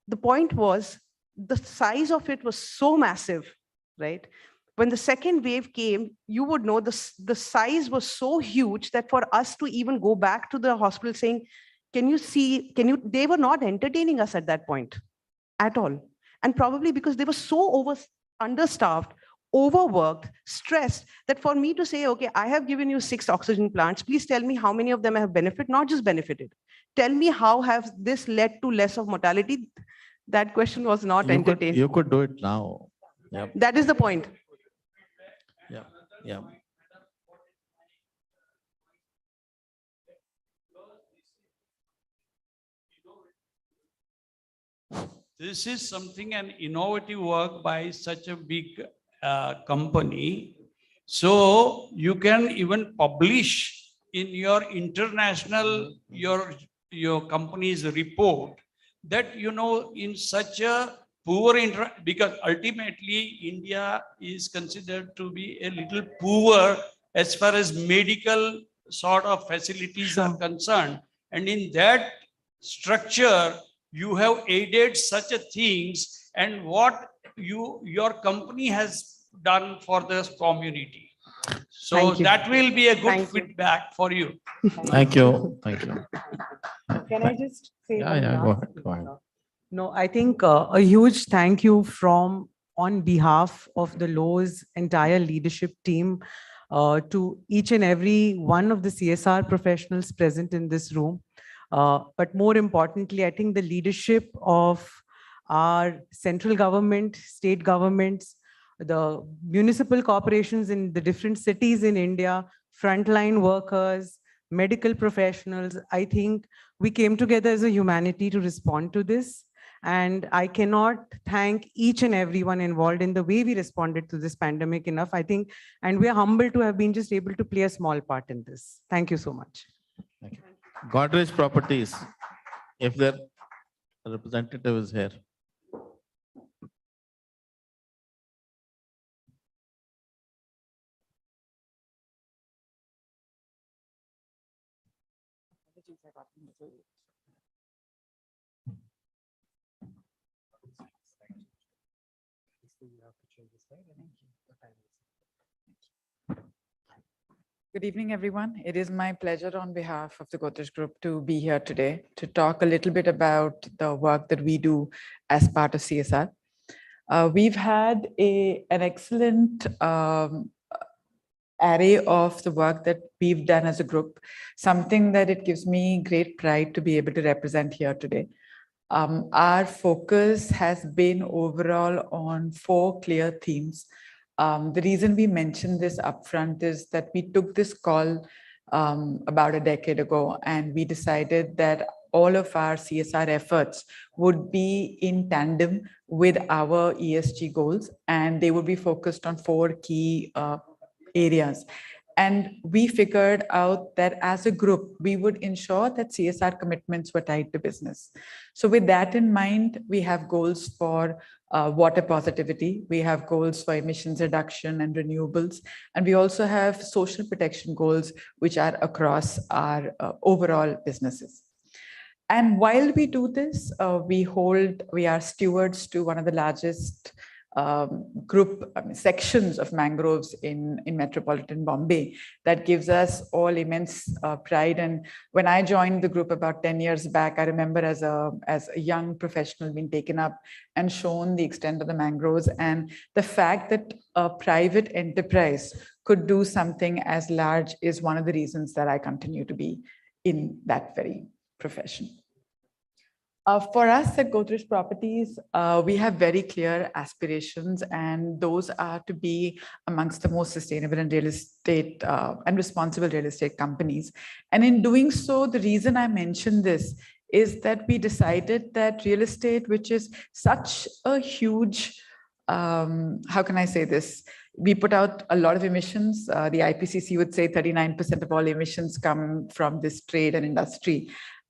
the point was the size of it was so massive, right? when the second wave came, you would know the size was so huge that for us to even go back to the hospital saying, can you see, they were not entertaining us at that point at all. And probably because they were so understaffed, overworked, stressed, that for me to say, okay, I have given you 6 oxygen plants, please tell me how many of them have benefited, not just benefited. Tell me how have this led to less of mortality. That question was not entertained. You could do it now. Yep. That is the point. Yeah. Yeah. This is something, an innovative work by such a big company. So you can even publish in your international, your company's report that, you know, in such a poor, because ultimately India is considered to be a little poor as far as medical sort of facilities are concerned. And in that structure, you have aided such a things, and what your company has done for this community. So that will be a good feedback for you. Thank you. Thank you. Can I just say? Yeah, go ahead. Go ahead. No, I think a huge thank you on behalf of the LO's entire leadership team to each and every one of the CSR professionals present in this room. But more importantly, I think the leadership of our central government, state governments, the municipal corporations in the different cities in India, frontline workers, medical professionals, I think we came together as a humanity to respond to this. And I cannot thank each and everyone involved in the way we responded to this pandemic enough, I think, and we are humbled to have been just able to play a small part in this. Thank you so much. Thank you. Godrej Properties, if their representative is here. Good evening, everyone. It is my pleasure on behalf of the Godrej Group to be here today to talk a little bit about the work that we do as part of CSR. We've had an excellent array of the work that we've done as a group, something that it gives me great pride to be able to represent here today. Our focus has been overall on 4 clear themes. The reason we mentioned this upfront is that we took this call about a decade ago, and we decided that all of our CSR efforts would be in tandem with our ESG goals, and they would be focused on 4 key areas. And we figured out that as a group, we would ensure that CSR commitments were tied to business. So with that in mind, we have goals for water positivity, we have goals for emissions reduction and renewables, and we also have social protection goals, which are across our overall businesses. And while we do this, we are stewards to one of the largest sections of mangroves in metropolitan Bombay. That gives us all immense pride. And when I joined the group about 10 years back, I remember as a young professional being taken up and shown the extent of the mangroves, and the fact that a private enterprise could do something as large is one of the reasons that I continue to be in that very profession. For us at Godrej Properties, we have very clear aspirations, and those are to be amongst the most sustainable and real estate and responsible real estate companies. And in doing so, the reason I mention this is that we decided that real estate, which is such a huge, how can I say this? We put out a lot of emissions. The IPCC would say 39% of all emissions come from this trade and industry.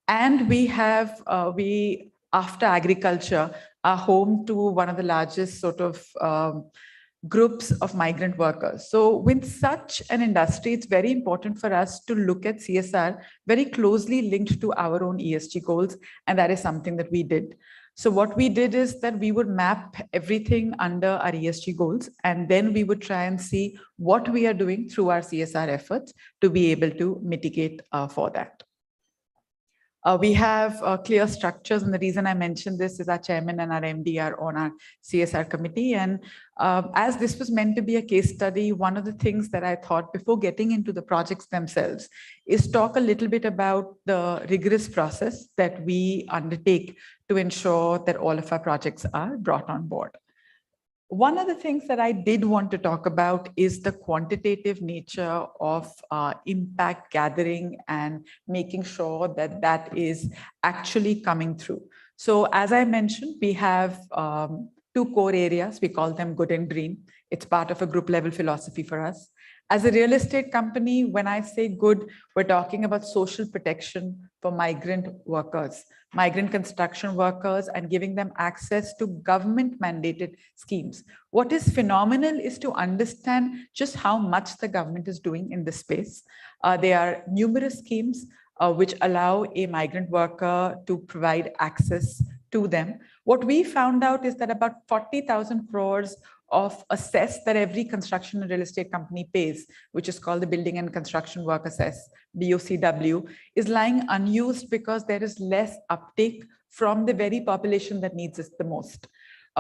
And we have, after agriculture, are home to one of the largest sort of groups of migrant workers. So with such an industry, it's very important for us to look at CSR very closely linked to our own ESG goals. And that is something that we did. So what we did is that we would map everything under our ESG goals, and then we would try and see what we are doing through our CSR efforts to be able to mitigate for that. We have clear structures, and the reason I mentioned this is our chairman and our MD are on our CSR committee. And as this was meant to be a case study, one of the things that I thought before getting into the projects themselves is talk a little bit about the rigorous process that we undertake to ensure that all of our projects are brought on board. One of the things that I did want to talk about is the quantitative nature of impact gathering and making sure that that is actually coming through. So as I mentioned, we have two core areas. We call them good and green. It's part of a group level philosophy for us. As a real estate company, when I say good, we're talking about social protection for migrant workers, migrant construction workers, and giving them access to government mandated schemes. What is phenomenal is to understand just how much the government is doing in this space. There are numerous schemes which allow a migrant worker to provide access to them. What we found out is that about 40,000 crores of assess that every construction and real estate company pays, which is called the Building and Construction Work Assess, BOCW, is lying unused because there is less uptake from the very population that needs it the most.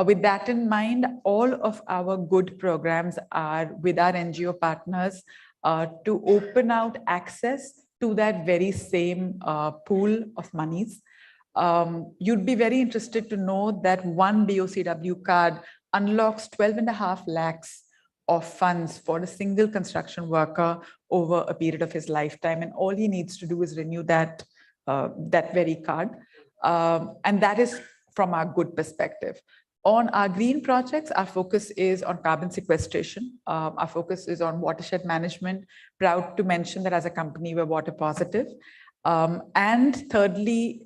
With that in mind, all of our good programs are with our NGO partners to open out access to that very same pool of monies. You'd be very interested to know that one BOCW card unlocks 12.5 lakhs of funds for a single construction worker over a period of his lifetime. And all he needs to do is renew that, that very card. And that is from our good perspective. On our green projects, our focus is on carbon sequestration. Our focus is on watershed management. Proud to mention that as a company, we're water positive. And thirdly,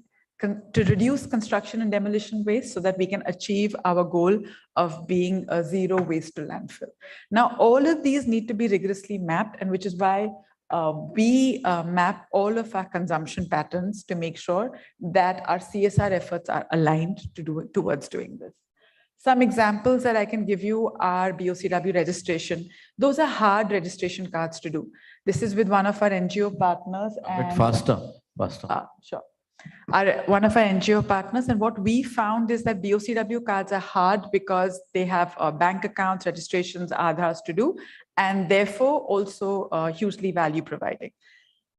to reduce construction and demolition waste so that we can achieve our goal of being a zero waste to landfill. Now, all of these need to be rigorously mapped, and which is why we map all of our consumption patterns to make sure that our CSR efforts are aligned towards doing this. Some examples that I can give you are BOCW registration. Those are hard registration cards to do. This is with one of our NGO partners. A bit faster. Sure. One of our NGO partners, and what we found is that BOCW cards are hard because they have bank accounts, registrations, Aadhars to do, and therefore also hugely value providing.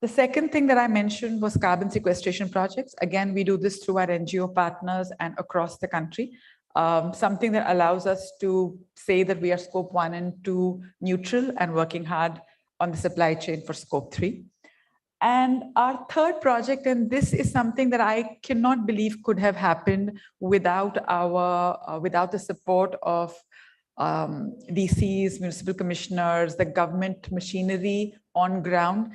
The second thing that I mentioned was carbon sequestration projects. Again, we do this through our NGO partners and across the country. Something that allows us to say that we are scope 1 and 2 neutral and working hard on the supply chain for scope 3. And our third project, and this is something that I cannot believe could have happened without the support of DCs, municipal commissioners, the government machinery on ground.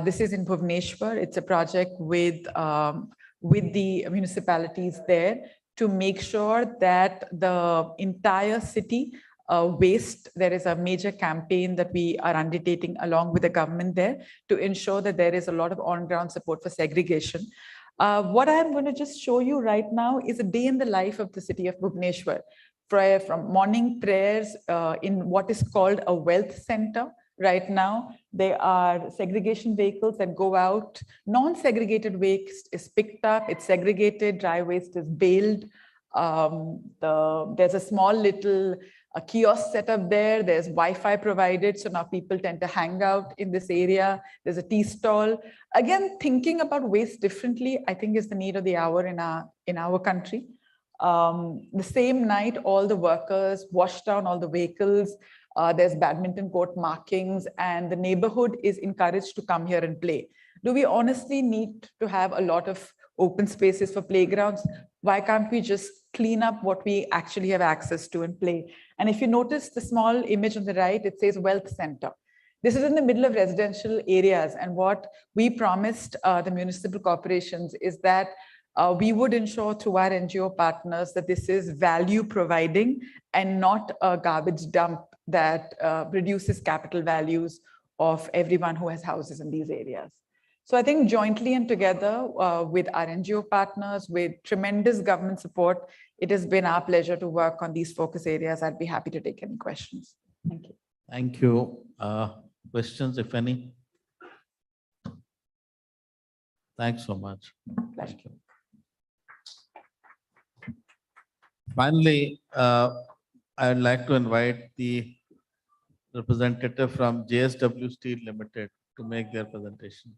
This is in Bhubaneswar. It's a project with the municipalities there to make sure that the entire city waste, there is a major campaign that we are undertaking along with the government there to ensure that there is a lot of on-ground support for segregation. What I'm going to just show you right now is a day in the life of the city of Bhubaneswar. From morning prayers in what is called a wealth center. Right now, there are segregation vehicles that go out. Non-segregated waste is picked up, it's segregated, dry waste is baled. There's a small little kiosk set up there. There's Wi-Fi provided. So now people tend to hang out in this area. There's a tea stall. Again, thinking about waste differently, I think is the need of the hour in our country. The same night, all the workers wash down all the vehicles. There's badminton court markings, and the neighborhood is encouraged to come here and play. Do we honestly need to have a lot of open spaces for playgrounds? Why can't we just clean up what we actually have access to and play? And if you notice the small image on the right, it says Wealth Center. This is in the middle of residential areas. And what we promised the municipal corporations is that we would ensure through our NGO partners that this is value providing and not a garbage dump that reduces capital values of everyone who has houses in these areas. So I think jointly and together with our NGO partners, with tremendous government support, it has been our pleasure to work on these focus areas. I'd be happy to take any questions. Thank you. Thank you. Questions, if any? Thanks so much. Pleasure. Thank you. Finally, I would like to invite the representative from JSW Steel Limited to make their presentation.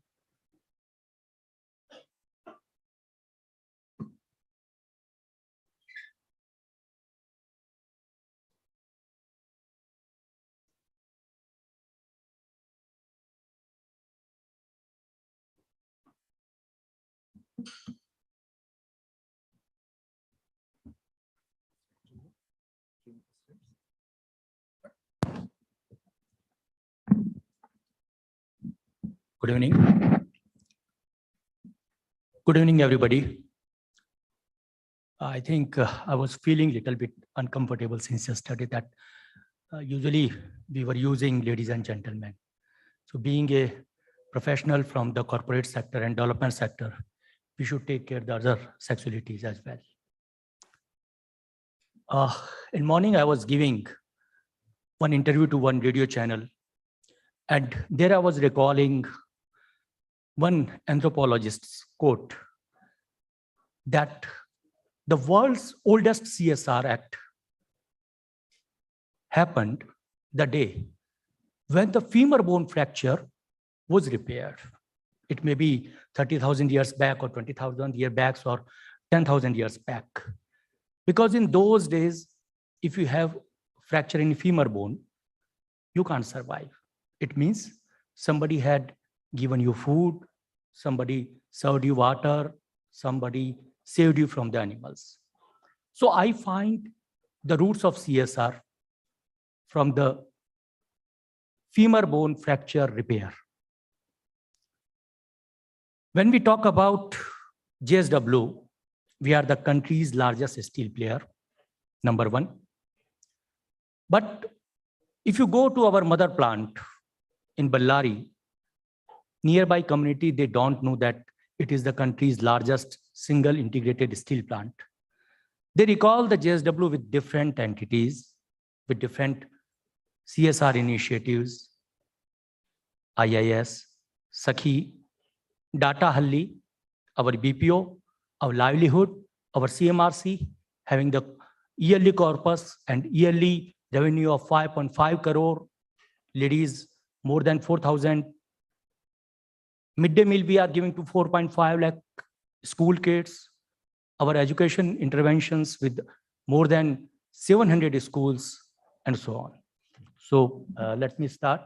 Good evening. Good evening, everybody. I think I was feeling a little bit uncomfortable since yesterday that usually we were using ladies and gentlemen. So being a professional from the corporate sector and development sector, we should take care of the other sexualities as well. In morning, I was giving one interview to one radio channel, and there I was recalling one anthropologist's quote that the world's oldest CSR act happened the day when the femur bone fracture was repaired. It may be 30,000 years back or 20,000 years back or 10,000 years back. Because in those days, if you have fracture in femur bone, you can't survive. It means somebody had given you food, somebody served you water, somebody saved you from the animals. So I find the roots of CSR from the femur bone fracture repair. When we talk about JSW, we are the country's largest steel player, number one. But if you go to our mother plant in Ballari, nearby community, they don't know that it is the country's largest single integrated steel plant. They recall the JSW with different entities, with different CSR initiatives, IIS, Sakhi, Data Halli, our BPO, our livelihood, our CMRC, having the yearly corpus and yearly revenue of 5.5 crore, ladies more than 4,000. Midday meal we are giving to 4.5 lakh school kids. Our education interventions with more than 700 schools and so on. So let me start.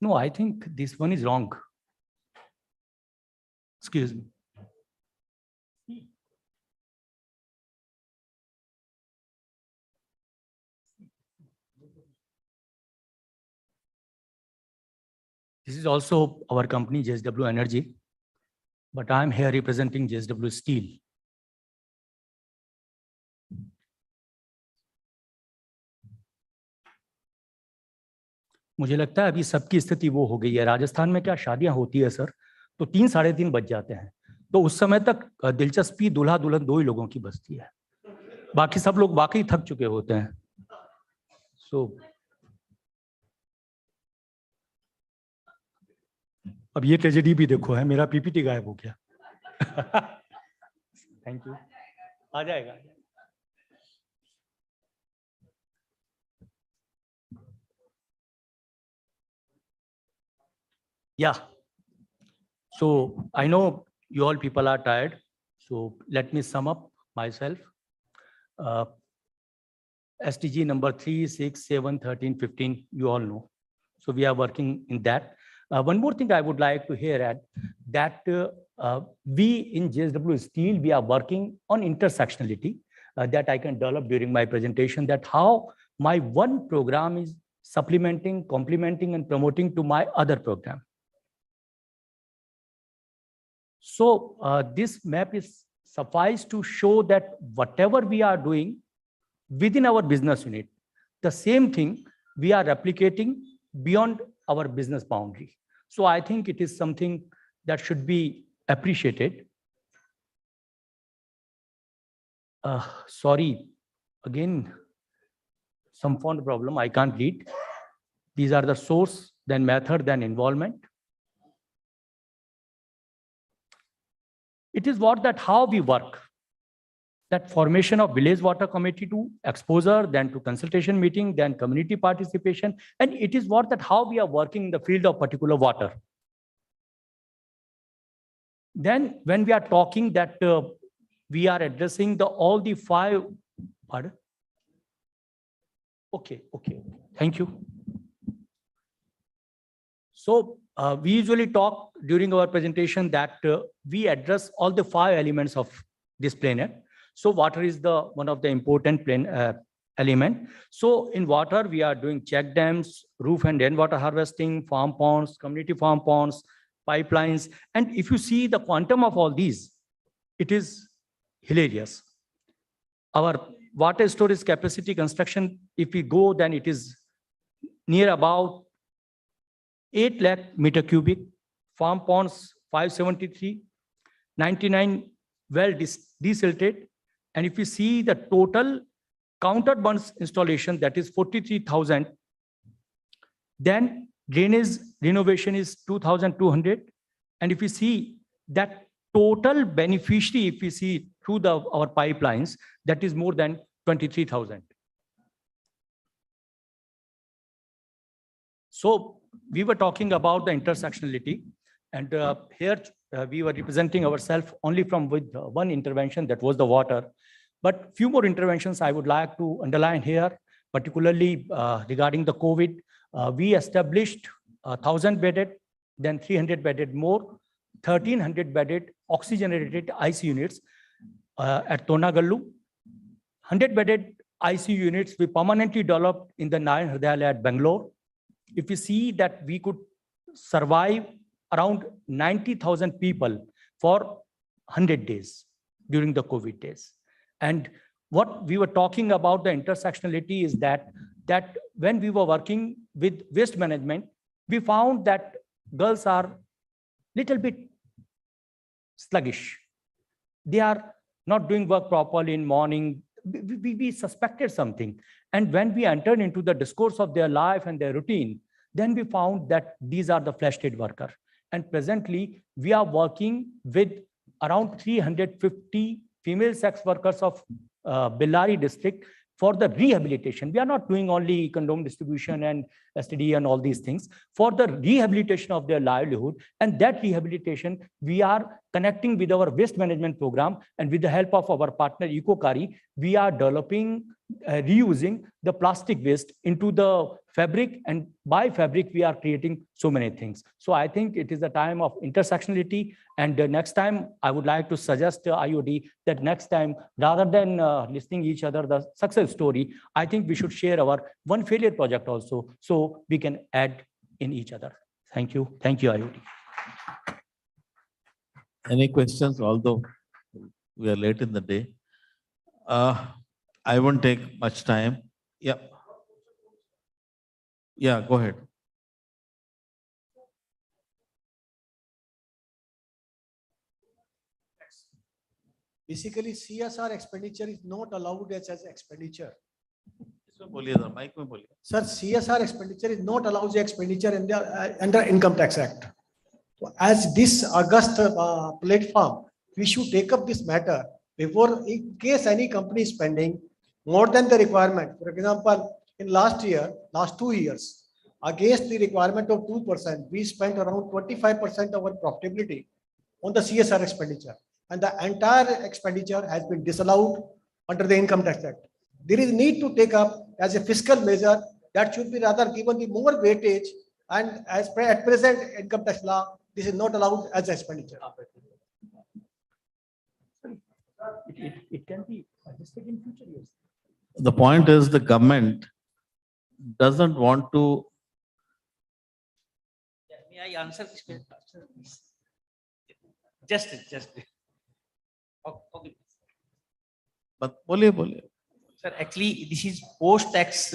No, I think this one is wrong. Excuse me. This is also our company, JSW Energy, but I'm here representing JSW Steel. मुझे लगता है अभी सबकी स्थिति वो हो गई है। राजस्थान में क्या शादियां होती है सर, तो 3 साढ़े 3 बज जाते हैं, तो उस समय तक दिलचस्पी दूल्हा दुल्हन 2 ही लोगों की बचती है, बाकी सब लोग वाकई थक चुके होते हैं। सो अब ये ट्रेजेडी भी देखो है, मेरा पीपीटी गायब हो गया। थैंक यू, आ जाएगा। Yeah, so I know you all people are tired, so let me sum up myself. SDG number 3, 6, 7, 13, 15, you all know. So we are working in that. One more thing I would like to hear at that we in JSW Steel, we are working on intersectionality that I can develop during my presentation, that how my one program is supplementing, complementing and promoting to my other program. So this map is suffice to show that whatever we are doing, within our business unit. The same thing we are replicating beyond our business boundary. So I think it is something that should be appreciated. Sorry, again, some font problem, I can't read. These are the source, then method, then involvement. It is what that how we work. That formation of village water committee to exposure, then to consultation meeting, then community participation. And it is what that how we are working in the field of particular water. Then when we are talking that we are addressing all the 5, pardon? Okay, thank you. So we usually talk during our presentation that we address all the 5 elements of this planet. So water is one of the important element. So in water, we are doing check dams, roof and rainwater harvesting, farm ponds, community farm ponds, pipelines. And if you see the quantum of all these, it is hilarious. Our water storage capacity construction, if we go, then it is near about 8 lakh meter cubic, farm ponds 573, 99 well desilted. And if you see the total counterbunds installation, that is 43,000, then drainage renovation is 2,200. And if you see that total beneficiary, if we see through our pipelines, that is more than 23,000. So we were talking about the intersectionality, and here we were representing ourselves only from with one intervention, that was the water. But few more interventions I would like to underline here, particularly regarding the COVID. We established 1,000 bedded, then 300 bedded more, 1,300 bedded oxygenated IC units at Tonagallu. 100 bedded IC units we permanently developed in the Nayan Hridayalaya at Bangalore. If you see that we could survive around 90,000 people for 100 days during the COVID days. And what we were talking about the intersectionality is that when we were working with waste management, we found that girls are little bit sluggish. They are not doing work properly in morning. We suspected something. And when we entered into the discourse of their life and their routine, then we found that these are the flesh trade workers. And presently, we are working with around 350 female sex workers of Bellary district for the rehabilitation. We are not doing only condom distribution and STD and all these things, for the rehabilitation of their livelihood. And that rehabilitation, we are connecting with our waste management program, and with the help of our partner Ecokari, we are developing, reusing the plastic waste into the fabric, and by fabric, we are creating so many things. So I think it is a time of intersectionality. And next time, I would like to suggest IOD that next time, rather than listening each other the success story, I think we should share our one failure project also, so we can add in each other. Thank you. Thank you, IOD. Any questions, although we are late in the day? I won't take much time. Yeah. Yeah, go ahead. Basically, CSR expenditure is not allowed as expenditure. Sir, CSR expenditure is not allowed as expenditure in the, under Income Tax Act. So as this August platform, we should take up this matter before, in case any company is spending more than the requirement. For example, in last 2 years, against the requirement of 2%, we spent around 25% of our profitability on the CSR expenditure. And the entire expenditure has been disallowed under the Income Tax Act. There is need to take up as a fiscal measure that should be rather given the more weightage, and as per at present income tax law, this is not allowed as expenditure. It can be adjusted in future years. The point is the government doesn't want to. May I answer this question, please? Just. Okay. But बोलिए. Sir, actually, this is post-tax,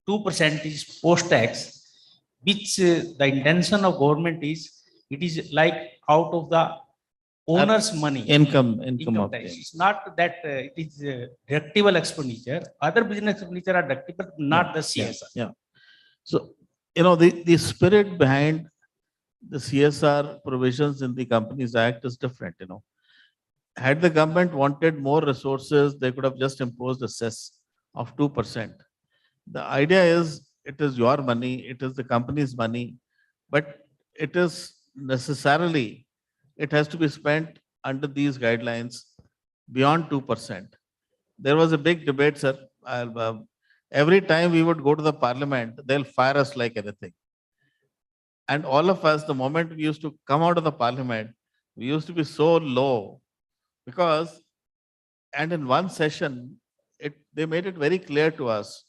2% is post-tax, which the intention of government is, it is like out of the owner's money. Income of tax. them. It's not that it is deductible expenditure. Other business expenditure are deductible, not the CSR. Yeah. So, the spirit behind the CSR provisions in the Companies Act is different, Had the government wanted more resources, they could have just imposed a cess of 2%. The idea is, it is your money, it is the company's money, but it is necessarily, it has to be spent under these guidelines beyond 2%. There was a big debate, sir. Every time we would go to the parliament, they'll fire us like anything. And all of us, the moment we used to come out of the parliament, we used to be so low because, and in one session, they made it very clear to us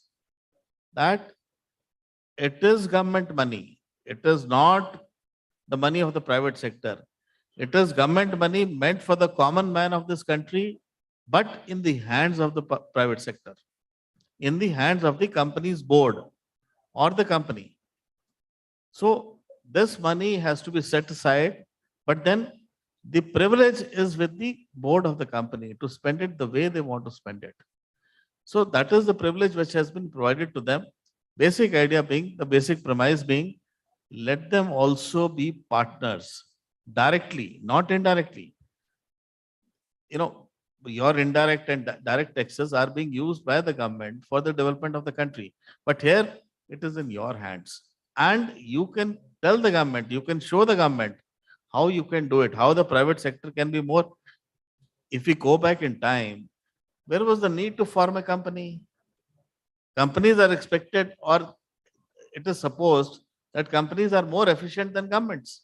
that it is government money. It is not the money of the private sector. It is government money meant for the common man of this country, but in the hands of the private sector, in the hands of the company's board or the company. So this money has to be set aside, but then the privilege is with the board of the company to spend it the way they want to spend it. So that is the privilege which has been provided to them. Basic idea being, the basic premise being, let them also be partners directly, not indirectly. Your indirect and direct taxes are being used by the government for the development of the country. But here it is in your hands. And you can tell the government, you can show the government how you can do it, how the private sector can be more. If we go back in time, where was the need to form a company? Companies are expected, or it is supposed that companies are more efficient than governments.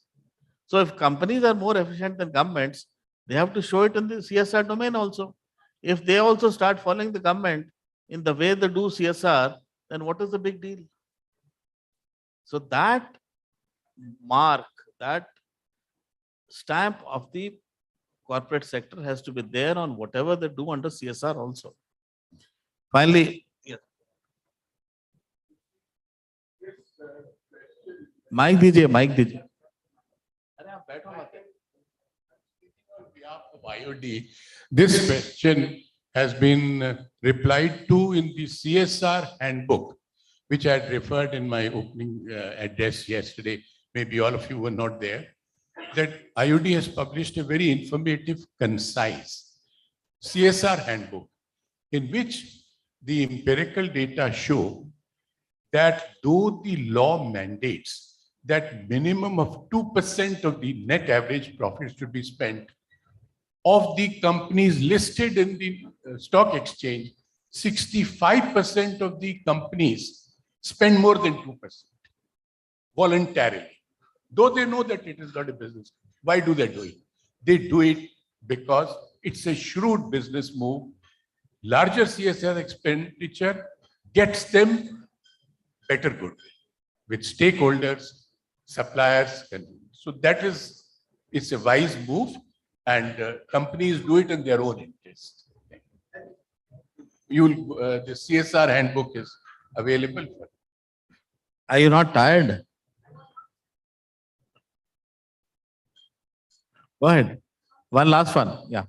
So if companies are more efficient than governments, they have to show it in the CSR domain also. If they also start following the government in the way they do CSR, then what is the big deal? So that mark, that stamp of the corporate sector has to be there on whatever they do under CSR also. Finally, mic dijiye. On behalf of IOD, this question has been replied to in the CSR handbook, which I had referred in my opening address yesterday. Maybe all of you were not there. That IOD has published a very informative, concise CSR handbook, in which the empirical data show that though the law mandates that minimum of 2% of the net average profit should be spent, of the companies listed in the stock exchange, 65% of the companies spend more than 2% voluntarily. Though they know that it is not a business. Why do they do it? They do it because it's a shrewd business move. Larger CSR expenditure gets them better goodwill with stakeholders, suppliers. So that is, it's a wise move, and companies do it in their own interest. The CSR handbook is available. Are you not tired? Go ahead. One last one. Yeah.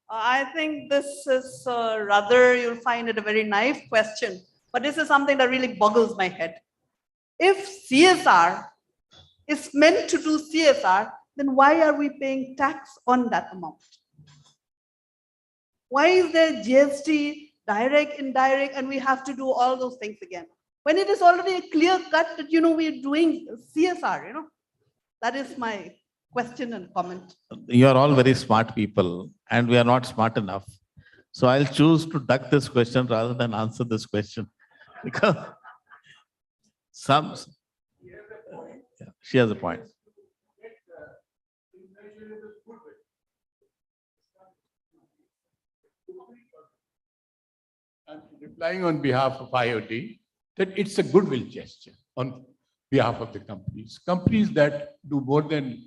I think this is rather, you'll find it a very naive question, but this is something that really boggles my head. If CSR is meant to do CSR, then why are we paying tax on that amount? Why is there GST, direct, indirect, and we have to do all those things again? When it is already a clear cut that, we're doing CSR, That is my question and comment. You are all very smart people, and we are not smart enough. So I'll choose to duck this question rather than answer this question. Because she has a point. I'm replying on behalf of IOD that it's a goodwill gesture on behalf of the companies. Companies that do more than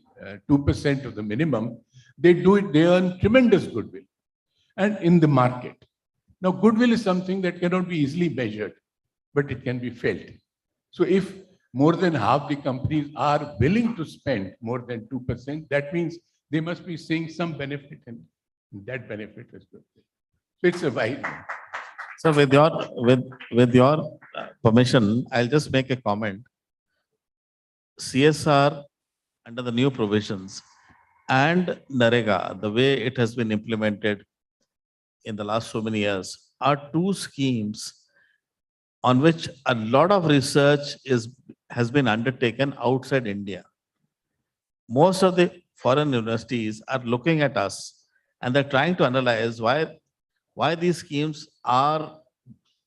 2% of the minimum, They do it, they earn tremendous goodwill and in the market. Now, goodwill is something that cannot be easily measured, but it can be felt. So if more than half the companies are willing to spend more than 2%, that means they must be seeing some benefit, and that benefit is good. So it's a wide. So with your permission, I'll just make a comment. CSR under the new provisions and NREGA, the way it has been implemented in the last so many years, are two schemes on which a lot of research has been undertaken outside India. Most of the foreign universities are looking at us and they're trying to analyze why these schemes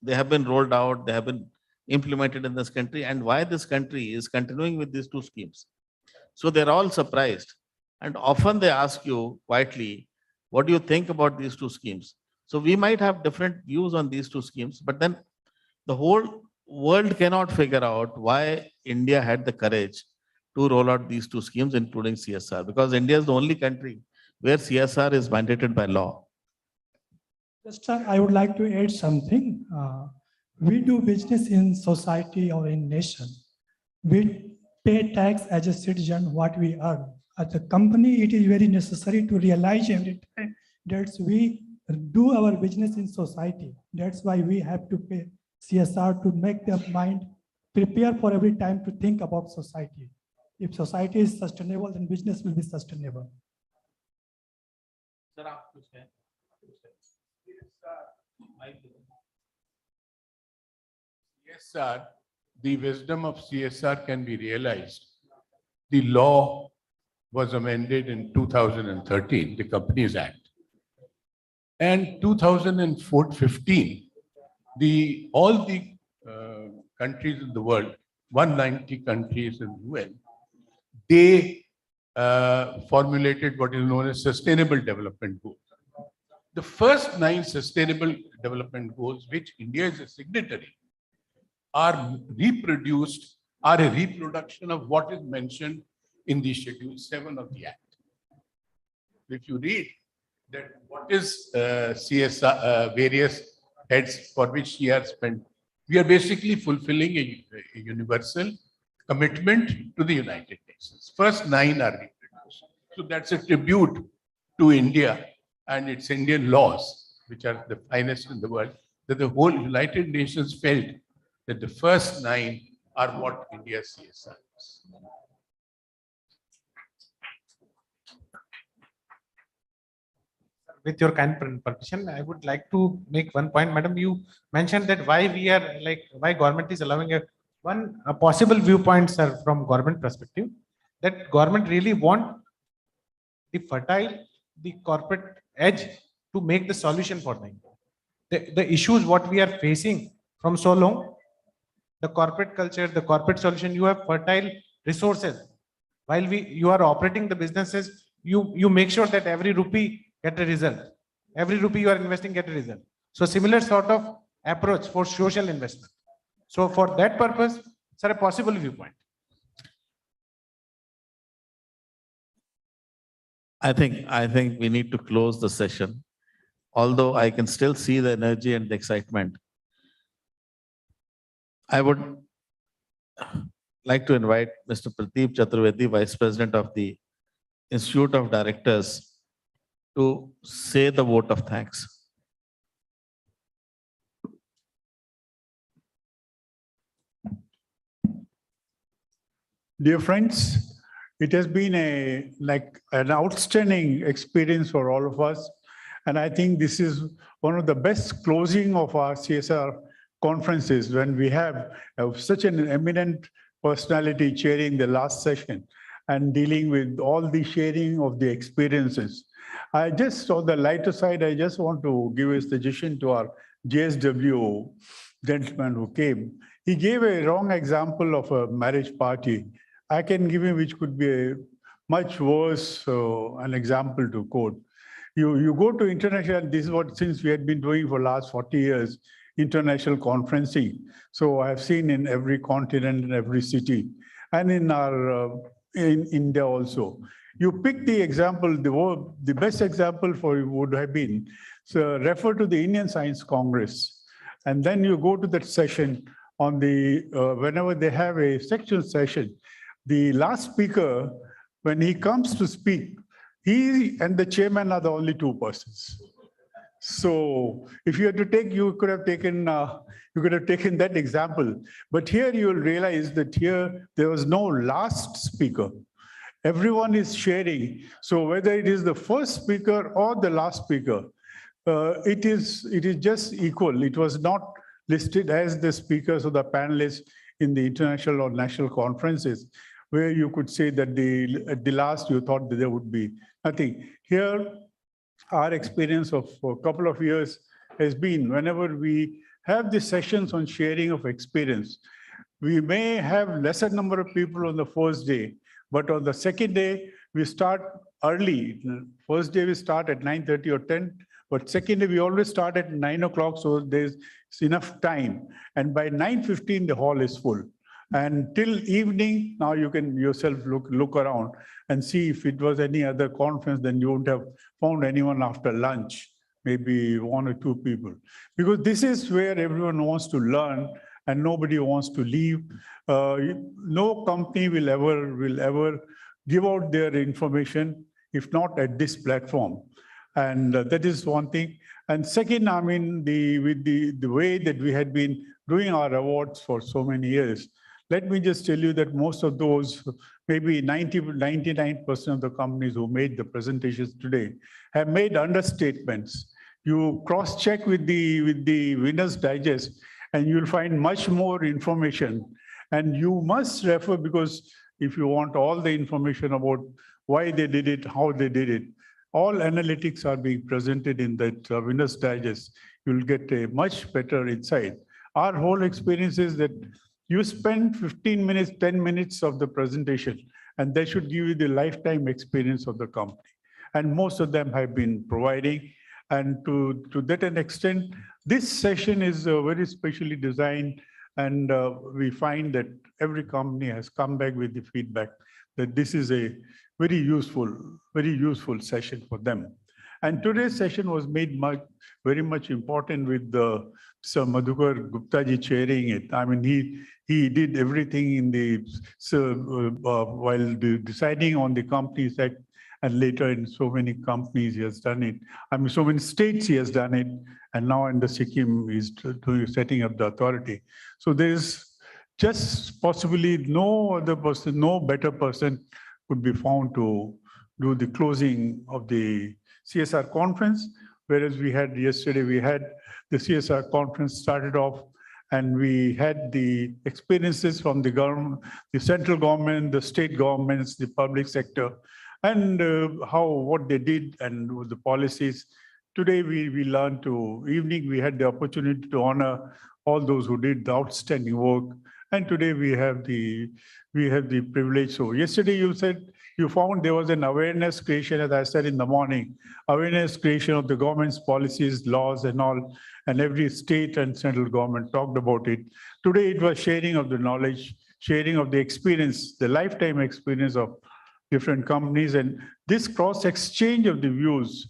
they have been rolled out, they have been implemented in this country, and why this country is continuing with these two schemes. So they're all surprised. And often they ask you quietly, what do you think about these two schemes? So we might have different views on these two schemes, but then the whole world cannot figure out why India had the courage to roll out these two schemes, including CSR, because India is the only country where CSR is mandated by law. Just, I would like to add something. We do business in society or in nation. We pay tax as a citizen what we earn. As a company, it is very necessary to realize every time that we do our business in society. That's why we have to pay CSR to make the mind prepare for every time to think about society. If society is sustainable, then business will be sustainable. CSR, the wisdom of CSR can be realized. The law was amended in 2013, the Companies Act. And 2015, all the countries in the world, 190 countries in the UN, they formulated what is known as Sustainable Development Goals. The first 9 Sustainable Development Goals, which India is a signatory, are a reproduction of what is mentioned in the Schedule 7 of the Act. If you read that what is CSR, various heads for which we are spent, we are basically fulfilling a universal commitment to the United Nations. First 9 are reproduced. So that's a tribute to India and its Indian laws, which are the finest in the world, that the whole United Nations felt that the first 9 are what India's CSR is. With your kind permission, I would like to make one point, madam. You mentioned that why government is allowing a possible viewpoint, sir, from government perspective, that government really want the corporate edge to make the solution for them. The issues what we are facing from so long, the corporate culture, the corporate solution, you have fertile resources. While you are operating the businesses, you make sure that every rupee get a result. Every rupee you are investing get a result. So similar sort of approach for social investment. So for that purpose, sir, a possible viewpoint. I think we need to close the session. Although I can still see the energy and the excitement. I would like to invite Mr. Pradeep Chaturvedi, Vice President of the Institute of Directors, to say the vote of thanks. Dear friends, it has been an outstanding experience for all of us. And I think this is one of the best closing of our CSR conferences when we have such an eminent personality chairing the last session and dealing with all the sharing of the experiences. I just, on the lighter side, I just want to give a suggestion to our JSW gentleman who came. He gave a wrong example of a marriage party. I can give him which could be a much worse an example to quote. You go to international, this is what, since we had been doing for last 40 years, international conferencing. So I have seen in every continent, in every city, and in our in India also. You pick the example, the best example for you would have been, so refer to the Indian Science Congress. And then you go to that session on the, whenever they have a section session, the last speaker, when he comes to speak, he and the chairman are the only two persons. So if you had to take, you could have taken that example. But here you will realize that here there was no last speaker. Everyone is sharing. So whether it is the first speaker or the last speaker, it is just equal. It was not listed as the speakers or the panelists in the international or national conferences, where you could say that at the last you thought that there would be nothing. Here, our experience of a couple of years has been whenever we have the sessions on sharing of experience, we may have lesser number of people on the first day, but on the second day, we start early. First day we start at 9:30 or 10, but second day we always start at 9 o'clock, so there's enough time. And by 9:15, the hall is full. And till evening, now you can yourself look around and see if it was any other conference, then you wouldn't have found anyone after lunch, maybe one or two people. Because this is where everyone wants to learn and nobody wants to leave. No company will ever give out their information, if not at this platform. And that is one thing. And second, I mean, with the way that we had been doing our awards for so many years, let me just tell you that most of those, maybe 99% of the companies who made the presentations today have made understatements. You cross-check with the Winners Digest, and you'll find much more information. And you must refer, because if you want all the information about why they did it, how they did it, all analytics are being presented in that Winners Digest. You'll get a much better insight. Our whole experience is that you spend 15 minutes, 10 minutes of the presentation, and they should give you the lifetime experience of the company. And most of them have been providing. And to that an extent, this session is very specially designed. And we find that every company has come back with the feedback that this is a very useful session for them. And today's session was made very much important with Sir Madhukar Gupta-ji chairing it. I mean, he did everything in while deciding on the Companies Act, and later in so many companies he has done it. I mean, so many states he has done it, and now in the Sikkim is setting up the authority. So there's just possibly no other person, no better person could be found to do the closing of the CSR conference, whereas yesterday we had the CSR conference started off, and we had the experiences from the government, the central government, the state governments, the public sector, and what they did and the policies. Today we learned evening we had the opportunity to honor all those who did the outstanding work, and today we have the privilege. So yesterday you found there was an awareness creation, as I said in the morning, awareness creation of the government's policies, laws and all, and every state and central government talked about it. Today it was sharing of the knowledge, sharing of the experience, the lifetime experience of different companies, and this cross exchange of the views.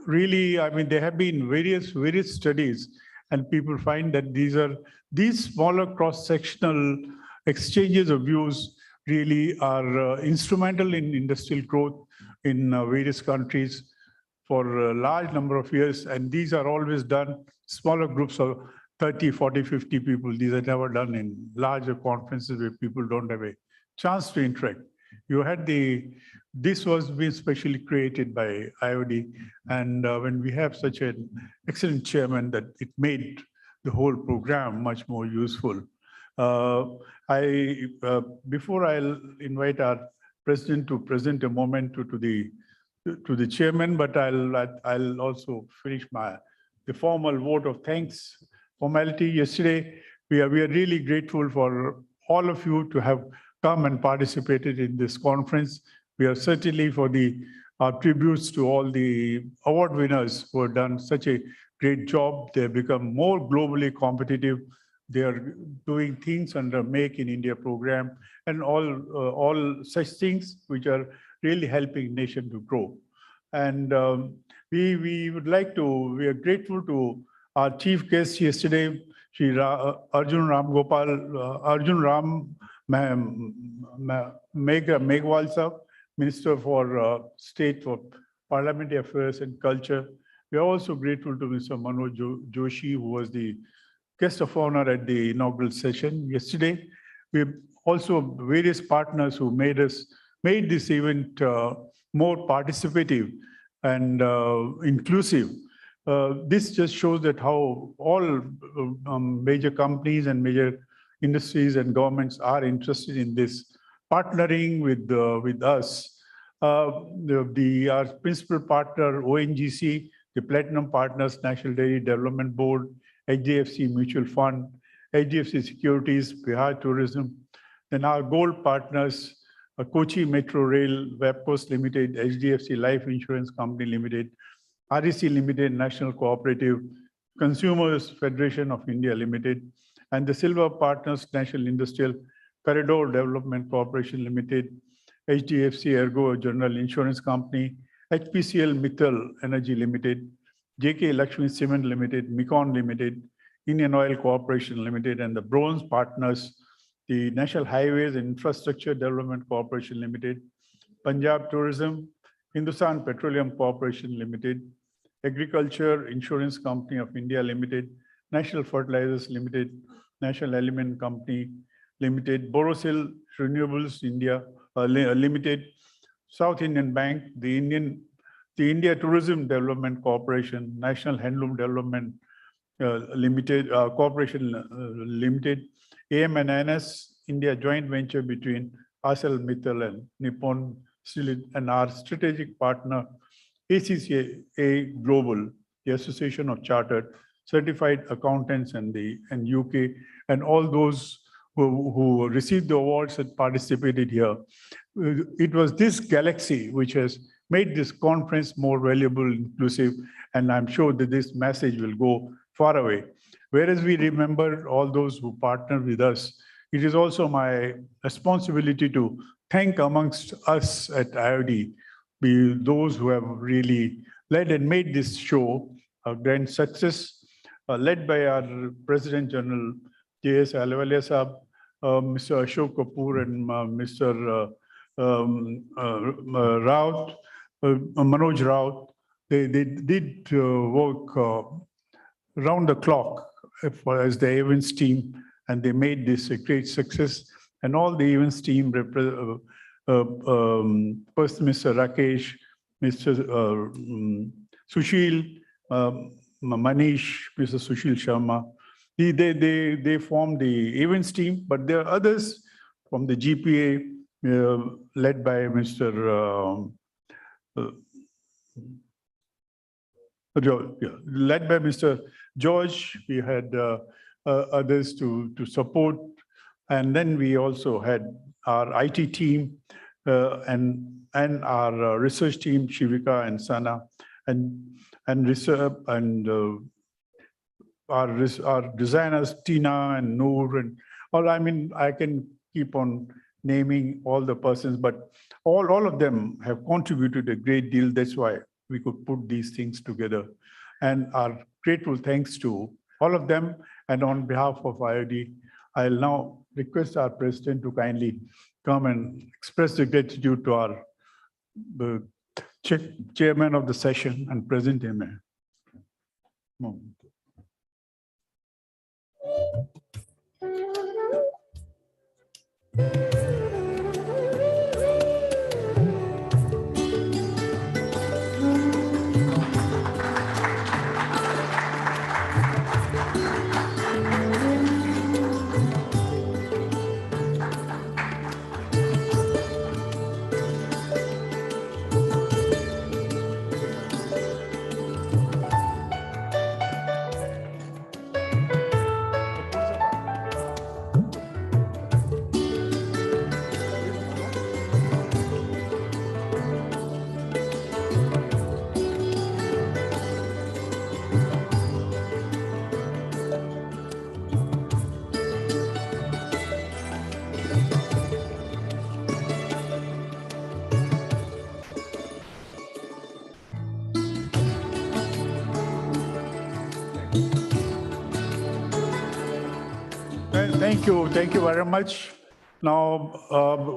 Really, I mean, there have been various studies, and people find that these smaller cross-sectional exchanges of views really are instrumental in industrial growth in various countries for a large number of years. And these are always done, smaller groups of 30, 40, 50 people. These are never done in larger conferences where people don't have a chance to interact. You had this was being specially created by IOD. And when we have such an excellent chairman, that it made the whole program much more useful. Before I'll invite our president to present a moment to the chairman, but I'll also finish the formal vote of thanks formality. Yesterday, we are really grateful for all of you to have come and participated in this conference. We are certainly for our tributes to all the award winners who have done such a great job. They have become more globally competitive. They are doing things under Make in India program and all such things which are really helping nation to grow. And we would like to, we are grateful to our chief guest yesterday, Shri Arjun Ram Gopal, Arjun Ram Meghwal sir, Minister for State for Parliamentary Affairs and Culture. We are also grateful to Mr. Manoj Joshi, who was the guest of honor at the inaugural session yesterday. We also various partners who made this event more participative and inclusive. This just shows that how all major companies and major industries and governments are interested in this, partnering with us. Our principal partner, ONGC, the Platinum Partners, National Dairy Development Board, HDFC Mutual Fund, HDFC Securities, Bihar Tourism, then our gold partners, Kochi Metro Rail, Webpost Limited, HDFC Life Insurance Company Limited, REC Limited, National Cooperative, Consumers Federation of India Limited, and the silver partners, National Industrial Corridor Development Corporation Limited, HDFC Ergo General Insurance Company, HPCL Mittal Energy Limited, JK Lakshmi Cement Limited, Mekon Limited, Indian Oil Corporation Limited, and the bronze partners, the National Highways and Infrastructure Development Corporation Limited, Punjab Tourism, Hindustan Petroleum Corporation Limited, Agriculture Insurance Company of India Limited, National Fertilizers Limited, National Element Company Limited, Borosil Renewables India Limited, South Indian Bank, the India Tourism Development Corporation, National Handloom Development Limited Corporation Limited, AM&NS India joint venture between ArcelorMittal and Nippon Steel, and our strategic partner ACCA Global, the Association of Chartered Certified Accountants and UK, and all those who received the awards and participated here. It was this galaxy which has made this conference more valuable, inclusive, and I'm sure that this message will go far away. Whereas we remember all those who partnered with us, it is also my responsibility to thank amongst us at IOD, those who have really led and made this show a grand success, led by our President General J.S. Ahluwalia Sahab, Mr. Ashok Kapoor and Mr. Raut, Manoj Raut. They did work round the clock as the events team, and they made this a great success. And all the events team, Mr. Rakesh, Mr. Sushil, Manish, Mr. Sushil Sharma, they formed the events team, but there are others from the GPA led by Mr. Led by Mr. George. We had others to support, and then we also had our IT team and our research team, Shivika and Sana, and research and our designers, Tina and Noor, and all. I mean, I can keep on naming all the persons, but all of them have contributed a great deal. That's why we could put these things together. And our grateful thanks to all of them. And on behalf of IOD, I'll now request our president to kindly come and express the gratitude to our chairman of the session and present him. Thank you very much. Now,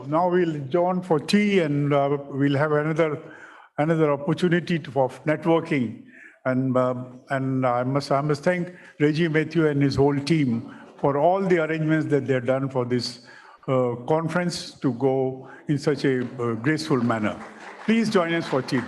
now we'll join for tea, and we'll have another opportunity for networking. And I must thank Reggie Matthew and his whole team for all the arrangements that they've done for this conference to go in such a graceful manner. Please join us for tea.